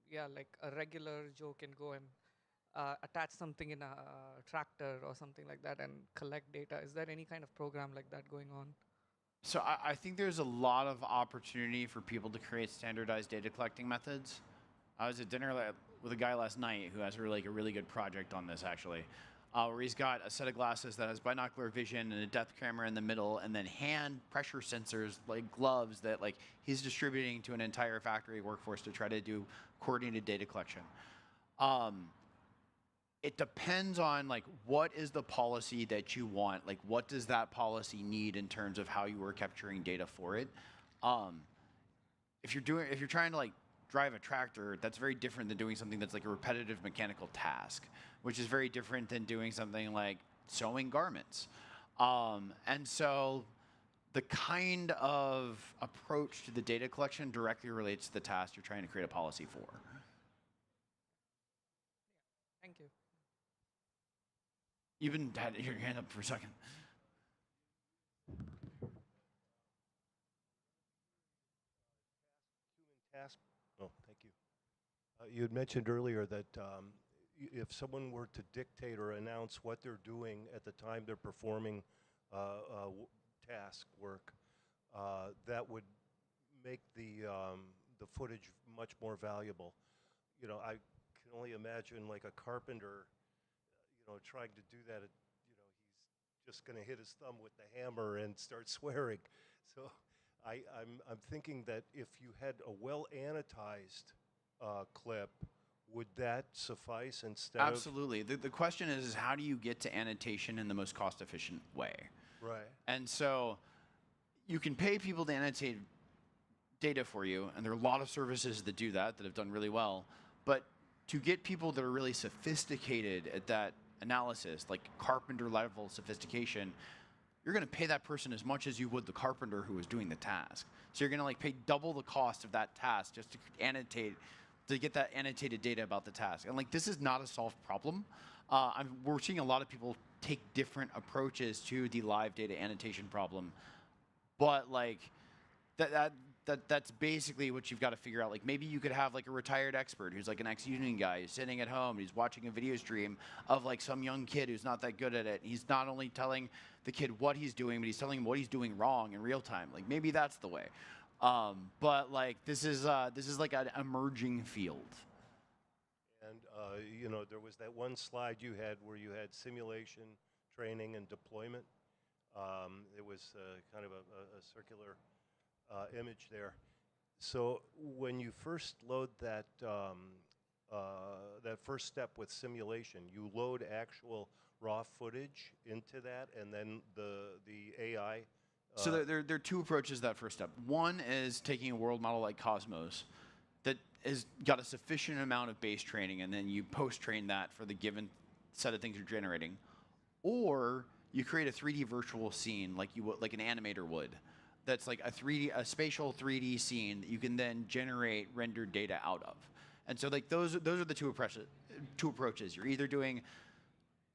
yeah, like a regular Joe can go and attach something in a tractor or something like that and collect data. Is there any kind of program like that going on? So I think there's a lot of opportunity for people to create standardized data collecting methods. I was at dinner with a guy last night who has a really good project on this actually, where he's got a set of glasses that has binocular vision and a depth camera in the middle, and then hand pressure sensors like gloves that like he's distributing to an entire factory workforce to try to do coordinated data collection. It depends on like what is the policy that you want, like what does that policy need in terms of how you are capturing data for it. If you're trying to like drive a tractor, that's very different than doing something that's like a repetitive mechanical task, which is very different than doing something like sewing garments. And so the kind of approach to the data collection directly relates to the task you're trying to create a policy for. Thank you. You've been had your hand up for a second. Task. Oh, thank you. You had mentioned earlier that if someone were to dictate or announce what they're doing at the time they're performing task work, that would make the footage much more valuable. You know, I can only imagine like a carpenter, you know, trying to do that. He's just going to hit his thumb with the hammer and start swearing. So I'm thinking that if you had a well-annotated clip, would that suffice instead Absolutely. The question is how do you get to annotation in the most cost-efficient way? Right. And so you can pay people to annotate data for you, and there are a lot of services that do that have done really well. But to get people that are really sophisticated at that analysis, like carpenter level sophistication, you're going to pay that person as much as you would the carpenter who was doing the task. So you're going to like pay double the cost of that task just to annotate, to get that annotated data about the task. And like this is not a solved problem. We're seeing a lot of people take different approaches to the live data annotation problem, but like that's basically what you've got to figure out. Like maybe you could have like a retired expert who's like an ex-union guy who's sitting at home, he's watching a video stream of like some young kid who's not that good at it. He's not only telling the kid what he's doing, but he's telling him what he's doing wrong in real time. Like maybe that's the way. But like this is like an emerging field. And you know, there was that one slide you had where you had simulation, training, and deployment. It was kind of a circular image there. So when you first load that that first step with simulation, you load actual raw footage into that, and then the AI. So there are two approaches to that first step. One is taking a world model like Cosmos that has got a sufficient amount of base training, and then you post-train that for the given set of things you're generating. Or you create a 3D virtual scene like an animator would. That's like a spatial 3D scene that you can then generate rendered data out of. And so like those are the two approaches. You're either doing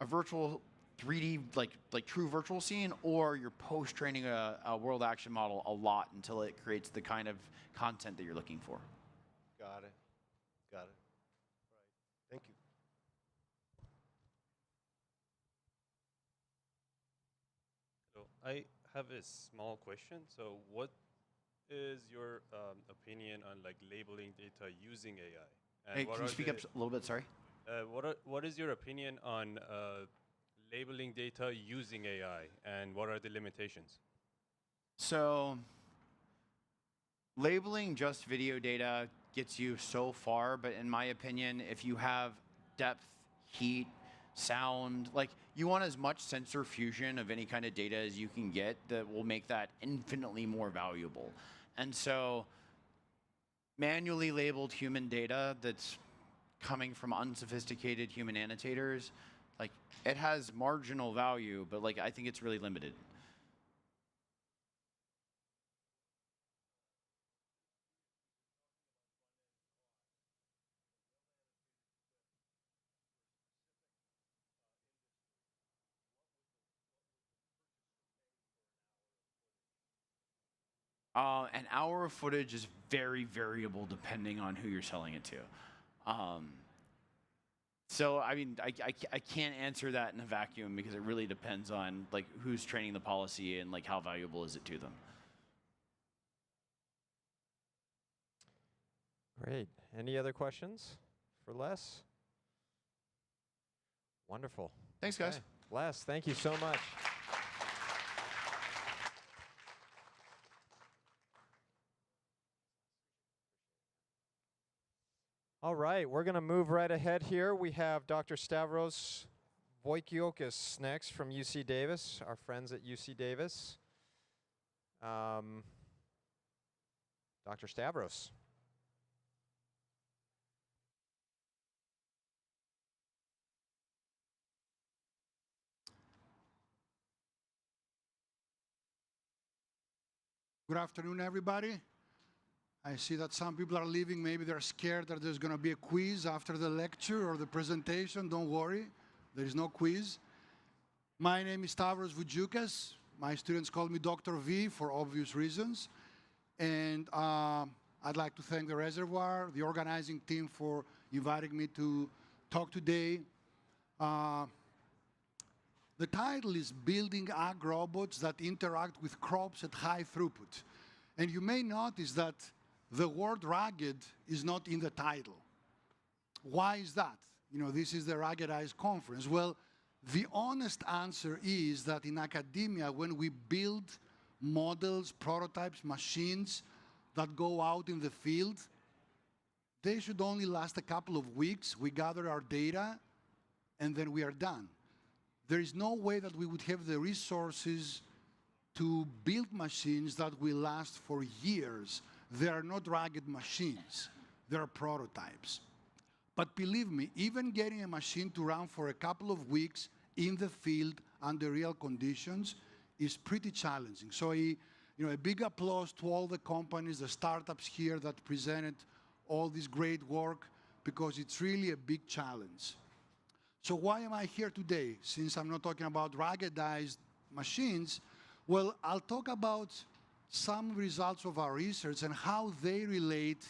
a virtual 3D like true virtual scene, or you're post-training a world action model a lot until it creates the kind of content that you're looking for. Got it. Got it. Right. Thank you. So I have a small question. So what is your opinion on like labeling data using AI? And Hey, can you speak up a little bit? Sorry. What is your opinion on labeling data using AI, and what are the limitations? So labeling just video data gets you so far, but in my opinion, if you have depth, heat, sound, like you want as much sensor fusion of any kind of data as you can get that will make that infinitely more valuable. And so manually labeled human data that's coming from unsophisticated human annotators, like it has marginal value, but like I think it's really limited. An hour of footage is very variable depending on who you're selling it to. So I mean, I can't answer that in a vacuum because it really depends on like who's training the policy and like how valuable is it to them. Great. Any other questions for Les? Wonderful. Thanks, guys. Les, thank you so much. All right, we're going to move right ahead here. We have Dr. Stavros Voikiokis next from UC Davis, our friends at UC Davis. Dr. Stavros. Good afternoon, everybody. I see that some people are leaving. Maybe they're scared that there's going to be a quiz after the lecture or the presentation. Don't worry. There is no quiz. My name is Stavros Voudjoukas. My students call me Dr. V for obvious reasons. And I'd like to thank the Reservoir, the organizing team, for inviting me to talk today. The title is Building Ag Robots that Interact with Crops at High Throughput. And you may notice that the word rugged is not in the title. Why is that? You know, this is the Ruggedize conference. Well, the honest answer is that in academia, when we build models, prototypes, machines that go out in the field, they should only last a couple of weeks. We gather our data, and then we are done. There is no way that we would have the resources to build machines that will last for years. They are not rugged machines. They are prototypes. But believe me, even getting a machine to run for a couple of weeks in the field under real conditions is pretty challenging. So a big applause to all the companies, the startups here that presented all this great work, because it's really a big challenge. So why am I here today? Since I'm not talking about ruggedized machines, well, I'll talk about some results of our research and how they relate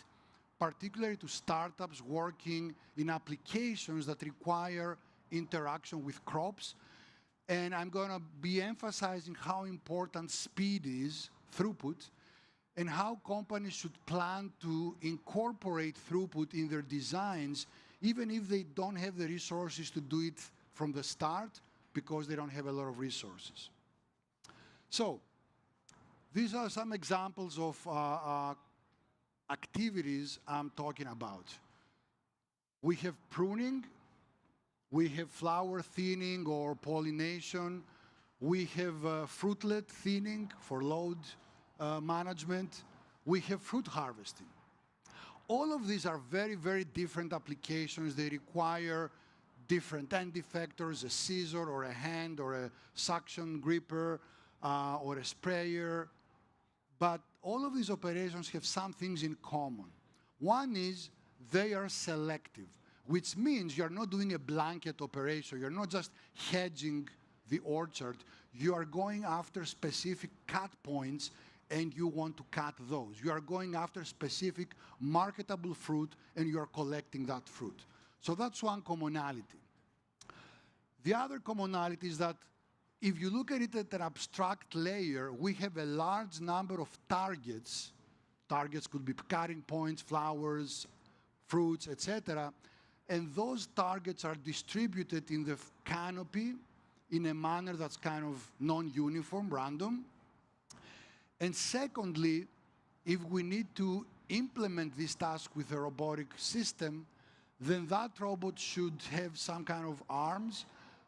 particularly to startups working in applications that require interaction with crops. And I'm going to be emphasizing how important speed is, throughput, and how companies should plan to incorporate throughput in their designs, even if they don't have the resources to do it from the start because they don't have a lot of resources. So these are some examples of activities I'm talking about. We have pruning, we have flower thinning or pollination, we have fruitlet thinning for load management, we have fruit harvesting. All of these are very, very different applications. They require different end effectors, a scissor or a hand or a suction gripper or a sprayer. But all of these operations have some things in common. One is they are selective, which means you're not doing a blanket operation. You're not just hedging the orchard. You are going after specific cut points, and you want to cut those. You are going after specific marketable fruit, and you are collecting that fruit. So that's one commonality. The other commonality is that if you look at it at an abstract layer, we have a large number of targets. Targets could be cutting points, flowers, fruits, etc. And those targets are distributed in the canopy in a manner that's kind of non-uniform, random. And secondly, if we need to implement this task with a robotic system, then that robot should have some kind of arms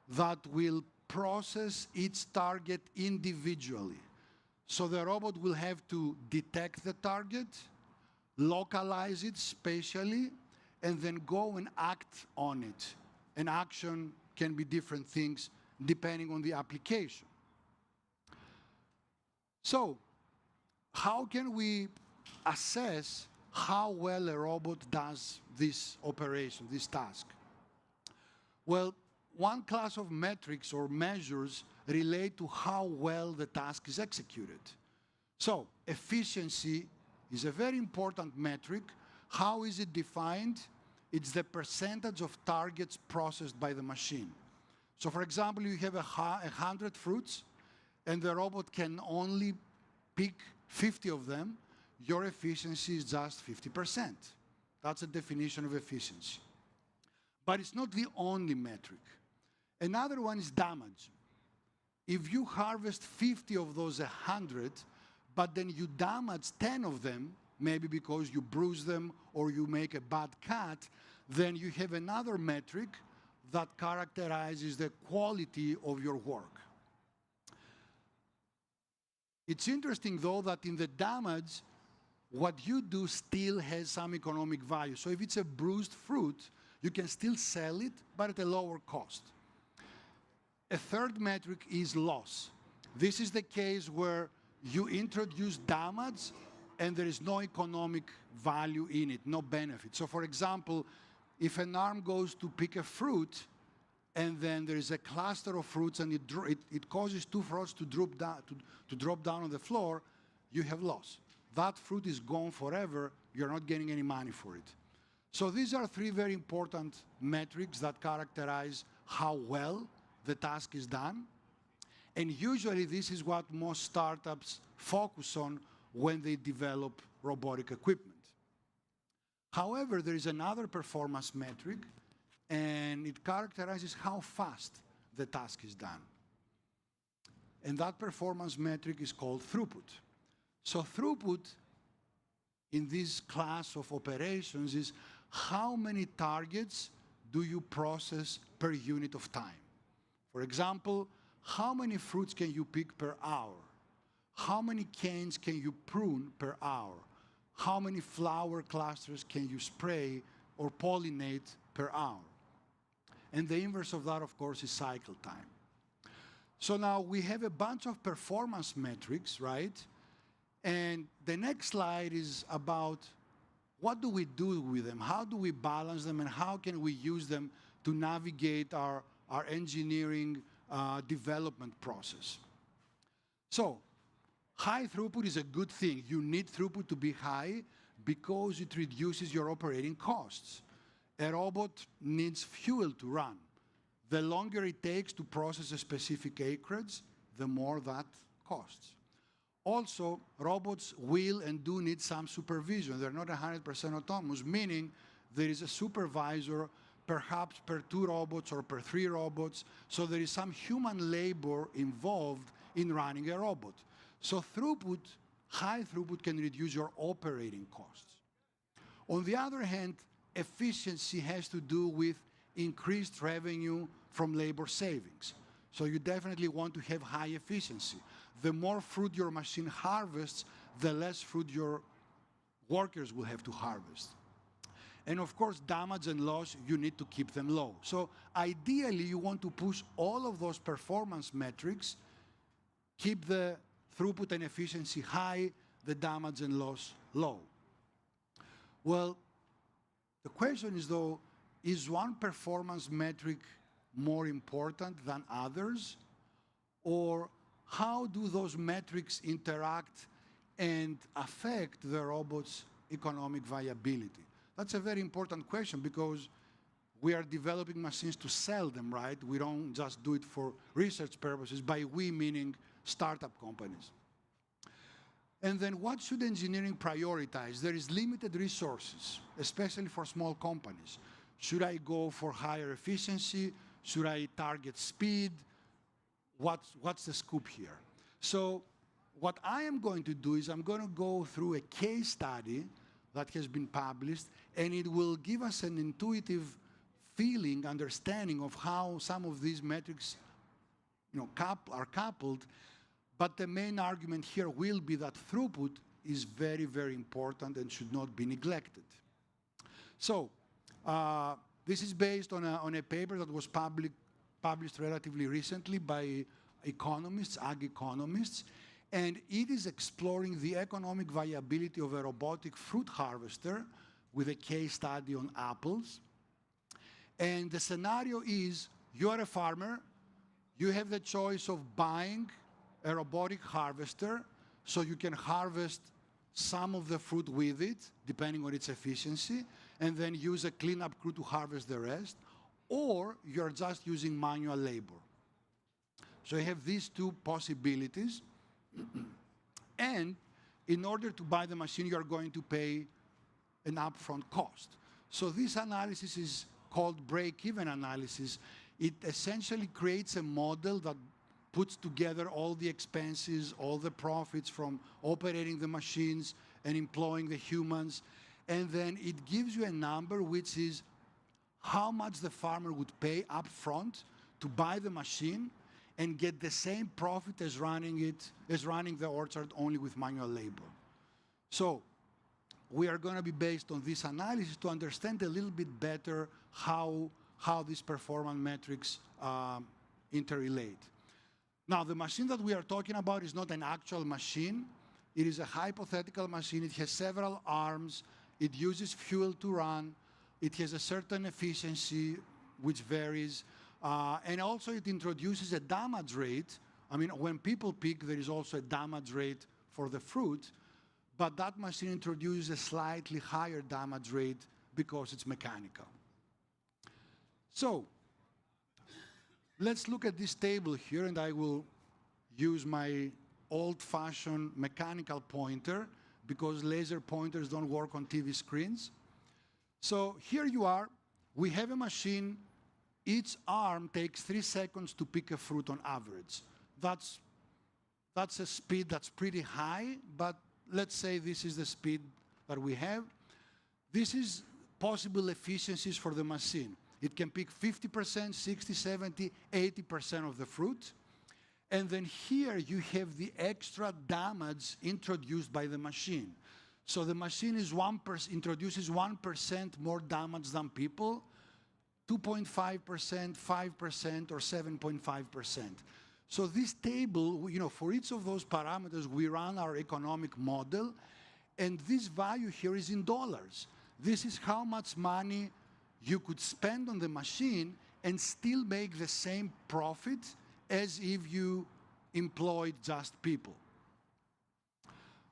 that will process each target individually. So the robot will have to detect the target, localize it spatially, and then go and act on it. An action can be different things depending on the application. So, how can we assess how well a robot does this operation, this task? Well, one class of metrics or measures relate to how well the task is executed. So efficiency is a very important metric. How is it defined? It's the percentage of targets processed by the machine. So for example, you have 100 fruits, and the robot can only pick 50 of them. Your efficiency is just 50%. That's the definition of efficiency. But it's not the only metric. Another one is damage. If you harvest 50 of those 100, but then you damage 10 of them, maybe because you bruise them or you make a bad cut, then you have another metric that characterizes the quality of your work. It's interesting, though, that in the damage, what you do still has some economic value. So if it's a bruised fruit, you can still sell it, but at a lower cost. A third metric is loss. This is the case where you introduce damage and there is no economic value in it, no benefit. So for example, if an arm goes to pick a fruit and then there is a cluster of fruits and it causes two fruits to drop down on the floor, you have loss. That fruit is gone forever. You're not getting any money for it. So these are three very important metrics that characterize how well the task is done. And usually this is what most startups focus on when they develop robotic equipment. However, there is another performance metric, and it characterizes how fast the task is done. And that performance metric is called throughput. So throughput in this class of operations is how many targets do you process per unit of time. For example, how many fruits can you pick per hour? How many canes can you prune per hour? How many flower clusters can you spray or pollinate per hour? And the inverse of that, of course, is cycle time. So now we have a bunch of performance metrics, right? And the next slide is about what do we do with them? How do we balance them? And how can we use them to navigate our engineering development process? So high throughput is a good thing. You need throughput to be high because it reduces your operating costs. A robot needs fuel to run. The longer it takes to process a specific acreage, the more that costs. Also, robots will and do need some supervision. They're not 100% autonomous, meaning there is a supervisor perhaps per 2 robots or per 3 robots, so there is some human labor involved in running a robot. So throughput, high throughput can reduce your operating costs. On the other hand, efficiency has to do with increased revenue from labor savings. So you definitely want to have high efficiency. The more fruit your machine harvests, the less fruit your workers will have to harvest. And of course, damage and loss, you need to keep them low. So ideally, you want to push all of those performance metrics, keep the throughput and efficiency high, the damage and loss low. Well, the question is, though, is one performance metric more important than others? Or how do those metrics interact and affect the robot's economic viability? That's a very important question because we are developing machines to sell them, right? We don't just do it for research purposes, by we meaning startup companies. And then what should engineering prioritize? There is limited resources, especially for small companies. Should I go for higher efficiency? Should I target speed? What's the scoop here? So what I am going to do is I'm going to go through a case study that has been published, and it will give us an intuitive feeling, understanding of how some of these metrics are coupled. But the main argument here will be that throughput is very, very important and should not be neglected. So this is based on a paper that was published relatively recently by economists, ag economists, and it is exploring the economic viability of a robotic fruit harvester with a case study on apples. And the scenario is, you are a farmer, you have the choice of buying a robotic harvester so you can harvest some of the fruit with it, depending on its efficiency, and then use a cleanup crew to harvest the rest, or you're just using manual labor. So you have these two possibilities. And in order to buy the machine, you're going to pay an upfront cost. So this analysis is called break-even analysis. It essentially creates a model that puts together all the expenses, all the profits from operating the machines and employing the humans. And then it gives you a number which is how much the farmer would pay upfront to buy the machine and get the same profit as running the orchard only with manual labor. So we are going to be based on this analysis to understand a little bit better how these performance metrics interrelate. Now, the machine that we are talking about is not an actual machine. It is a hypothetical machine. It has several arms. It uses fuel to run. It has a certain efficiency, which varies. And also, it introduces a damage rate. I mean, when people pick, there is also a damage rate for the fruit. But that machine introduces a slightly higher damage rate because it's mechanical. So let's look at this table here, and I will use my old-fashioned mechanical pointer because laser pointers don't work on TV screens. So here you are. We have a machine. Each arm takes 3 seconds to pick a fruit on average. That's a speed that's pretty high, but let's say this is the speed that we have. This is possible efficiencies for the machine. It can pick 50%, 60, 70, 80% of the fruit. And then here you have the extra damage introduced by the machine. So the machine introduces 1% more damage than people, 2.5%, 5%, or 7.5%. So this table, for each of those parameters, we run our economic model, and this value here is in dollars. This is how much money you could spend on the machine and still make the same profit as if you employed just people.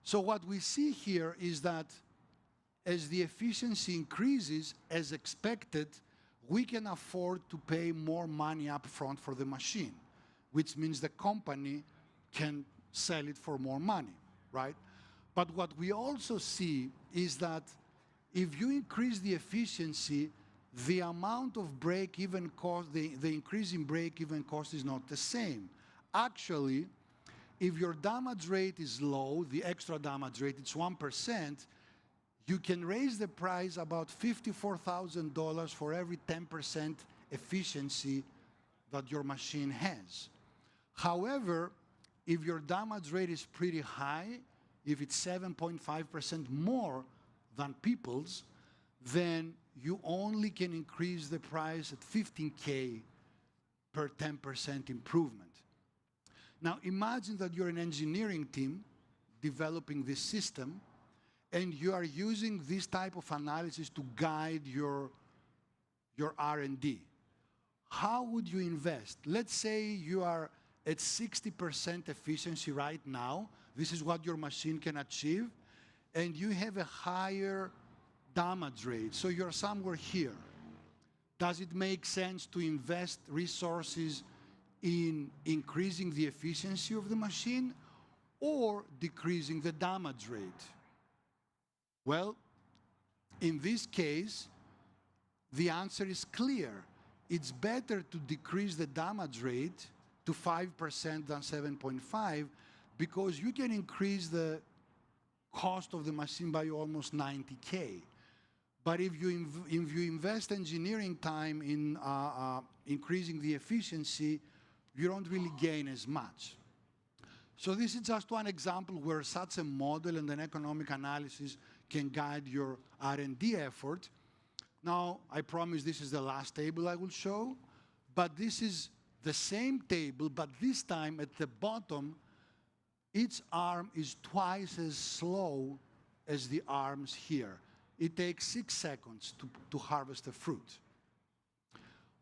So what we see here is that as the efficiency increases, as expected, we can afford to pay more money up front for the machine, which means the company can sell it for more money, right? But what we also see is that if you increase the efficiency, the amount of break-even cost, the increase in break-even cost is not the same. Actually, if your damage rate is low, the extra damage rate, it's 1%, you can raise the price about $54,000 for every 10% efficiency that your machine has. However, if your damage rate is pretty high, if it's 7.5% more than people's, then you only can increase the price at $15K per 10% improvement. Now imagine that you're an engineering team developing this system, and you are using this type of analysis to guide your R&D. How would you invest? Let's say you are at 60% efficiency right now. This is what your machine can achieve, and you have a higher damage rate. So you're somewhere here. Does it make sense to invest resources in increasing the efficiency of the machine or decreasing the damage rate? Well, in this case, the answer is clear. It's better to decrease the damage rate to 5% than 7.5 because you can increase the cost of the machine by almost 90K. But if you invest engineering time in increasing the efficiency, you don't really gain as much. So this is just one example where such a model and an economic analysis can guide your R&D effort. Now, I promise this is the last table I will show, but this is the same table, but this time at the bottom, each arm is twice as slow as the arms here. It takes 6 seconds to harvest a fruit.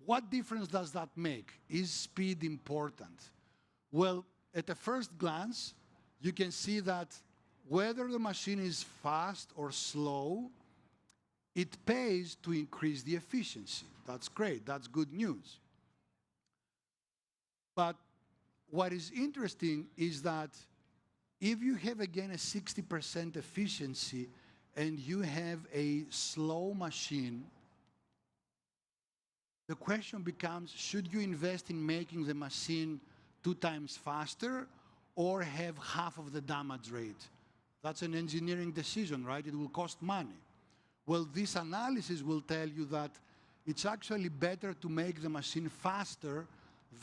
What difference does that make? Is speed important? Well, at a first glance, you can see that whether the machine is fast or slow, it pays to increase the efficiency. That's great. That's good news. But what is interesting is that if you have, again, a 60% efficiency and you have a slow machine, the question becomes, should you invest in making the machine 2 times faster or have half of the damage rate? That's an engineering decision, right? It will cost money. Well, this analysis will tell you that it's actually better to make the machine faster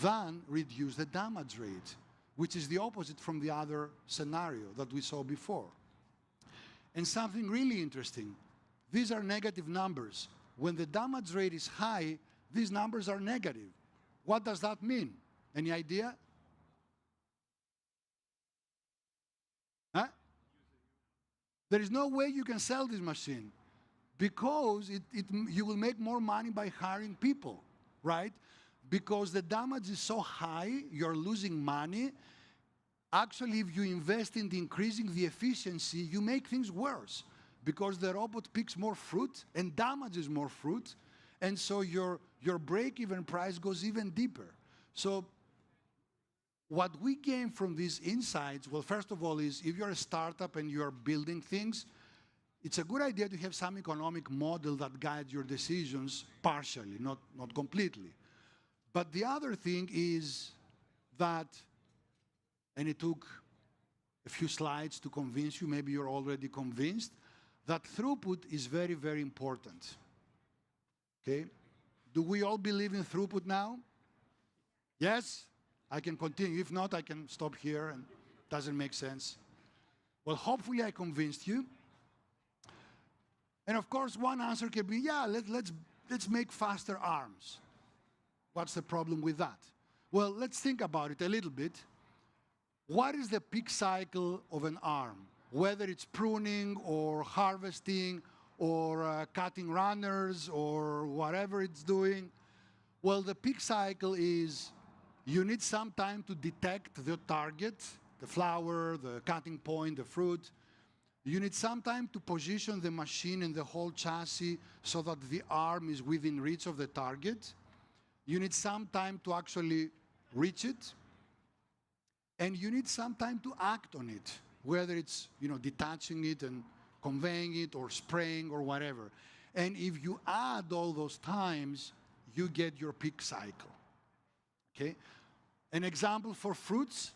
than reduce the damage rate, which is the opposite from the other scenario that we saw before. And something really interesting, these are negative numbers. When the damage rate is high, these numbers are negative. What does that mean? Any idea? Huh? There is no way you can sell this machine because you will make more money by hiring people, right? Because the damage is so high, you're losing money. Actually, if you invest in increasing the efficiency, you make things worse because the robot picks more fruit and damages more fruit, and so your break-even price goes even deeper. So what we gain from these insights, well, first of all, is if you're a startup and you're building things, it's a good idea to have some economic model that guides your decisions partially, not completely. But the other thing is that, and it took a few slides to convince you, maybe you're already convinced, that throughput is very, very important. Okay? Do we all believe in throughput now? Yes? I can continue. If not, I can stop here and it doesn't make sense. Well, hopefully I convinced you. And of course, one answer can be, yeah, let's make faster arms. What's the problem with that? Well, let's think about it a little bit. What is the peak cycle of an arm? Whether it's pruning or harvesting or cutting runners or whatever it's doing. Well, the peak cycle is you need some time to detect the target, the flower, the cutting point, the fruit. You need some time to position the machine and the whole chassis so that the arm is within reach of the target. You need some time to actually reach it. And you need some time to act on it, whether it's detaching it and conveying it or spraying or whatever. And if you add all those times, you get your peak cycle. Okay? An example for fruits,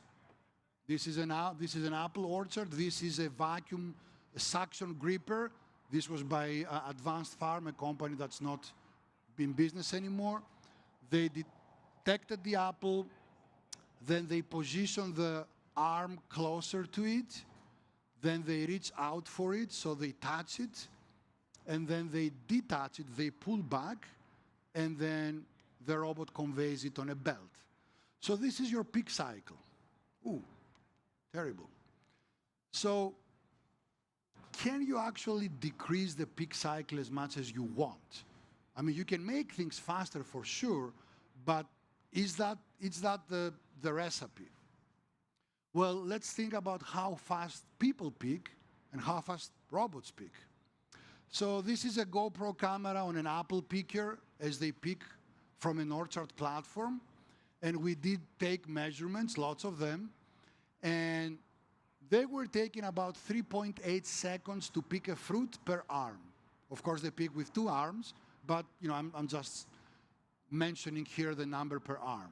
this is an apple orchard. This is a vacuum suction gripper. This was by Advanced Farm, a company that's not in business anymore. They detected the apple, then they positioned the arm closer to it, then they reach out for it, so they touch it, and then they detach it, they pull back, and then the robot conveys it on a belt. So this is your peak cycle. Ooh, terrible. So can you actually decrease the peak cycle as much as you want? I mean, you can make things faster for sure, but is that the recipe? Well, let's think about how fast people pick and how fast robots pick. So this is a GoPro camera on an apple picker as they pick from an orchard platform. And we did take measurements, lots of them. And they were taking about 3.8 seconds to pick a fruit per arm. Of course, they pick with 2 arms, but I'm just mentioning here the number per arm.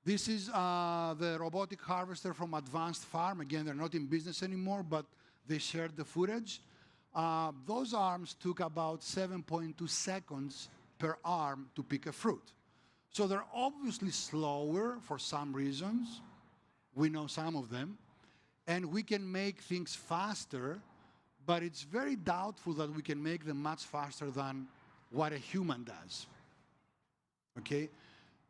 This is the robotic harvester from Advanced Farm. Again, they're not in business anymore, but they shared the footage. Those arms took about 7.2 seconds per arm to pick a fruit. So they're obviously slower for some reasons. We know some of them. And we can make things faster, but it's very doubtful that we can make them much faster than what a human does. Okay?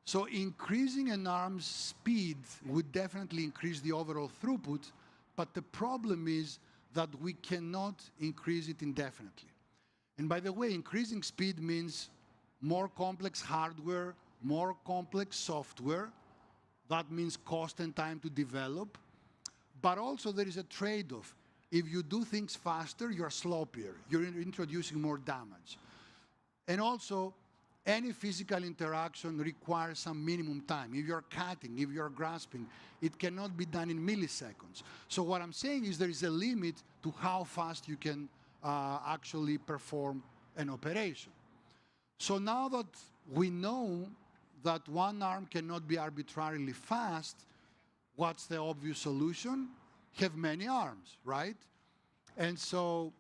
So increasing an arm's speed would definitely increase the overall throughput, but the problem is that we cannot increase it indefinitely. And by the way, increasing speed means more complex hardware, more complex software. That means cost and time to develop. But also there is a trade-off. If you do things faster, you're sloppier. You're introducing more damage. And also, any physical interaction requires some minimum time. If you're cutting, if you're grasping, it cannot be done in milliseconds. So what I'm saying is there is a limit to how fast you can actually perform an operation. So now that we know that one arm cannot be arbitrarily fast, what's the obvious solution? Have many arms, right? And so,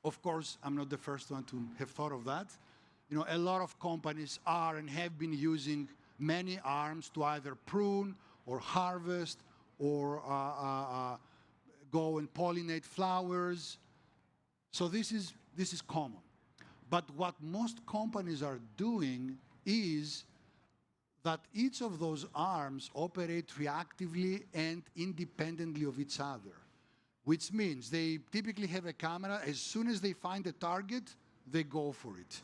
of course, I'm not the first one to have thought of that. You know, a lot of companies are and have been using many arms to either prune or harvest or go and pollinate flowers. So this is common. But what most companies are doing is that each of those arms operate reactively and independently of each other, which means they typically have a camera. As soon as they find a target, they go for it.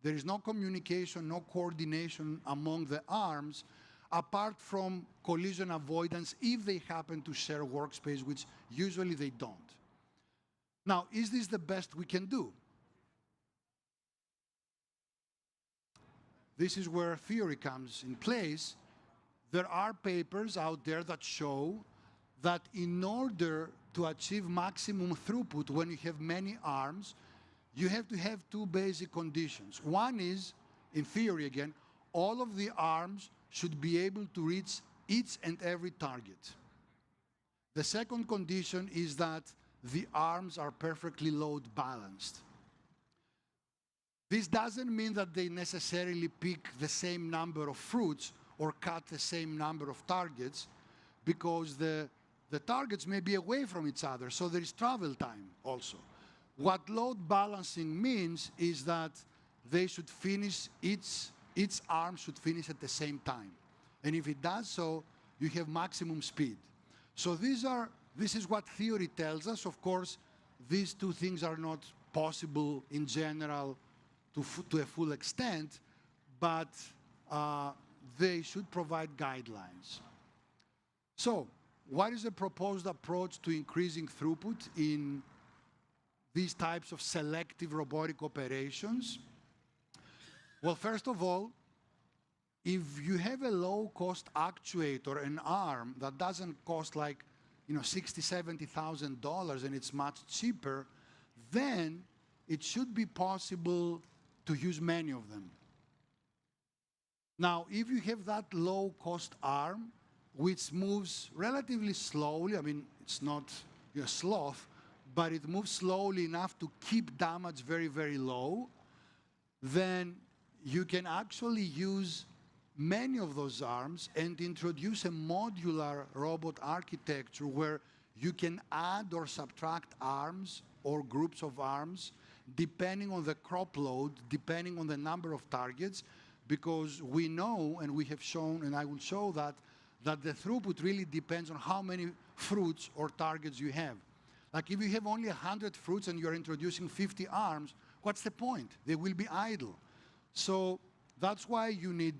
There is no communication, no coordination among the arms, apart from collision avoidance if they happen to share workspace, which usually they don't. Now, is this the best we can do? This is where theory comes in place. There are papers out there that show that in order to achieve maximum throughput when you have many arms, you have to have two basic conditions. One is, in theory again, all of the arms should be able to reach each and every target. The second condition is that the arms are perfectly load balanced. This doesn't mean that they necessarily pick the same number of fruits or cut the same number of targets, because the targets may be away from each other, so there is travel time also. What load balancing means is that they should finish, each arm should finish at the same time. And if it does so, you have maximum speed. So this is what theory tells us. Of course, these two things are not possible in general to a full extent, but they should provide guidelines. So, what is the proposed approach to increasing throughput in these types of selective robotic operations? Well, first of all, if you have a low-cost actuator, an arm that doesn't cost like $60,000, $70,000 and it's much cheaper, then it should be possible to use many of them. Now, if you have that low-cost arm, which moves relatively slowly, I mean, it's not a sloth, but it moves slowly enough to keep damage very, very low, then you can actually use many of those arms and introduce a modular robot architecture where you can add or subtract arms or groups of arms depending on the crop load, depending on the number of targets, because we know, and we have shown, and I will show that the throughput really depends on how many fruits or targets you have. Like if you have only 100 fruits and you're introducing 50 arms, what's the point? They will be idle. So that's why you need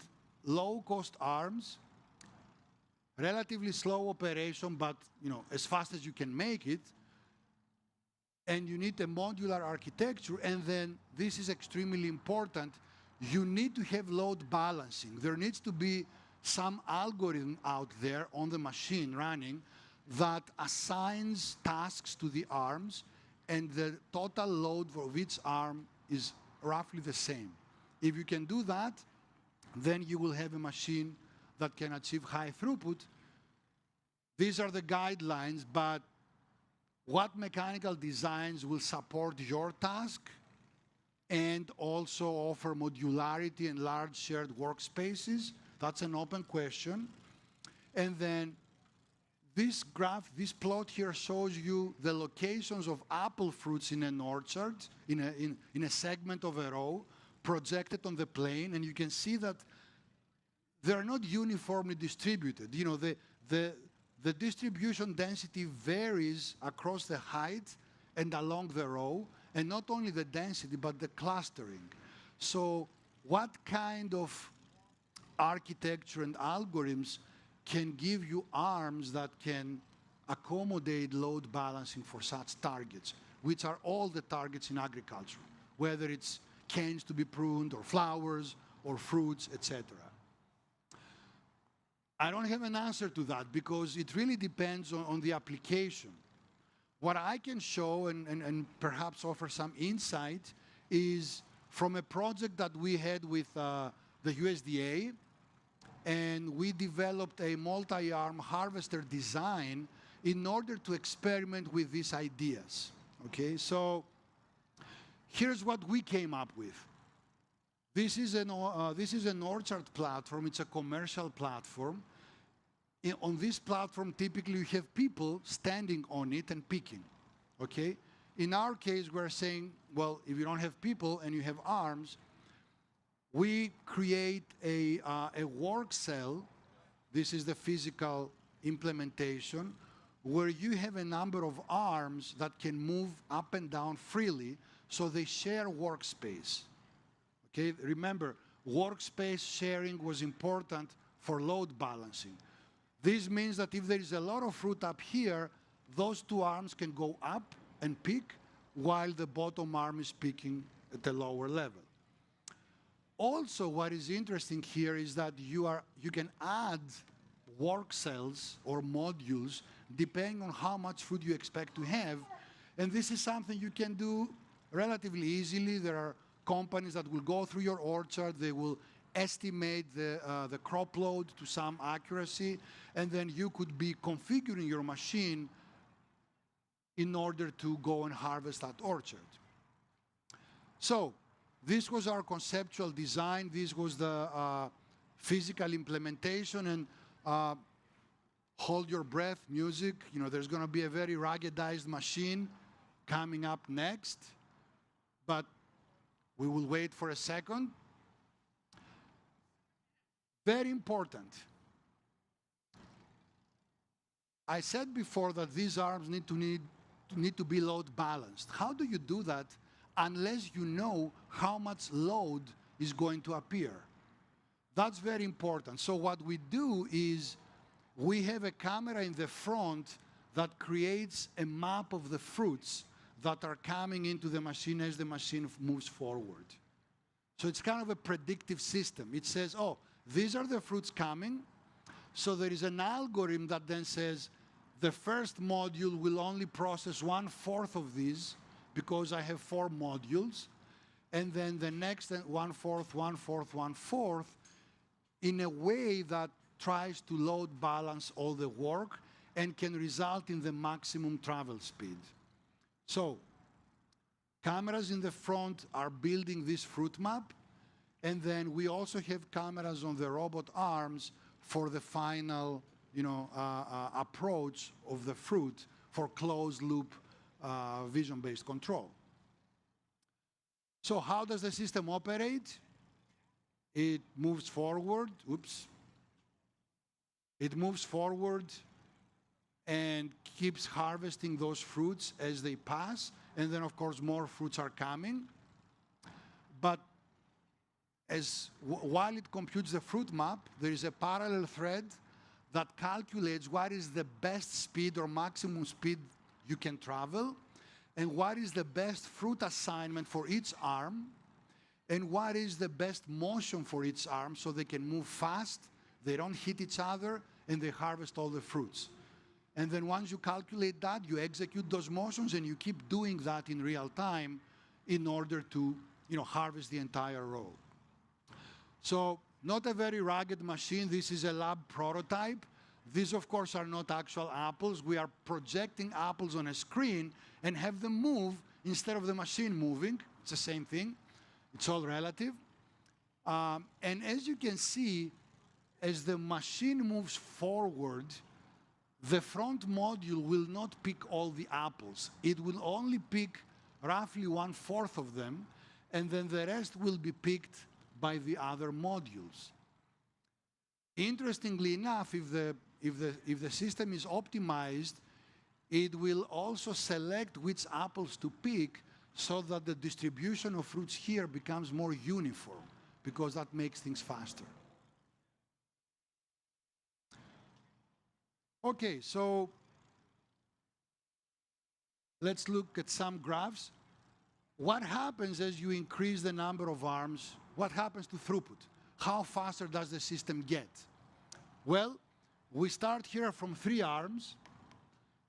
low-cost arms, relatively slow operation, but as fast as you can make it, and you need a modular architecture, and then this is extremely important, you need to have load balancing. There needs to be some algorithm out there on the machine running that assigns tasks to the arms, and the total load for each arm is roughly the same. If you can do that, then you will have a machine that can achieve high throughput. These are the guidelines, but what mechanical designs will support your task and also offer modularity and large shared workspaces? That's an open question. And then this graph, this plot here shows you the locations of apple fruits in an orchard, in a segment of a row, projected on the plane, and you can see that they're not uniformly distributed. The distribution density varies across the height and along the row, and not only the density, but the clustering. So what kind of architecture and algorithms can give you arms that can accommodate load balancing for such targets, which are all the targets in agriculture, whether it's canes to be pruned or flowers or fruits, etc. I don't have an answer to that because it really depends on the application. What I can show and perhaps offer some insight is from a project that we had with the USDA, and we developed a multi-arm harvester design in order to experiment with these ideas. Okay, so here's what we came up with. This is an orchard platform. It's a commercial platform. On this platform, typically you have people standing on it and picking. Okay? In our case, we're saying, well, if you don't have people and you have arms, we create a work cell. This is the physical implementation, where you have a number of arms that can move up and down freely, so they share workspace. Okay, remember, workspace sharing was important for load balancing. This means that if there is a lot of fruit up here, those two arms can go up and pick, while the bottom arm is picking at a lower level. Also, what is interesting here is that you can add work cells or modules depending on how much fruit you expect to have, and this is something you can do relatively easily. There are companies that will go through your orchard, they will estimate the crop load to some accuracy, and then you could be configuring your machine in order to go and harvest that orchard. So this was our conceptual design. This was the physical implementation, and hold your breath, music. You know, there's going to be a very ruggedized machine coming up next, but we will wait for a second. Very important. I said before that these arms need to be load balanced. How do you do that unless you know how much load is going to appear? That's very important. So what we do is we have a camera in the front that creates a map of the fruits that are coming into the machine as the machine moves forward. So it's kind of a predictive system. It says, oh, these are the fruits coming. So there is an algorithm that then says, the first module will only process 1/4 of these because I have 4 modules. And then the next 1/4, 1/4, 1/4, in a way that tries to load balance all the work and can result in the maximum travel speed. So cameras in the front are building this fruit map, and then we also have cameras on the robot arms for the final, approach of the fruit for closed loop vision-based control. So how does the system operate? It moves forward. Oops. It moves forward and keeps harvesting those fruits as they pass. And then, of course, more fruits are coming. But while it computes the fruit map, there is a parallel thread that calculates what is the best speed or maximum speed you can travel, and what is the best fruit assignment for each arm, and what is the best motion for each arm so they can move fast, they don't hit each other, and they harvest all the fruits. And then once you calculate that, you execute those motions, and you keep doing that in real time in order to harvest the entire row. So not a very rugged machine. This is a lab prototype. These, of course, are not actual apples. We are projecting apples on a screen and have them move instead of the machine moving. It's the same thing. It's all relative. And as you can see, as the machine moves forward, the front module will not pick all the apples. It will only pick roughly 1/4 of them, and then the rest will be picked by the other modules. Interestingly enough, if the system is optimized, it will also select which apples to pick so that the distribution of fruits here becomes more uniform, because that makes things faster. Okay, so Let's look at some graphs. What happens as you increase the number of arms? What happens to throughput? How faster does the system get? Well, we start here from 3 arms,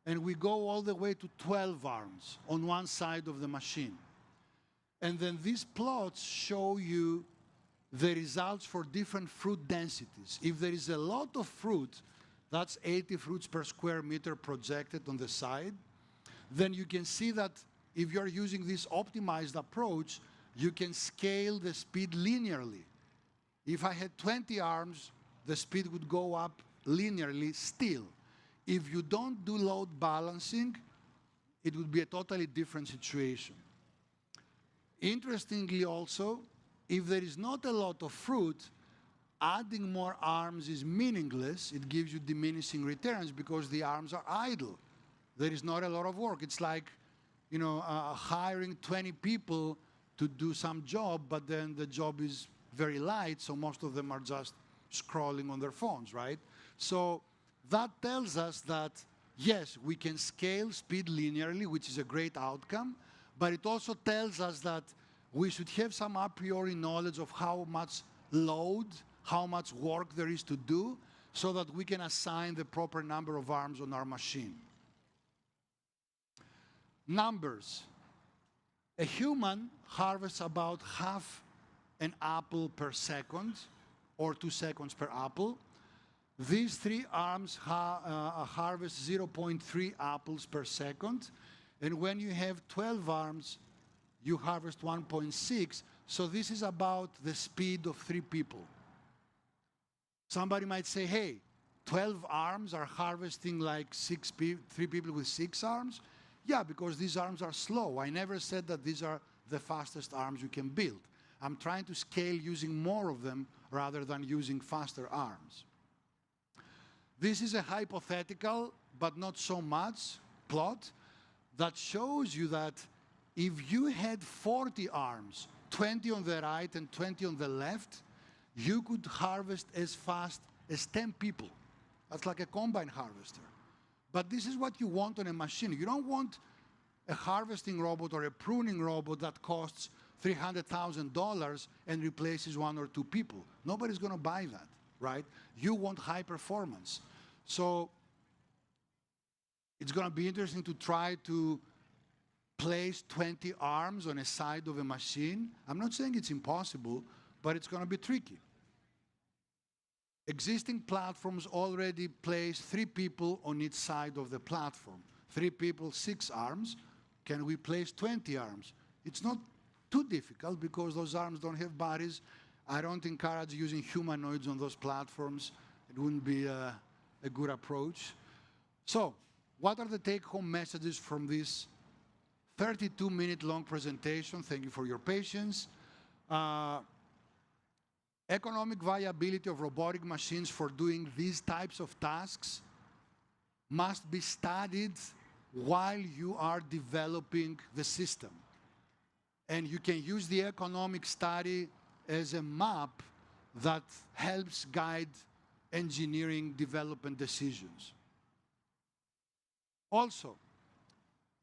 and we go all the way to 12 arms on one side of the machine. And then these plots show you the results for different fruit densities. If there is a lot of fruit, that's 80 fruits per square meter projected on the side, then you can see that if you're using this optimized approach, you can scale the speed linearly. If I had 20 arms, the speed would go up linearly still. If you don't do load balancing, it would be a totally different situation. Interestingly also, if there is not a lot of fruit, adding more arms is meaningless. It gives you diminishing returns because the arms are idle. There is not a lot of work. It's like, you know, hiring 20 people to do some job, but then the job is very light, so most of them are just scrolling on their phones, right? So that tells us that, yes, we can scale speed linearly, which is a great outcome, but it also tells us that we should have some a priori knowledge of how much load, how much work there is to do, so that we can assign the proper number of arms on our machine. Numbers. A human harvests about half an apple per second, or 2 seconds per apple. These 3 arms harvest 0.3 apples per second. And when you have 12 arms, you harvest 1.6. So this is about the speed of 3 people. Somebody might say, hey, 12 arms are harvesting like 3 people with 6 arms? Yeah, because these arms are slow. I never said that these are the fastest arms you can build. I'm trying to scale using more of them rather than using faster arms. This is a hypothetical, but not so much, plot that shows you that if you had 40 arms, 20 on the right and 20 on the left, you could harvest as fast as 10 people. That's like a combine harvester. But this is what you want on a machine. You don't want a harvesting robot or a pruning robot that costs $300,000 and replaces 1 or 2 people. Nobody's going to buy that, right? You want high performance. So it's going to be interesting to try to place 20 arms on a side of a machine. I'm not saying it's impossible, but it's going to be tricky. Existing platforms already place 3 people on each side of the platform. 3 people, 6 arms. Can we place 20 arms? It's not too difficult because those arms don't have bodies. I don't encourage using humanoids on those platforms. It wouldn't be a good approach. So, what are the take-home messages from this 32-minute long presentation? Thank you for your patience. Economic viability of robotic machines for doing these types of tasks must be studied while you are developing the system. And you can use the economic study as a map that helps guide engineering development decisions. Also,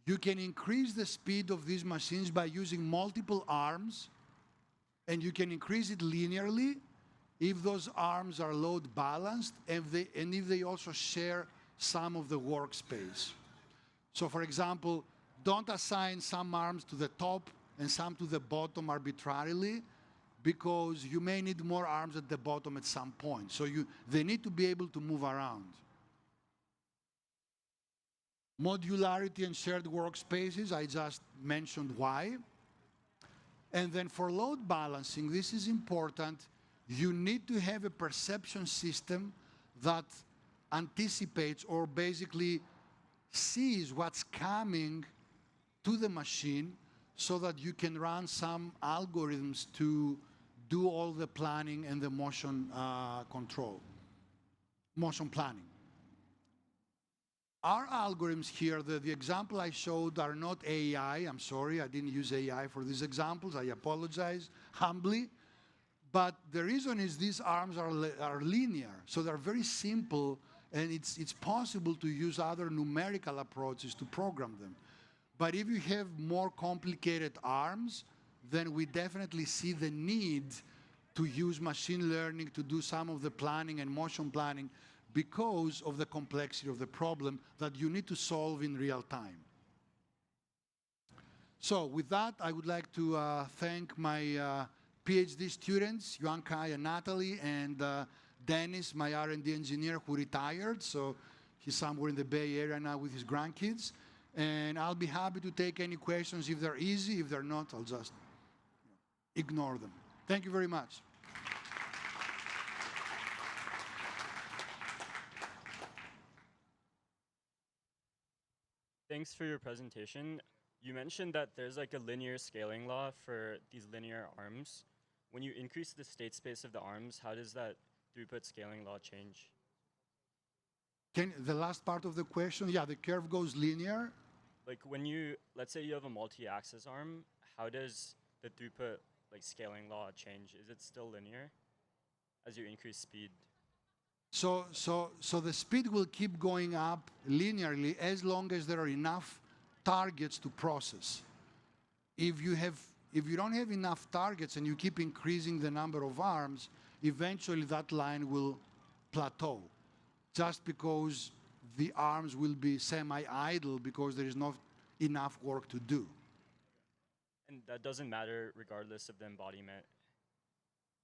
you can increase the speed of these machines by using multiple arms, and you can increase it linearly if those arms are load balanced and if they also share some of the workspace. So for example, don't assign some arms to the top and some to the bottom arbitrarily, because you may need more arms at the bottom at some point. So they need to be able to move around. Modularity and shared workspaces, I just mentioned why. And then for load balancing, this is important. You need to have a perception system that anticipates or basically sees what's coming to the machine so that you can run some algorithms to do all the planning and the motion control, motion planning. Our algorithms here, the example I showed are not AI. I'm sorry, I didn't use AI for these examples. I apologize humbly. But the reason is these arms are linear, so they're very simple, and it's possible to use other numerical approaches to program them. But if you have more complicated arms, then we definitely see the need to use machine learning to do some of the planning and motion planning because of the complexity of the problem that you need to solve in real time. So with that, I would like to thank my PhD students, Yuan-Kai and Natalie, and Dennis, my R&D engineer who retired. So he's somewhere in the Bay Area now with his grandkids. And I'll be happy to take any questions if they're easy. If they're not, I'll just ignore them. Thank you very much. Thanks for your presentation. You mentioned that there's like a linear scaling law for these linear arms. When you increase the state space of the arms, how does that throughput scaling law change? The last part of the question, yeah, the curve goes linear. Like when you, let's say you have a multi-axis arm, how does the throughput like scaling law change? Is it still linear as you increase speed? So the speed will keep going up linearly as long as there are enough targets to process. If you don't have enough targets and you keep increasing the number of arms, eventually that line will plateau, just because the arms will be semi-idle because there is not enough work to do. And that doesn't matter regardless of the embodiment?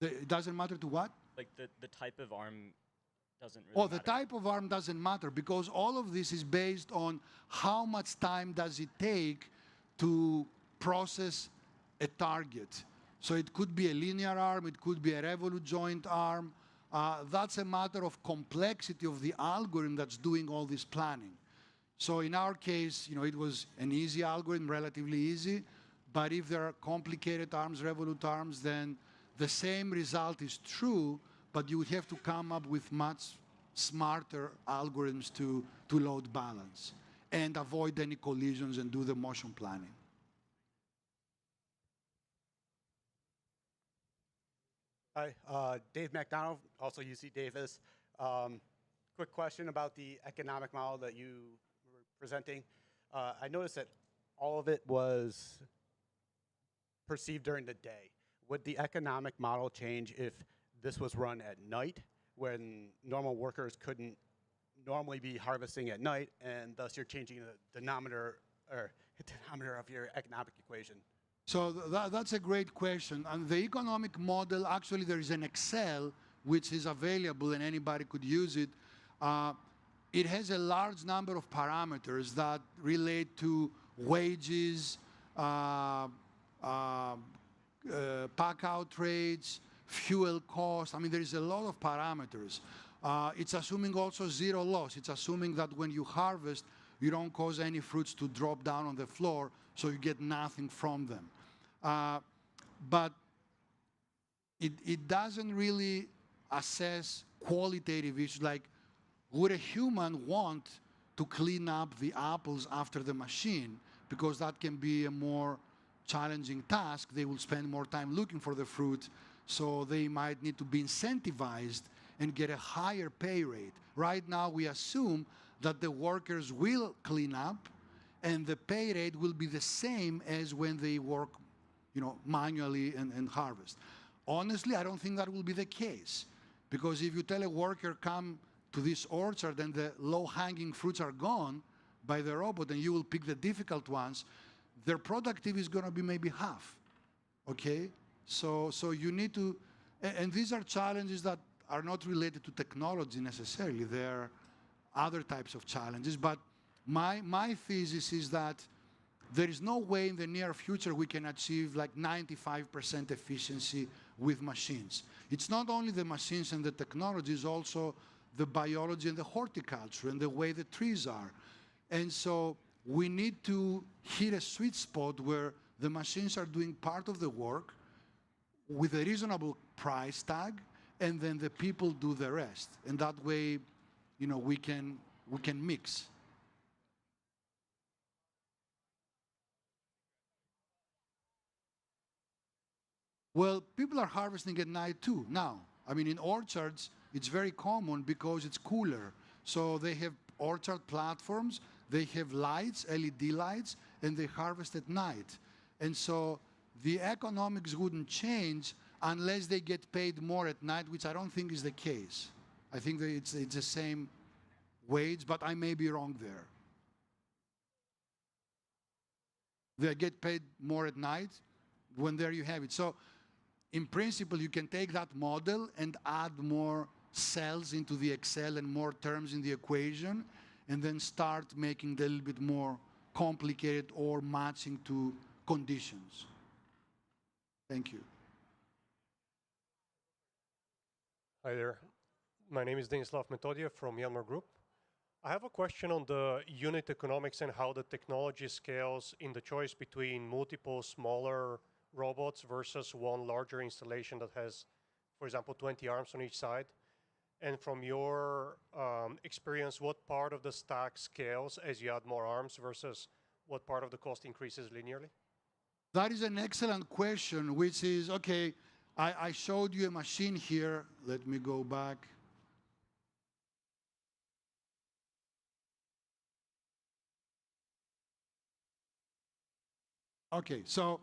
It doesn't matter to what? Like the type of arm doesn't really matter. The type of arm doesn't matter because all of this is based on how much time does it take to process a target. So it could be a linear arm, it could be a revolute joint arm. That's a matter of complexity of the algorithm that's doing all this planning. So in our case, it was an easy algorithm, relatively easy. But if there are complicated arms, revolute arms, then the same result is true, but you would have to come up with much smarter algorithms to load balance and avoid any collisions and do the motion planning. Hi, Dave McDonald, also UC Davis. Quick question about the economic model that you were presenting. I noticed that all of it was perceived during the day. Would the economic model change if this was run at night, when normal workers couldn't normally be harvesting at night, and thus you're changing the denominator of your economic equation? So that's a great question. And the economic model, actually there is an Excel which is available and anybody could use it. It has a large number of parameters that relate to wages, pack-out rates, fuel cost. I mean, there is a lot of parameters. It's assuming also zero loss. It's assuming that when you harvest, you don't cause any fruits to drop down on the floor, so you get nothing from them. But it doesn't really assess qualitative issues like, would a human want to clean up the apples after the machine? Because that can be a more challenging task. They will spend more time looking for the fruit, so they might need to be incentivized and get a higher pay rate. Right now, we assume that the workers will clean up and the pay rate will be the same as when they work manually and harvest. Honestly, I don't think that will be the case, because if you tell a worker, come to this orchard and the low-hanging fruits are gone by the robot and you will pick the difficult ones, their productivity is going to be maybe half, okay? So you need to, and these are challenges that are not related to technology necessarily. They're other types of challenges, but my thesis is that there is no way in the near future we can achieve like 95% efficiency with machines. It's not only the machines and the technology, it's also the biology and the horticulture and the way the trees are. And so we need to hit a sweet spot where the machines are doing part of the work with a reasonable price tag, and then the people do the rest. And that way, we can mix. Well, people are harvesting at night too now. I mean, in orchards, it's very common because it's cooler. So they have orchard platforms, they have lights, LED lights, and they harvest at night. And so the economics wouldn't change unless they get paid more at night, which I don't think is the case. I think that it's the same wage, but I may be wrong there. They get paid more at night. When there you have it. So in principle, you can take that model and add more cells into the Excel and more terms in the equation, and then start making it a little bit more complicated or matching to conditions. Thank you. Hi there. My name is Denislav Metodiev from Yanmar Group. I have a question on the unit economics and how the technology scales in the choice between multiple smaller robots versus one larger installation that has, for example, 20 arms on each side. And from your experience, what part of the stack scales as you add more arms versus what part of the cost increases linearly? That is an excellent question, which is, okay, I showed you a machine here. Let me go back. Okay, so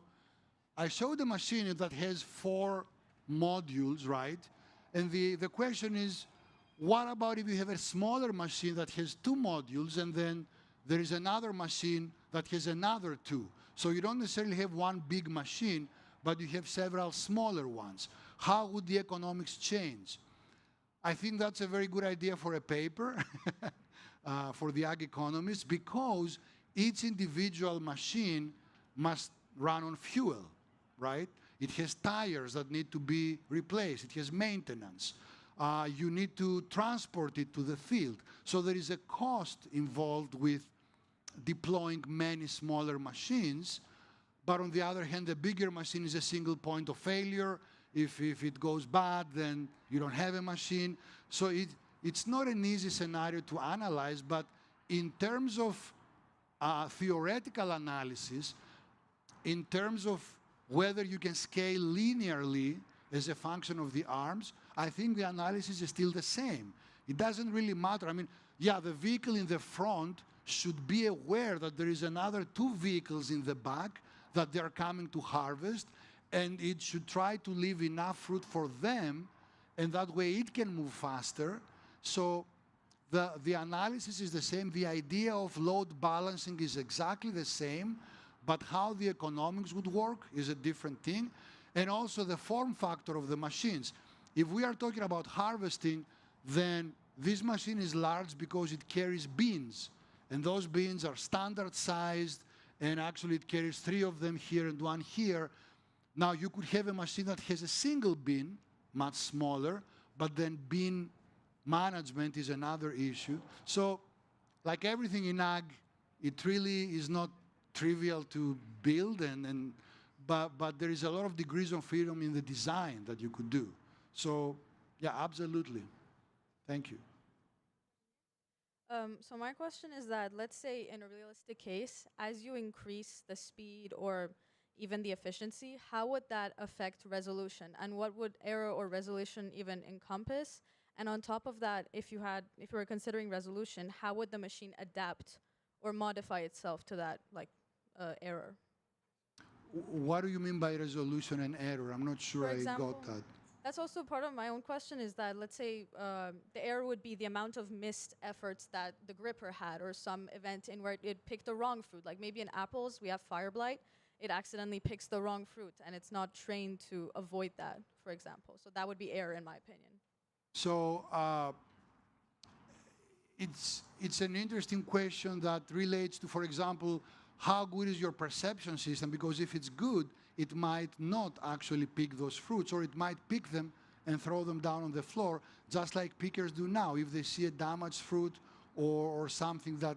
I showed a machine that has 4 modules, right? And the question is, what about if you have a smaller machine that has 2 modules, and then there is another machine that has another 2? So you don't necessarily have one big machine, but you have several smaller ones. How would the economics change? I think that's a very good idea for a paper for the ag economists, because each individual machine must run on fuel, right? It has tires that need to be replaced. It has maintenance. You need to transport it to the field. So there is a cost involved with deploying many smaller machines. But on the other hand, the bigger machine is a single point of failure. If it goes bad, then you don't have a machine. So it's not an easy scenario to analyze, but in terms of theoretical analysis, in terms of whether you can scale linearly as a function of the arms, I think the analysis is still the same. It doesn't really matter. I mean, yeah, the vehicle in the front should be aware that there is another 2 vehicles in the back that they are coming to harvest, and it should try to leave enough fruit for them, and that way it can move faster. So the analysis is the same. The idea of load balancing is exactly the same, but how the economics would work is a different thing. And also the form factor of the machines. If we are talking about harvesting, then this machine is large because it carries bins. And those bins are standard sized, and actually it carries 3 of them here and 1 here. Now you could have a machine that has a single bin, much smaller, but then bin management is another issue. So like everything in ag, it really is not trivial to build, but there is a lot of degrees of freedom in the design that you could do. So yeah, absolutely. Thank you. So my question is that, let's say in a realistic case, as you increase the speed or even the efficiency, how would that affect resolution? And what would error or resolution even encompass? And on top of that, if you were considering resolution, how would the machine adapt or modify itself to that error? What do you mean by resolution and error? I'm not sure I got that. That's also part of my own question, is that, let's say the error would be the amount of missed efforts that the gripper had, or some event in where it picked the wrong fruit. Like maybe in apples, we have fire blight. It accidentally picks the wrong fruit, and it's not trained to avoid that, for example. So that would be error, in my opinion. So it's an interesting question that relates to, for example, how good is your perception system? Because if it's good, it might not actually pick those fruits, or it might pick them and throw them down on the floor, just like pickers do now. If they see a damaged fruit or something that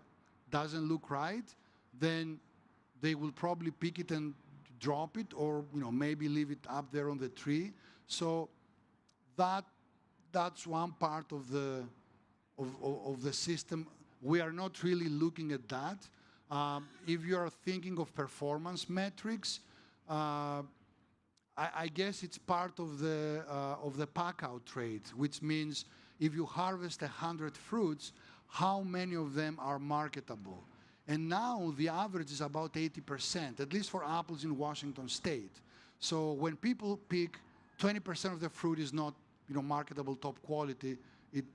doesn't look right, then they will probably pick it and drop it, or maybe leave it up there on the tree. So that's one part of the system. We are not really looking at that. If you are thinking of performance metrics, I guess it's part of the pack-out rate, which means if you harvest 100 fruits, how many of them are marketable? And now the average is about 80%, at least for apples in Washington State. So when people pick 20% of the fruit is not, marketable top quality, it,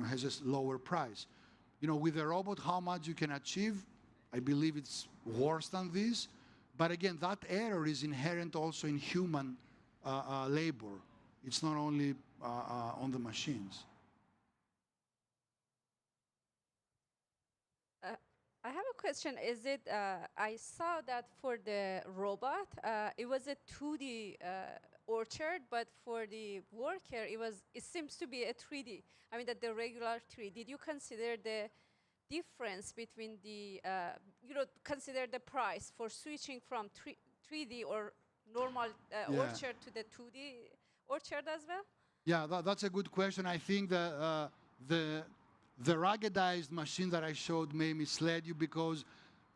has a lower price. With a robot, how much you can achieve, I believe it's worse than this. But again, that error is inherent also in human labor. It's not only on the machines. I have a question. Is it, I saw that for the robot, it was a 2D orchard, but for the worker, it seems to be a 3D. I mean, that the regular 3D. Did you consider the difference between the, consider the price for switching from 3D or normal orchard to the 2D orchard as well? Yeah, that's a good question. I think that the ruggedized machine that I showed may misled you because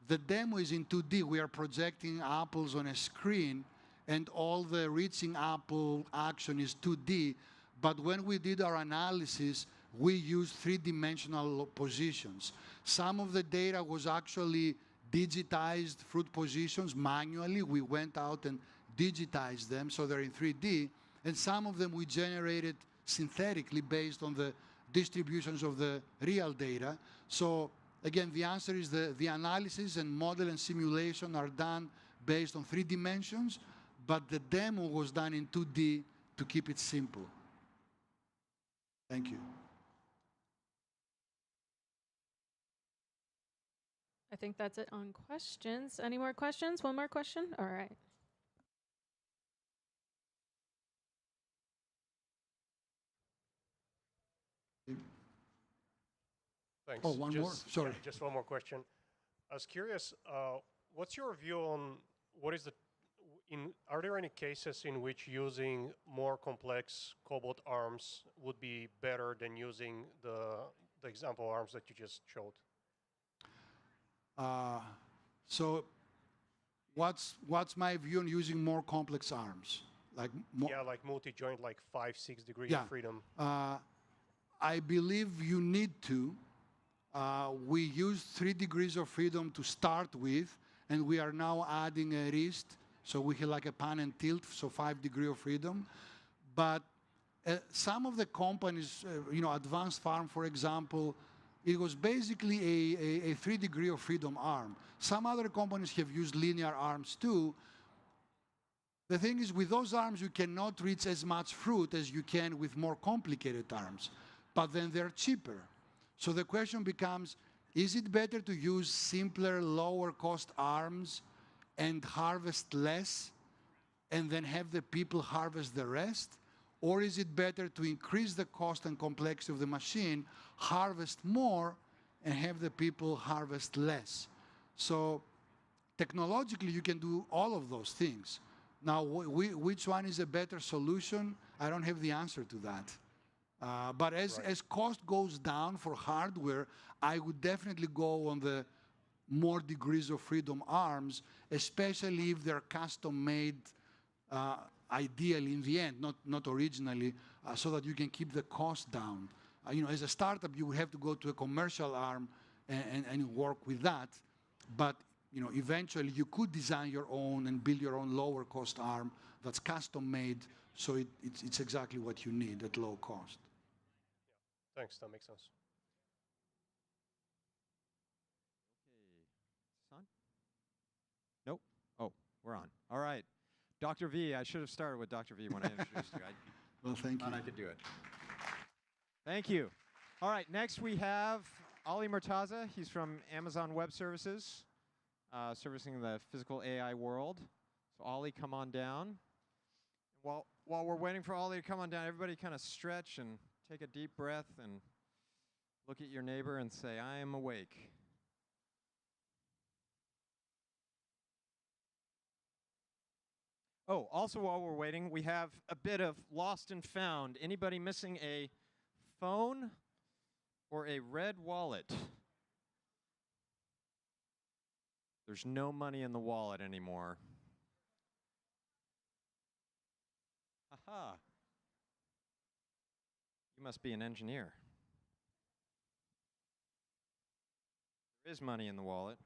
the demo is in 2D. We are projecting apples on a screen, and all the reaching apple action is 2D. But when we did our analysis, we used three-dimensional positions. Some of the data was actually digitized fruit positions manually. We went out and digitized them, so they're in 3D. And some of them we generated synthetically based on the distributions of the real data. So again, the answer is the analysis and model and simulation are done based on 3 dimensions, but the demo was done in 2D to keep it simple. Thank you. I think that's it on questions. Any more questions? One more question? All right. Thanks. Oh, one more? Sorry. Yeah, just one more question. I was curious, what's your view on are there any cases in which using more complex cobot arms would be better than using the example arms that you just showed? So what's my view on using more complex arms? Like like multi-joint, like 5-6 degrees of freedom. I believe you need to. We used 3 degrees of freedom to start with, and we are now adding a wrist, so we have like a pan and tilt, so 5 degrees of freedom. But some of the companies, Advanced Farm, for example, it was basically a 3 degree of freedom arm. Some other companies have used linear arms too. The thing is, with those arms, you cannot reach as much fruit as you can with more complicated arms, but then they're cheaper. So the question becomes, is it better to use simpler, lower cost arms and harvest less and then have the people harvest the rest? Or is it better to increase the cost and complexity of the machine, harvest more, and have the people harvest less? So technologically, you can do all of those things. Now, which one is a better solution? I don't have the answer to that. But as cost goes down for hardware, I would definitely go on the more degrees of freedom arms, especially if they're custom-made, ideally in the end, not originally, so that you can keep the cost down. As a startup, you would have to go to a commercial arm and work with that. But eventually, you could design your own and build your own lower-cost arm that's custom-made, so it's exactly what you need at low cost. Thanks, that makes sense. On? Nope. Oh, we're on. All right. Dr. V, I should have started with Dr. V when I introduced you. Well, thank you. Thought I could do it. Thank you. All right, next we have Ali Murtaza. He's from Amazon Web Services, servicing the physical AI world. So Ali, come on down. While we're waiting for Ali to come on down, everybody kind of stretch and take a deep breath and look at your neighbor and say, I am awake. Oh, also while we're waiting, we have a bit of lost and found. Anybody missing a phone or a red wallet? There's no money in the wallet anymore. Aha. You must be an engineer. There is money in the wallet.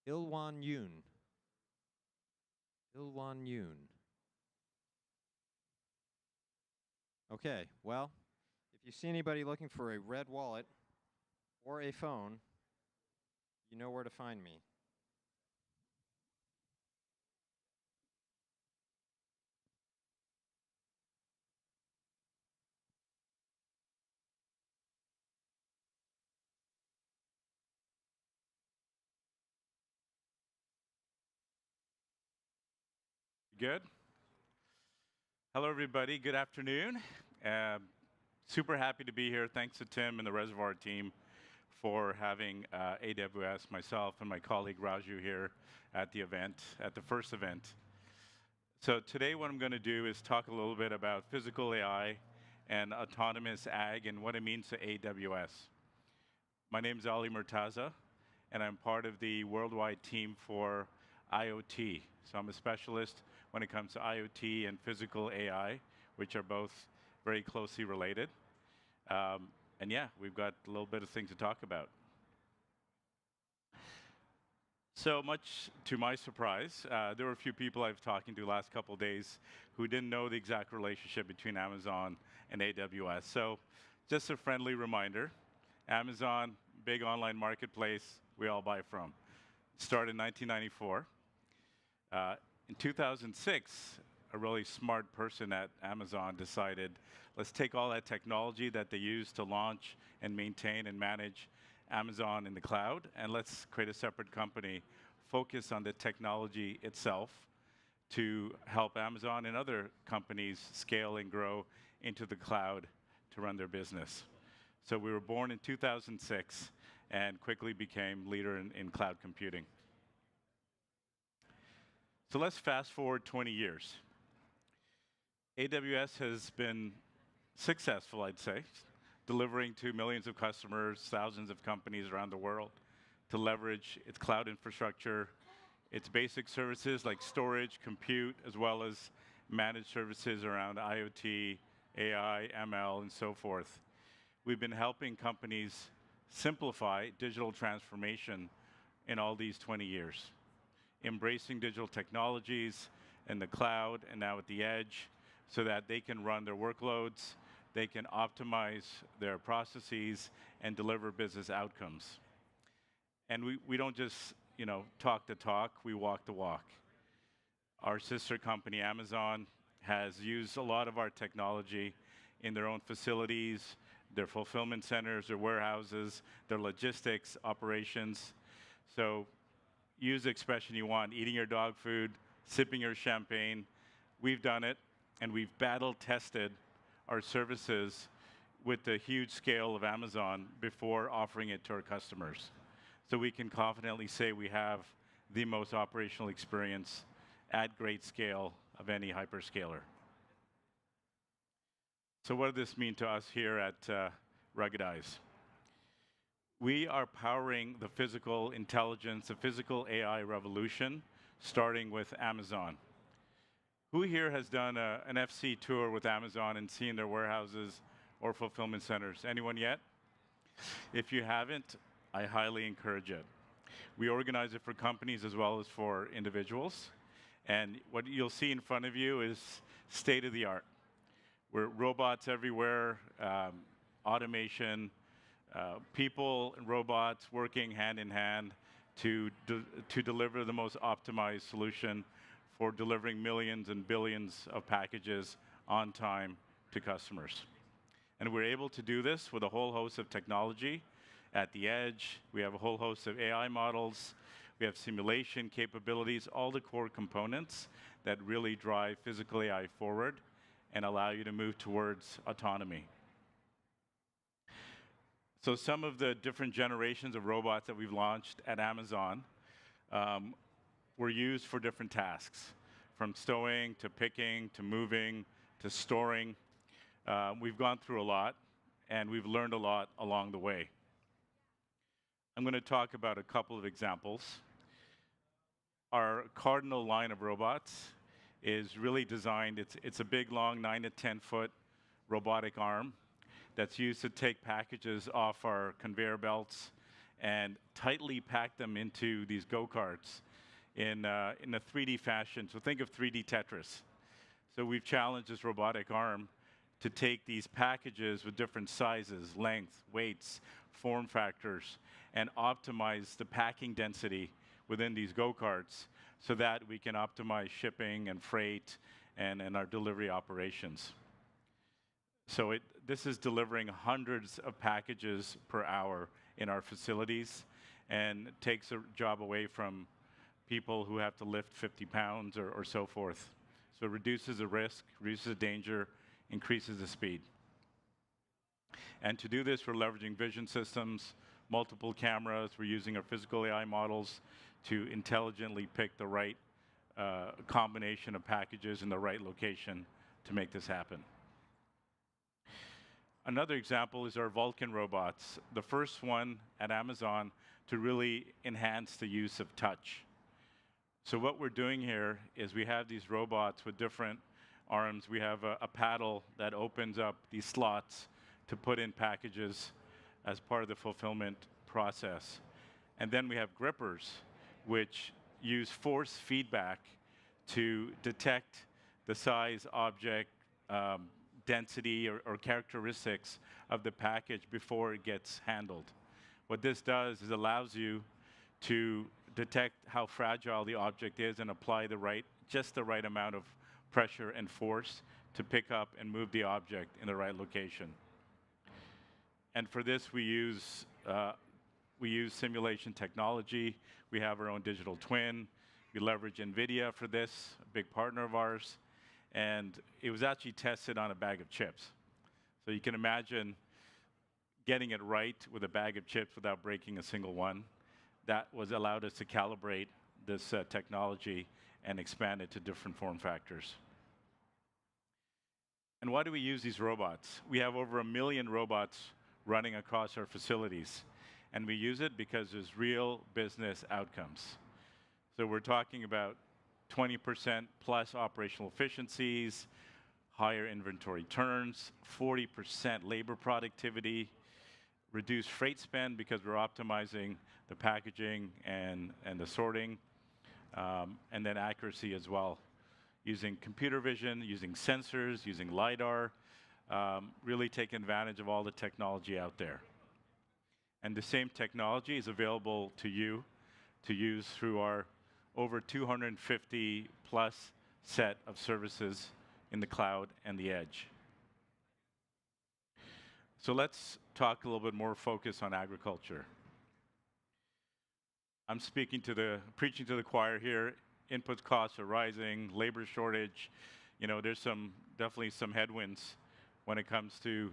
Ilwan Yoon. Ilwan Yoon. Okay, well, if you see anybody looking for a red wallet or a phone, you know where to find me. Good. Hello, everybody. Good afternoon. Super happy to be here. Thanks to Tim and the Reservoir team for having AWS, myself, and my colleague Raju here at the event, at the first event. So today what I'm going to do is talk a little bit about physical AI and autonomous ag and what it means to AWS. My name is Ali Murtaza, and I'm part of the worldwide team for IoT. So I'm a specialist when it comes to IoT and physical AI, which are both very closely related. And yeah, we've got a little bit of things to talk about. So much to my surprise, there were a few people I've talking to the last couple of days who didn't know the exact relationship between Amazon and AWS. So just a friendly reminder, Amazon, big online marketplace we all buy from. Started in 1994. In 2006, a really smart person at Amazon decided, let's take all that technology that they use to launch and maintain and manage Amazon in the cloud, and let's create a separate company, focus on the technology itself to help Amazon and other companies scale and grow into the cloud to run their business. So we were born in 2006 and quickly became leader in cloud computing. So let's fast forward 20 years. AWS has been successful, I'd say, delivering to millions of customers, thousands of companies around the world to leverage its cloud infrastructure, its basic services like storage, compute, as well as managed services around IoT, AI, ML, and so forth. We've been helping companies simplify digital transformation in all these 20 years, embracing digital technologies in the cloud and now at the edge so that they can run their workloads, they can optimize their processes and deliver business outcomes. And we don't just, talk the talk, we walk the walk. Our sister company, Amazon, has used a lot of our technology in their own facilities, their fulfillment centers, their warehouses, their logistics operations. So use the expression you want, eating your dog food, sipping your champagne. We've done it, and we've battle tested our services with the huge scale of Amazon before offering it to our customers. So we can confidently say we have the most operational experience at great scale of any hyperscaler. So what does this mean to us here at Ruggedize? We are powering the physical intelligence, the physical AI revolution, starting with Amazon. Who here has done an FC tour with Amazon and seen their warehouses or fulfillment centers? Anyone yet? If you haven't, I highly encourage it. We organize it for companies as well as for individuals. And what you'll see in front of you is state of the art. We're robots everywhere, automation, people and robots working hand in hand to deliver the most optimized solution for delivering millions and billions of packages on time to customers. And we're able to do this with a whole host of technology at the edge. We have a whole host of AI models. We have simulation capabilities, all the core components that really drive physical AI forward and allow you to move towards autonomy. So some of the different generations of robots that we've launched at Amazon were used for different tasks, from stowing to picking to moving to storing. We've gone through a lot, and we've learned a lot along the way. I'm going to talk about a couple of examples. Our cardinal line of robots is really designed, it's a big, long 9 to 10 foot robotic arm that's used to take packages off our conveyor belts and tightly pack them into these go-karts in a 3D fashion. So think of 3D Tetris. So we've challenged this robotic arm to take these packages with different sizes, length, weights, form factors, and optimize the packing density within these go-karts so that we can optimize shipping and freight and our delivery operations. So this is delivering hundreds of packages per hour in our facilities and takes a job away from people who have to lift 50 pounds or so forth. So it reduces the risk, reduces the danger, increases the speed. And to do this, we're leveraging vision systems, multiple cameras. We're using our physical AI models to intelligently pick the right combination of packages in the right location to make this happen. Another example is our Vulcan robots, the first one at Amazon to really enhance the use of touch. So what we're doing here is we have these robots with different arms. We have a paddle that opens up these slots to put in packages as part of the fulfillment process. And then we have grippers, which use force feedback to detect the size, object, density, or characteristics of the package before it gets handled. What this does is allows you to detect how fragile the object is and apply just the right amount of pressure and force to pick up and move the object in the right location. And for this, we use simulation technology. We have our own digital twin. We leverage NVIDIA for this, a big partner of ours. And it was actually tested on a bag of chips. So you can imagine getting it right with a bag of chips without breaking a single one. That allowed us to calibrate this technology and expand it to different form factors. And why do we use these robots? We have over 1 million robots running across our facilities. And we use it because there's real business outcomes. So we're talking about 20% plus operational efficiencies, higher inventory turns, 40% labor productivity, reduced freight spend because we're optimizing the packaging and the sorting, and then accuracy as well. Using computer vision, using sensors, using LiDAR, really taking advantage of all the technology out there. And the same technology is available to you to use through our over 250 plus set of services in the cloud and the edge. So let's talk a little bit more focus on agriculture. I'm preaching to the choir here. Input costs are rising, labor shortage. There's definitely some headwinds when it comes to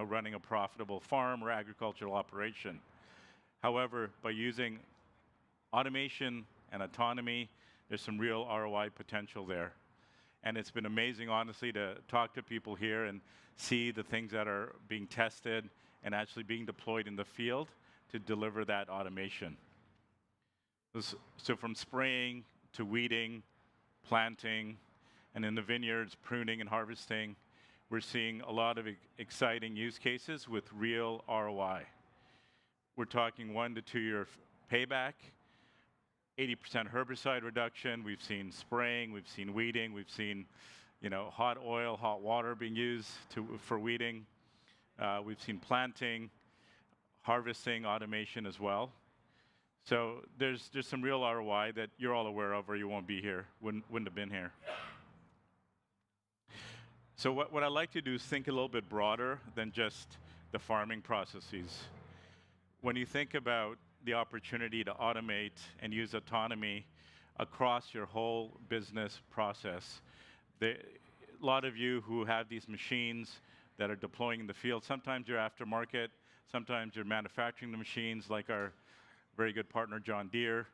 running a profitable farm or agricultural operation. However, by using automation and autonomy, there's some real ROI potential there. And it's been amazing, honestly, to talk to people here and see the things that are being tested and actually being deployed in the field to deliver that automation. So from spraying to weeding, planting, and in the vineyards, pruning and harvesting, we're seeing a lot of exciting use cases with real ROI. We're talking 1 to 2 year payback, 80% herbicide reduction. We've seen spraying, we've seen weeding, we've seen hot oil, hot water being used for weeding. We've seen planting, harvesting, automation as well. So there's some real ROI that you're all aware of, or you won't be here, wouldn't have been here. So what I like to do is think a little bit broader than just the farming processes. When you think about the opportunity to automate and use autonomy across your whole business process, a lot of you who have these machines that are deploying in the field, sometimes you're aftermarket, sometimes you're manufacturing the machines like our very good partner John Deere.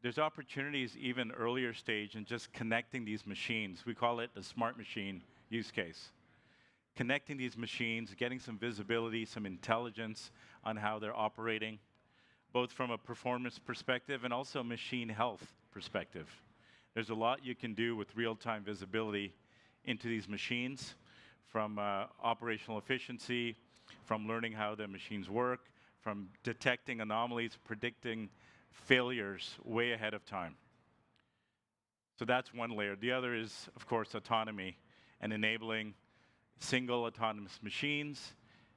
There's opportunities even earlier stage in just connecting these machines. We call it the smart machine use case. Connecting these machines, getting some visibility, some intelligence on how they're operating, both from a performance perspective and also machine health perspective. There's a lot you can do with real-time visibility into these machines, from operational efficiency, from learning how the machines work, from detecting anomalies, predicting failures way ahead of time. So that's one layer. The other is, of course, autonomy and enabling single autonomous machines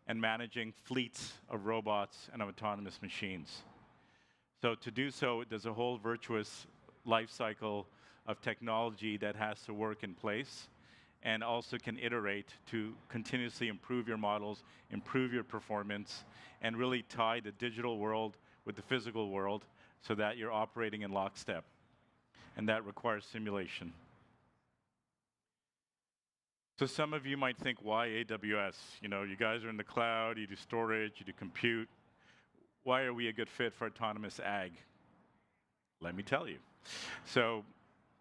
and managing fleets of robots and of autonomous machines. So to do so, there's a whole virtuous life cycle of technology that has to work in place and also can iterate to continuously improve your models, improve your performance, and really tie the digital world with the physical world so that you're operating in lockstep. And that requires simulation. So some of you might think, why AWS? You know, you guys are in the cloud, you do storage, you do compute. Why are we a good fit for autonomous ag? Let me tell you. So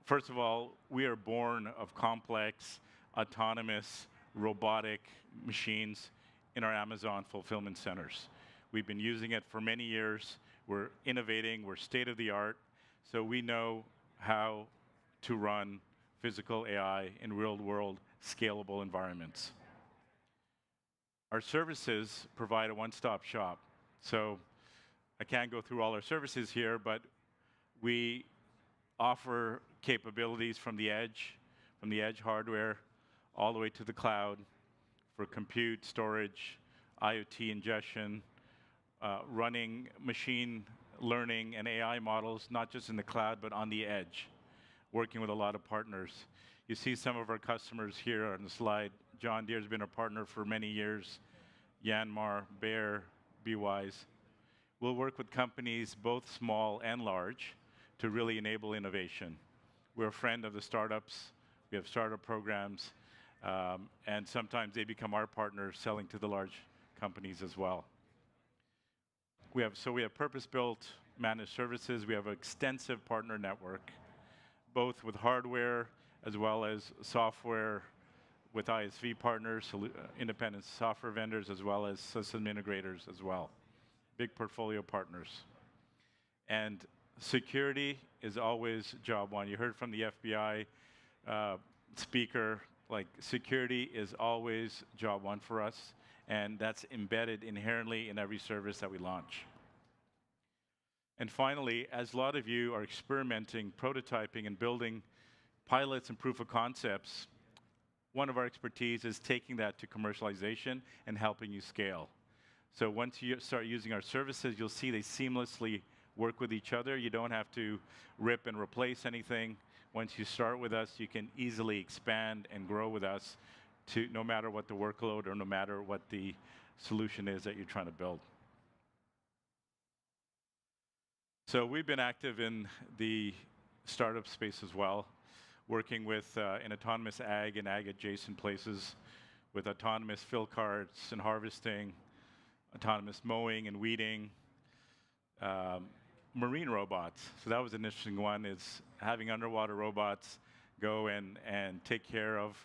first of all, we are born of complex, autonomous, robotic machines in our Amazon fulfillment centers. We've been using it for many years. We're innovating, we're state of the art. So we know how to run physical AI in real-world scalable environments. Our services provide a one-stop shop. So I can't go through all our services here, but we offer capabilities from the edge hardware, all the way to the cloud for compute, storage, IoT ingestion, running machine learning and AI models, not just in the cloud, but on the edge, working with a lot of partners. You see some of our customers here on the slide. John Deere's been a partner for many years. Yanmar, Bayer, BeWise. We'll work with companies, both small and large, to really enable innovation. We're a friend of the startups. We have startup programs. And sometimes they become our partners selling to the large companies as well. We have purpose-built managed services. We have an extensive partner network, both with hardware as well as software with ISV partners, independent software vendors, as well as system integrators as well. Big portfolio partners. And security is always job one. You heard from the FBI speaker, like security is always job one for us, and that's embedded inherently in every service that we launch. And finally, as a lot of you are experimenting, prototyping, and building pilots and proof of concepts, one of our expertise is taking that to commercialization and helping you scale. So once you start using our services, you'll see they seamlessly work with each other. You don't have to rip and replace anything. Once you start with us, you can easily expand and grow with us to no matter what the workload or no matter what the solution is that you're trying to build. So we've been active in the startup space as well, working with in autonomous ag and ag adjacent places with autonomous fill carts and harvesting, autonomous mowing and weeding, marine robots. So that was an interesting one, is having underwater robots go and take care of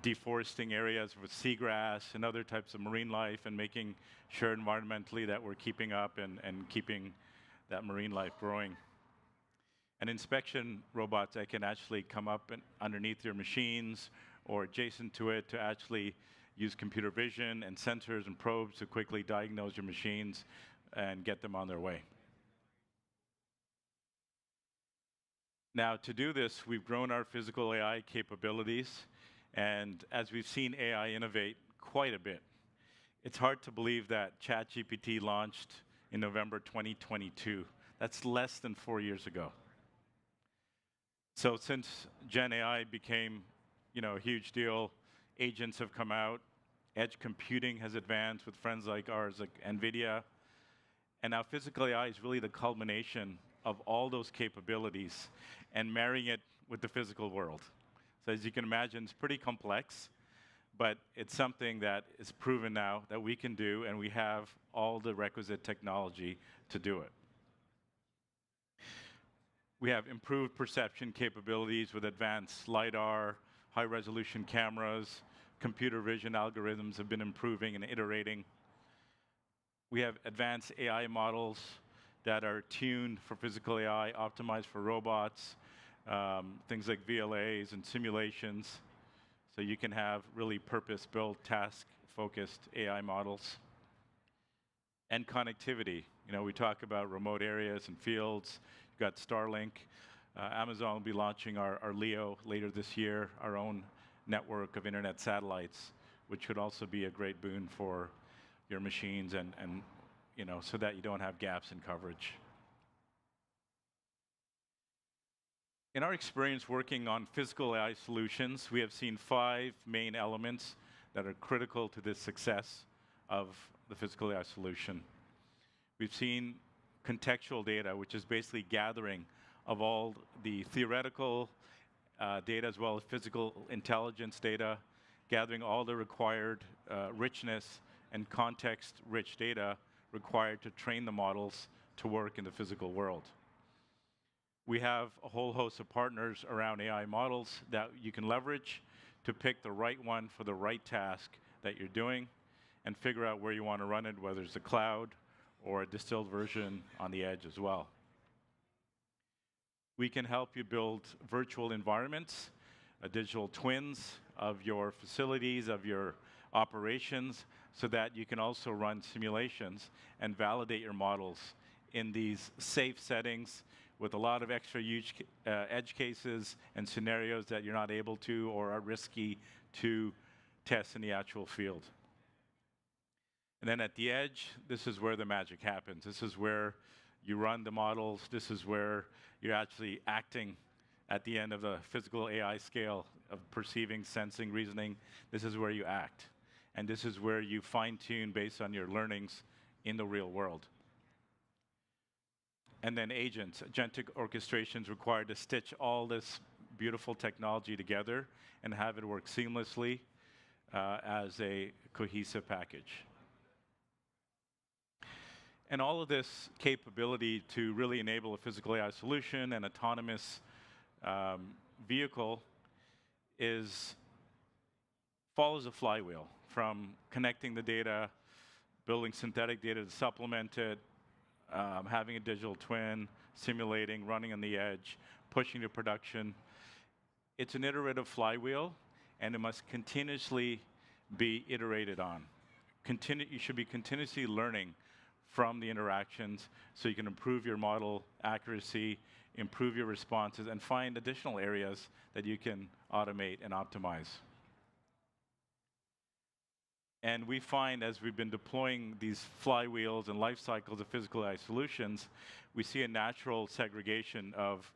deforesting areas with seagrass and other types of marine life and making sure environmentally that we're keeping up and keeping that marine life growing. And inspection robots that can actually come up and underneath your machines or adjacent to it to actually use computer vision and sensors and probes to quickly diagnose your machines and get them on their way. Now, to do this, we've grown our physical AI capabilities, and as we've seen AI innovate quite a bit, it's hard to believe that ChatGPT launched in November 2022. That's less than 4 years ago. So since Gen AI became, a huge deal, agents have come out, edge computing has advanced with friends like ours, like NVIDIA, and now physical AI is really the culmination of all those capabilities and marrying it with the physical world. So as you can imagine, it's pretty complex, but it's something that is proven now that we can do, and we have all the requisite technology to do it. We have improved perception capabilities with advanced LiDAR, high-resolution cameras, computer vision algorithms have been improving and iterating. We have advanced AI models that are tuned for physical AI, optimized for robots, things like VLAs and simulations, so you can have really purpose-built, task-focused AI models. And connectivity. You know, we talk about remote areas and fields. You've got Starlink. Amazon will be launching our LEO later this year, our own network of internet satellites, which could also be a great boon for your machines and you know, so that you don't have gaps in coverage. In our experience working on physical AI solutions, we have seen 5 main elements that are critical to the success of the physical AI solution. We've seen contextual data, which is basically gathering of all the theoretical data as well as physical intelligence data, gathering all the required richness and context-rich data required to train the models to work in the physical world. We have a whole host of partners around AI models that you can leverage to pick the right one for the right task that you're doing and figure out where you want to run it, whether it's a cloud or a distilled version on the edge as well. We can help you build virtual environments, digital twins of your facilities, of your operations, so that you can also run simulations and validate your models in these safe settings with a lot of extra edge cases and scenarios that you're not able to or are risky to test in the actual field. And then at the edge, this is where the magic happens. This is where you run the models. This is where you're actually acting at the end of the physical AI scale of perceiving, sensing, reasoning. This is where you act. And this is where you fine-tune based on your learnings in the real world. And then agents, agentic orchestrations required to stitch all this beautiful technology together and have it work seamlessly as a cohesive package. And all of this capability to really enable a physical AI solution and autonomous vehicle follows a flywheel from connecting the data, building synthetic data to supplement it, having a digital twin, simulating, running on the edge, pushing to production. It's an iterative flywheel, and it must continuously be iterated on. You should be continuously learning from the interactions so you can improve your model accuracy, improve your responses, and find additional areas that you can automate and optimize. And we find as we've been deploying these flywheels and life cycles of physical AI solutions, we see a natural segregation of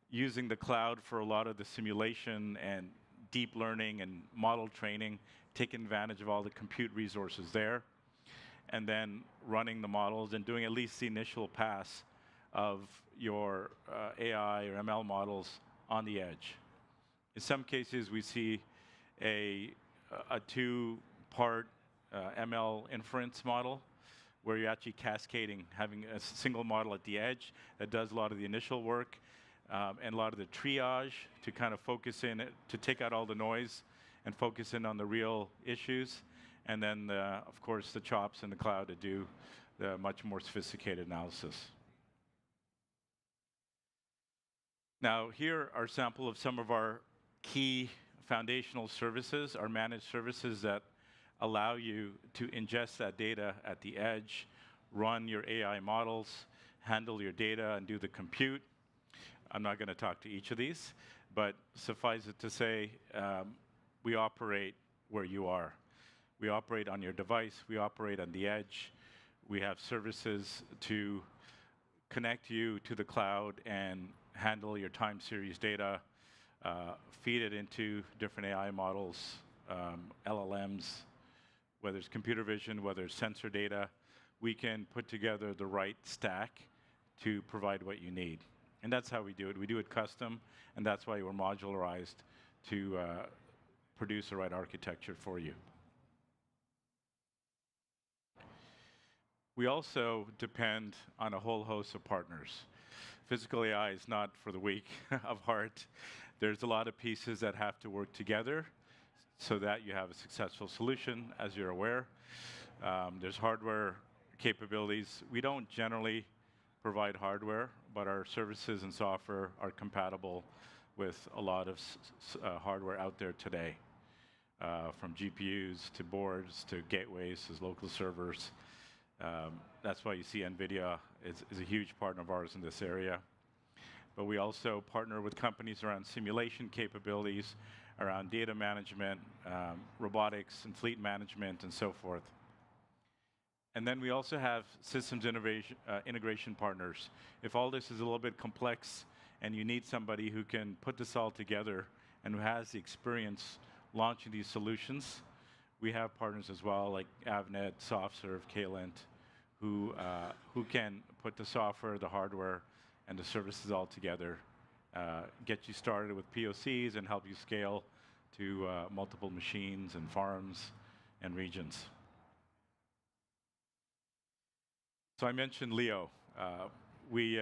using the cloud for a lot of the simulation and deep learning and model training, taking advantage of all the compute resources there, and then running the models and doing at least the initial pass of your AI or ML models on the edge. In some cases, we see a 2-part ML inference model where you're actually cascading, having a single model at the edge that does a lot of the initial work and a lot of the triage to kind of focus in, to take out all the noise and focus in on the real issues. And then, of course, the chops in the cloud to do the much more sophisticated analysis. Now, here are a sample of some of our key foundational services, our managed services that allow you to ingest that data at the edge, run your AI models, handle your data, and do the compute. I'm not going to talk to each of these, but suffice it to say, we operate where you are. We operate on your device. We operate on the edge. We have services to connect you to the cloud and handle your time series data, feed it into different AI models, LLMs, whether it's computer vision, whether it's sensor data. We can put together the right stack to provide what you need. And that's how we do it. We do it custom, and that's why we're modularized to produce the right architecture for you. We also depend on a whole host of partners. Physical AI is not for the weak of heart. There's a lot of pieces that have to work together so that you have a successful solution, as you're aware. There's hardware capabilities. We don't generally provide hardware, but our services and software are compatible with a lot of hardware out there today, from GPUs to boards to gateways to local servers. That's why you see NVIDIA is a huge partner of ours in this area. But we also partner with companies around simulation capabilities, around data management, robotics and fleet management, and so forth. And then we also have systems integration partners. If all this is a little bit complex and you need somebody who can put this all together and who has the experience launching these solutions, we have partners as well, like Avnet, SoftServe, Kalent, who can put the software, the hardware, and the services all together, get you started with POCs and help you scale to multiple machines and farms and regions. So I mentioned LEO. We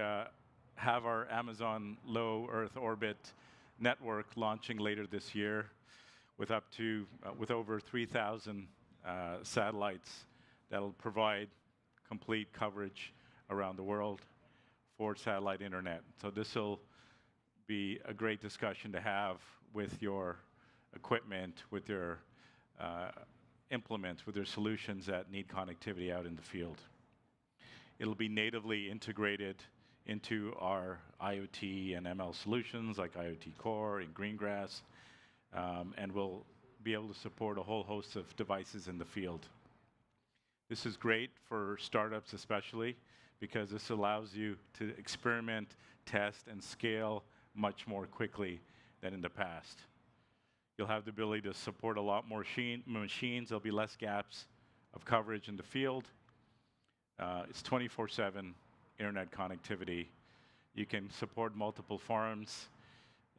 have our Amazon Low Earth Orbit network launching later this year with over 3,000 satellites that'll provide complete coverage around the world for satellite internet. So this will be a great discussion to have with your equipment, with your implements, with your solutions that need connectivity out in the field. It'll be natively integrated into our IoT and ML solutions like IoT Core and Greengrass, and we'll be able to support a whole host of devices in the field. This is great for startups especially, because this allows you to experiment, test, and scale much more quickly than in the past. You'll have the ability to support a lot more machines. There'll be less gaps of coverage in the field. It's 24/7 internet connectivity. You can support multiple farms.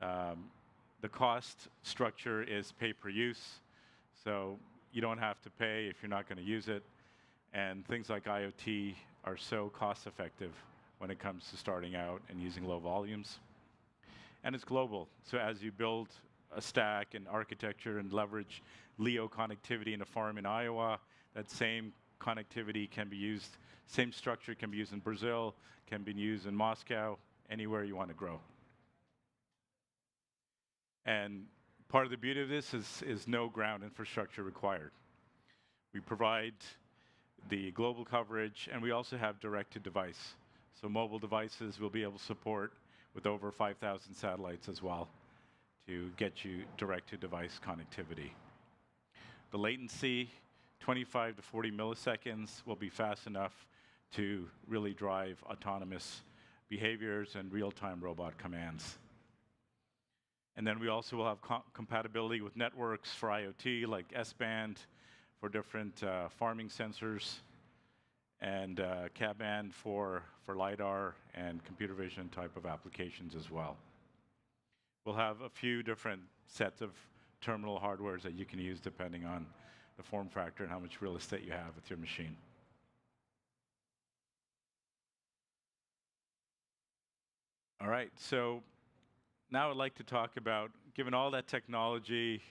The cost structure is pay per use, so you don't have to pay if you're not going to use it. And things like IoT are so cost effective when it comes to starting out and using low volumes. And it's global, so as you build a stack and architecture and leverage LEO connectivity in a farm in Iowa, that same connectivity can be used, same structure can be used in Brazil, can be used in Moscow, anywhere you want to grow. And part of the beauty of this is no ground infrastructure required. We provide the global coverage, and we also have direct-to-device. So mobile devices will be able to support with over 5,000 satellites as well to get you direct-to-device connectivity. The latency, 25 to 40 milliseconds, will be fast enough to really drive autonomous behaviors and real-time robot commands. And then we also will have compatibility with networks for IoT, like S-band for different farming sensors, and Ka-band for LiDAR and computer vision type of applications as well. We'll have a few different sets of terminal hardwares that you can use depending on the form factor and how much real estate you have with your machine. All right, so now I'd like to talk about, given all that technology,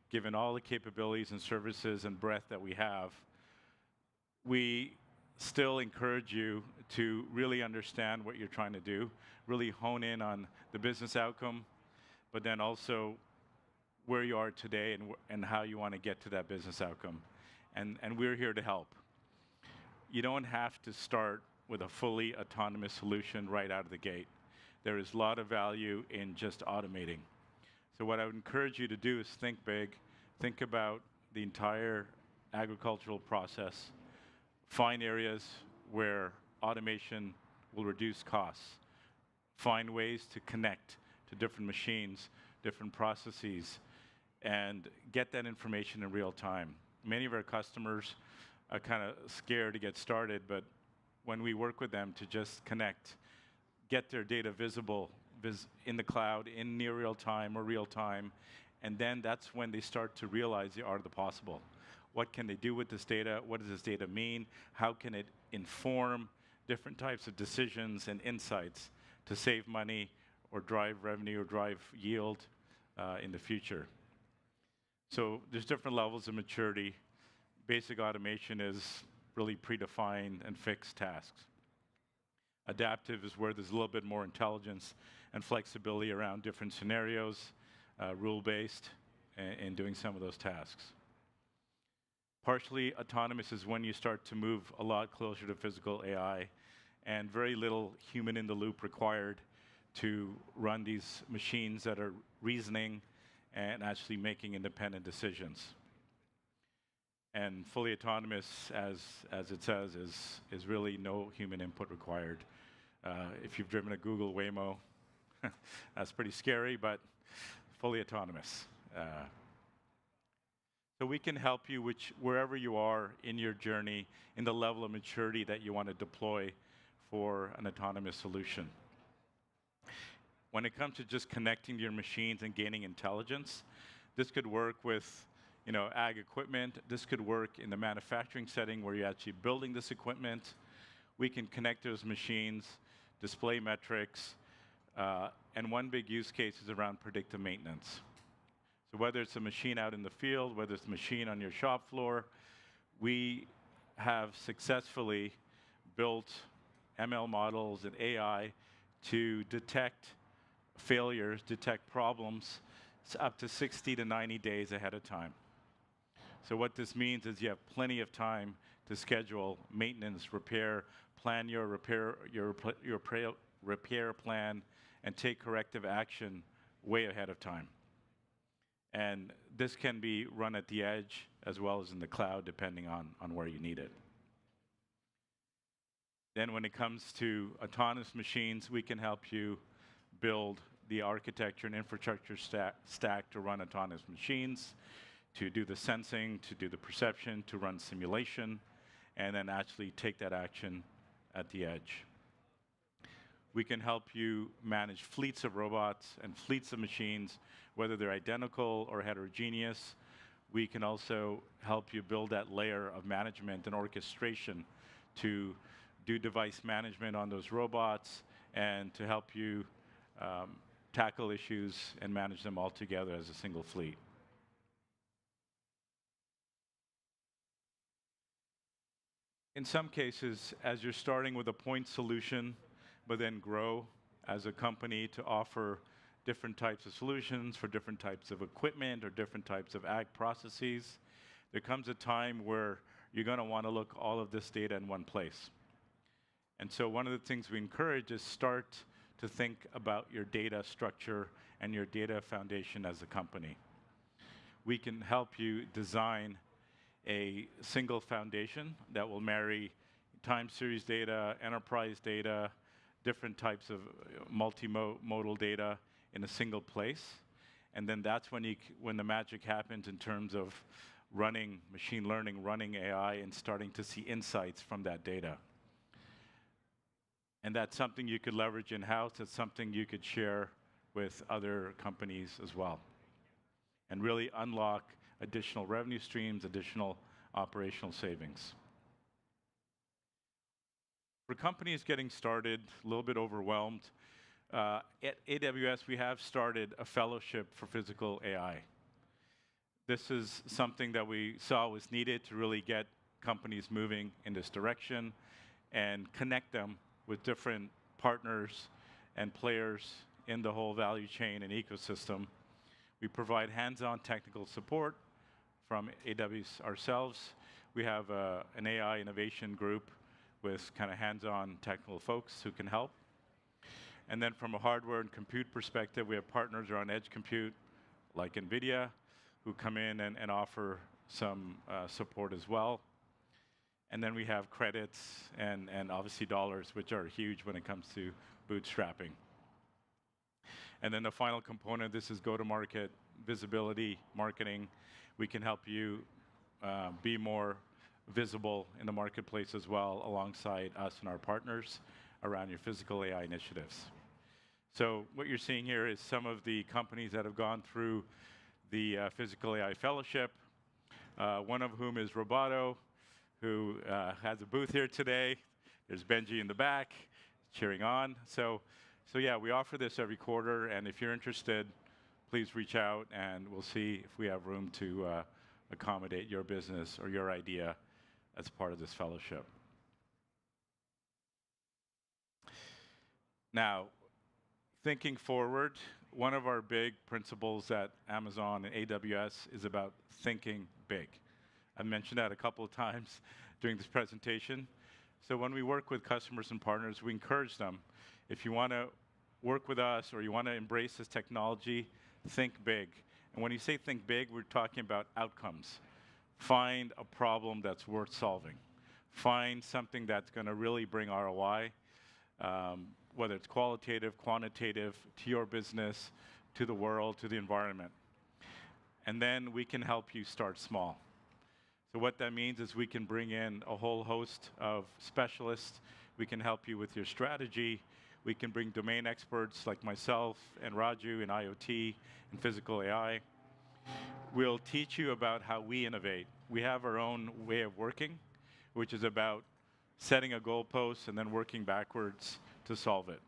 given all the capabilities and services and breadth that we have, we still encourage you to really understand what you're trying to do, really hone in on the business outcome, but then also where you are today and how you want to get to that business outcome. And we're here to help. You don't have to start with a fully autonomous solution right out of the gate. There is a lot of value in just automating. So what I would encourage you to do is think big, think about the entire agricultural process, find areas where automation will reduce costs, find ways to connect to different machines, different processes, and get that information in real time. Many of our customers are kind of scared to get started, but when we work with them to just connect, get their data visible in the cloud, in near real time or real time, and then that's when they start to realize the art of the possible. What can they do with this data? What does this data mean? How can it inform different types of decisions and insights to save money or drive revenue or drive yield in the future? So there's different levels of maturity. Basic automation is really predefined and fixed tasks. Adaptive is where there's a little bit more intelligence and flexibility around different scenarios, rule-based, in doing some of those tasks. Partially autonomous is when you start to move a lot closer to physical AI and very little human in the loop required to run these machines that are reasoning and actually making independent decisions. And fully autonomous, as it says, is really no human input required. If you've driven a Google Waymo, that's pretty scary, but fully autonomous. So we can help you wherever you are in your journey, in the level of maturity that you want to deploy for an autonomous solution. When it comes to just connecting to your machines and gaining intelligence, this could work with ag equipment. This could work in the manufacturing setting where you're actually building this equipment. We can connect those machines, display metrics, and one big use case is around predictive maintenance. So whether it's a machine out in the field, whether it's a machine on your shop floor, we have successfully built ML models and AI to detect failures, detect problems up to 60 to 90 days ahead of time. So what this means is you have plenty of time to schedule maintenance, repair, plan your repair plan, and take corrective action way ahead of time. And this can be run at the edge as well as in the cloud, depending on where you need it. Then when it comes to autonomous machines, we can help you build the architecture and infrastructure stack to run autonomous machines, to do the sensing, to do the perception, to run simulation, and then actually take that action at the edge. We can help you manage fleets of robots and fleets of machines, whether they're identical or heterogeneous. We can also help you build that layer of management and orchestration to do device management on those robots and to help you tackle issues and manage them all together as a single fleet. In some cases, as you're starting with a point solution, but then grow as a company to offer different types of solutions for different types of equipment or different types of ag processes, there comes a time where you're going to want to look all of this data in one place. And so one of the things we encourage is start to think about your data structure and your data foundation as a company. We can help you design a single foundation that will marry time series data, enterprise data, different types of multimodal data in a single place. And then that's when the magic happens in terms of running machine learning, running AI, and starting to see insights from that data. And that's something you could leverage in-house. It's something you could share with other companies as well. And really unlock additional revenue streams, additional operational savings. For companies getting started, a little bit overwhelmed, at AWS we have started a fellowship for physical AI. This is something that we saw was needed to really get companies moving in this direction and connect them with different partners and players in the whole value chain and ecosystem. We provide hands-on technical support from AWS ourselves. We have an AI innovation group with kind of hands-on technical folks who can help. And then from a hardware and compute perspective, we have partners around edge compute like NVIDIA who come in and offer some support as well. And then we have credits and obviously dollars, which are huge when it comes to bootstrapping. And then the final component, this is go-to-market, visibility, marketing. We can help you be more visible in the marketplace as well, alongside us and our partners around your physical AI initiatives. So what you're seeing here is some of the companies that have gone through the Physical AI Fellowship, one of whom is Roboto, who has a booth here today. There's Benji in the back cheering on. So yeah, we offer this every quarter, and if you're interested, please reach out and we'll see if we have room to accommodate your business or your idea as part of this fellowship. Now, thinking forward, one of our big principles at Amazon and AWS is about thinking big. I mentioned that a couple of times during this presentation. So when we work with customers and partners, we encourage them, if you want to work with us or you want to embrace this technology, think big. And when you say think big, we're talking about outcomes. Find a problem that's worth solving. Find something that's going to really bring ROI, whether it's qualitative, quantitative, to your business, to the world, to the environment. And then we can help you start small. So what that means is we can bring in a whole host of specialists. We can help you with your strategy. We can bring domain experts like myself and Raju in IoT and physical AI. We'll teach you about how we innovate. We have our own way of working, which is about setting a goalpost and then working backwards to solve it.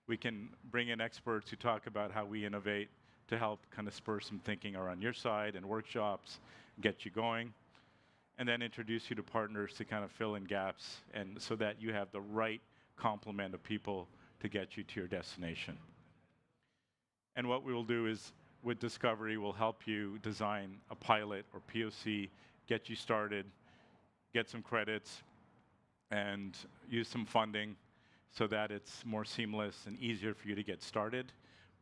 We can bring in experts who talk about how we innovate to help kind of spur some thinking around your side and workshops, get you going, and then introduce you to partners to kind of fill in gaps and so that you have the right complement of people to get you to your destination. And what we will do is, with Discovery, we'll help you design a pilot or POC, get you started, get some credits, and use some funding so that it's more seamless and easier for you to get started.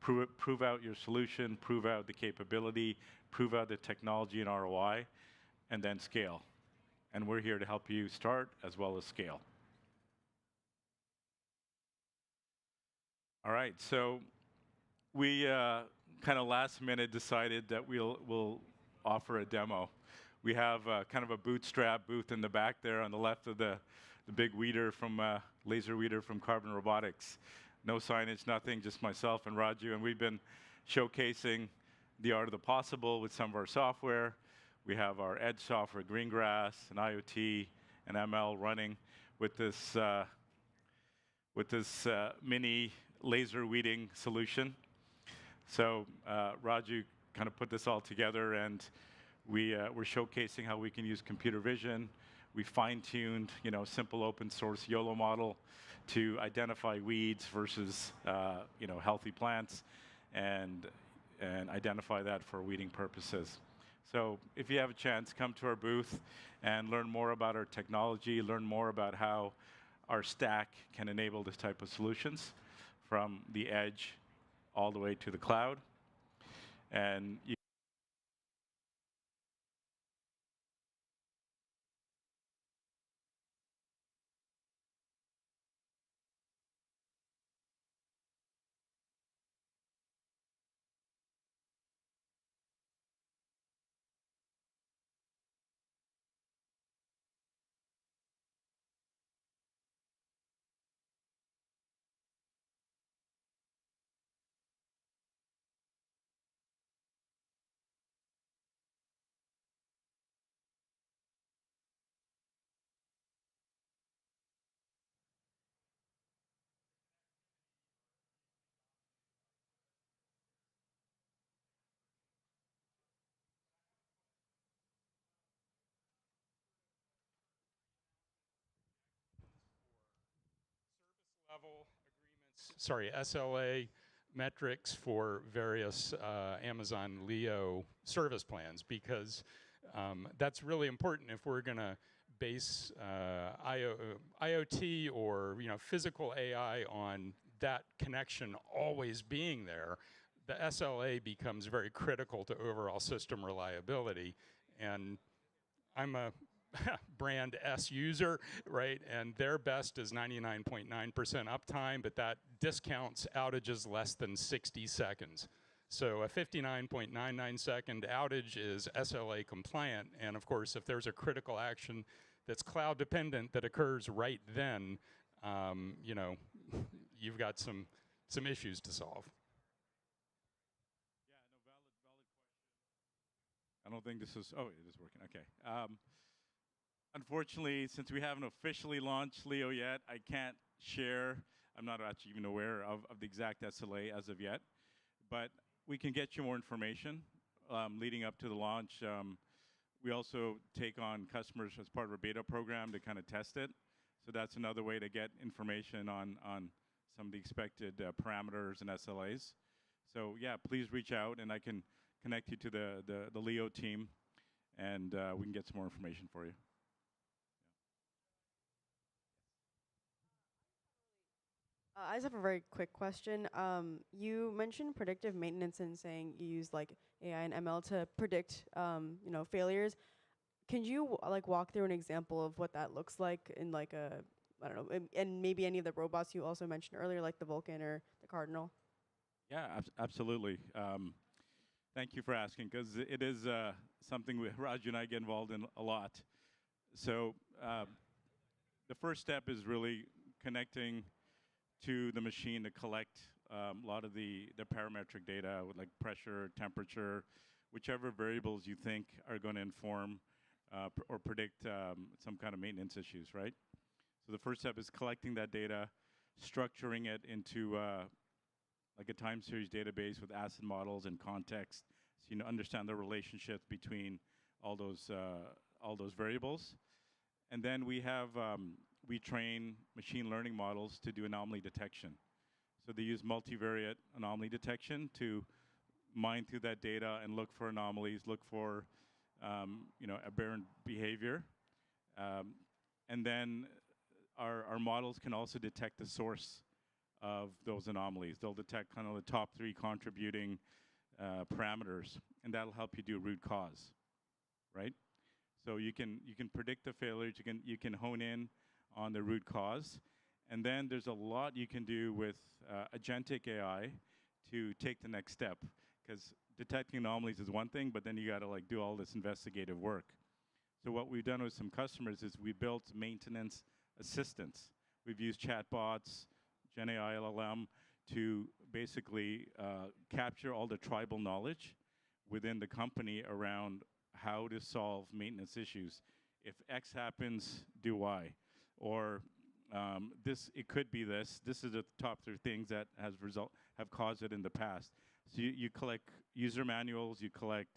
Prove out your solution, prove out the capability, prove out the technology and ROI, and then scale. And we're here to help you start as well as scale. All right, so we kind of last minute decided that we'll offer a demo. We have kind of a bootstrap booth in the back there on the left of the big weeder from laser weeder from Carbon Robotics. No signage, nothing, just myself and Raju, and we've been showcasing the art of the possible with some of our software. We have our edge software, Greengrass, and IoT, and ML running with this mini laser weeding solution. So Raju kind of put this all together, and we're showcasing how we can use computer vision. We fine-tuned, simple open source YOLO model to identify weeds versus, healthy plants, and identify that for weeding purposes. So if you have a chance, come to our booth and learn more about our technology, learn more about how our stack can enable this type of solutions from the edge all the way to the cloud. And level agreements, sorry, SLA metrics for various Amazon Leo service plans, because that's really important if we're going to base IoT or physical AI on that connection always being there. The SLA becomes very critical to overall system reliability, and I'm a brand S user, right? And their best is 99.9% uptime, but that discounts outages less than 60 seconds. So a 59.99 second outage is SLA compliant. And of course, if there's a critical action that's cloud dependent that occurs right then, you've got some issues to solve. Yeah, no, valid question. I don't think this is, oh, it is working, okay. Unfortunately, since we haven't officially launched Leo yet, I can't share, I'm not actually even aware of the exact SLA as of yet, but we can get you more information leading up to the launch. We also take on customers as part of our beta program to kind of test it. So that's another way to get information on some of the expected parameters and SLAs. So yeah, please reach out, and I can connect you to the Leo team, and we can get some more information for you. I just have a very quick question. You mentioned predictive maintenance and saying you use like AI and ML to predict, failures. Can you like walk through an example of what that looks like in like a, I don't know, and maybe any of the robots you also mentioned earlier, like the Vulcan or the Cardinal? Yeah, absolutely. Thank you for asking, because it is something Raju and I get involved in a lot. So the first step is really connecting to the machine to collect a lot of the parametric data with like pressure, temperature, whichever variables you think are going to inform or predict some kind of maintenance issues, right? So the first step is collecting that data, structuring it into like a time series database with ACID models and context, so you understand the relationship between all those variables. And then we have we train machine learning models to do anomaly detection. So they use multivariate anomaly detection to mine through that data and look for anomalies, look for aberrant behavior. And then our models can also detect the source of those anomalies. They'll detect kind of the top 3 contributing parameters, and that'll help you do root cause, right? So you can predict the failures. You can hone in on the root cause, and then there's a lot you can do with agentic AI to take the next step. Because detecting anomalies is one thing, but then you got to like do all this investigative work. So what we've done with some customers is we built maintenance assistants. We've used chatbots, GenAI LLM to basically capture all the tribal knowledge within the company around how to solve maintenance issues. If X happens, do Y. Or it could be this. This is the top 3 things that have caused it in the past. So you collect user manuals, you collect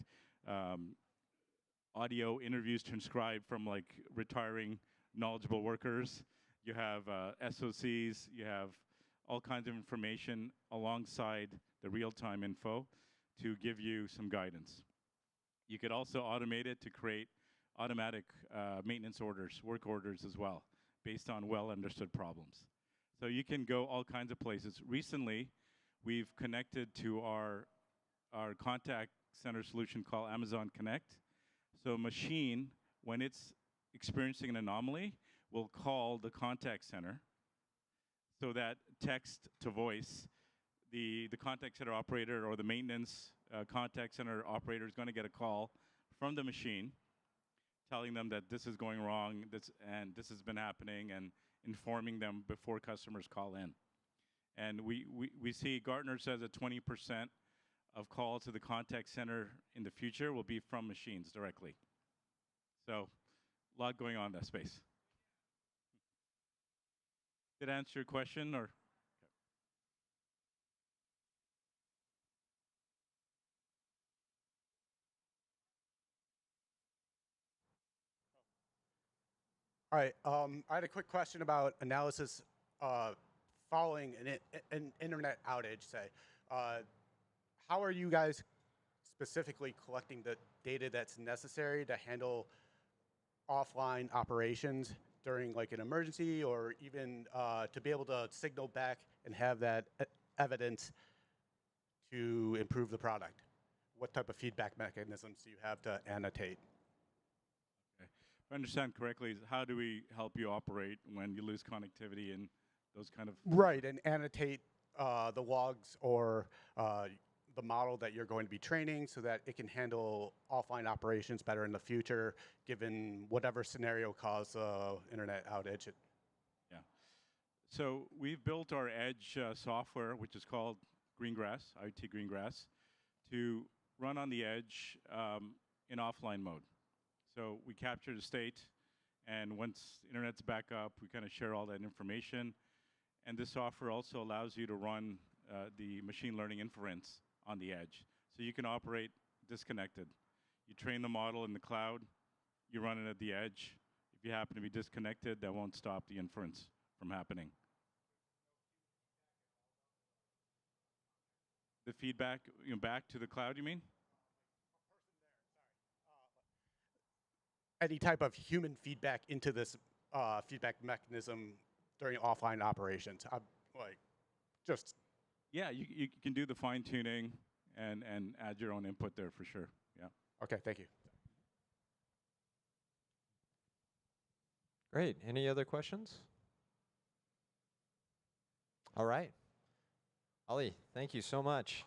audio interviews transcribed from like retiring knowledgeable workers. You have SOCs, you have all kinds of information alongside the real-time info to give you some guidance. You could also automate it to create automatic maintenance orders, work orders as well, based on well-understood problems. So you can go all kinds of places. Recently, we've connected to our contact center solution called Amazon Connect. So a machine, when it's experiencing an anomaly, will call the contact center, so that text to voice, the contact center operator or the maintenance contact center operator is going to get a call from the machine telling them that this is going wrong, and this has been happening, and informing them before customers call in. And we see Gartner says that 20% of calls to the contact center in the future will be from machines directly. So a lot going on in that space. Did I answer your question, or? All right. I had a quick question about analysis following an internet outage, say. How are you guys specifically collecting the data that's necessary to handle offline operations during like an emergency, or even to be able to signal back and have that evidence to improve the product? What type of feedback mechanisms do you have to annotate? If I understand correctly, how do we help you operate when you lose connectivity and those kind of... Right, and annotate the logs or the model that you're going to be training so that it can handle offline operations better in the future, given whatever scenario caused the internet outage. Yeah. So we've built our edge software, which is called Greengrass, IoT Greengrass, to run on the edge in offline mode. So we capture the state, and once internet's back up, we kind of share all that information. And this software also allows you to run the machine learning inference on the edge. So you can operate disconnected. You train the model in the cloud, you run it at the edge. If you happen to be disconnected, that won't stop the inference from happening. the feedback back to the cloud, you mean? Any type of human feedback into this feedback mechanism during offline operations. I'm like, just. Yeah, you can do the fine tuning and add your own input there for sure. Yeah. Okay, thank you. Great. Any other questions? All right. Ali, thank you so much.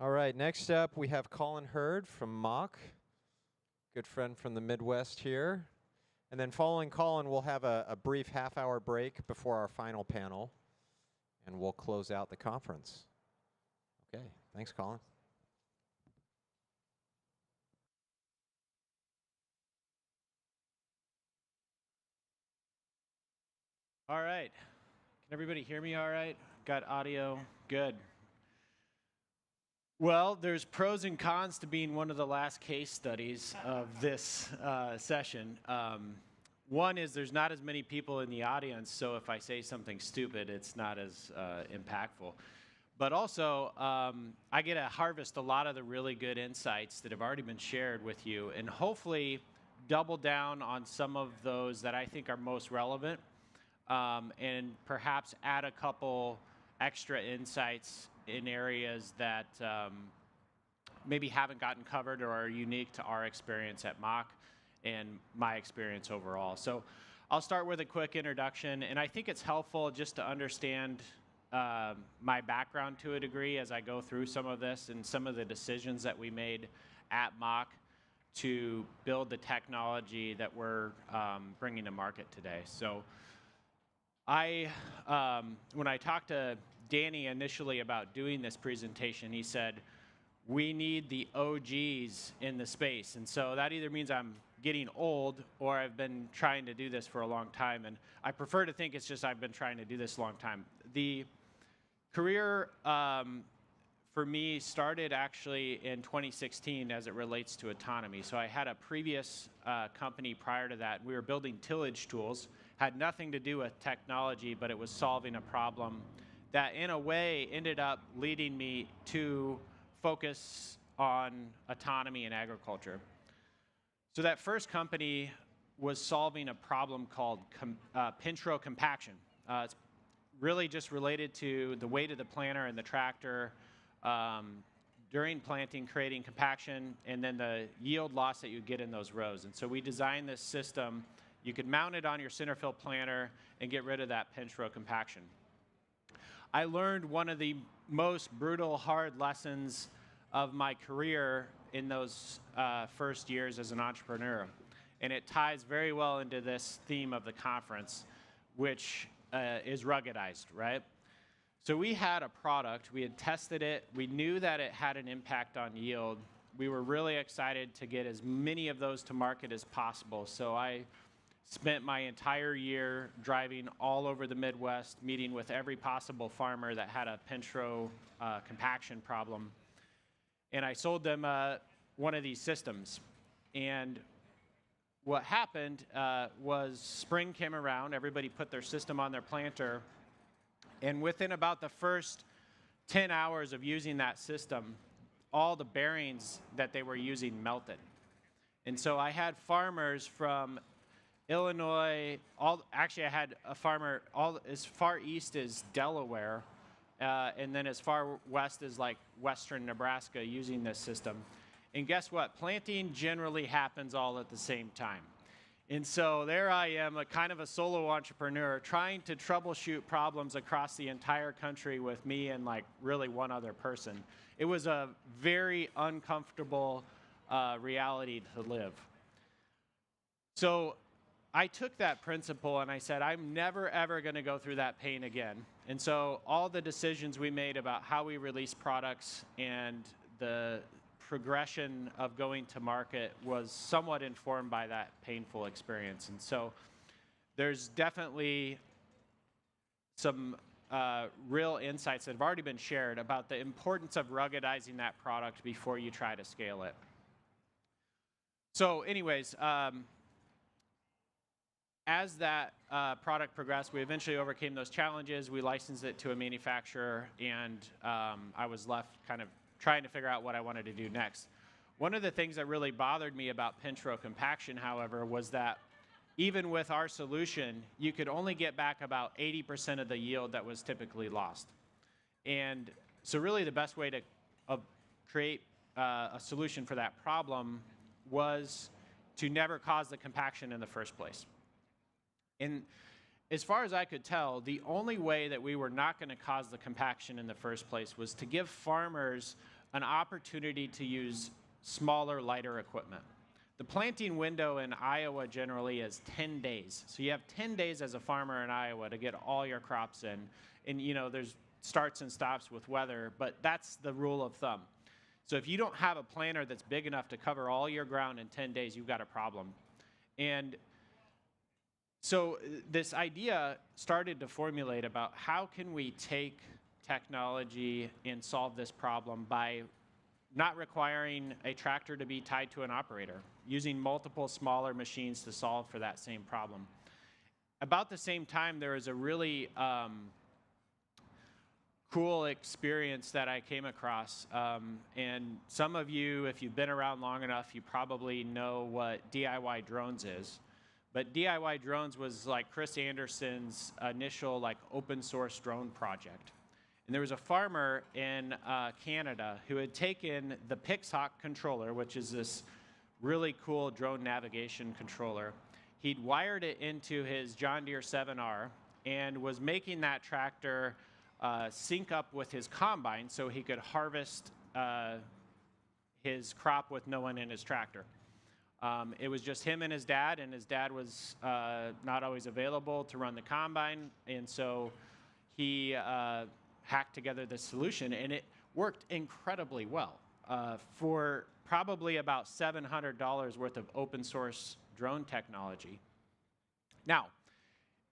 All right, next up we have Colin Hurd from Mach, good friend from the Midwest here. And then following Colin, we'll have a brief half-hour break before our final panel, and we'll close out the conference. Okay, thanks, Colin. All right. Can everybody hear me all right? Got audio? Good. Well, there's pros and cons to being one of the last case studies of this session. One is there's not as many people in the audience, so if I say something stupid, it's not as impactful. But also, I get to harvest a lot of the really good insights that have already been shared with you, and hopefully double down on some of those that I think are most relevant, and perhaps add a couple extra insights in areas that maybe haven't gotten covered or are unique to our experience at Mach and my experience overall. So I'll start with a quick introduction, and I think it's helpful just to understand my background to a degree as I go through some of this and some of the decisions that we made at Mach to build the technology that we're bringing to market today. So when I talked to Danny initially about doing this presentation, he said, we need the OGs in the space. And so that either means I'm getting old or I've been trying to do this for a long time. And I prefer to think it's just I've been trying to do this a long time. The career for me started actually in 2016 as it relates to autonomy. So I had a previous company prior to that. We were building tillage tools, had nothing to do with technology, but it was solving a problem that in a way ended up leading me to focus on autonomy in agriculture. So that first company was solving a problem called pinch row compaction. It's really just related to the weight of the planter and the tractor during planting, creating compaction, and then the yield loss that you get in those rows. And so we designed this system. You could mount it on your center fill planter and get rid of that pinch row compaction. I learned one of the most brutal, hard lessons of my career in those first years as an entrepreneur. And it ties very well into this theme of the conference, which is ruggedized, right? So we had a product, we had tested it, we knew that it had an impact on yield. We were really excited to get as many of those to market as possible. So I spent my entire year driving all over the Midwest, meeting with every possible farmer that had a pinch row compaction problem. And I sold them one of these systems. And what happened was spring came around, everybody put their system on their planter, and within about the first 10 hours of using that system, all the bearings that they were using melted. And so I had farmers from Illinois, actually I had a farmer as far east as Delaware, and then as far west as like western Nebraska using this system. And guess what? Planting generally happens all at the same time. And so there I am, a kind of a solo entrepreneur trying to troubleshoot problems across the entire country with me and like really one other person. It was a very uncomfortable reality to live. So I took that principle and I said, I'm never, ever going to go through that pain again. And so all the decisions we made about how we release products and the progression of going to market was somewhat informed by that painful experience. And so there's definitely some real insights that have already been shared about the importance of ruggedizing that product before you try to scale it. So anyways, as that product progressed, we eventually overcame those challenges. We licensed it to a manufacturer, and I was left kind of trying to figure out what I wanted to do next. One of the things that really bothered me about pinch row compaction, however, was that even with our solution, you could only get back about 80% of the yield that was typically lost. And so really the best way to create a solution for that problem was to never cause the compaction in the first place. And as far as I could tell, the only way that we were not going to cause the compaction in the first place was to give farmers an opportunity to use smaller, lighter equipment. The planting window in Iowa generally is 10 days. So you have 10 days as a farmer in Iowa to get all your crops in. And you know, there's starts and stops with weather, but that's the rule of thumb. So if you don't have a planter that's big enough to cover all your ground in 10 days, you've got a problem. And so this idea started to formulate about how can we take technology and solve this problem by not requiring a tractor to be tied to an operator, using multiple smaller machines to solve for that same problem. About the same time, there was a really cool experience that I came across. And some of you, if you've been around long enough, you probably know what DIY drones is. But DIY drones was like Chris Anderson's initial like open source drone project. And there was a farmer in Canada who had taken the Pixhawk controller, which is this really cool drone navigation controller. He'd wired it into his John Deere 7R and was making that tractor sync up with his combine so he could harvest his crop with no one in his tractor. It was just him and his dad was not always available to run the combine, and so he hacked together this solution, and it worked incredibly well for probably about $700 worth of open source drone technology. Now,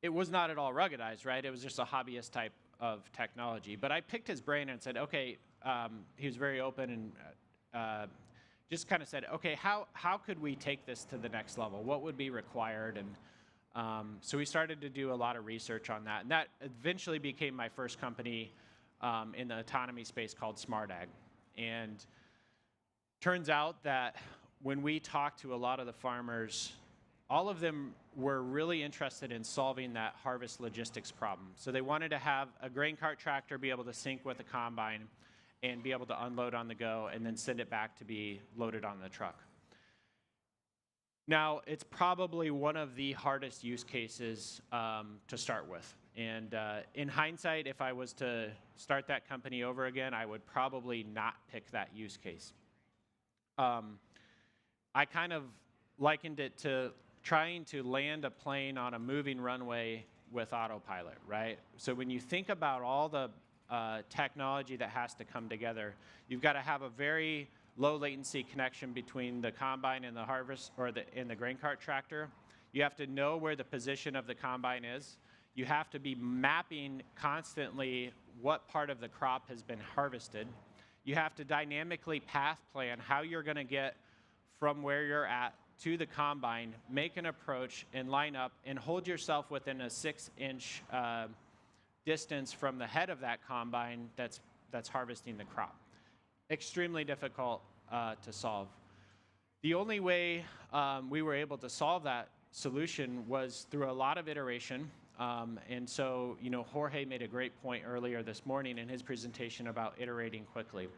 it was not at all ruggedized, right? It was just a hobbyist type of technology. But I picked his brain and said, okay, he was very open and just kind of said, okay, how could we take this to the next level? What would be required? And so we started to do a lot of research on that. And that eventually became my first company in the autonomy space called SmartAg. And turns out that when we talked to a lot of the farmers, all of them were really interested in solving that harvest logistics problem. So they wanted to have a grain cart tractor be able to sync with a combine and be able to unload on the go and then send it back to be loaded on the truck. Now, it's probably one of the hardest use cases to start with. And in hindsight, if I was to start that company over again, I would probably not pick that use case. I kind of likened it to trying to land a plane on a moving runway with autopilot, right? So when you think about all the technology that has to come together, you've got to have a very low latency connection between the combine and the harvest or the grain cart tractor. You have to know where the position of the combine is. You have to be mapping constantly what part of the crop has been harvested. You have to dynamically path plan how you're going to get from where you're at to the combine, make an approach, and line up and hold yourself within a 6-inch distance from the head of that combine that's harvesting the crop. Extremely difficult to solve. The only way we were able to solve that solution was through a lot of iteration. And so, you know, Jorge made a great point earlier this morning in his presentation about iterating quickly.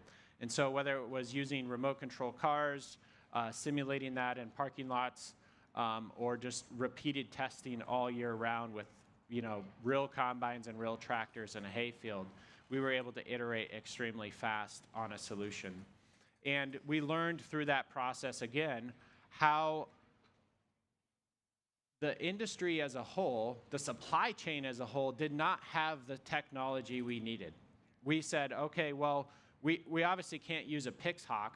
And so whether it was using remote control cars, simulating that in parking lots, or just repeated testing all year round with, you know, real combines and real tractors in a hayfield, we were able to iterate extremely fast on a solution. And we learned through that process, again, how the industry as a whole, the supply chain as a whole, did not have the technology we needed. We said, okay, well, we obviously can't use a Pixhawk,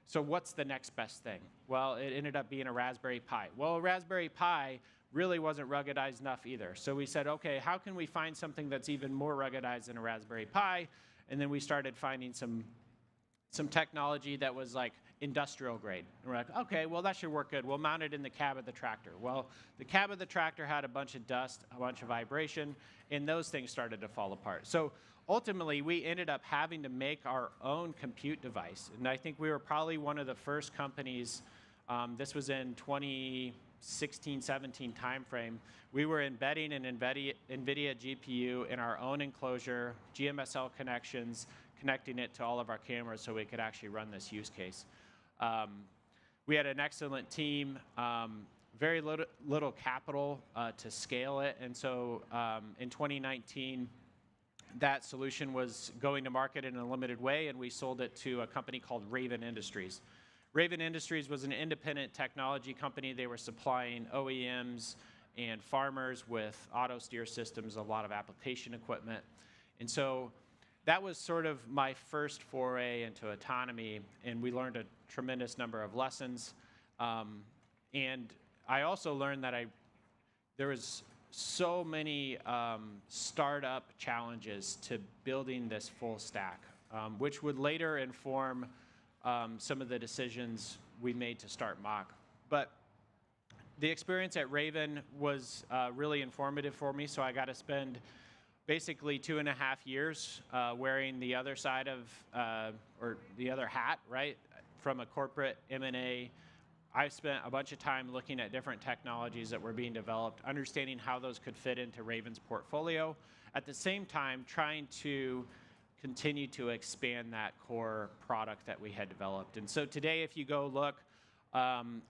so what's the next best thing? Well, it ended up being a Raspberry Pi. Well, a Raspberry Pi really wasn't ruggedized enough either. So we said, okay, how can we find something that's even more ruggedized than a Raspberry Pi? And then we started finding some technology that was like industrial grade. And we're like, okay, well, that should work good. We'll mount it in the cab of the tractor. Well, the cab of the tractor had a bunch of dust, a bunch of vibration, and those things started to fall apart. So ultimately, we ended up having to make our own compute device. And I think we were probably one of the first companies, this was in 2016, 17 timeframe, we were embedding an NVIDIA GPU in our own enclosure, GMSL connections, connecting it to all of our cameras so we could actually run this use case. We had an excellent team, very little capital to scale it, and so in 2019, that solution was going to market in a limited way, and we sold it to a company called Raven Industries. Raven Industries was an independent technology company. They were supplying OEMs and farmers with auto steer systems, a lot of application equipment. And so that was sort of my first foray into autonomy, and we learned a tremendous number of lessons. And I also learned that there was so many startup challenges to building this full stack, which would later inform some of the decisions we made to start Mach. But the experience at Raven was really informative for me, so I got to spend basically 2.5 years wearing the other side of, or the other hat, right? From a corporate M&A. I spent a bunch of time looking at different technologies that were being developed, understanding how those could fit into Raven's portfolio. At the same time, trying to continue to expand that core product that we had developed. And so today, if you go look on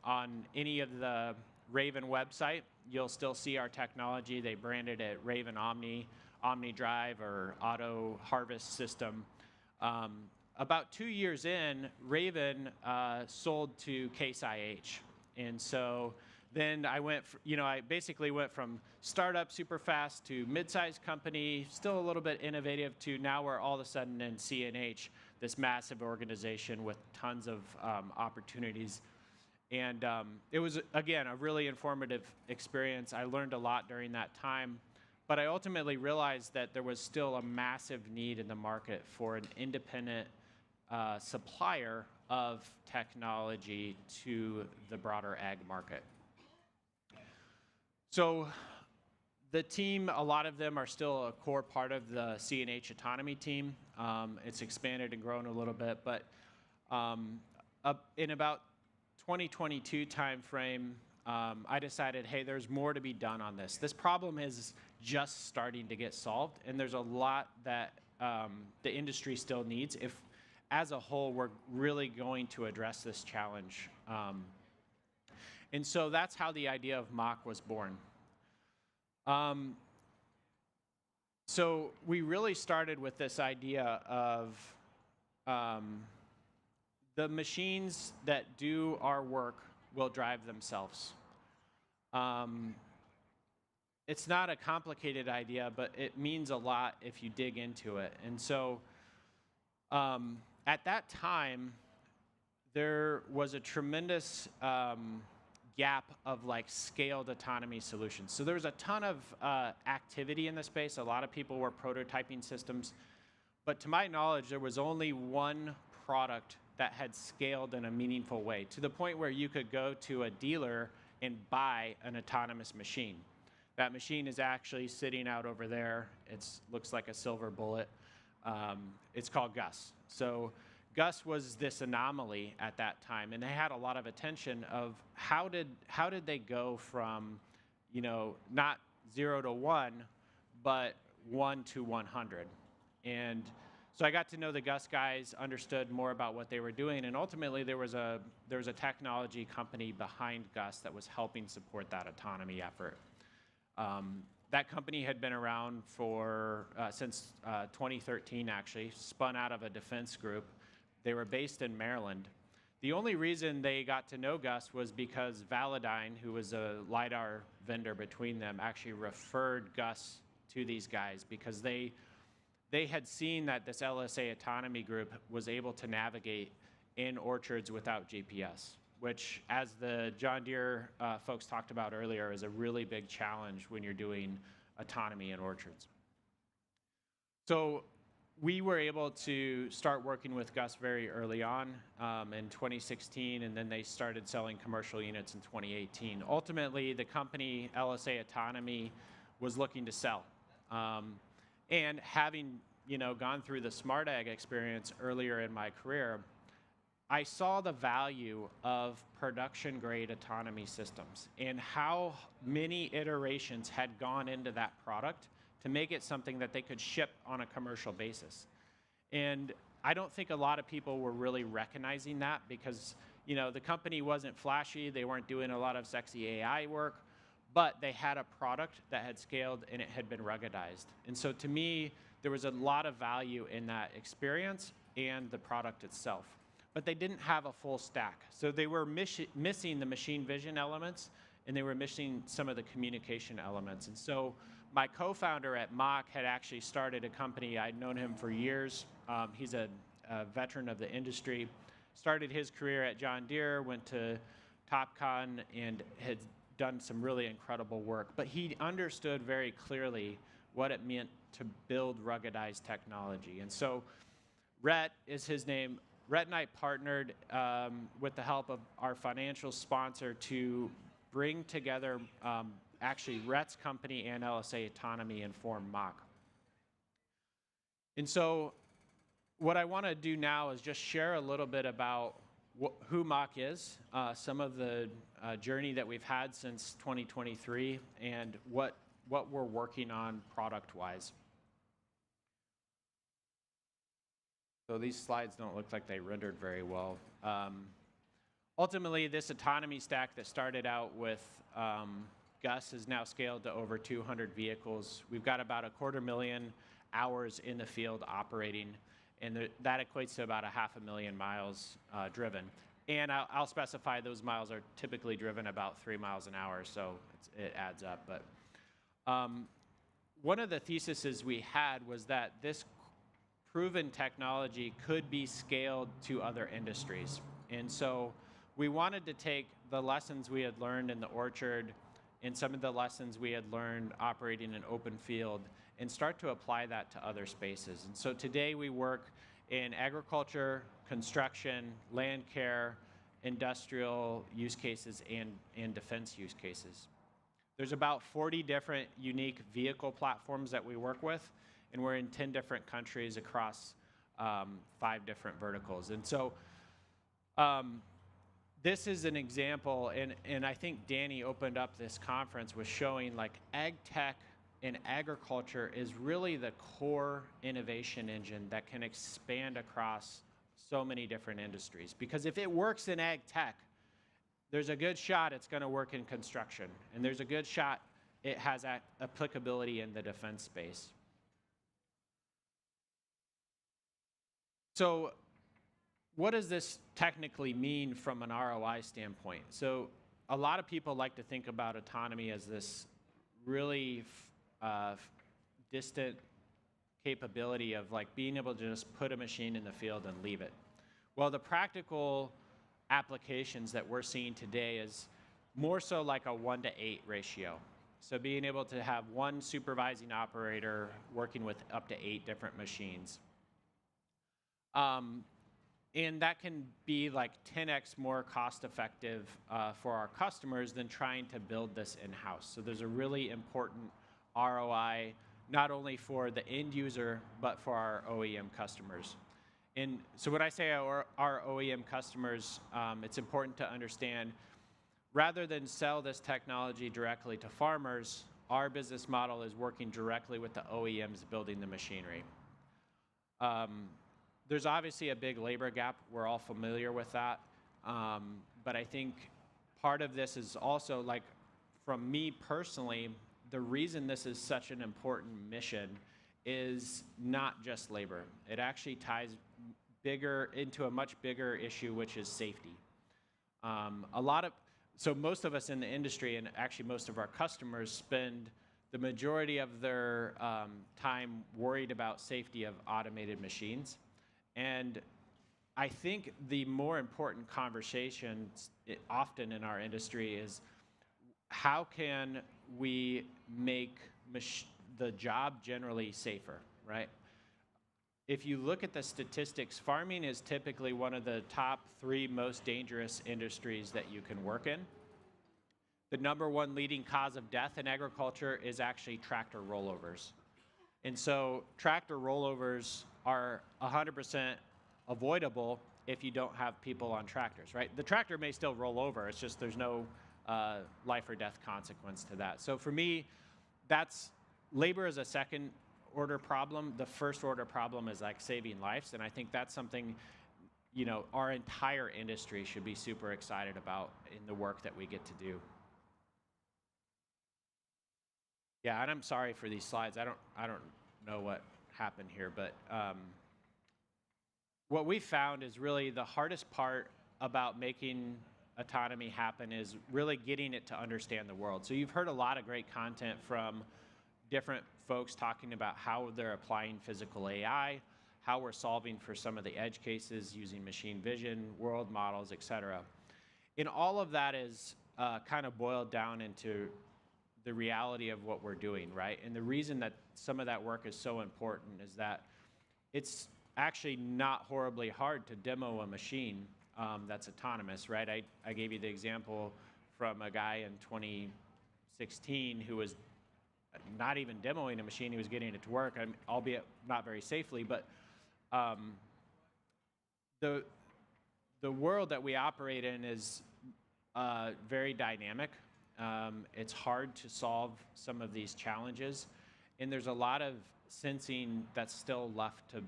any of the Raven website, you'll still see our technology. They branded it Raven Omni, Omni Drive, or Auto Harvest System. About 2 years in, Raven sold to Case IH. And so then I went, I basically went from startup super fast to mid-sized company, still a little bit innovative, to now we're all of a sudden in CNH, this massive organization with tons of opportunities. And it was, again, a really informative experience. I learned a lot during that time. But I ultimately realized that there was still a massive need in the market for an independent supplier of technology to the broader ag market. So the team, a lot of them are still a core part of the CNH autonomy team. It's expanded and grown a little bit, but in about 2022 timeframe, I decided, hey, there's more to be done on this. This problem is just starting to get solved, and there's a lot that the industry still needs if, as a whole, we're really going to address this challenge. And so that's how the idea of Mach was born. So we really started with this idea of the machines that do our work will drive themselves. It's not a complicated idea, but it means a lot if you dig into it. And so at that time, there was a tremendous gap of like scaled autonomy solutions. So there was a ton of activity in the space. A lot of people were prototyping systems. But to my knowledge, there was only one product that had scaled in a meaningful way, to the point where you could go to a dealer and buy an autonomous machine. That machine is actually sitting out over there. It looks like a silver bullet. It's called Gus. So Gus was this anomaly at that time, and they had a lot of attention of how did they go from, not 0 to 1, but 1 to 100. And so I got to know the Gus guys, understood more about what they were doing, and ultimately there was a technology company behind Gus that was helping support that autonomy effort. That company had been around for since 2013, actually, spun out of a defense group. They were based in Maryland. The only reason they got to know Gus was because Valadyne, who was a LiDAR vendor between them, actually referred Gus to these guys because they had seen that this LSA autonomy group was able to navigate in orchards without GPS, which, as the John Deere folks talked about earlier, is a really big challenge when you're doing autonomy in orchards. So we were able to start working with Gus very early on in 2016, and then they started selling commercial units in 2018. Ultimately, the company LSA Autonomy was looking to sell. And having gone through the Smart Ag experience earlier in my career, I saw the value of production-grade autonomy systems and how many iterations had gone into that product to make it something that they could ship on a commercial basis. And I don't think a lot of people were really recognizing that because the company wasn't flashy, they weren't doing a lot of sexy AI work, but they had a product that had scaled and it had been ruggedized. And so to me, there was a lot of value in that experience and the product itself. But they didn't have a full stack. So they were missing the machine vision elements, and they were missing some of the communication elements. And so my co-founder at Mach had actually started a company. I'd known him for years. He's a veteran of the industry. Started his career at John Deere, went to TopCon, and had done some really incredible work. But he understood very clearly what it meant to build ruggedized technology. And so Rhett is his name. Rhett and I partnered with the help of our financial sponsor to bring together actually Rhett's company and LSA Autonomy and form Mach. And so what I want to do now is just share a little bit about who Mach is, some of the journey that we've had since 2023, and what we're working on product-wise. So these slides don't look like they rendered very well. Ultimately, this autonomy stack that started out with Gus is now scaled to over 200 vehicles. We've got about 250,000 hours in the field operating, and that equates to about 500,000 miles driven. And I'll specify those miles are typically driven about 3 miles an hour, so it adds up. But one of the theses we had was that this proven technology could be scaled to other industries. And so we wanted to take the lessons we had learned in the orchard and some of the lessons we had learned operating in open field and start to apply that to other spaces. And so today we work in agriculture, construction, land care, industrial use cases, and defense use cases. There's about 40 different unique vehicle platforms that we work with, and we're in 10 different countries across 5 different verticals. And so this is an example, and I think Danny opened up this conference with showing like ag tech and agriculture is really the core innovation engine that can expand across so many different industries. Because if it works in ag tech, there's a good shot it's going to work in construction, and there's a good shot it has applicability in the defense space. So what does this technically mean from an ROI standpoint? So a lot of people like to think about autonomy as this really distant capability of like being able to just put a machine in the field and leave it. Well, the practical applications that we're seeing today is more so like a 1-to-8 ratio. So being able to have one supervising operator working with up to 8 different machines. And that can be like 10x more cost effective for our customers than trying to build this in-house. So there's a really important ROI, not only for the end user, but for our OEM customers. And so when I say our OEM customers, it's important to understand, rather than sell this technology directly to farmers, our business model is working directly with the OEMs building the machinery. There's obviously a big labor gap. We're all familiar with that. But I think part of this is also, like, from me personally, the reason this is such an important mission is not just labor. It actually ties into a much bigger issue, which is safety. So most of us in the industry, and actually most of our customers, spend the majority of their time worried about safety of automated machines. And I think the more important conversation often in our industry is how can we make the job generally safer, right? if you look at the statistics, farming is typically one of the top 3 most dangerous industries that you can work in. The #1 leading cause of death in agriculture is actually tractor rollovers. And so tractor rollovers are 100% avoidable if you don't have people on tractors, right? The tractor may still roll over, it's just there's no life or death consequence to that. So for me, that's labor is a second order problem. The first order problem is like saving lives, and I think that's something, you know, our entire industry should be super excited about in the work that we get to do. Yeah, and I'm sorry for these slides. I don't know what happened here, but what we found is really the hardest part about making autonomy happen is really getting it to understand the world. So you've heard a lot of great content from different folks talking about how they're applying physical AI, how we're solving for some of the edge cases using machine vision, world models, et cetera. And all of that is kind of boiled down into the reality of what we're doing, right? And the reason that some of that work is so important is that it's actually not horribly hard to demo a machine that's autonomous, right? I gave you the example from a guy in 2016 who was not even demoing a machine, he was getting it to work, albeit not very safely, but the world that we operate in is very dynamic. It's hard to solve some of these challenges, and there's a lot of sensing that's still left to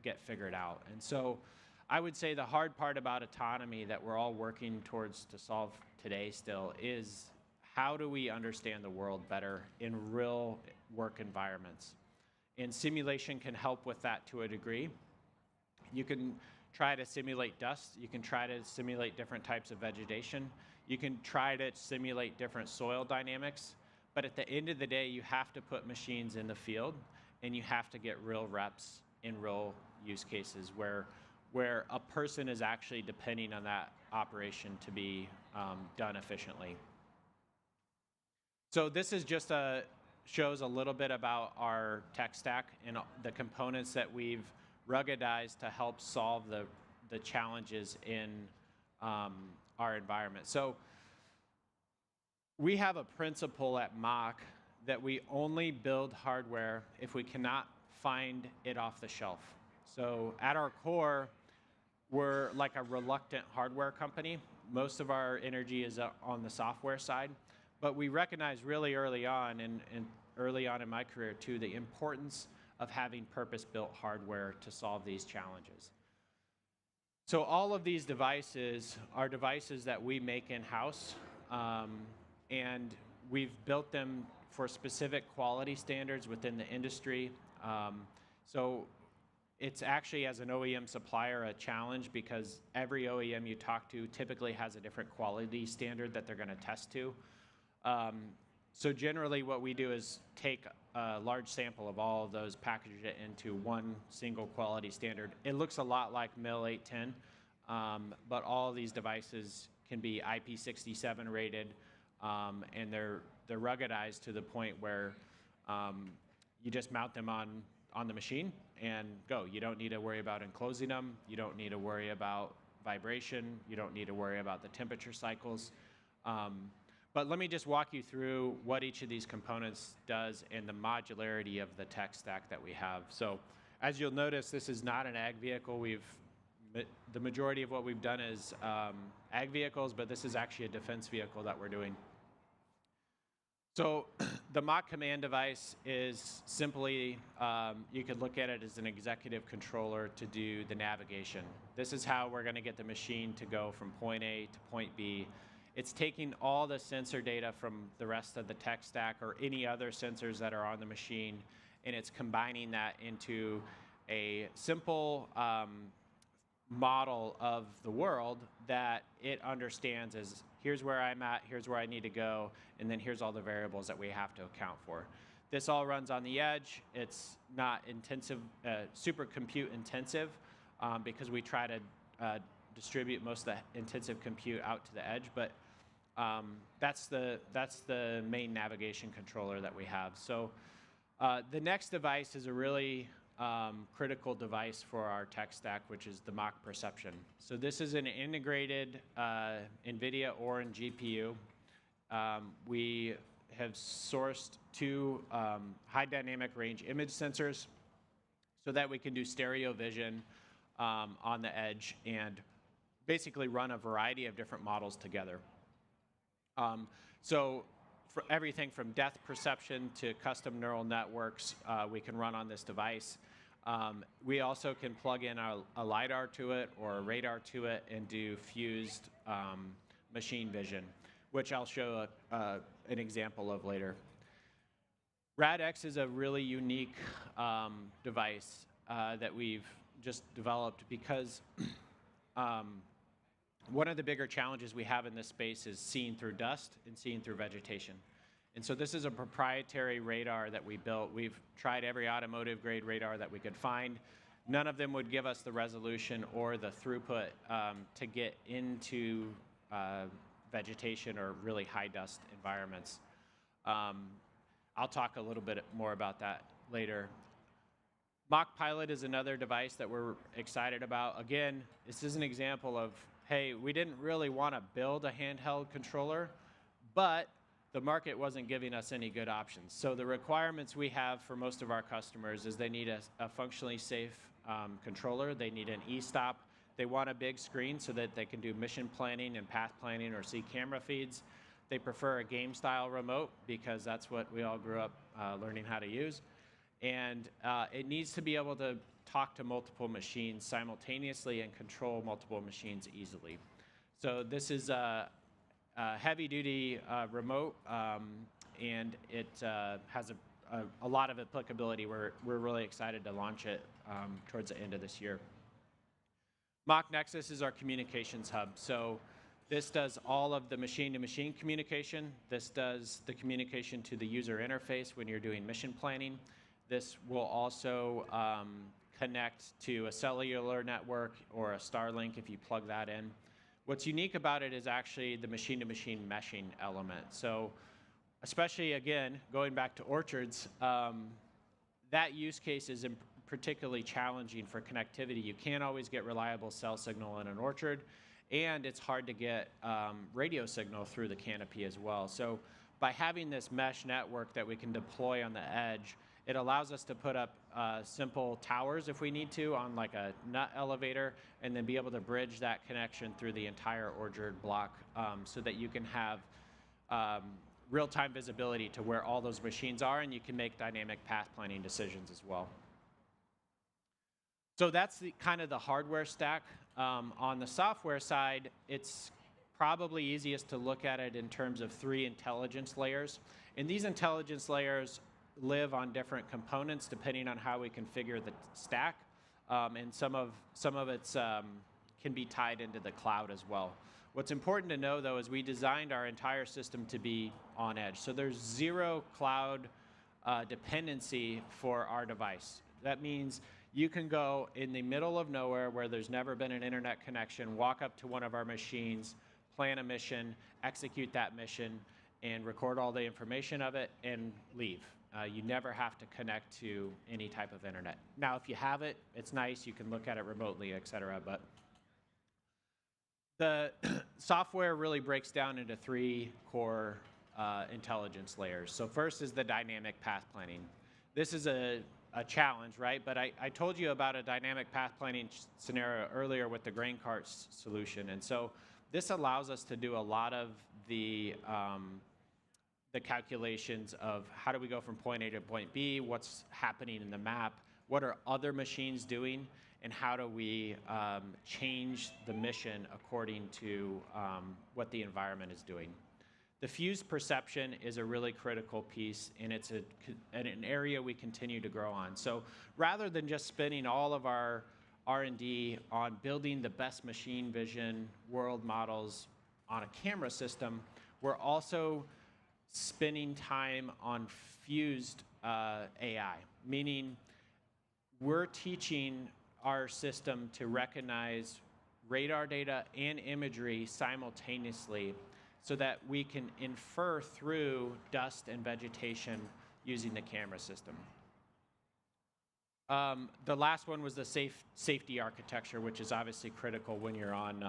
get figured out. And so I would say the hard part about autonomy that we're all working towards to solve today still is how do we understand the world better in real work environments? And simulation can help with that to a degree. You can try to simulate dust. You can try to simulate different types of vegetation. You can try to simulate different soil dynamics. But at the end of the day, you have to put machines in the field, and you have to get real reps in real use cases where a person is actually depending on that operation to be done efficiently. So this is just shows a little bit about our tech stack and the components that we've ruggedized to help solve the challenges in our environment. So we have a principle at Mach that we only build hardware if we cannot find it off the shelf. So at our core, we're like a reluctant hardware company. Most of our energy is on the software side. But we recognize really early on, and early on in my career too, the importance of having purpose-built hardware to solve these challenges. So all of these devices are devices that we make in-house, and we've built them for specific quality standards within the industry. So it's actually, as an OEM supplier, a challenge because every OEM you talk to typically has a different quality standard that they're going to test to. So generally what we do is take a large sample of all of those, package it into one single quality standard. It looks a lot like MIL 810, but all of these devices can be IP67 rated, and they're ruggedized to the point where you just mount them on the machine and go. You don't need to worry about enclosing them. You don't need to worry about vibration. You don't need to worry about the temperature cycles. But let me just walk you through what each of these components does and the modularity of the tech stack that we have. So as you'll notice, this is not an ag vehicle. The majority of what we've done is ag vehicles, but this is actually a defense vehicle that we're doing. So the Mach command device is simply, you could look at it as an executive controller to do the navigation. This is how we're going to get the machine to go from point A to point B. It's taking all the sensor data from the rest of the tech stack or any other sensors that are on the machine, and it's combining that into a simple model of the world that it understands as here's where I'm at, here's where I need to go, and then here's all the variables that we have to account for. This all runs on the edge. It's not intensive, super compute intensive, because we try to distribute most of the intensive compute out to the edge, but that's the main navigation controller that we have. So the next device is a really critical device for our tech stack, which is the Mach perception. So this is an integrated NVIDIA Orin GPU. We have sourced 2 high dynamic range image sensors so that we can do stereo vision on the edge and basically run a variety of different models together. So for everything from depth perception to custom neural networks, we can run on this device. We also can plug in a LiDAR to it or a radar to it and do fused machine vision, which I'll show an example of later. RadX is a really unique device that we've just developed because one of the bigger challenges we have in this space is seeing through dust and seeing through vegetation. And so this is a proprietary radar that we built. We've tried every automotive grade radar that we could find. None of them would give us the resolution or the throughput to get into vegetation or really high dust environments. I'll talk a little bit more about that later. Mach Pilot is another device that we're excited about. Again, this is an example of, hey, we didn't really want to build a handheld controller, but the market wasn't giving us any good options. So the requirements we have for most of our customers is they need a functionally safe controller. They need an e-stop. They want a big screen so that they can do mission planning and path planning or see camera feeds. They prefer a game-style remote because that's what we all grew up learning how to use. And it needs to be able to talk to multiple machines simultaneously and control multiple machines easily. So this is a heavy-duty remote, and it has a lot of applicability. We're really excited to launch it towards the end of this year. Mach Nexus is our communications hub. So this does all of the machine-to-machine communication. This does the communication to the user interface when you're doing mission planning. This will also connect to a cellular network or a Starlink if you plug that in. What's unique about it is actually the machine-to-machine meshing element. So especially, again, going back to orchards, that use case is particularly challenging for connectivity. You can't always get reliable cell signal in an orchard, and it's hard to get radio signal through the canopy as well. So by having this mesh network that we can deploy on the edge, it allows us to put up simple towers if we need to on like a nut elevator and then be able to bridge that connection through the entire orchard block so that you can have real-time visibility to where all those machines are, and you can make dynamic path planning decisions as well. So that's kind of the hardware stack. On the software side, it's probably easiest to look at it in terms of 3 intelligence layers. And these intelligence layers live on different components depending on how we configure the stack, and some of it's can be tied into the cloud as well. What's important to know, though, is we designed our entire system to be on edge. So there's 0 cloud dependency for our device. That means you can go in the middle of nowhere where there's never been an internet connection, walk up to one of our machines, plan a mission, execute that mission, and record all the information of it and leave. You never have to connect to any type of internet. Now, if you have it, it's nice. You can look at it remotely, et cetera. But the software really breaks down into 3 core intelligence layers. So first is the dynamic path planning. This is a challenge, right? But I told you about a dynamic path planning scenario earlier with the grain cart solution. And so this allows us to do a lot of the calculations of how do we go from point A to point B, what's happening in the map, what are other machines doing, and how do we change the mission according to what the environment is doing. The fused perception is a really critical piece, and it's an area we continue to grow on. So rather than just spending all of our R&D on building the best machine vision world models on a camera system, we're also spending time on fused AI, meaning we're teaching our system to recognize radar data and imagery simultaneously so that we can infer through dust and vegetation using the camera system. The last one was the safety architecture, which is obviously critical when you're on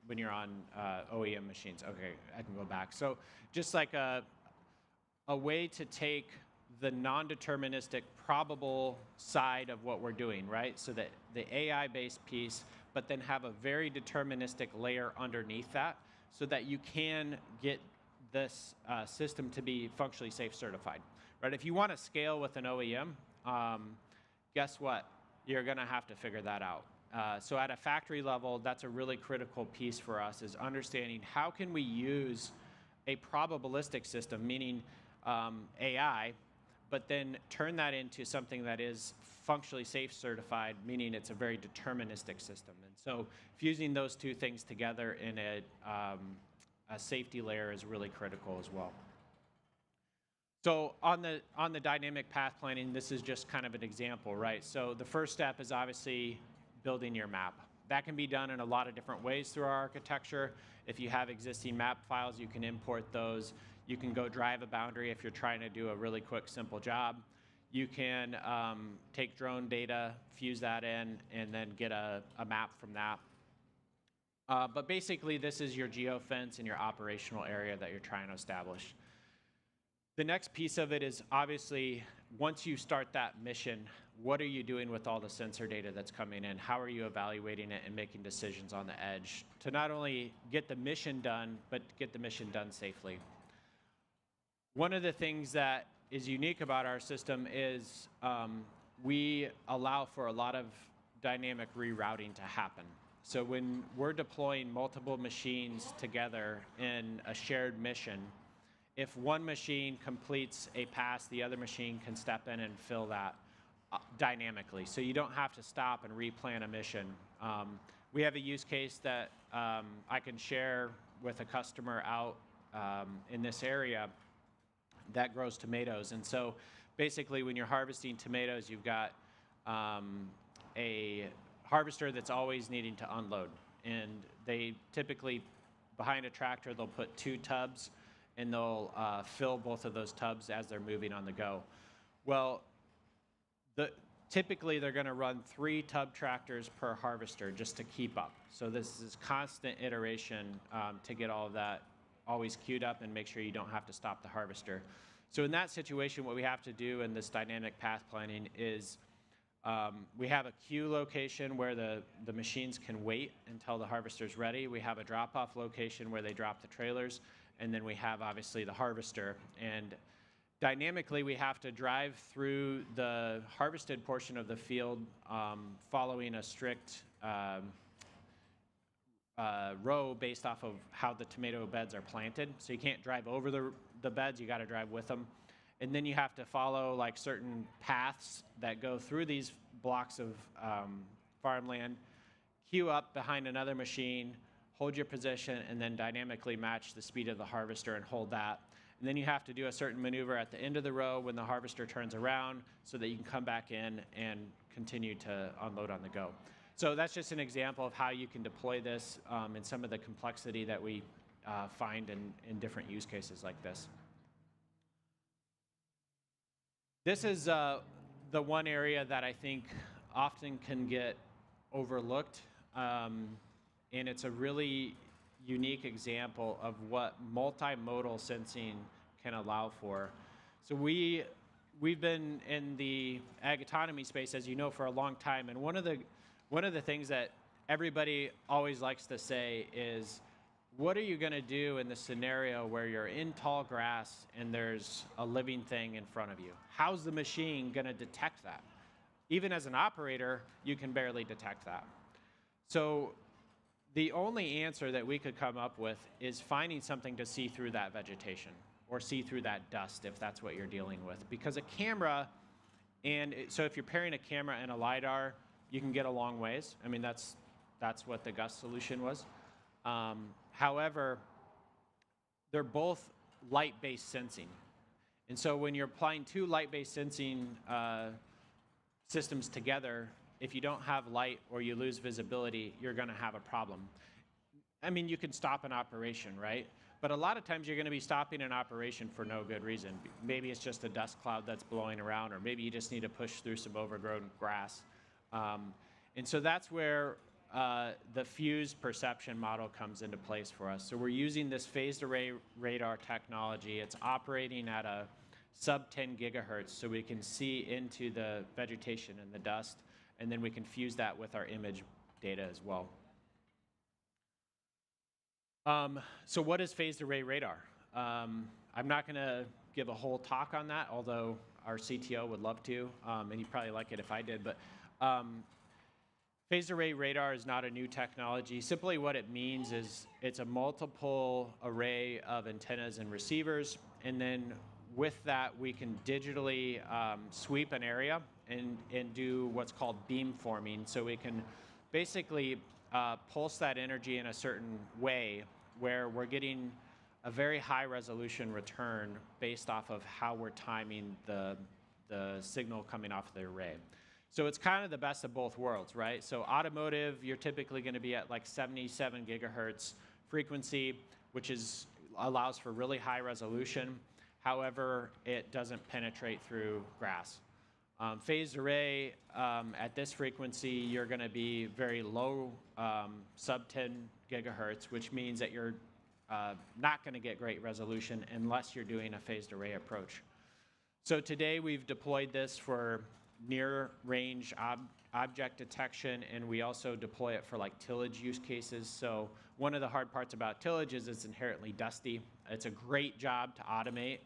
OEM machines. Okay, I can go back. So just like a way to take the non-deterministic probable side of what we're doing, right? So that the AI-based piece, but then have a very deterministic layer underneath that so that you can get this system to be functionally safe certified, right? If you want to scale with an OEM, guess what? You're going to have to figure that out. So at a factory level, that's a really critical piece for us, is understanding how can we use a probabilistic system, meaning AI, but then turn that into something that is functionally safe certified, meaning it's a very deterministic system. And so fusing those two things together in a safety layer is really critical as well. So on the dynamic path planning, this is just kind of an example, right? So the first step is obviously building your map. That can be done in a lot of different ways through our architecture. If you have existing map files, you can import those. You can go drive a boundary if you're trying to do a really quick, simple job. You can take drone data, fuse that in, and then get a map from that. But basically, this is your geofence and your operational area that you're trying to establish. The next piece of it is obviously, once you start that mission, what are you doing with all the sensor data that's coming in? How are you evaluating it and making decisions on the edge to not only get the mission done, but get the mission done safely? One of the things that is unique about our system is we allow for a lot of dynamic rerouting to happen. So when we're deploying multiple machines together in a shared mission, if one machine completes a pass, the other machine can step in and fill that dynamically. So you don't have to stop and replan a mission. We have a use case that I can share with a customer out in this area that grows tomatoes. And so basically when you're harvesting tomatoes, you've got a harvester that's always needing to unload. And they typically, behind a tractor, they'll put 2 tubs and they'll fill both of those tubs as they're moving on the go. Well, typically they're going to run 3 tub tractors per harvester just to keep up. So this is constant iteration to get all of that always queued up and make sure you don't have to stop the harvester. So in that situation, what we have to do in this dynamic path planning is we have a queue location where the machines can wait until the harvester's ready. We have a drop-off location where they drop the trailers. And then we have, obviously, the harvester. And dynamically, we have to drive through the harvested portion of the field following a strict row based off of how the tomato beds are planted. So you can't drive over the beds. You got to drive with them. And then you have to follow like certain paths that go through these blocks of farmland, queue up behind another machine, hold your position, and then dynamically match the speed of the harvester and hold that. And then you have to do a certain maneuver at the end of the row when the harvester turns around so that you can come back in and continue to unload on the go. So that's just an example of how you can deploy this and some of the complexity that we find in different use cases like this. This is the one area that I think often can get overlooked. And it's a really unique example of what multimodal sensing can allow for. So we've been in the ag autonomy space, as you know, for a long time. And one of the things that everybody always likes to say is, what are you going to do in the scenario where you're in tall grass and there's a living thing in front of you? How's the machine going to detect that? Even as an operator, you can barely detect that. So the only answer that we could come up with is finding something to see through that vegetation or see through that dust if that's what you're dealing with. Because a camera, so if you're pairing a camera and a LiDAR, you can get a long ways. I mean, that's what the Gus solution was. However, they're both light-based sensing. And so when you're applying 2 light-based sensing systems together, if you don't have light or you lose visibility, you're going to have a problem. I mean, you can stop an operation, right? But a lot of times you're going to be stopping an operation for no good reason. Maybe it's just a dust cloud that's blowing around, or maybe you just need to push through some overgrown grass. And so that's where the fused perception model comes into place for us. So we're using this phased array radar technology. It's operating at a sub 10 gigahertz, so we can see into the vegetation and the dust, and then we can fuse that with our image data as well. So what is phased array radar? I'm not going to give a whole talk on that, although our CTO would love to, and he'd probably like it if I did. But phased array radar is not a new technology. Simply what it means is it's a multiple array of antennas and receivers, and then with that we can digitally sweep an area and do what's called beam forming. So we can basically pulse that energy in a certain way where we're getting a very high resolution return based off of how we're timing the signal coming off the array. So it's kind of the best of both worlds, right? So automotive, you're typically going to be at like 77 gigahertz frequency, which allows for really high resolution. However, it doesn't penetrate through grass. Phased array, at this frequency, you're going to be very low, sub 10 gigahertz, which means that you're not going to get great resolution unless you're doing a phased array approach. So today we've deployed this for near range object detection, and we also deploy it for like tillage use cases. So one of the hard parts about tillage is it's inherently dusty. It's a great job to automate,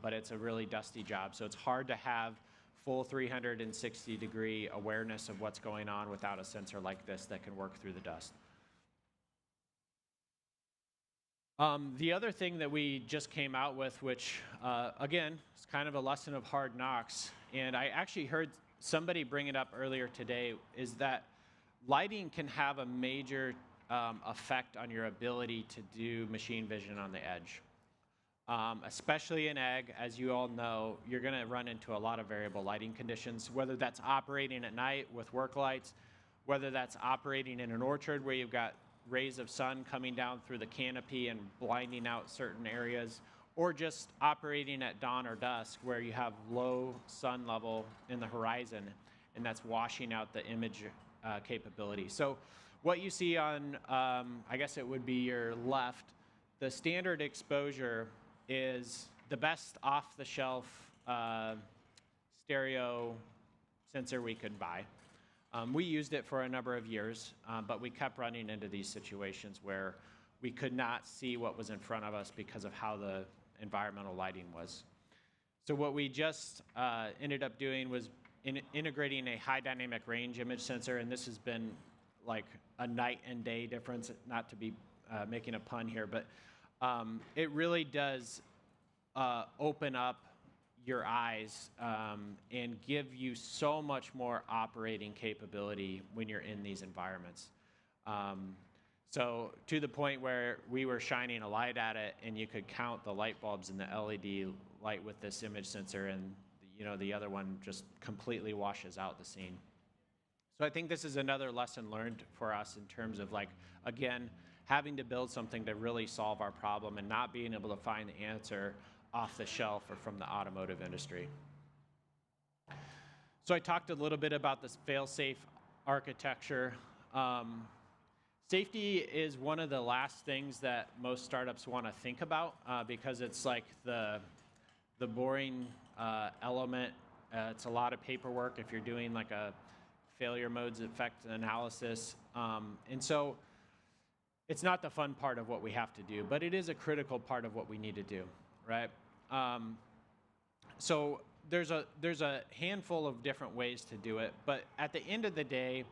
but it's a really dusty job. So it's hard to have full 360-degree awareness of what's going on without a sensor like this that can work through the dust. The other thing that we just came out with, which again, is kind of a lesson of hard knocks, and I actually heard somebody bring it up earlier today, is that lighting can have a major effect on your ability to do machine vision on the edge. Especially in ag, as you all know, you're going to run into a lot of variable lighting conditions, whether that's operating at night with work lights, whether that's operating in an orchard where you've got rays of sun coming down through the canopy and blinding out certain areas, or just operating at dawn or dusk where you have low sun level in the horizon, and that's washing out the image capability. So what you see on, I guess it would be your left, the standard exposure is the best off-the-shelf stereo sensor we could buy. We used it for a number of years, but we kept running into these situations where we could not see what was in front of us because of how the environmental lighting was. So what we just ended up doing was integrating a high dynamic range image sensor, and this has been like a night and day difference, not to be making a pun here, but it really does open up your eyes and give you so much more operating capability when you're in these environments. So to the point where we were shining a light at it and you could count the light bulbs in the LED light with this image sensor, and the other one just completely washes out the scene. So I think this is another lesson learned for us in terms of, like, again, having to build something to really solve our problem and not being able to find the answer off the shelf or from the automotive industry. So I talked a little bit about this fail-safe architecture. Safety is one of the last things that most startups want to think about because it's like the boring element. It's a lot of paperwork if you're doing like a failure modes effect analysis. And so it's not the fun part of what we have to do, but it is a critical part of what we need to do, right? So there's a handful of different ways to do it, but at the end of the day,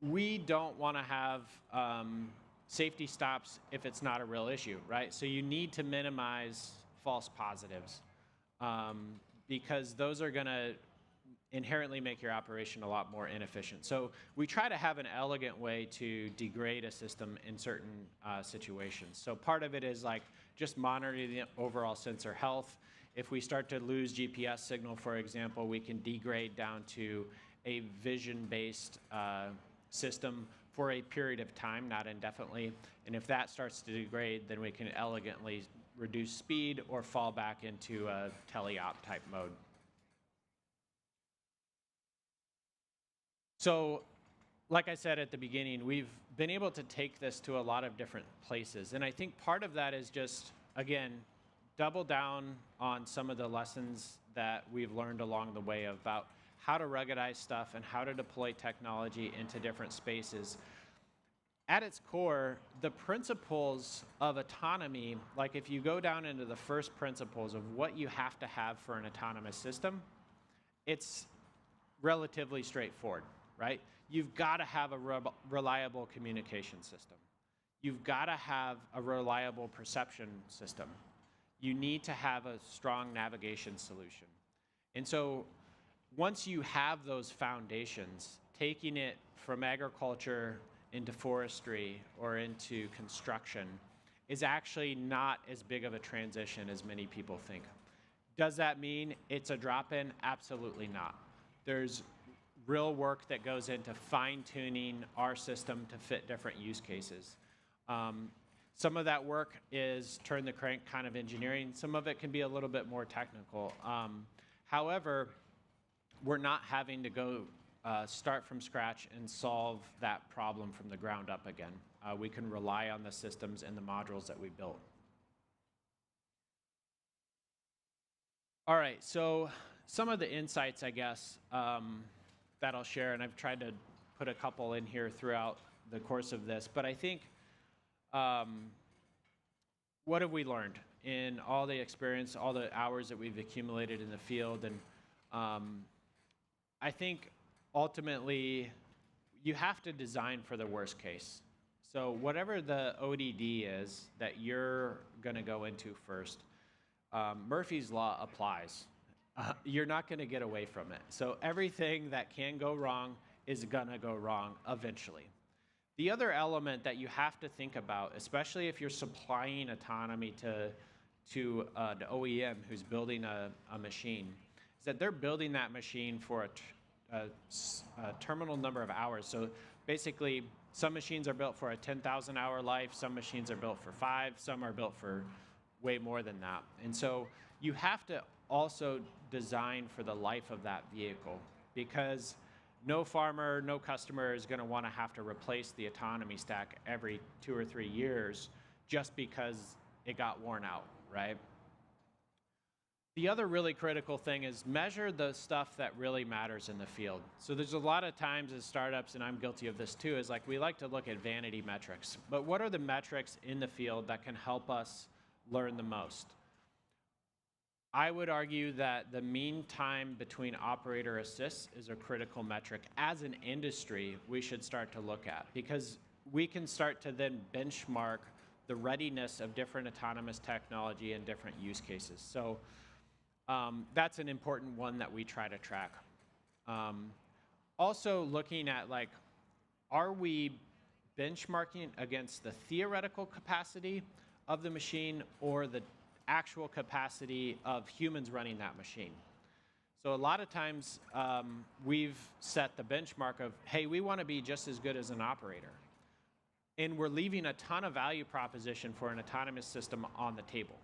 we don't want to have safety stops if it's not a real issue, right? So you need to minimize false positives because those are going to inherently make your operation a lot more inefficient. So we try to have an elegant way to degrade a system in certain situations. So part of it is like just monitoring the overall sensor health. If we start to lose GPS signal, for example, we can degrade down to a vision-based system for a period of time, not indefinitely. And if that starts to degrade, then we can elegantly reduce speed or fall back into a teleop type mode. So, like I said at the beginning, we've been able to take this to a lot of different places. And I think part of that is just, again, double down on some of the lessons that we've learned along the way about how to ruggedize stuff and how to deploy technology into different spaces. At its core, the principles of autonomy, like if you go down into the first principles of what you have to have for an autonomous system, it's relatively straightforward, right? You've got to have a reliable communication system. You've got to have a reliable perception system. You need to have a strong navigation solution. And so once you have those foundations, taking it from agriculture into forestry or into construction is actually not as big of a transition as many people think. Does that mean it's a drop-in? Absolutely not. There's real work that goes into fine-tuning our system to fit different use cases. Some of that work is turn the crank kind of engineering. Some of it can be a little bit more technical. However, we're not having to go start from scratch and solve that problem from the ground up again. We can rely on the systems and the modules that we built. All right, so some of the insights, I guess, that I'll share, and I've tried to put a couple in here throughout the course of this, but I think, what have we learned in all the experience, all the hours that we've accumulated in the field? And I think ultimately you have to design for the worst case. So whatever the ODD is that you're going to go into first, Murphy's Law applies. You're not going to get away from it. So everything that can go wrong is going to go wrong eventually. The other element that you have to think about, especially if you're supplying autonomy to an OEM who's building a machine, is that they're building that machine for a terminal number of hours. So basically, some machines are built for a 10,000 hour life, some machines are built for 5, some are built for way more than that. And so you have to also design for the life of that vehicle, because no farmer, no customer is going to want to have to replace the autonomy stack every 2 or 3 years just because it got worn out, right? The other really critical thing is measure the stuff that really matters in the field. So there's a lot of times as startups, and I'm guilty of this too, is like we like to look at vanity metrics. But what are the metrics in the field that can help us learn the most? I would argue that the mean time between operator assists is a critical metric. As an industry, we should start to look at, because we can start to then benchmark the readiness of different autonomous technology and different use cases. So that's an important one that we try to track. Also looking at, like, are we benchmarking against the theoretical capacity of the machine or the actual capacity of humans running that machine? So a lot of times we've set the benchmark of, hey, we want to be just as good as an operator. And we're leaving a ton of value proposition for an autonomous system on the table,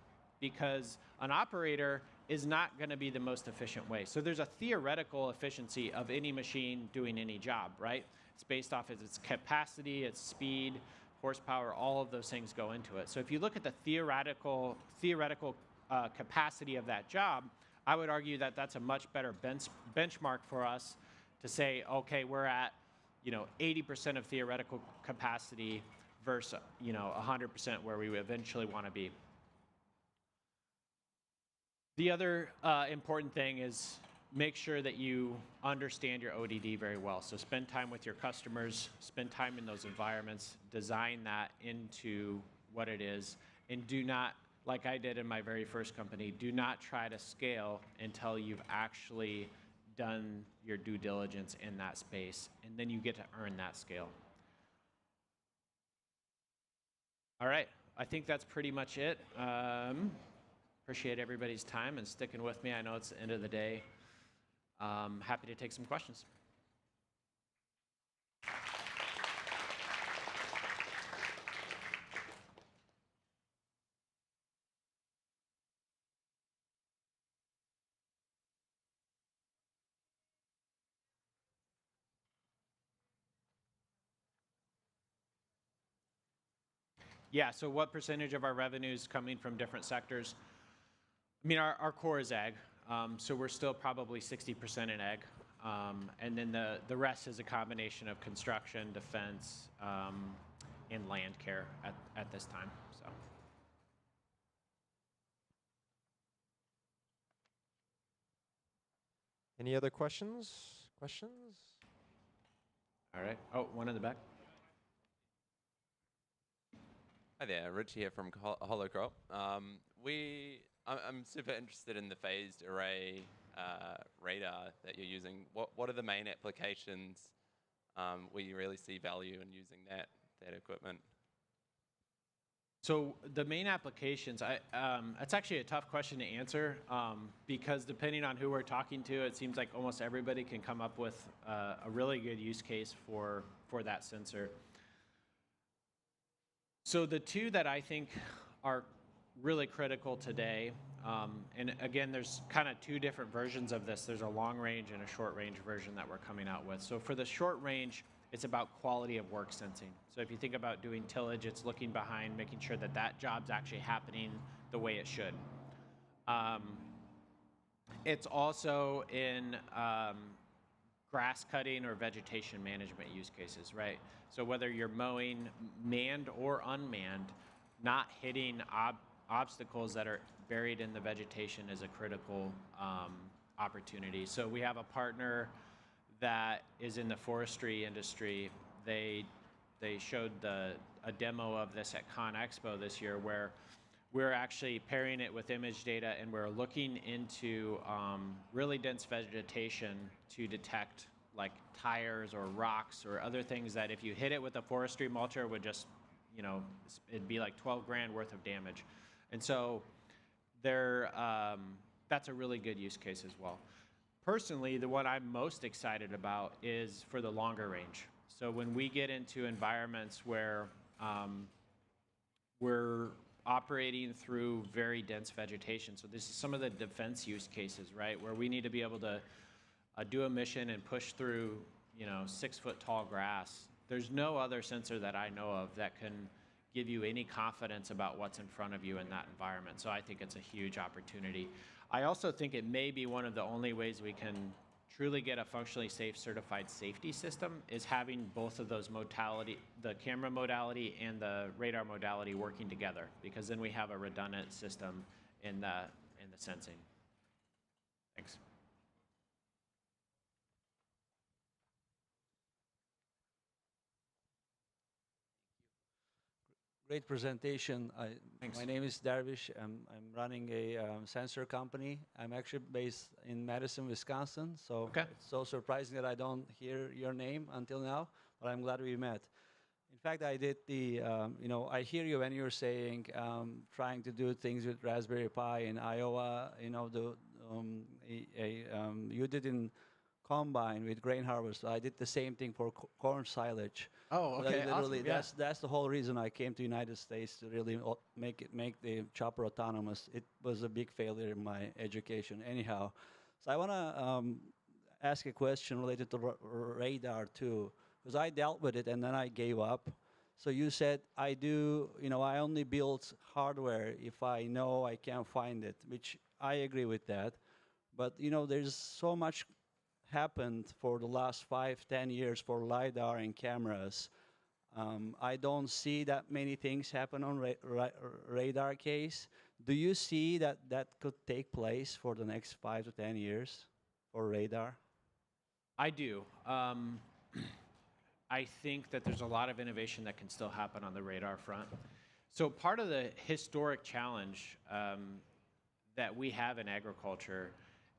because an operator is not going to be the most efficient way. So there's a theoretical efficiency of any machine doing any job, right? It's based off of its capacity, its speed, horsepower, all of those things go into it. So if you look at the theoretical capacity of that job, I would argue that that's a much better benchmark for us to say, okay, we're at 80% of theoretical capacity versus 100% where we eventually want to be. The other important thing is make sure that you understand your ODD very well. So spend time with your customers, spend time in those environments, design that into what it is, and do not, like I did in my very first company, do not try to scale until you've actually done your due diligence in that space, and then you get to earn that scale. All right, I think that's pretty much it. Appreciate everybody's time and sticking with me. I know it's the end of the day. Happy to take some questions. Yeah, so what percentage of our revenue is coming from different sectors? I mean, our core is ag, so we're still probably 60% in ag. And then the rest is a combination of construction, defense, and land care at this time. So. Any other questions? All right. Oh, one in the back. Hi there, Rich here from Holocrop. I'm super interested in the phased array radar that you're using. What are the main applications where you really see value in using that equipment? So the main applications, it's actually a tough question to answer because depending on who we're talking to, it seems like almost everybody can come up with a really good use case for that sensor. So the two that I think are really critical today, and again, there's kind of two different versions of this. There's a long range and a short range version that we're coming out with. So for the short range, it's about quality of work sensing. So if you think about doing tillage, it's looking behind, making sure that that job's actually happening the way it should. It's also in grass cutting or vegetation management use cases, right? So whether you're mowing manned or unmanned, not hitting obstacles that are buried in the vegetation is a critical opportunity. So we have a partner that is in the forestry industry. They showed a demo of this at Con Expo this year where we're actually pairing it with image data and we're looking into really dense vegetation to detect like tires or rocks or other things that if you hit it with a forestry mulcher would just, it'd be like 12 grand worth of damage. And so that's a really good use case as well. Personally, the one I'm most excited about is for the longer range. So when we get into environments where we're operating through very dense vegetation. So this is some of the defense use cases, right? Where we need to be able to do a mission and push through, 6-foot tall grass. There's no other sensor that I know of that can give you any confidence about what's in front of you in that environment. So I think it's a huge opportunity. I also think it may be one of the only ways we can truly get a functionally safe certified safety system is having both of those modality, the camera modality and the radar modality working together, because then we have a redundant system in the sensing. Thanks. Great presentation. My name is Darvish. I'm running a sensor company. I'm actually based in Madison, Wisconsin. So it's so surprising that I don't hear your name until now, but I'm glad we met. In fact, I did I hear you when you're saying trying to do things with Raspberry Pi in Iowa. You did in Combine with grain harvest. I did the same thing for corn silage. Oh, okay, literally, awesome, yeah. that's the whole reason I came to United States to really make the chopper autonomous. It was a big failure in my education. Anyhow, so I want to ask a question related to radar too, because I dealt with it and then I gave up. So you said I only build hardware if I know I can find it, which I agree with that. But there's so much happened for the last 5-10 years for LiDAR and cameras. I don't see that many things happen on radar case. Do you see that could take place for the next 5 to 10 years for radar? I do. I think that there's a lot of innovation that can still happen on the radar front. So part of the historic challenge that we have in agriculture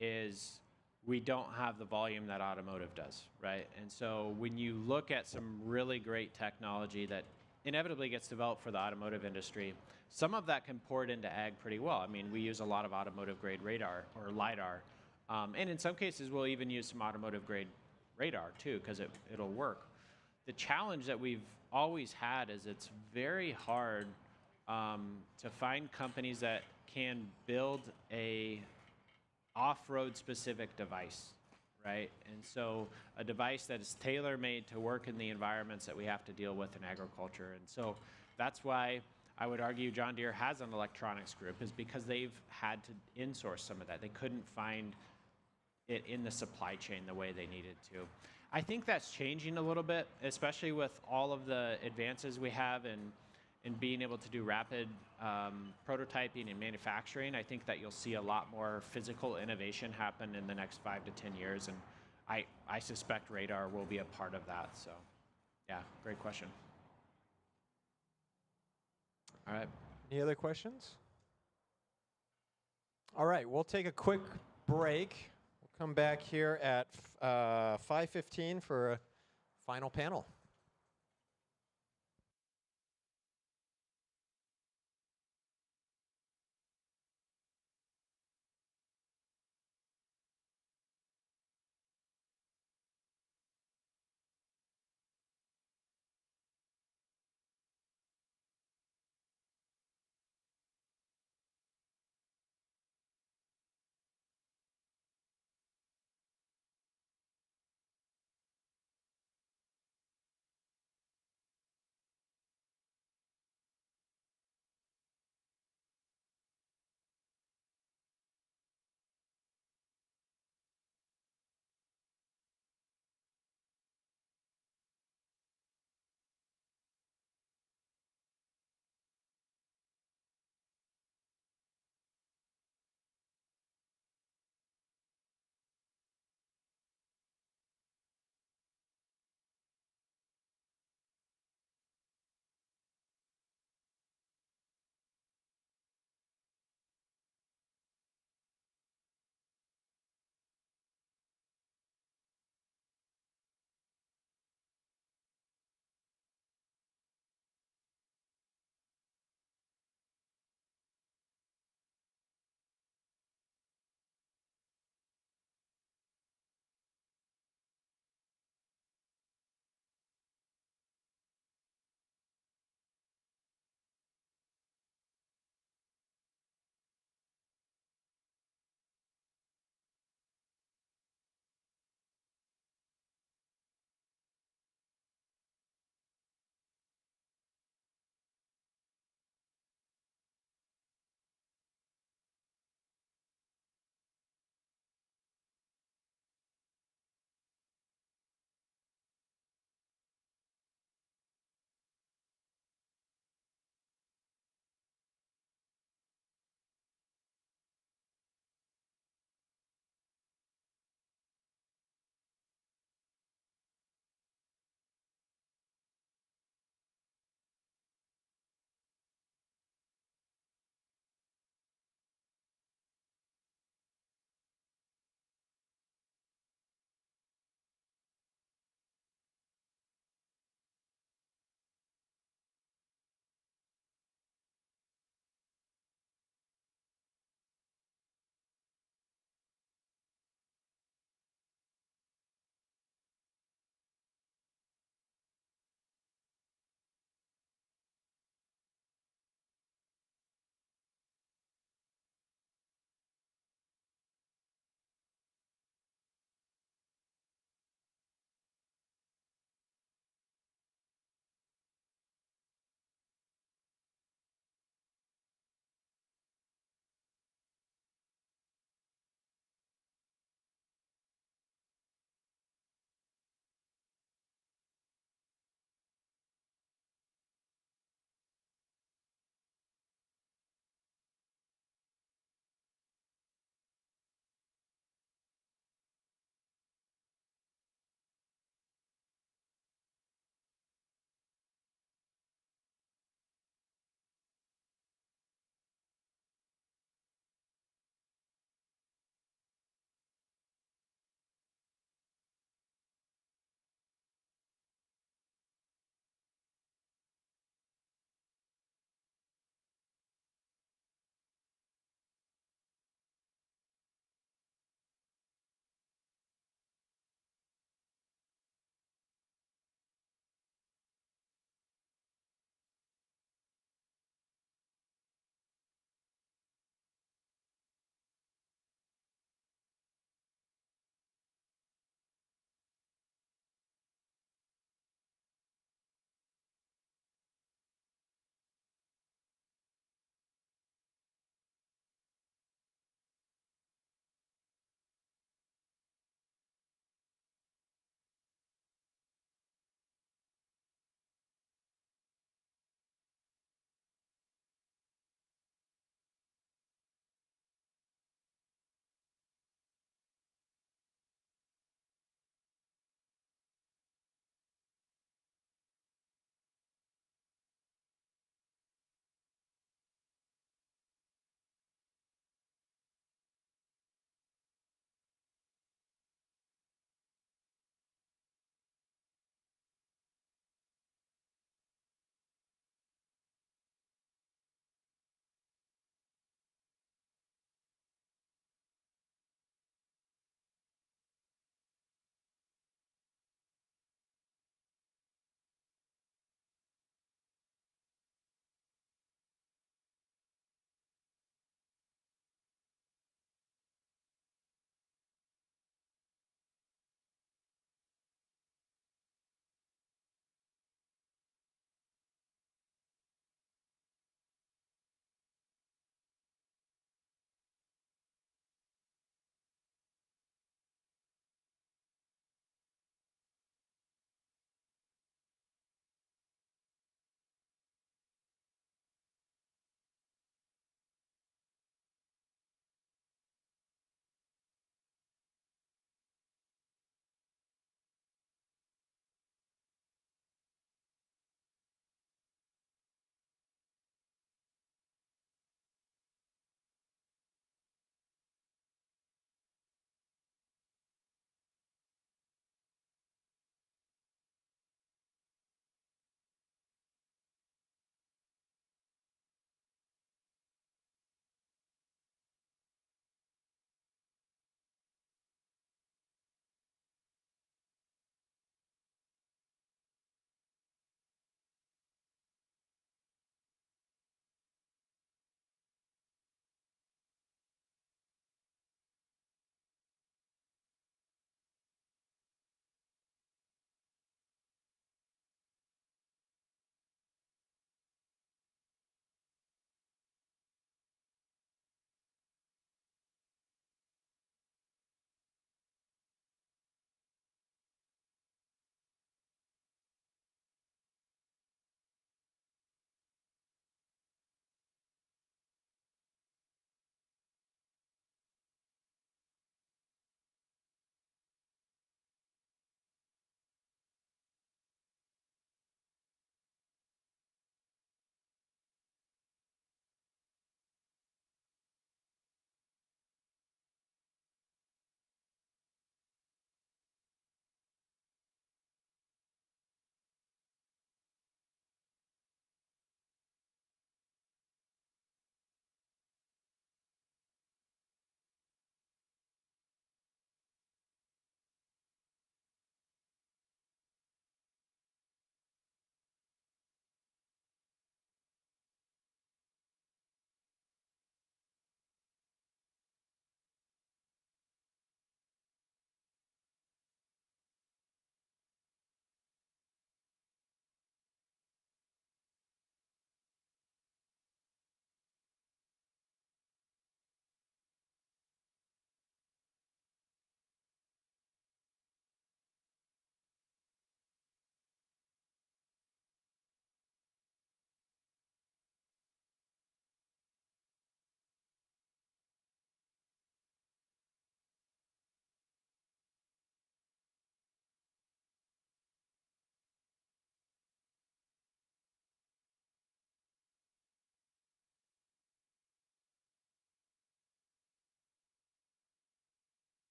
is we don't have the volume that automotive does, right? And so when you look at some really great technology that inevitably gets developed for the automotive industry, some of that can port into ag pretty well. I mean, we use a lot of automotive grade radar or LiDAR. And in some cases, we'll even use some automotive grade radar too, because it'll work. The challenge that we've always had is it's very hard to find companies that can build a off-road specific device, right? And so a device that is tailor-made to work in the environments that we have to deal with in agriculture. And so that's why I would argue John Deere has an electronics group is because they've had to insource some of that. They couldn't find it in the supply chain the way they needed to. I think that's changing a little bit, especially with all of the advances we have in being able to do rapid prototyping and manufacturing. I think that you'll see a lot more physical innovation happen in the next 5 to 10 years, and I suspect radar will be a part of that. So, yeah, great question. All right. Any other questions? All right, we'll take a quick break. We'll come back here at 5:15 for a final panel.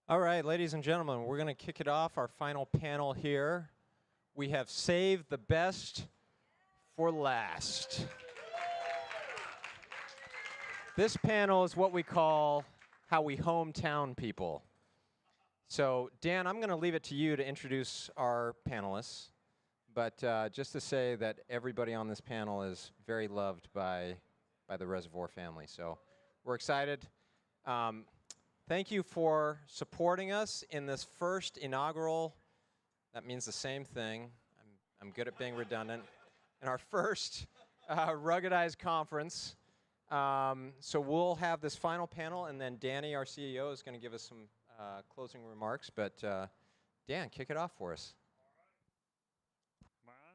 All right, ladies and gentlemen, we're going to kick it off, our final panel here. We have saved the best for last. This panel is what we call how we hometown people. So, Dan, I'm going to leave it to you to introduce our panelists. But just to say that everybody on this panel is very loved by the Reservoir family. So we're excited. Thank you for supporting us in this first inaugural, that means the same thing, I'm good at being redundant, in our first Ruggedize conference. So we'll have this final panel, and then Danny, our CEO, is going to give us some closing remarks. But Dan, kick it off for us. Am I on?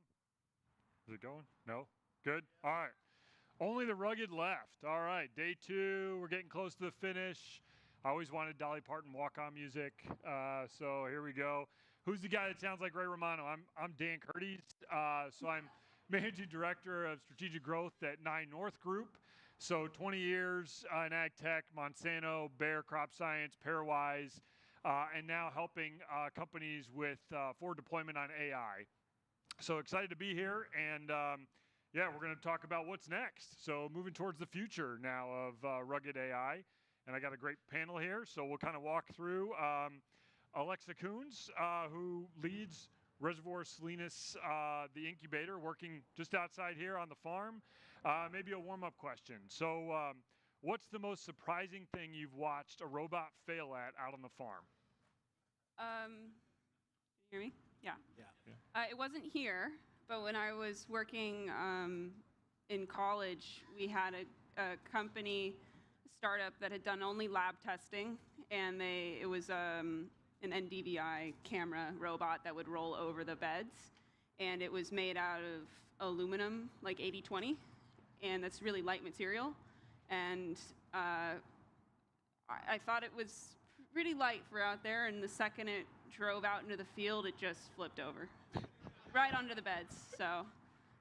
Is it going? No? Good? All right. Only the rugged left. All right. Day 2. We're getting close to the finish. I always wanted Dolly Parton walk-on music. So here we go. Who's the guy that sounds like Ray Romano? I'm Dan Curtis. So I'm Managing Director of Strategic Growth at 9 North Group. So 20 years in ag tech, Monsanto, Bayer Crop Science, Pairwise, and now helping companies with forward deployment on AI. So excited to be here, and yeah, we're going to talk about what's next. So moving towards the future now of rugged AI, and I got a great panel here. So we'll kind of walk through Alexa Coons, who leads Reservoir Salinas, the incubator, working just outside here on the farm. Maybe a warm-up question. So what's the most surprising thing you've watched a robot fail at out on the farm? Can you hear me? Yeah. It wasn't here, but when I was working in college, we had a company, a startup that had done only lab testing, and it was an NDVI camera robot that would roll over the beds, and it was made out of aluminum, like 80-20, and that's really light material, and I thought it was pretty light for out there, and the second it drove out into the field, it just flipped over right under the beds. So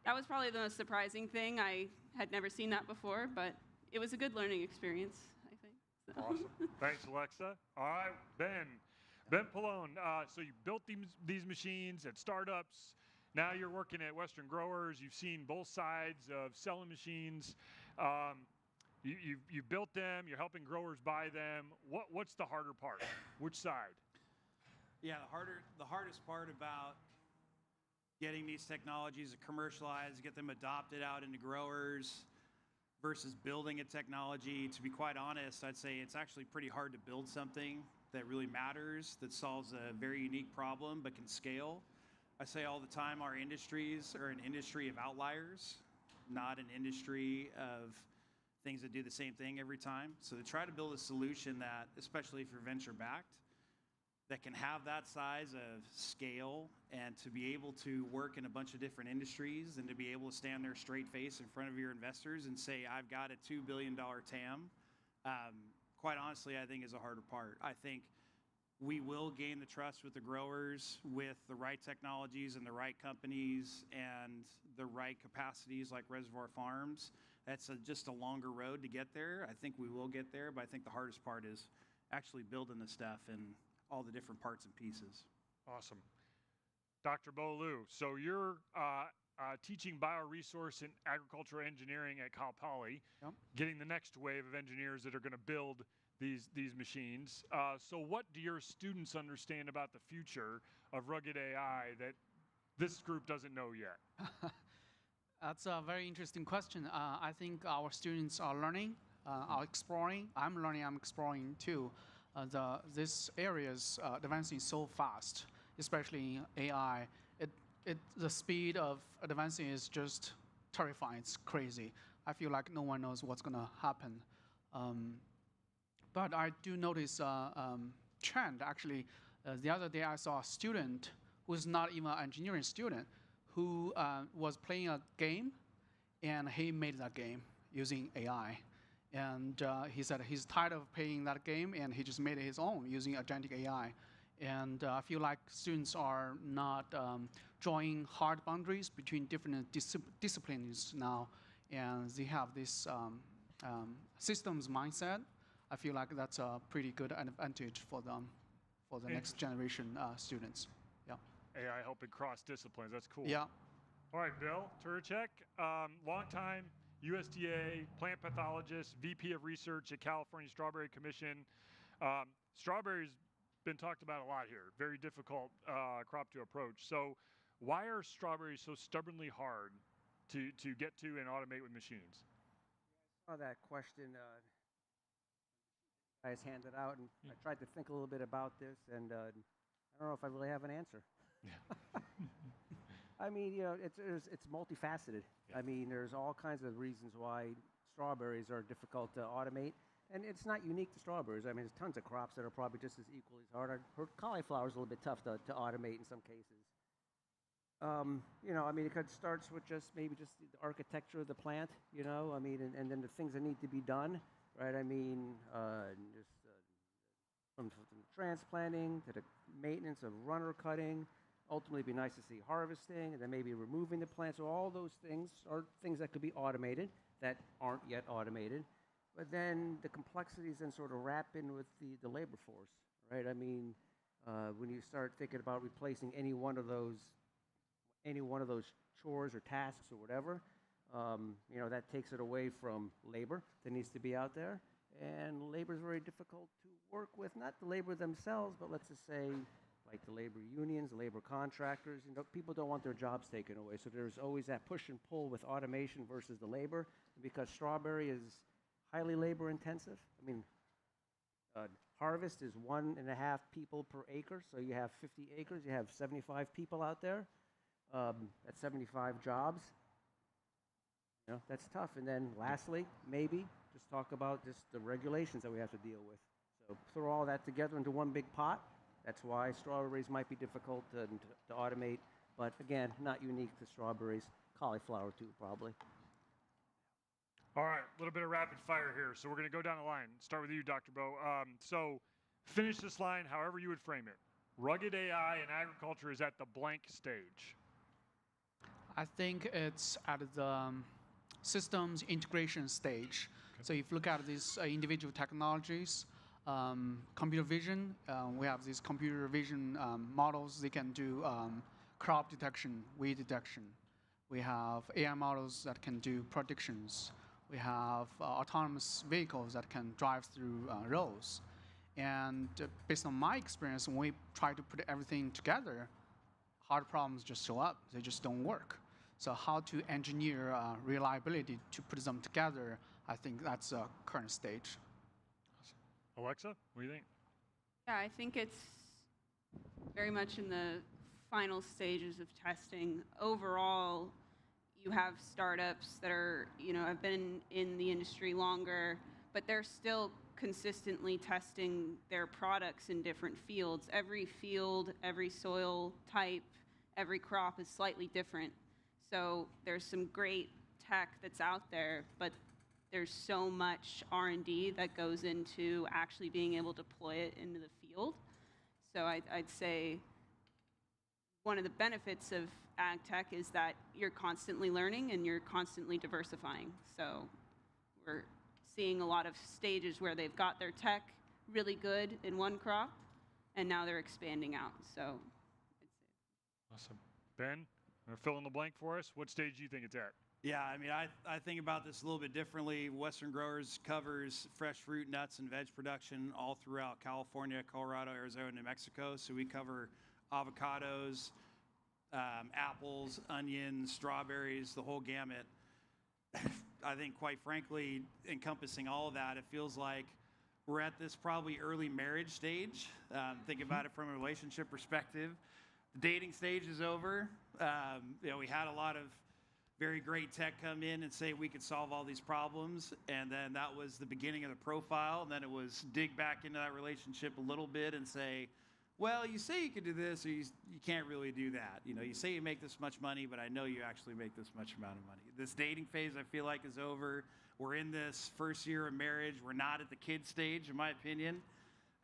that was probably the most surprising thing. I had never seen that before, but it was a good learning experience, I think. So. Awesome. Thanks, Alexa. All right, Ben Pallone. So you built these machines at startups. Now you're working at Western Growers. You've seen both sides of selling machines. You built them. You're helping growers buy them. What's the harder part? Which side? Yeah, the hardest part about getting these technologies commercialized, get them adopted out into growers versus building a technology. To be quite honest, I'd say it's actually pretty hard to build something that really matters, that solves a very unique problem but can scale. I say all the time, our industries are an industry of outliers, not an industry of things that do the same thing every time. So to try to build a solution that, especially if you're venture backed, that can have that size of scale and to be able to work in a bunch of different industries and to be able to stand there straight face in front of your investors and say, I've got a $2 billion TAM, quite honestly, I think is a harder part. I think we will gain the trust with the growers with the right technologies and the right companies and the right capacities like Reservoir Farms. That's just a longer road to get there. I think we will get there, but I think the hardest part is actually building the stuff and all the different parts and pieces. Awesome. Dr. Bo Liu, so you're teaching bioresource and agricultural engineering at Cal Poly, getting the next wave of engineers that are going to build these machines. So what do your students understand about the future of rugged AI that this group doesn't know yet? That's a very interesting question. I think our students are learning, are exploring. I'm learning, I'm exploring too. This area is advancing so fast, especially AI. The speed of advancing is just terrifying. It's crazy. I feel like no one knows what's going to happen. But I do notice a trend. Actually, the other day I saw a student who's not even an engineering student who was playing a game, and he made that game using AI. And he said he's tired of playing that game, and he just made it his own using agentic AI. And I feel like students are not drawing hard boundaries between different disciplines now, and they have this systems mindset. I feel like that's a pretty good advantage for them. for the next generation students. Yeah. AI helping cross disciplines. That's cool. Yeah. All right, Bill Turacek, longtime USDA plant pathologist, VP of Research at California Strawberry Commission. Strawberries been talked about a lot here. Very difficult crop to approach. So why are strawberries so stubbornly hard to get to and automate with machines? I saw that question guys handed out, and I tried to think a little bit about this, and I don't know if I really have an answer. I mean, you know, it's multifaceted. Yeah. I mean, there's all kinds of reasons why strawberries are difficult to automate, and it's not unique to strawberries. I mean, there's tons of crops that are probably just as equally as hard. Cauliflower is a little bit tough to automate in some cases. You know, I mean, it starts with maybe just the architecture of the plant, you know, I mean, and then the things that need to be done, right? I mean, just from the transplanting to the maintenance of runner cutting. Ultimately, it'd be nice to see harvesting and then maybe removing the plant. So all those things are things that could be automated that aren't yet automated. But then the complexities then sort of wrap in with the labor force, right? I mean, when you start thinking about replacing any one of those chores or tasks or whatever, you know, that takes it away from labor that needs to be out there. And labor is very difficult to work with, not the labor themselves, but let's just say like the labor unions, the labor contractors. You know, people don't want their jobs taken away. So there's always that push and pull with automation versus the labor. And because strawberry is highly labor intensive, I mean, harvest is 1.5 people per acre. So you have 50 acres, you have 75 people out there. That's 75 jobs. You know, that's tough. And then lastly, maybe just talk about just the regulations that we have to deal with. So throw all that together into one big pot. That's why strawberries might be difficult to automate. But again, not unique to strawberries. Cauliflower too, probably. All right, a little bit of rapid fire here. So we're going to go down the line. Start with you, Dr. Bo. So finish this line however you would frame it. Rugged AI in agriculture is at the blank stage. I think it's at the systems integration stage. Okay. So if you look at these individual technologies, computer vision, we have these computer vision models. They can do crop detection, weed detection. We have AI models that can do predictions. We have autonomous vehicles that can drive through roads. And based on my experience, when we try to put everything together, hard problems just show up. They just don't work. So how to engineer reliability to put them together, I think that's a current stage. Alexa, what do you think? Yeah, I think it's very much in the final stages of testing. Overall, you have startups that are, you know, have been in the industry longer, but they're still consistently testing their products in different fields. Every field, every soil type, every crop is slightly different. So there's some great tech that's out there, but there's so much R&D that goes into actually being able to deploy it into the field. So I'd say one of the benefits of ag tech is that you're constantly learning and you're constantly diversifying. So we're seeing a lot of stages where they've got their tech really good in one crop, and now they're expanding out. So I'd say. Awesome. Ben, fill in the blank for us. What stage do you think it's at? Yeah, I mean, I think about this a little bit differently. Western Growers covers fresh fruit, nuts, and veg production all throughout California, Colorado, Arizona, New Mexico. So we cover avocados, apples, onions, strawberries, the whole gamut. I think, quite frankly, encompassing all of that, it feels like we're at this probably early marriage stage. Think about it from a relationship perspective. The dating stage is over. You know, we had a lot of very great tech come in and say we could solve all these problems, and then that was the beginning of the profile. And then it was dig back into that relationship a little bit and say, well, you say you could do this, or you can't really do that. You know, you say you make this much money, but I know you actually make this much amount of money. This dating phase, I feel like, is over. We're in this first year of marriage. We're not at the kid stage, in my opinion.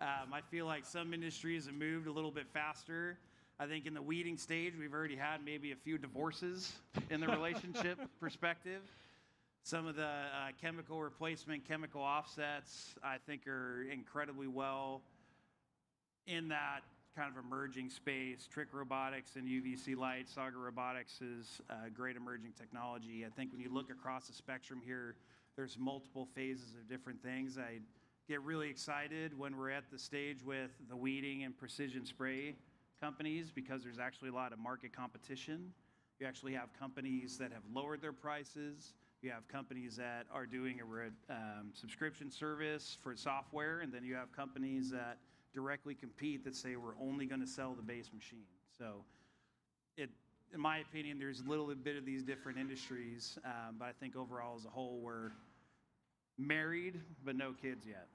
I feel like some industries have moved a little bit faster. I think in the weeding stage, we've already had maybe a few divorces in the relationship perspective. Some of the chemical replacement, chemical offsets, I think are incredibly well in that kind of emerging space, trick robotics and UVC light, Saga Robotics is a great emerging technology. I think when you look across the spectrum here, there's multiple phases of different things. I get really excited when we're at the stage with the weeding and precision spray companies because there's actually a lot of market competition. You actually have companies that have lowered their prices. You have companies that are doing a subscription service for software, and then you have companies that directly compete that say we're only going to sell the base machine. So in my opinion, there's a little bit of these different industries, but I think overall as a whole, we're married, but no kids yet.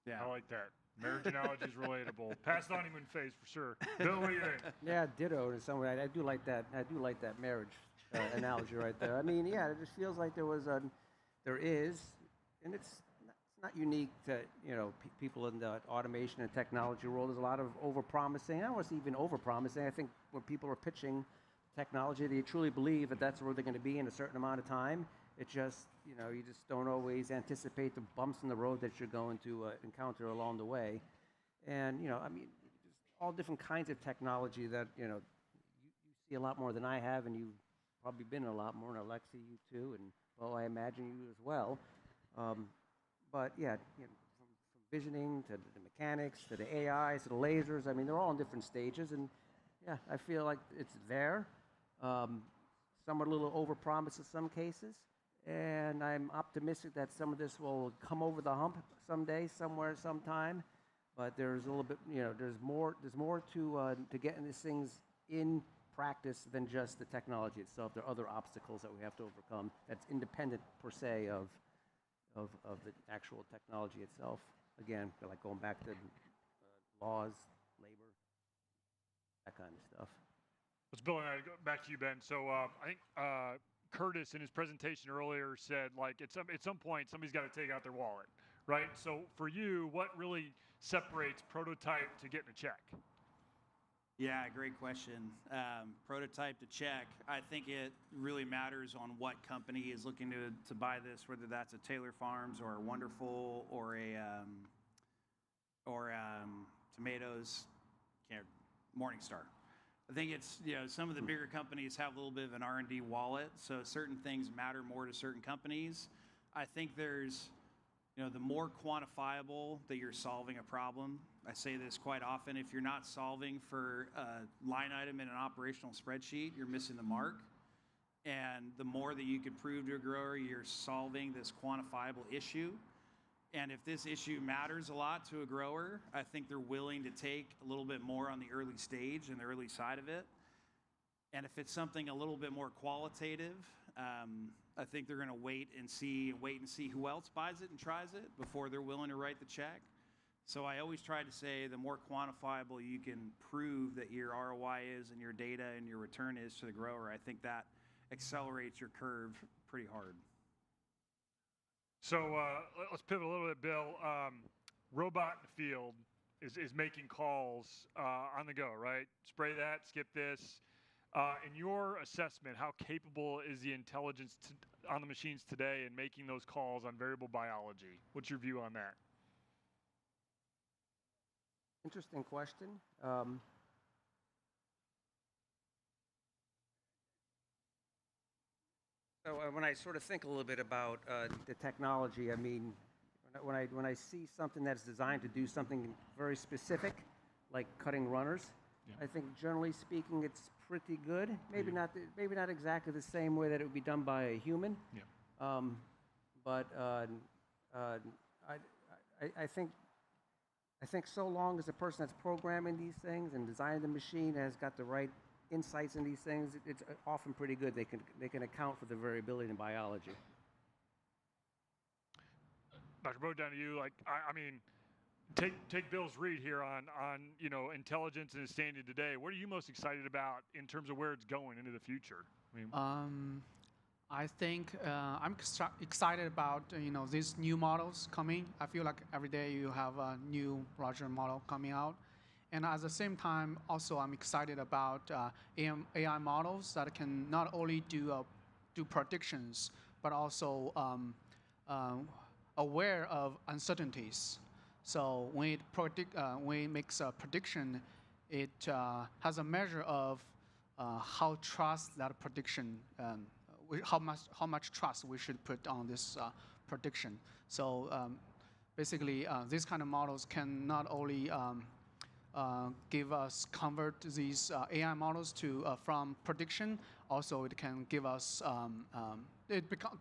Yeah. I like that. Marriage analogy is relatable. Past the honeymoon phase for sure. Bill, what do you think? Yeah, ditto in some way. I do like that. I do like that marriage analogy right there. I mean, yeah, it just feels like there is, and it's not unique to people in the automation and technology world. There's a lot of overpromising. I don't want to say even overpromising. I think when people are pitching technology, they truly believe that that's where they're going to be in a certain amount of time. It just you just don't always anticipate the bumps in the road that you're going to encounter along the way. And I mean, there's all different kinds of technology that you see a lot more than I have, and you've probably been in a lot more. And Alexi, you too, and Bo, I imagine you as well. But yeah, from visioning to the mechanics to the AIs to the lasers, I mean, they're all in different stages, and yeah, I feel like it's there. Some are a little overpromised in some cases, and I'm optimistic that some of this will come over the hump someday, somewhere, sometime. But there's a little bit, there's more to getting these things in practice than just the technology itself. There are other obstacles that we have to overcome that's independent per se of the actual technology itself. Again, like going back to laws, labor, that kind of stuff. Let's Bill and I go back to you, Ben. So I think Curtis in his presentation earlier said like at some point somebody's got to take out their wallet, right? So for you, what really separates prototype to getting a check? Yeah, great question. Prototype to check. I think it really matters on what company is looking to buy this, whether that's a Taylor Farms or a Wonderful or a Tomatoes, Morningstar. I think it's some of the bigger companies have a little bit of an R&D wallet, so certain things matter more to certain companies. I think there's the more quantifiable that you're solving a problem. I say this quite often. If you're not solving for a line item in an operational spreadsheet, you're missing the mark. And the more that you can prove to a grower you're solving this quantifiable issue, and if this issue matters a lot to a grower, I think they're willing to take a little bit more on the early stage and the early side of it. And if it's something a little bit more qualitative, I think they're going to wait and see who else buys it and tries it before they're willing to write the check. So I always try to say the more quantifiable you can prove that your ROI is and your data and your return is to the grower, I think that accelerates your curve pretty hard. So let's pivot a little bit, Bill. Robot in the field is making calls on the go, right? Spray that, skip this. In your assessment, how capable is the intelligence on the machines today in making those calls on variable biology? What's your view on that? Interesting question. So when I sort of think a little bit about the technology, I mean, when I see something that's designed to do something very specific, like cutting runners, I think generally speaking, it's pretty good. Maybe not exactly the same way that it would be done by a human. Yeah. But I think so long as the person that's programming these things and designing the machine has got the right insights in these things, it's often pretty good. They can account for the variability in biology. Dr. Bo, down to you. Like, I mean, take Bill's read here on intelligence and its standing today. What are you most excited about in terms of where it's going into the future? I think I'm excited about these new models coming. I feel like every day you have a new larger model coming out. And at the same time, also I'm excited about AI models that can not only do predictions, but also aware of uncertainties. So when it makes a prediction, it has a measure of how trust that prediction, how much trust we should put on this prediction. So basically, these kind of models can not only convert these AI models to from prediction. Also, it can give us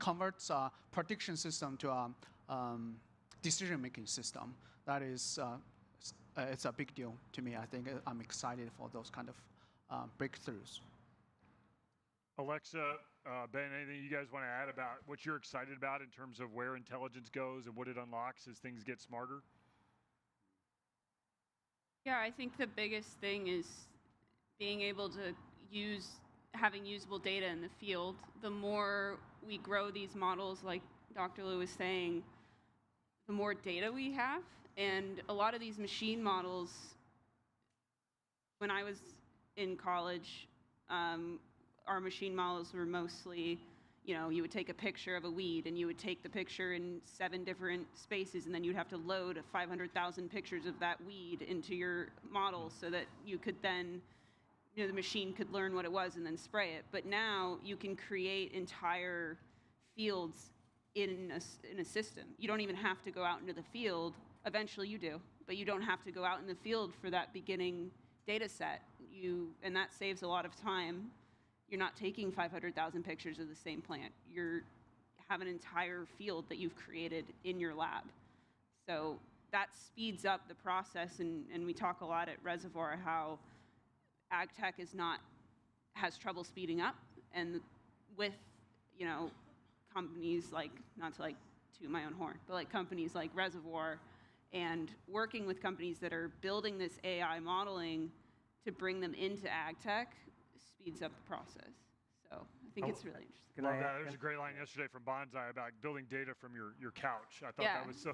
converts prediction system to a decision-making system. That is, it's a big deal to me. I think I'm excited for those kind of breakthroughs. Alexa, Ben, anything you guys want to add about what you're excited about in terms of where intelligence goes and what it unlocks as things get smarter? Yeah, I think the biggest thing is being able to having usable data in the field. The more we grow these models, like Dr. Liu was saying, the more data we have. And a lot of these machine models, when I was in college, our machine models were mostly, you would take a picture of a weed and you would take the picture in 7 different spaces, and then you'd have to load 500,000 pictures of that weed into your model so that you could then, the machine could learn what it was and then spray it. But now you can create entire fields in a system. You don't even have to go out into the field. Eventually you do, but you don't have to go out in the field for that beginning data set. And that saves a lot of time. You're not taking 500,000 pictures of the same plant. You have an entire field that you've created in your lab. So that speeds up the process, and we talk a lot at Reservoir how ag tech has trouble speeding up, and with companies like, not to toot my own horn, but companies like Reservoir, and working with companies that are building this AI modeling to bring them into ag tech speeds up the process. So I think it's really interesting. There's a great line yesterday from Bonsai about building data from your couch. I thought that was so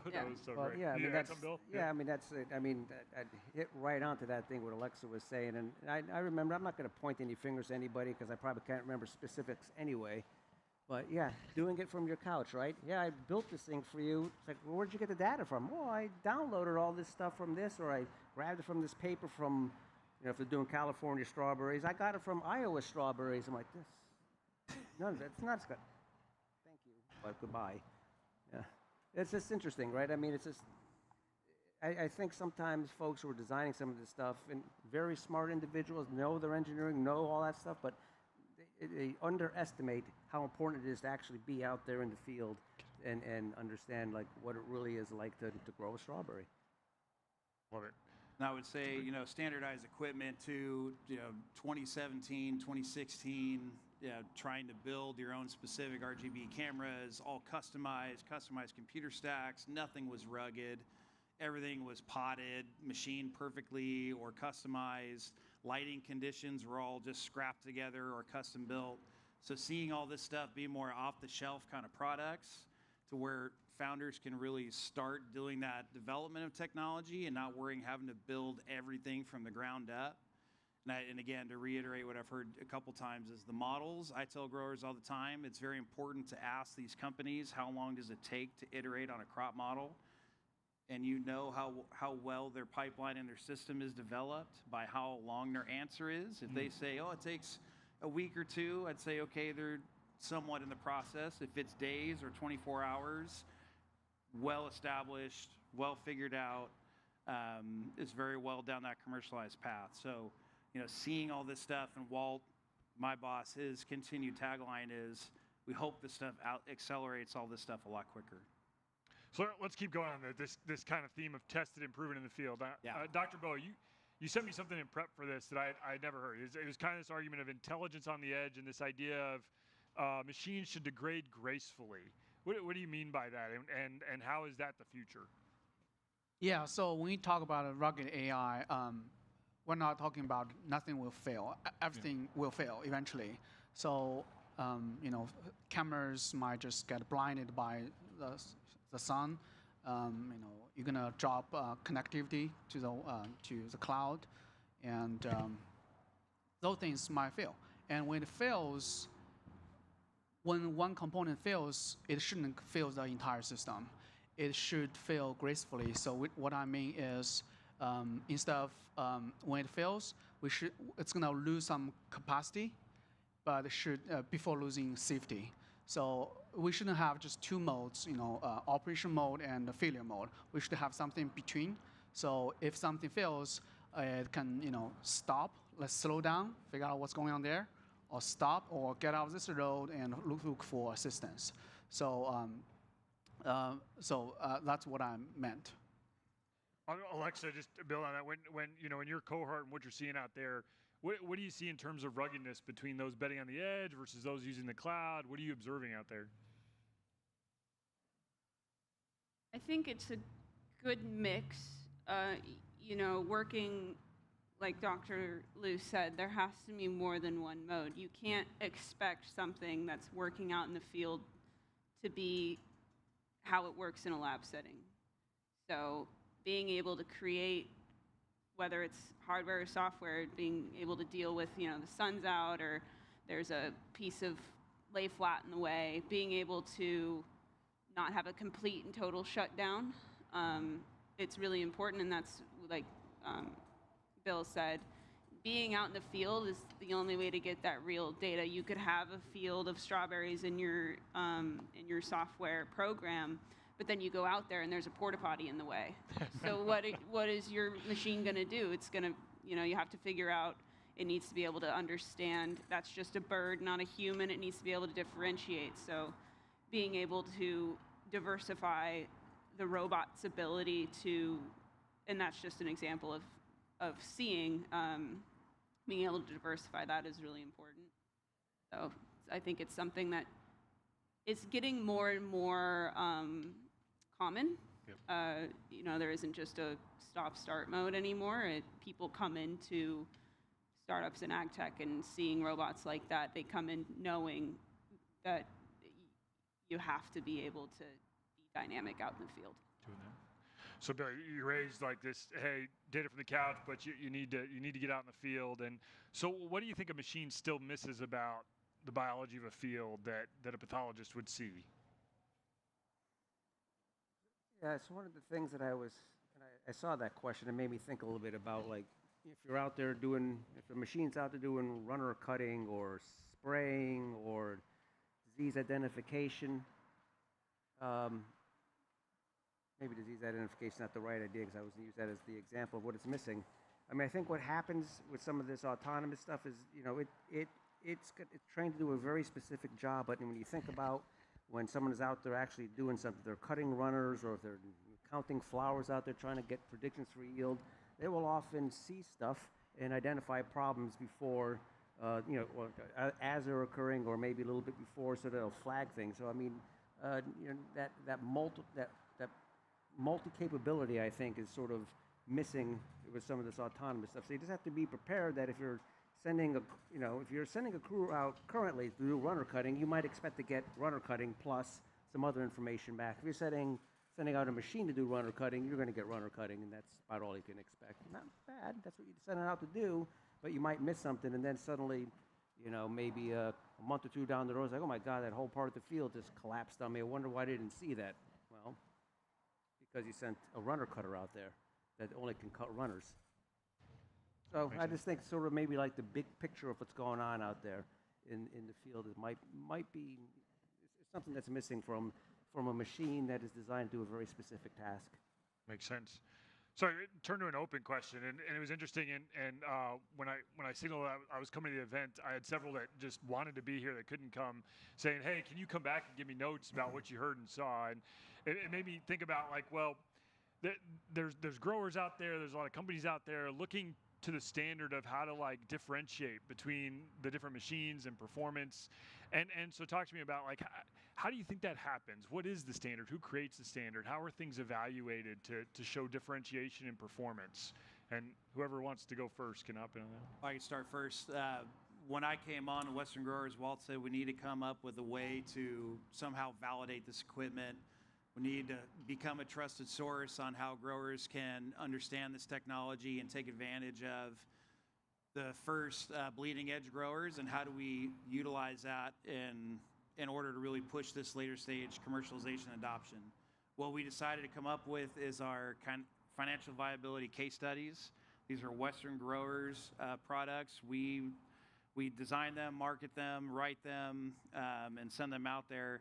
Well, great. yeah, I mean, that's Bill? I mean, that's it. I mean, I hit right onto that thing what Alexa was saying. And I remember, I'm not going to point any fingers at anybody because I probably can't remember specifics anyway. But yeah, doing it from your couch, right? Yeah, I built this thing for you. It's like, well, where'd you get the data from? Well, I downloaded all this stuff from this, or I grabbed it from this paper from, if they're doing California strawberries, I got it from Iowa strawberries. I'm like, this, no, that's not good. Thank you, but goodbye. Yeah, it's just interesting, right? I mean, it's just, I think sometimes folks who are designing some of this stuff, and very smart individuals know their engineering, know all that stuff, but they underestimate how important it is to actually be out there in the field and understand what it really is like to grow a strawberry. Love it. And I would say, standardized equipment to, 2017, 2016, trying to build your own specific RGB cameras, all customized computer stacks. Nothing was rugged. Everything was potted, machined perfectly or customized. Lighting conditions were all just scrapped together or custom built. So seeing all this stuff be more off-the-shelf kind of products to where founders can really start doing that development of technology and not worrying having to build everything from the ground up. And again, to reiterate what I've heard a couple times is the models. I tell growers all the time, it's very important to ask these companies, how long does it take to iterate on a crop model? And how well their pipeline and their system is developed by how long their answer is. If they say, oh, it takes a week or two, I'd say, okay, they're somewhat in the process. If it's days or 24 hours, well established, well figured out, is very well down that commercialized path. So, seeing all this stuff, and Walt, my boss, his continued tagline is, we hope this stuff accelerates all this stuff a lot quicker. So let's keep going on this kind of theme of tested and proven in the field. Dr. Bo, you sent me something in prep for this that I'd never heard. It was kind of this argument of intelligence on the edge and this idea of machines should degrade gracefully. What do you mean by that, and how is that the future? Yeah, so when we talk about a rugged AI, we're not talking about nothing will fail. Everything will fail eventually. So, cameras might just get blinded by the sun. You're gonna drop connectivity to the cloud, and those things might fail. And when it fails, when one component fails, it shouldn't fail the entire system. it should fail gracefully. So what I mean is, instead of when it fails, it's gonna lose some capacity, but it should before losing safety. So we shouldn't have just two modes, operation mode and the failure mode. We should have something between. So if something fails, it can stop, let's slow down, figure out what's going on there, or stop, or get out of this road and look for assistance. So that's what I meant. Alexa, just to build on that, when in your cohort and what you're seeing out there, what do you see in terms of ruggedness between those betting on the edge versus those using the cloud? What are you observing out there? I think it's a good mix. Working, like Dr. Liu said, there has to be more than one mode. You can't expect something that's working out in the field to be how it works in a lab setting. So being able to create, whether it's hardware or software, being able to deal with, the sun's out or there's a piece of lay flat in the way, being able to not have a complete and total shutdown, it's really important, and that's like Bill said, being out in the field is the only way to get that real data. You could have a field of strawberries in your software program, but then you go out there and there's a porta potty in the way. So what is your machine going to do? It's going to, you have to figure out, it needs to be able to understand that's just a bird, not a human. It needs to be able to differentiate. So being able to diversify the robot's ability to, and that's just an example of seeing, being able to diversify that is really important. So I think it's something that is getting more and more common. Yep. There isn't just a stop-start mode anymore. People come into startups in ag tech and seeing robots like that, they come in knowing that you have to be able to be dynamic out in the field. Doing that. So Bill, you raised like this, hey, data from the couch, but you need to get out in the field. And so what do you think a machine still misses about the biology of a field that a pathologist would see? Yeah, it's one of the things that I saw that question, it made me think a little bit about, like, if you're out there if the machine's out there doing runner cutting or spraying or disease identification, maybe disease identification is not the right idea because I was going to use that as the example of what it's missing. I mean, I think what happens with some of this autonomous stuff is, it's trained to do a very specific job, but when you think about when someone is out there actually doing something, they're cutting runners or if they're counting flowers out there trying to get predictions for yield, they will often see stuff and identify problems before, as they're occurring or maybe a little bit before, so they'll flag things. So I mean, that multi-capability, I think, is sort of missing with some of this autonomous stuff. So you just have to be prepared that if you're sending a crew out currently to do runner cutting, you might expect to get runner cutting plus some other information back. If you're sending out a machine to do runner cutting, you're going to get runner cutting, and that's about all you can expect. Not bad. That's what you send it out to do, but you might miss something, and then suddenly, maybe a month or two down the road, it's like, oh my God, that whole part of the field just collapsed on me. I wonder why I didn't see that. Well, because you sent a runner cutter out there that only can cut runners. So I just think sort of maybe like the big picture of what's going on out there in the field might be it's something that's missing from a machine that is designed to do a very specific task. Makes sense. So I turned to an open question, and it was interesting. And when I signaled I was coming to the event, I had several that just wanted to be here that couldn't come, saying, "Hey, can you come back and give me notes about what you heard and saw?" And it made me think about, like, well, there's growers out there, there's a lot of companies out there looking to the standard of how to like differentiate between the different machines and performance, and so talk to me about like how do you think that happens? What is the standard? Who creates the standard? How are things evaluated to show differentiation in performance? And whoever wants to go first can hop in on that. I can start first. When I came on, Western Growers, Walt said we need to come up with a way to somehow validate this equipment. We need to become a trusted source on how growers can understand this technology and take advantage of the first bleeding edge growers, and how do we utilize that in order to really push this later stage commercialization adoption. what we decided to come up with is our financial viability case studies. These are Western growers' products. We design them, market them, write them, and send them out there.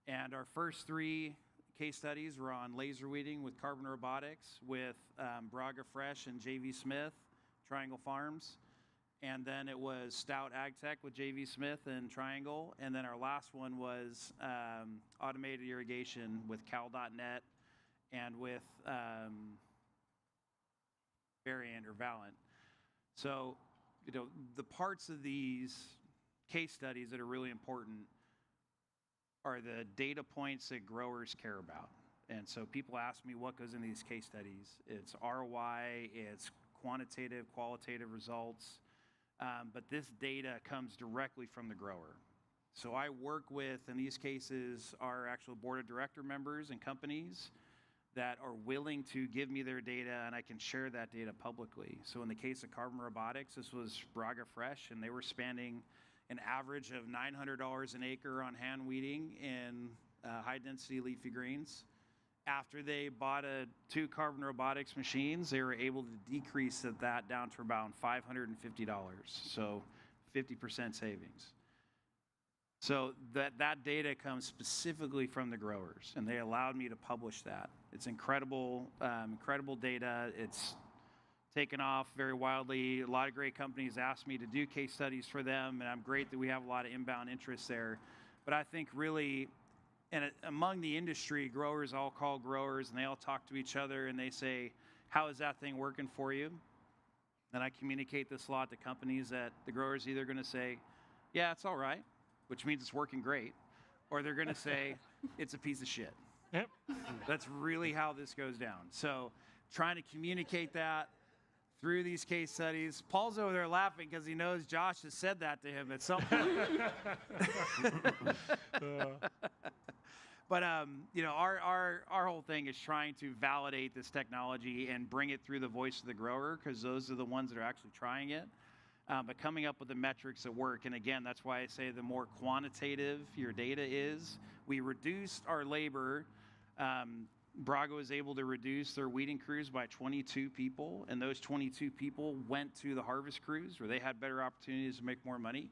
And our first 3 case studies were on laser weeding with Carbon Robotics, with Braga Fresh and JV Smith, Triangle Farms. And then it was Stout Ag Tech with JV Smith and Triangle. And then our last one was automated irrigation with Cal.net and with Variant or Valent. So, the parts of these case studies that are really important are the data points that growers care about. And so people ask me what goes into these case studies. It's ROI, it's quantitative, qualitative results, but this data comes directly from the grower. So I work with, in these cases, our actual board of director members and companies that are willing to give me their data, and I can share that data publicly. So in the case of Carbon Robotics, this was Braga Fresh, and they were spending an average of $900 an acre on hand weeding in high-density leafy greens. After they bought 2 Carbon Robotics machines, they were able to decrease that down to about $550, so 50% savings. So that data comes specifically from the growers, and they allowed me to publish that. It's incredible, incredible data. It's taken off very wildly. A lot of great companies asked me to do case studies for them, and I'm great that we have a lot of inbound interest there. But I think really, and among the industry, growers all call growers, and they all talk to each other, and they say, how is that thing working for you? And I communicate this a lot to companies that the growers either going to say, yeah, it's all right, which means it's working great, or they're going to say, it's a piece of shit. Yep. That's really how this goes down. So trying to communicate that through these case studies. Paul's over there laughing because he knows Josh has said that to him at some point. But our whole thing is trying to validate this technology and bring it through the voice of the grower, because those are the ones that are actually trying it. But coming up with the metrics that work. And again, that's why I say the more quantitative your data is. We reduced our labor. Braga was able to reduce their weeding crews by 22 people, and those 22 people went to the harvest crews where they had better opportunities to make more money.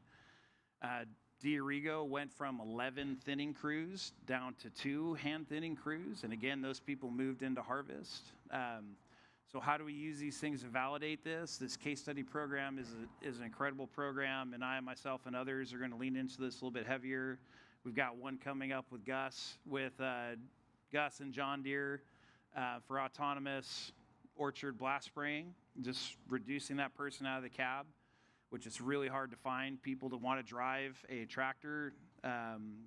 Diorigo went from 11 thinning crews down to 2 hand thinning crews, and again, those people moved into harvest. So how do we use these things to validate this? This case study program is an incredible program, and I, myself, and others are going to lean into this a little bit heavier. We've got one coming up with Gus and John Deere for autonomous orchard blast spraying, just reducing that person out of the cab, which is really hard to find people to want to drive a tractor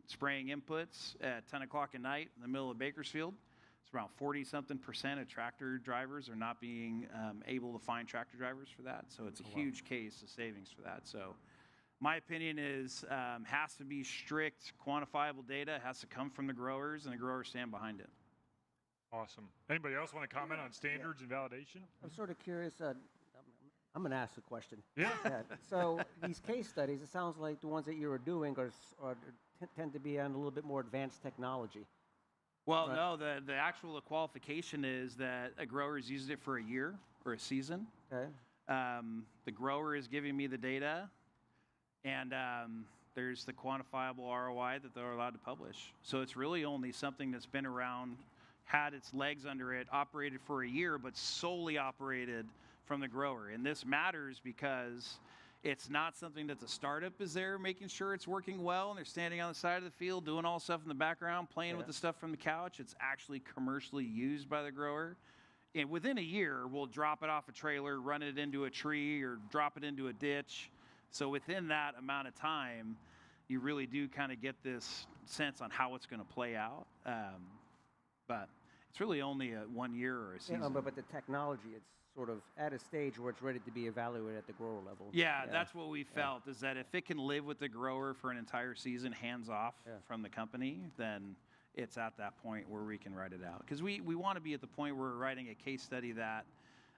spraying inputs at 10 o'clock at night in the middle of Bakersfield. It's around 40-something% of tractor drivers are not being able to find tractor drivers for that. So it's a huge case of savings for that. So my opinion is has to be strict, quantifiable data. It has to come from the growers, and the growers stand behind it. Awesome. Anybody else want to comment on standards and validation? I'm sort of curious. I'm going to ask a question. Yeah. So these case studies, it sounds like the ones that you were doing tend to be on a little bit more advanced technology. Well, no, the actual qualification is that a grower is using it for a year or a season. Okay. The grower is giving me the data, and there's the quantifiable ROI that they're allowed to publish. So it's really only something that's been around, had its legs under it, operated for a year, but solely operated from the grower. And this matters because it's not something that the startup is there making sure it's working well, and they're standing on the side of the field doing all stuff in the background, playing with the stuff from the couch. It's actually commercially used by the grower. And within a year, we'll drop it off a trailer, run it into a tree, or drop it into a ditch. So within that amount of time, you really do kind of get this sense on how it's going to play out. But it's really only a 1 year or a season. Yeah, but the technology, it's sort of at a stage where it's ready to be evaluated at the grower level. Yeah, that's what we felt, is that if it can live with the grower for an entire season, hands off from the company, then it's at that point where we can write it out. Because we want to be at the point where we're writing a case study that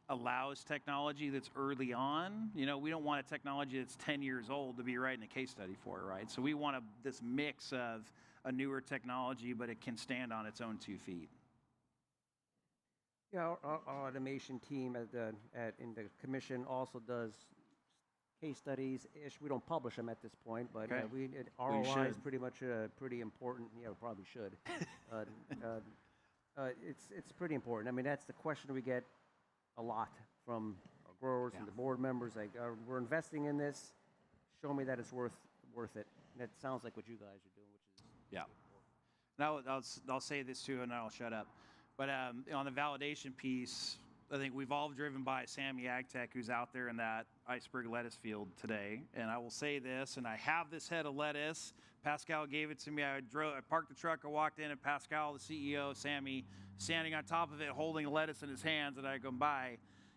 allows technology that's early on. We don't want a technology that's 10 years old to be writing a case study for, right? So we want this mix of a newer technology, but it can stand on its own 2 feet. Yeah, our automation team in the commission also does case studies ish. We don't publish them at this point, but Okay. ROI is should. pretty much pretty important. Yeah, we probably should. It's pretty important. I mean, that's the question we get a lot from our growers and the board members. Like, we're investing in this. Show me that it's worth it. And that sounds like what you guys are doing, which is Yeah. Now I'll say this too, and then I'll shut up. But on the validation piece, I think we've all driven by Sammy AgTech, who's out there in that iceberg lettuce field today. And I will say this, and I have this head of lettuce. Pascal gave it to me. I parked the truck, I walked in, and Pascal, the CEO, Sammy, standing on top of it, holding lettuce in his hands, and I go by.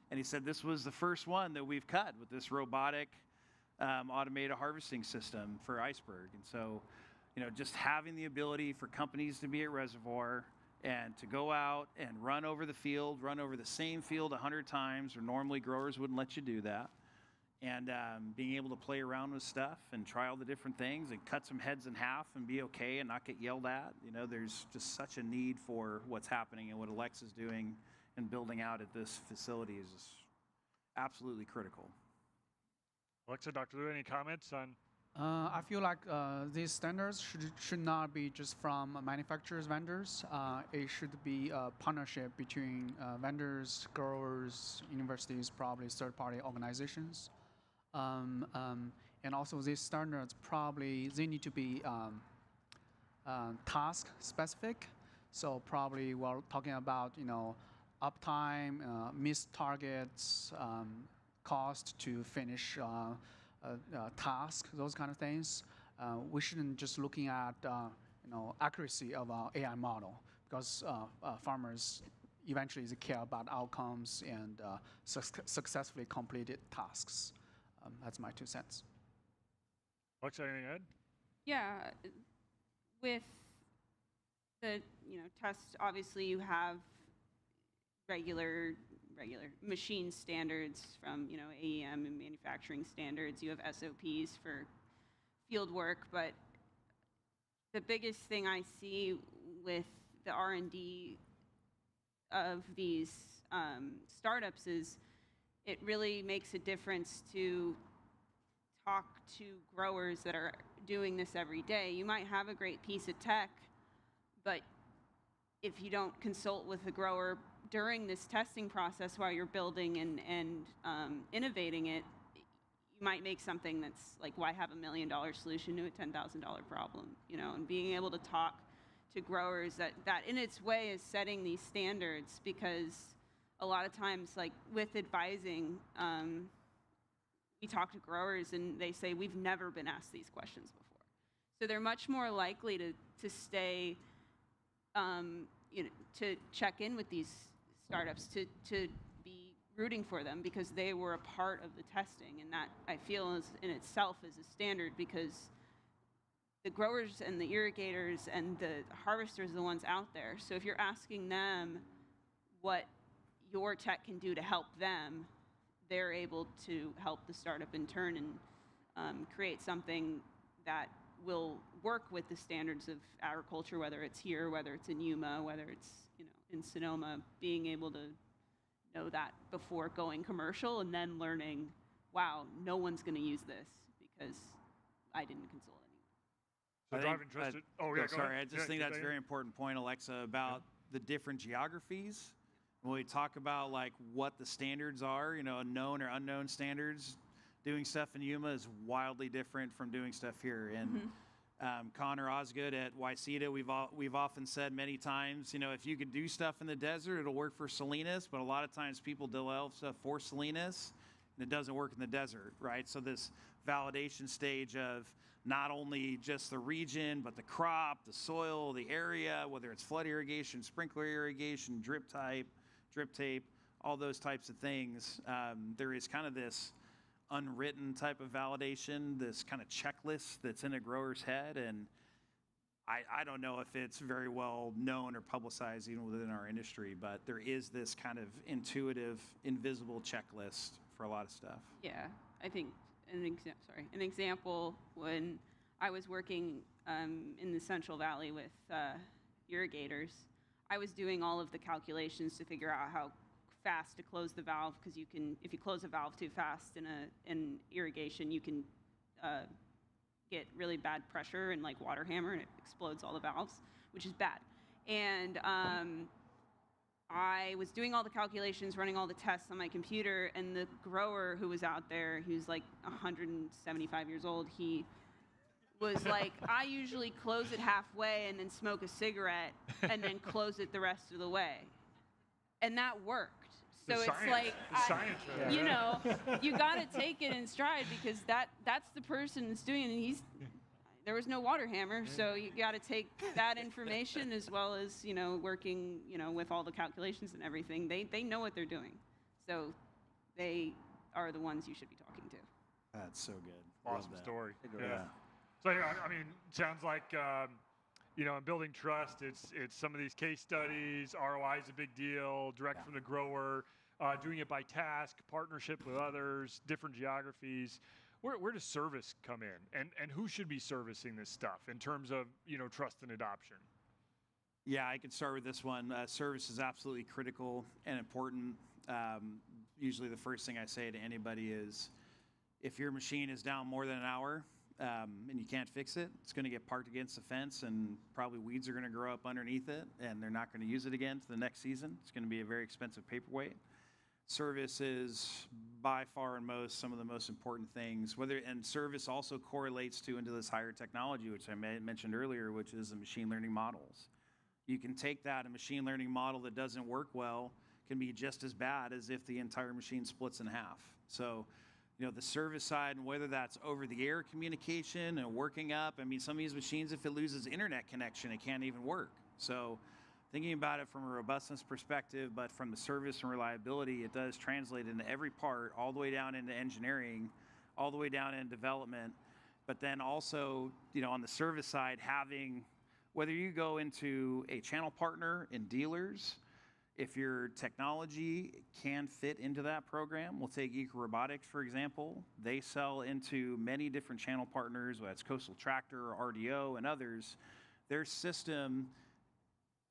And he said, this was the first one that we've cut with this robotic automated harvesting system for iceberg. And so, just having the ability for companies to be at reservoir and to go out and run over the field, run over the same field 100 times, or normally growers wouldn't let you do that, and being able to play around with stuff and try all the different things and cut some heads in half and be okay and not get yelled at. There's just such a need for what's happening, and what Alexa's doing and building out at this facility is absolutely critical. Alexa, Dr. Liu, any comments on? I feel like these standards should not be just from manufacturers, vendors. It should be a partnership between vendors, growers, universities, probably third-party organizations. And also these standards they need to be task specific. So probably we're talking about uptime, missed targets, cost to finish task, those kind of things. We shouldn't just looking at accuracy of our AI model, because farmers eventually care about outcomes and successfully completed tasks. That's my 2 cents. Alexa, anything to add? Yeah, with the test, obviously you have regular machine standards from AEM and manufacturing standards. You have SOPs for field work, but the biggest thing I see with the R&D of these startups is it really makes a difference to talk to growers that are doing this every day. You might have a great piece of tech, but if you don't consult with the grower during this testing process while you're building and innovating it, you might make something that's like, why have $1 million solution to a $10,000 problem? And being able to talk to growers that in its way is setting these standards, because a lot of times, like with advising, we talk to growers and they say, we've never been asked these questions before. So they're much more likely to stay, to check in with these startups, to be rooting for them, because they were a part of the testing. And that, I feel, is in itself is a standard, because the growers and the irrigators and the harvesters are the ones out there. So if you're asking them what your tech can do to help them, they're able to help the startup in turn and create something that will work with the standards of agriculture, whether it's here, whether it's in Yuma, whether it's in Sonoma. Being able to know that before going commercial, and then learning, wow, no one's going to use this because I didn't consult anyone. Sorry, I just think that's a very important point, Alexa, about the different geographies. When we talk about like what the standards are, known or unknown standards, doing stuff in Yuma is wildly different from doing stuff here. And Connor Osgood at YCETA, we've often said many times, if you could do stuff in the desert, it'll work for Salinas, but a lot of times people develop stuff for Salinas, and it doesn't work in the desert, right? So this validation stage of not only just the region, but the crop, the soil, the area, whether it's flood irrigation, sprinkler irrigation, drip tape, all those types of things. There is kind of this unwritten type of validation, this kind of checklist that's in a grower's head. And I don't know if it's very well known or publicized even within our industry, but there is this kind of intuitive, invisible checklist for a lot of stuff. Yeah, I think an example, when I was working in the Central Valley with irrigators, I was doing all of the calculations to figure out how fast to close the valve, because you can, if you close a valve too fast in irrigation, you can get really bad pressure and like water hammer, and it explodes all the valves, which is bad. And I was doing all the calculations, running all the tests on my computer, and the grower who was out there, who's like 175 years old, he was like, I usually close it halfway and then smoke a cigarette and then close it the rest of the way. And that worked. So it's like, you know, you got to take it in stride, because that's the person that's doing it. And there was no water hammer, so you got to take that information as well as, you know, working, you know, with all the calculations and everything. They know what they're doing. So they are the ones you should be talking to. That's so good. Awesome story. Yeah. So I mean, sounds like you know, in building trust, it's some of these case studies. ROI is a big deal. Direct from the grower, doing it by task, partnership with others, different geographies. Where does service come in, and who should be servicing this stuff in terms of, you know, trust and adoption? Yeah, I can start with this one. Service is absolutely critical and important. Usually the first thing I say to anybody is, if your machine is down more than an hour and you can't fix it, it's going to get parked against the fence, and probably weeds are going to grow up underneath it, and they're not going to use it again for the next season. It's going to be a very expensive paperweight. Service is by far and most some of the most important things. And service also correlates into this higher technology, which I mentioned earlier, which is the machine learning models. You can take that, a machine learning model that doesn't work well can be just as bad as if the entire machine splits in half. So, you know, the service side, and whether that's over-the-air communication and working up. I mean, some of these machines, if it loses internet connection, it can't even work. So thinking about it from a robustness perspective, but from the service and reliability, it does translate into every part, all the way down into engineering, all the way down in development. But then also, you know, on the service side, having, whether you go into a channel partner in dealers, if your technology can fit into that program, we'll take Eco Robotics, for example. They sell into many different channel partners, whether it's Coastal Tractor, RDO, and others. Their system,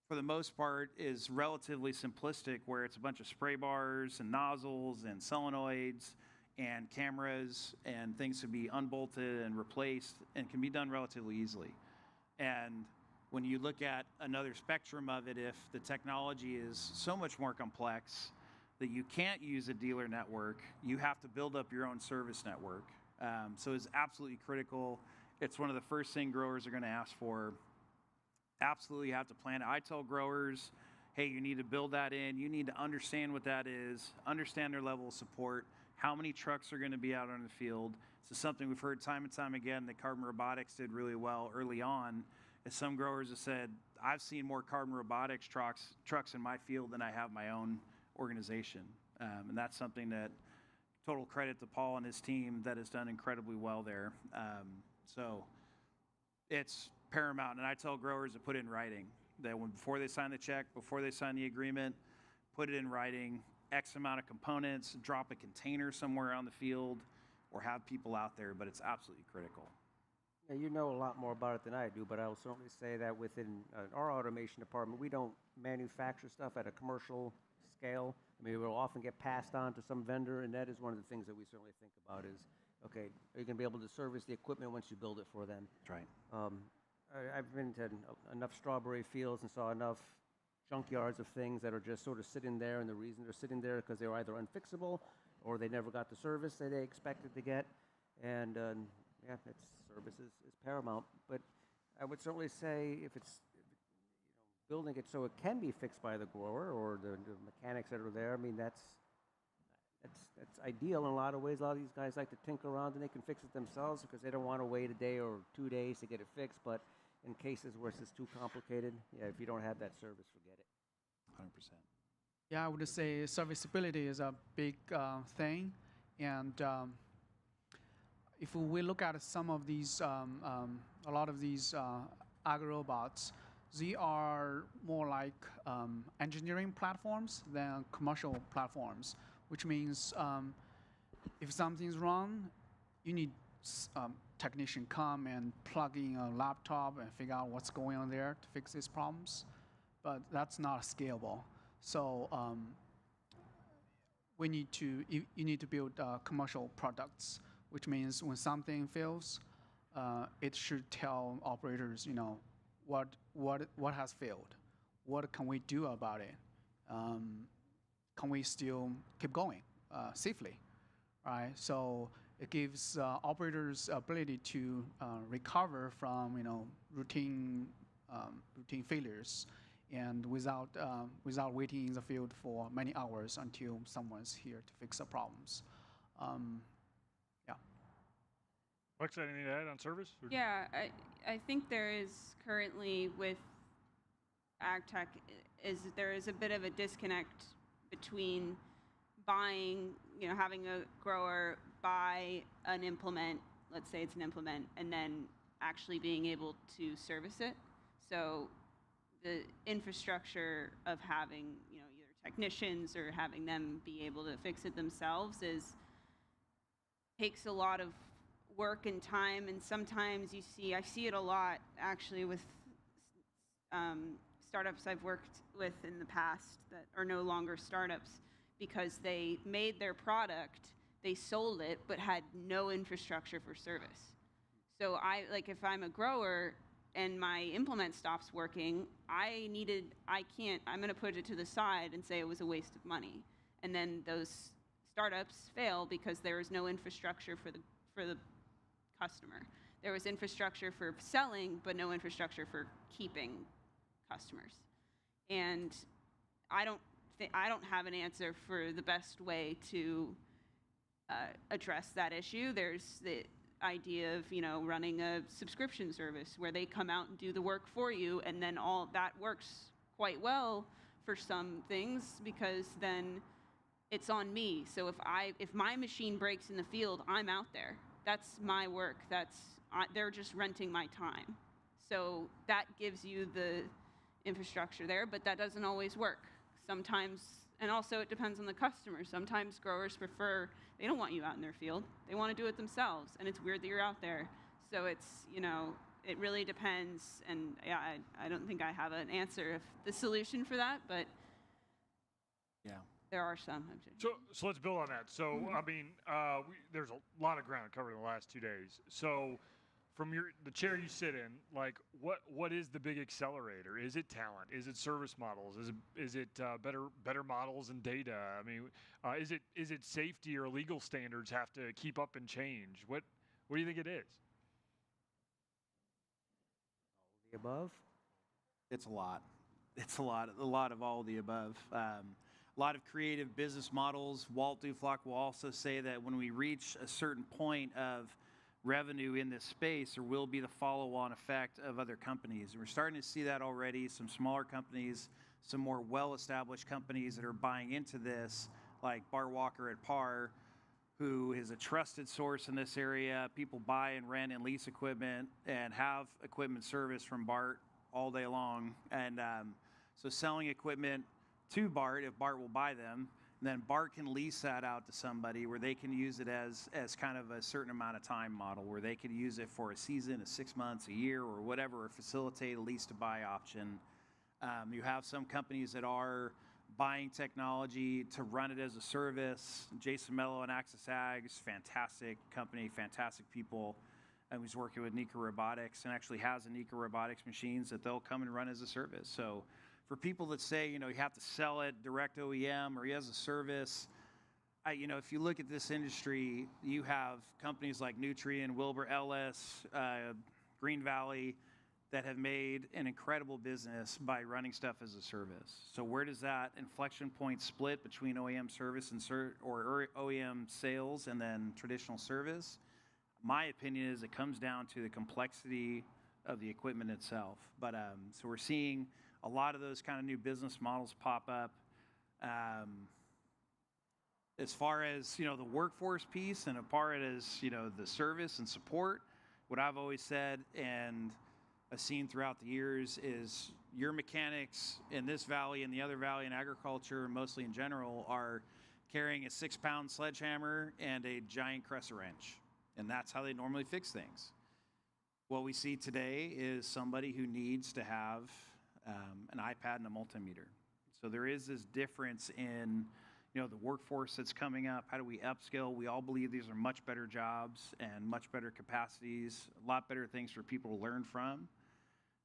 for the most part, is relatively simplistic, where it's a bunch of spray bars and nozzles and solenoids and cameras, and things to be unbolted and replaced, and can be done relatively easily. And when you look at another spectrum of it, if the technology is so much more complex that you can't use a dealer network, you have to build up your own service network. So it's absolutely critical. It's one of the first things growers are going to ask for. Absolutely have to plan it. I tell growers, hey, you need to build that in. You need to understand what that is, understand their level of support, how many trucks are going to be out on the field. This is something we've heard time and time again that Carbon Robotics did really well early on. As some growers have said, I've seen more Carbon Robotics trucks in my field than I have my own organization. And that's something that, total credit to Paul and his team, that has done incredibly well there. So it's paramount. And I tell growers to put it in writing, that before they sign the check, before they sign the agreement, put it in writing, X amount of components, drop a container somewhere on the field, or have people out there, but it's absolutely critical. Yeah, you know a lot more about it than I do, but I will certainly say that within our automation department, we don't manufacture stuff at a commercial scale. I mean, it will often get passed on to some vendor, and that is one of the things that we certainly think about is, okay, are you going to be able to service the equipment once you build it for them? That's right. I've been to enough strawberry fields and saw enough junkyards of things that are just sort of sitting there, and the reason they're sitting there is because they're either unfixable or they never got the service that they expected to get. And yeah, service is paramount. But I would certainly say if it's building it so it can be fixed by the grower or the mechanics that are there, I mean, that's ideal in a lot of ways. A lot of these guys like to tinker around and they can fix it themselves because they don't want to wait a day or 2 days to get it fixed. But in cases where it's just too complicated, yeah, if you don't have that service, forget it. 100%. Yeah, I would say serviceability is a big thing. And if we look at some of these, a lot of these agri-robots, they are more like engineering platforms than commercial platforms, which means if something's wrong, you need technician come and plug in a laptop and figure out what's going on there to fix these problems. but that's not scalable. So we need to you need to build commercial products, which means when something fails, it should tell operators, what has failed, what can we do about it, can we still keep going safely, right? So it gives operators ability to recover from routine failures, and without waiting in the field for many hours until someone's here to fix the problems. Yeah. Lex, anything to add on service? Yeah, I think there is currently with AgTech there is a bit of a disconnect between buying, having a grower buy an implement, let's say it's an implement, and then actually being able to service it. So the infrastructure of having, either technicians or having them be able to fix it themselves takes a lot of work and time, and sometimes I see it a lot actually with startups I've worked with in the past that are no longer startups, because they made their product, they sold it, but had no infrastructure for service. So if I'm a grower and my implement stops working, I'm gonna put it to the side and say it was a waste of money. And then those startups fail because there was no infrastructure for the customer. There was infrastructure for selling, but no infrastructure for keeping customers. And I don't have an answer for the best way to address that issue. There's the idea of running a subscription service where they come out and do the work for you, and then all that works quite well for some things, because then it's on me. So if my machine breaks in the field, I'm out there. That's my work. They're just renting my time. So that gives you the infrastructure there, but that doesn't always work. Sometimes, and also it depends on the customer. Sometimes growers they don't want you out in their field. They want to do it themselves, and it's weird that you're out there. So it's, it really depends, and yeah, I don't think I have an answer of the solution for that, but yeah, there are some. So let's build on that. So, there's a lot of ground covered in the last 2 days. So from the chair you sit in, what is the big accelerator? Is it talent? Is it service models? Is it better models and data? Is it safety or legal standards have to keep up and change? What do you think it is? All the above. It's a lot. It's a lot of all the above. A lot of creative business models. Walt Duflock will also say that when we reach a certain point of revenue in this space, there will be the follow-on effect of other companies. And we're starting to see that already. Some smaller companies, some more well-established companies that are buying into this, like Bart Walker at Par, who is a trusted source in this area. People buy and rent and lease equipment and have equipment service from Bart all day long. And so selling equipment to Bart, if Bart will buy them, then Bart can lease that out to somebody where they can use it as kind of a certain amount of time model, where they can use it for a season, 6 months, a year, or whatever, or facilitate a lease to buy option. You have some companies that are buying technology to run it as a service. Jason Mello and Axis Ags, fantastic company, fantastic people. And he's working with Nika Robotics and actually has a Nika Robotics machines that they'll come and run as a service. So for people that say, you have to sell it direct OEM or he has a service, if you look at this industry, you have companies like Nutrien, Wilbur Ellis, Green Valley that have made an incredible business by running stuff as a service. So where does that inflection point split between OEM service and or OEM sales and then traditional service? My opinion is it comes down to the complexity of the equipment itself. But so we're seeing a lot of those kind of new business models pop up. As far as the workforce piece and as far as the service and support, what I've always said and I've seen throughout the years is your mechanics in this valley and the other valley in agriculture, mostly in general, are carrying a 6-pound sledgehammer and a giant crescent wrench, and that's how they normally fix things. What we see today is somebody who needs to have an iPad, and a multimeter. So there is this difference in, the workforce that's coming up. How do we upskill? We all believe these are much better jobs and much better capacities, a lot better things for people to learn from.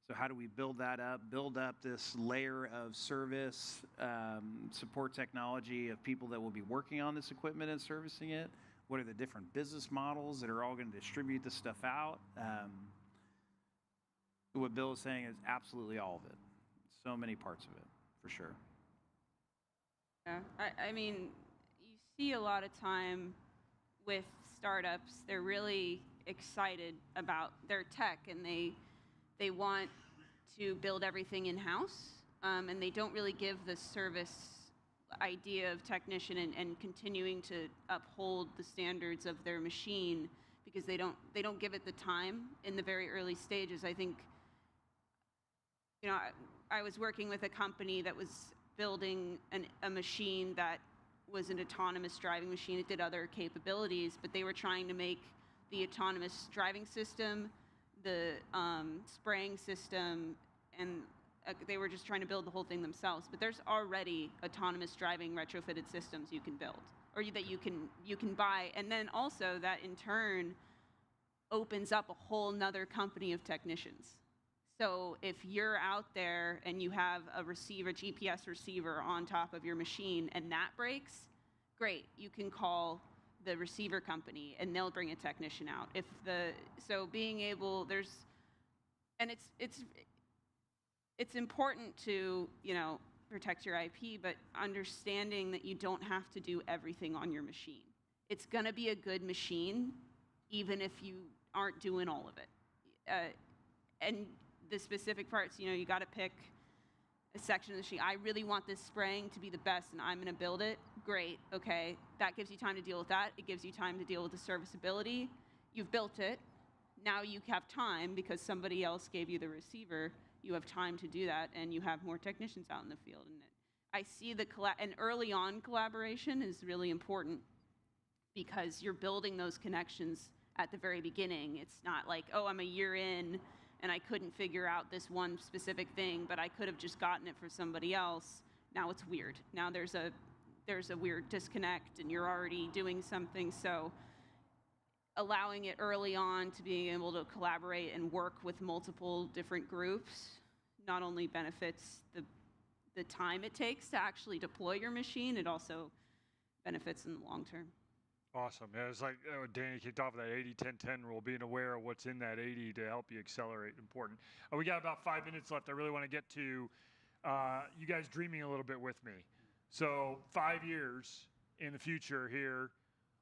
So how do we build that up, build up this layer of service, support technology of people that will be working on this equipment and servicing it? What are the different business models that are all going to distribute this stuff out? What Bill is saying is absolutely all of it. So many parts of it, for sure. Yeah, I mean, you see a lot of time with startups, they're really excited about their tech and they want to build everything in-house, and they don't really give the service idea of technician and continuing to uphold the standards of their machine because they don't give it the time in the very early stages. I think, I was working with a company that was building a machine that was an autonomous driving machine. It did other capabilities, but they were trying to make the autonomous driving system, the spraying system, and they were just trying to build the whole thing themselves. But there's already autonomous driving retrofitted systems you can build, or that you can buy, and then also that in turn opens up a whole nother company of technicians. So if you're out there and you have a receiver, GPS receiver on top of your machine and that breaks, great, you can call the receiver company and they'll bring a technician out. So being able, and it's important to, protect your IP, but understanding that you don't have to do everything on your machine. It's gonna be a good machine, even if you aren't doing all of it. And the specific parts, you got to pick a section of the machine. I really want this spraying to be the best, and I'm going to build it. Great, okay. That gives you time to deal with that. It gives you time to deal with the serviceability. You've built it. Now you have time because somebody else gave you the receiver. You have time to do that, and you have more technicians out in the field. And I see and early on collaboration is really important because you're building those connections at the very beginning. It's not like, oh, I'm a year in, and I couldn't figure out this one specific thing, but I could have just gotten it for somebody else. Now it's weird. Now there's a weird disconnect, and you're already doing something. So allowing it early on to being able to collaborate and work with multiple different groups not only benefits the time it takes to actually deploy your machine, it also benefits in the long term. Awesome. Yeah, it's like Danny kicked off with that 80-10-10 rule, being aware of what's in that 80 to help you accelerate. Important. We got about 5 minutes left. I really want to get to you guys dreaming a little bit with me. So 5 years in the future here,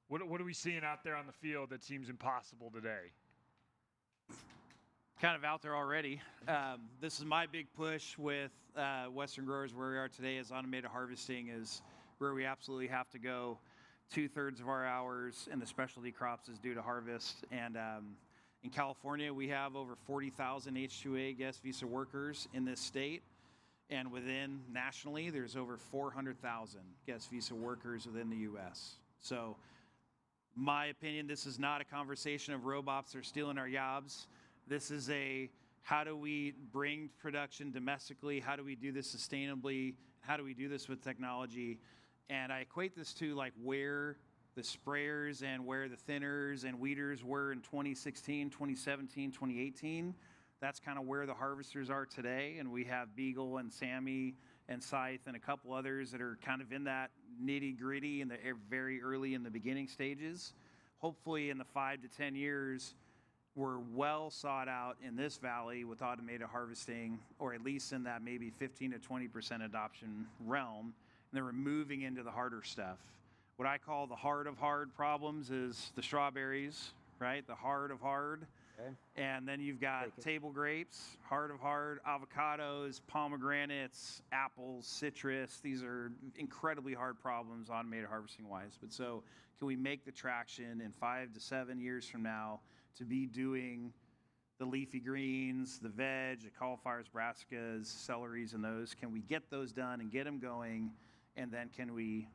what are we seeing out there on the field that seems impossible today? Kind of out there already. This is my big push with Western Growers where we are today is automated harvesting is where we absolutely have to go. 2/3 of our hours in the specialty crops is due to harvest. And in California, we have over 40,000 H-2A guest visa workers in this state. And within nationally, there's over 400,000 guest visa workers within the U.S. So my opinion, this is not a conversation of robots that are stealing our jobs. This is how do we bring production domestically? How do we do this sustainably? How do we do this with technology? And I equate this to like where the sprayers and where the thinners and weeders were in 2016, 2017, 2018. That's kind of where the harvesters are today. And we have Beagle and Sammy and Scythe and a couple others that are kind of in that nitty gritty in the very early in the beginning stages. Hopefully in the 5 to 10 years, we're well sought out in this valley with automated harvesting, or at least in that maybe 15 to 20% adoption realm. And then we're moving into the harder stuff. What I call the heart of hard problems is the strawberries, right? The heart of hard. Okay. And then you've got table grapes, heart of hard, avocados, pomegranates, apples, citrus. These are incredibly hard problems automated harvesting wise. But so can we make the traction in 5 to 7 years from now to be doing the leafy greens, the veg, the cauliflowers, brassicas, celeries, and those? Can we get those done and get them going? And then can we,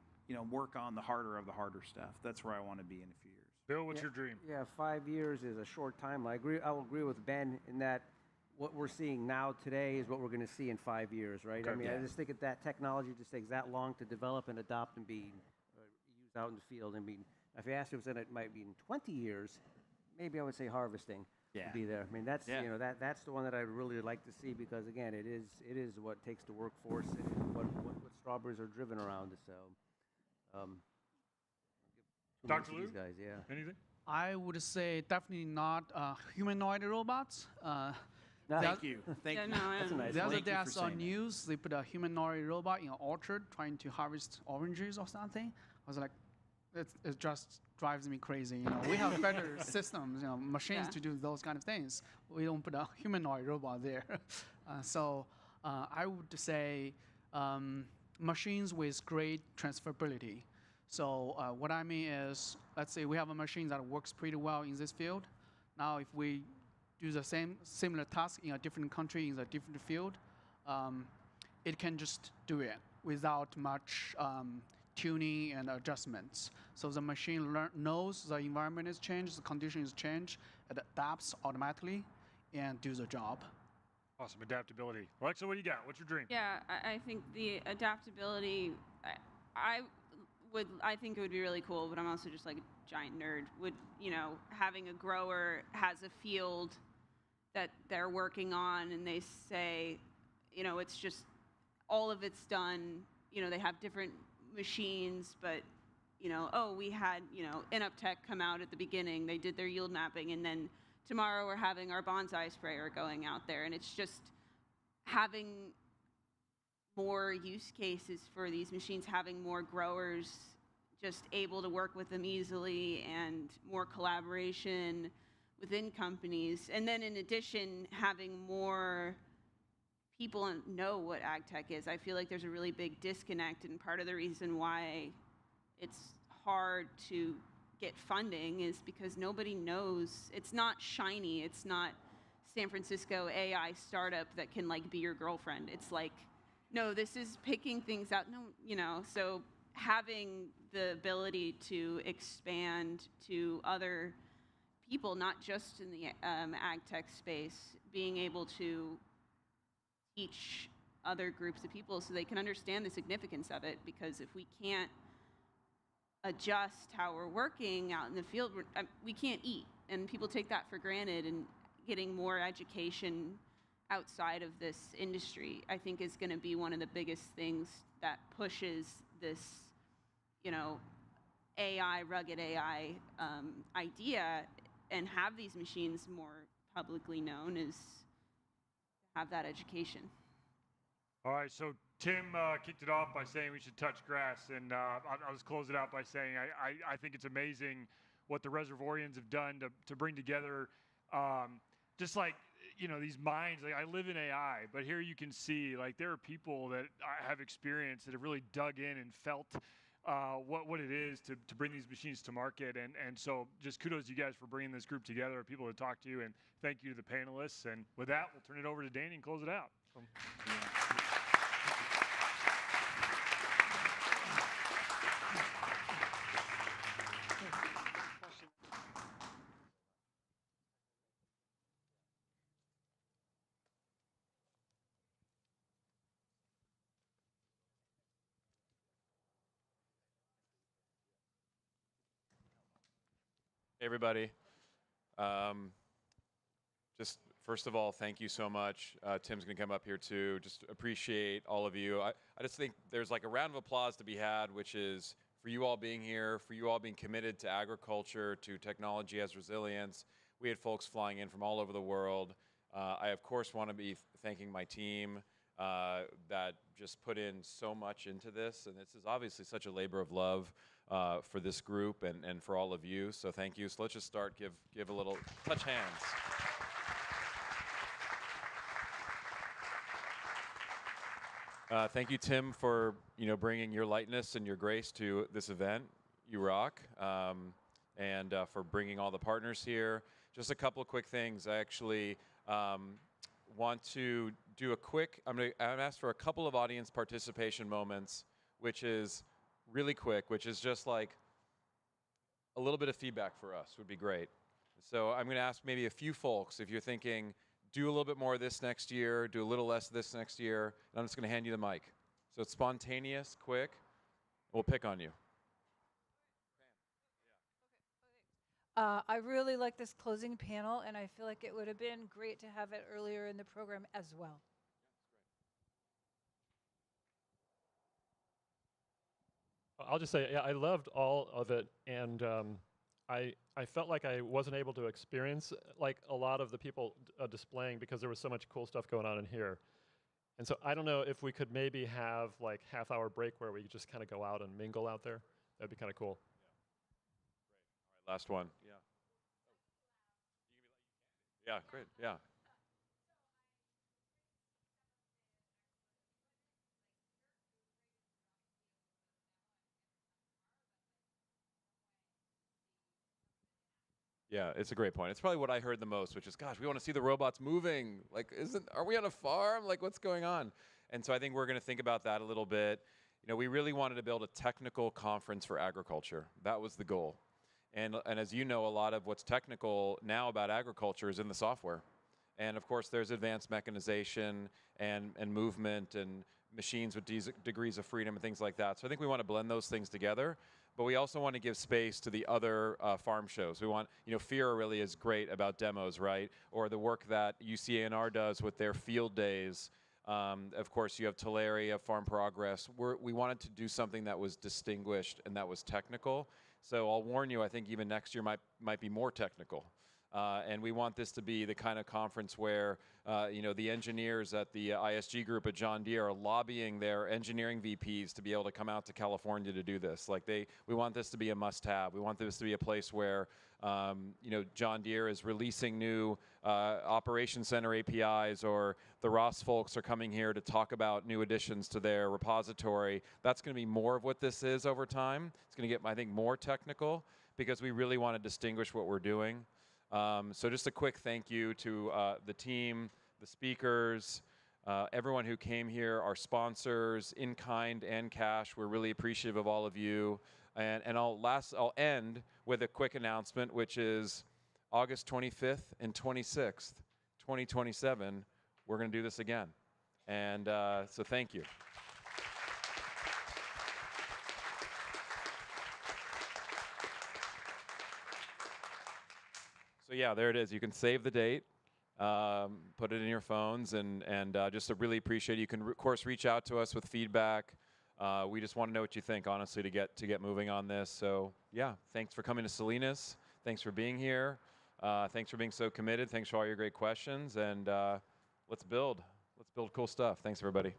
work on the harder of the harder stuff? That's where I want to be in a few years. Bill, what's your dream? Yeah, 5 years is a short time. I will agree with Ben in that what we're seeing now today is what we're going to see in 5 years, right? I mean, I just think that technology just takes that long to develop and adopt and be used out in the field. I mean, if you ask me if it might be in 20 years, maybe I would say harvesting would be there. I mean, that's you know that's the one that I'd really like to see because again, it is what takes the workforce and what strawberries are driven around. So, Dr. Liu, these guys, anything? I would say definitely not humanoid robots. Thank you. Thank you. That's a nice The one. other day I for saw saying that. news, they put a humanoid robot in an orchard trying to harvest oranges or something. I was like, it just drives me crazy. You know, we have better systems, you know, machines to do those kind of things. We don't put a humanoid robot there. So I would say machines with great transferability. So what I mean is, let's say we have a machine that works pretty well in this field. Now, if we do the similar task in a different country, in a different field, it can just do it without much tuning and adjustments. So the machine knows the environment has changed, the condition has changed, it adapts automatically and do the job. Awesome adaptability. Alexa, what do you got? What's your dream? Yeah, I think the adaptability, I think it would be really cool, but I'm also just like a giant nerd. Would, you know, having a grower has a field that they're working on and they say, you know, it's just all of it's done, you know, they have different machines, but, you know, oh, we had, you know, Inuptech come out at the beginning, they did their yield mapping, and then tomorrow we're having our bonsai sprayer going out there, and it's just having more use cases for these machines, having more growers just able to work with them easily and more collaboration within companies. And then in addition, having more people know what ag tech is. I feel like there's a really big disconnect, and part of the reason why it's hard to get funding is because nobody knows. It's not shiny. It's not San Francisco AI startup that can like be your girlfriend. It's like, no, this is picking things out. No, you know, so having the ability to expand to other people, not just in the ag tech space, being able to teach other groups of people so they can understand the significance of it. Because if we can't adjust how we're working out in the field, we can't eat. And people take that for granted, and getting more education outside of this industry, I think, is going to be one of the biggest things that pushes this, you know, AI, rugged AI idea, and have these machines more publicly known, is have that education. All right, so Tim kicked it off by saying we should touch grass, and I'll just close it out by saying I think it's amazing what the Reservoirians have done to bring together just like, you know, these minds. Like, I live in AI, but here you can see, like, there are people that have experience that have really dug in and felt what it is to bring these machines to market. And so just kudos to you guys for bringing this group together, people to talk to, and thank you to the panelists. And with that, we'll turn it over to Danny and close it out. Hey, everybody. Just first of all, thank you so much. Tim's going to come up here too. Just appreciate all of you. I just think there's like a round of applause to be had, which is for you all being here, for you all being committed to agriculture, to technology as resilience. We had folks flying in from all over the world. I, of course, want to be thanking my team that just put in so much into this. And this is obviously such a labor of love for this group and for all of you. So thank you. So let's just start, give a little, touch hands. Thank you, Tim, for bringing your lightness and your grace to this event. You rock. And for bringing all the partners here. Just a couple of quick things. I actually want to do a quick, I'm going to ask for a couple of audience participation moments, which is really quick, which is just like a little bit of feedback for us would be great. So I'm going to ask maybe a few folks, if you're thinking, do a little bit more of this next year, do a little less of this next year, and I'm just going to hand you the mic. So it's spontaneous, quick. We'll pick on you. I really like this closing panel, and I feel like it would have been great to have it earlier in the program as well. I'll just say, yeah, I loved all of it, and I felt like I wasn't able to experience like a lot of the people displaying because there was so much cool stuff going on in here. And so I don't know if we could maybe have like half-hour break where we just kind of go out and mingle out there. That'd be kind of cool. All right, last one. Yeah. Yeah, great. Yeah. Yeah, it's a great point. It's probably what I heard the most, which is, gosh, we want to see the robots moving. Like, are we on a farm? Like, what's going on? And so I think we're going to think about that a little bit. You know, we really wanted to build a technical conference for agriculture. That was the goal. And as you know, a lot of what's technical now about agriculture is in the software. And of course, there's advanced mechanization and movement and machines with degrees of freedom and things like that. So I think we want to blend those things together. But we also want to give space to the other farm shows. We want, you know, FIRA really is great about demos, right? Or the work that UCANR does with their field days. Of course, you have Tulare, Farm Progress. We wanted to do something that was distinguished and that was technical. So I'll warn you, I think even next year might be more technical. And we want this to be the kind of conference where, you know, the engineers at the ISG group at John Deere are lobbying their engineering VPs to be able to come out to California to do this. Like we want this to be a must-have. We want this to be a place where, you know, John Deere is releasing new Operation Center APIs, or the Ross folks are coming here to talk about new additions to their repository. That's going to be more of what this is over time. It's going to get, I think, more technical because we really want to distinguish what we're doing. So just a quick thank you to the team, the speakers, everyone who came here, our sponsors, in kind and cash. We're really appreciative of all of you. And I'll end with a quick announcement, which is August 25th and 26th, 2027. We're going to do this again. And so thank you. So yeah, there it is. You can save the date, put it in your phones, and just really appreciate it. You can, of course, reach out to us with feedback. We just want to know what you think, honestly, to get moving on this. So yeah, thanks for coming to Salinas. Thanks for being here. Thanks for being so committed. Thanks for all your great questions. And let's build cool stuff. Thanks, everybody.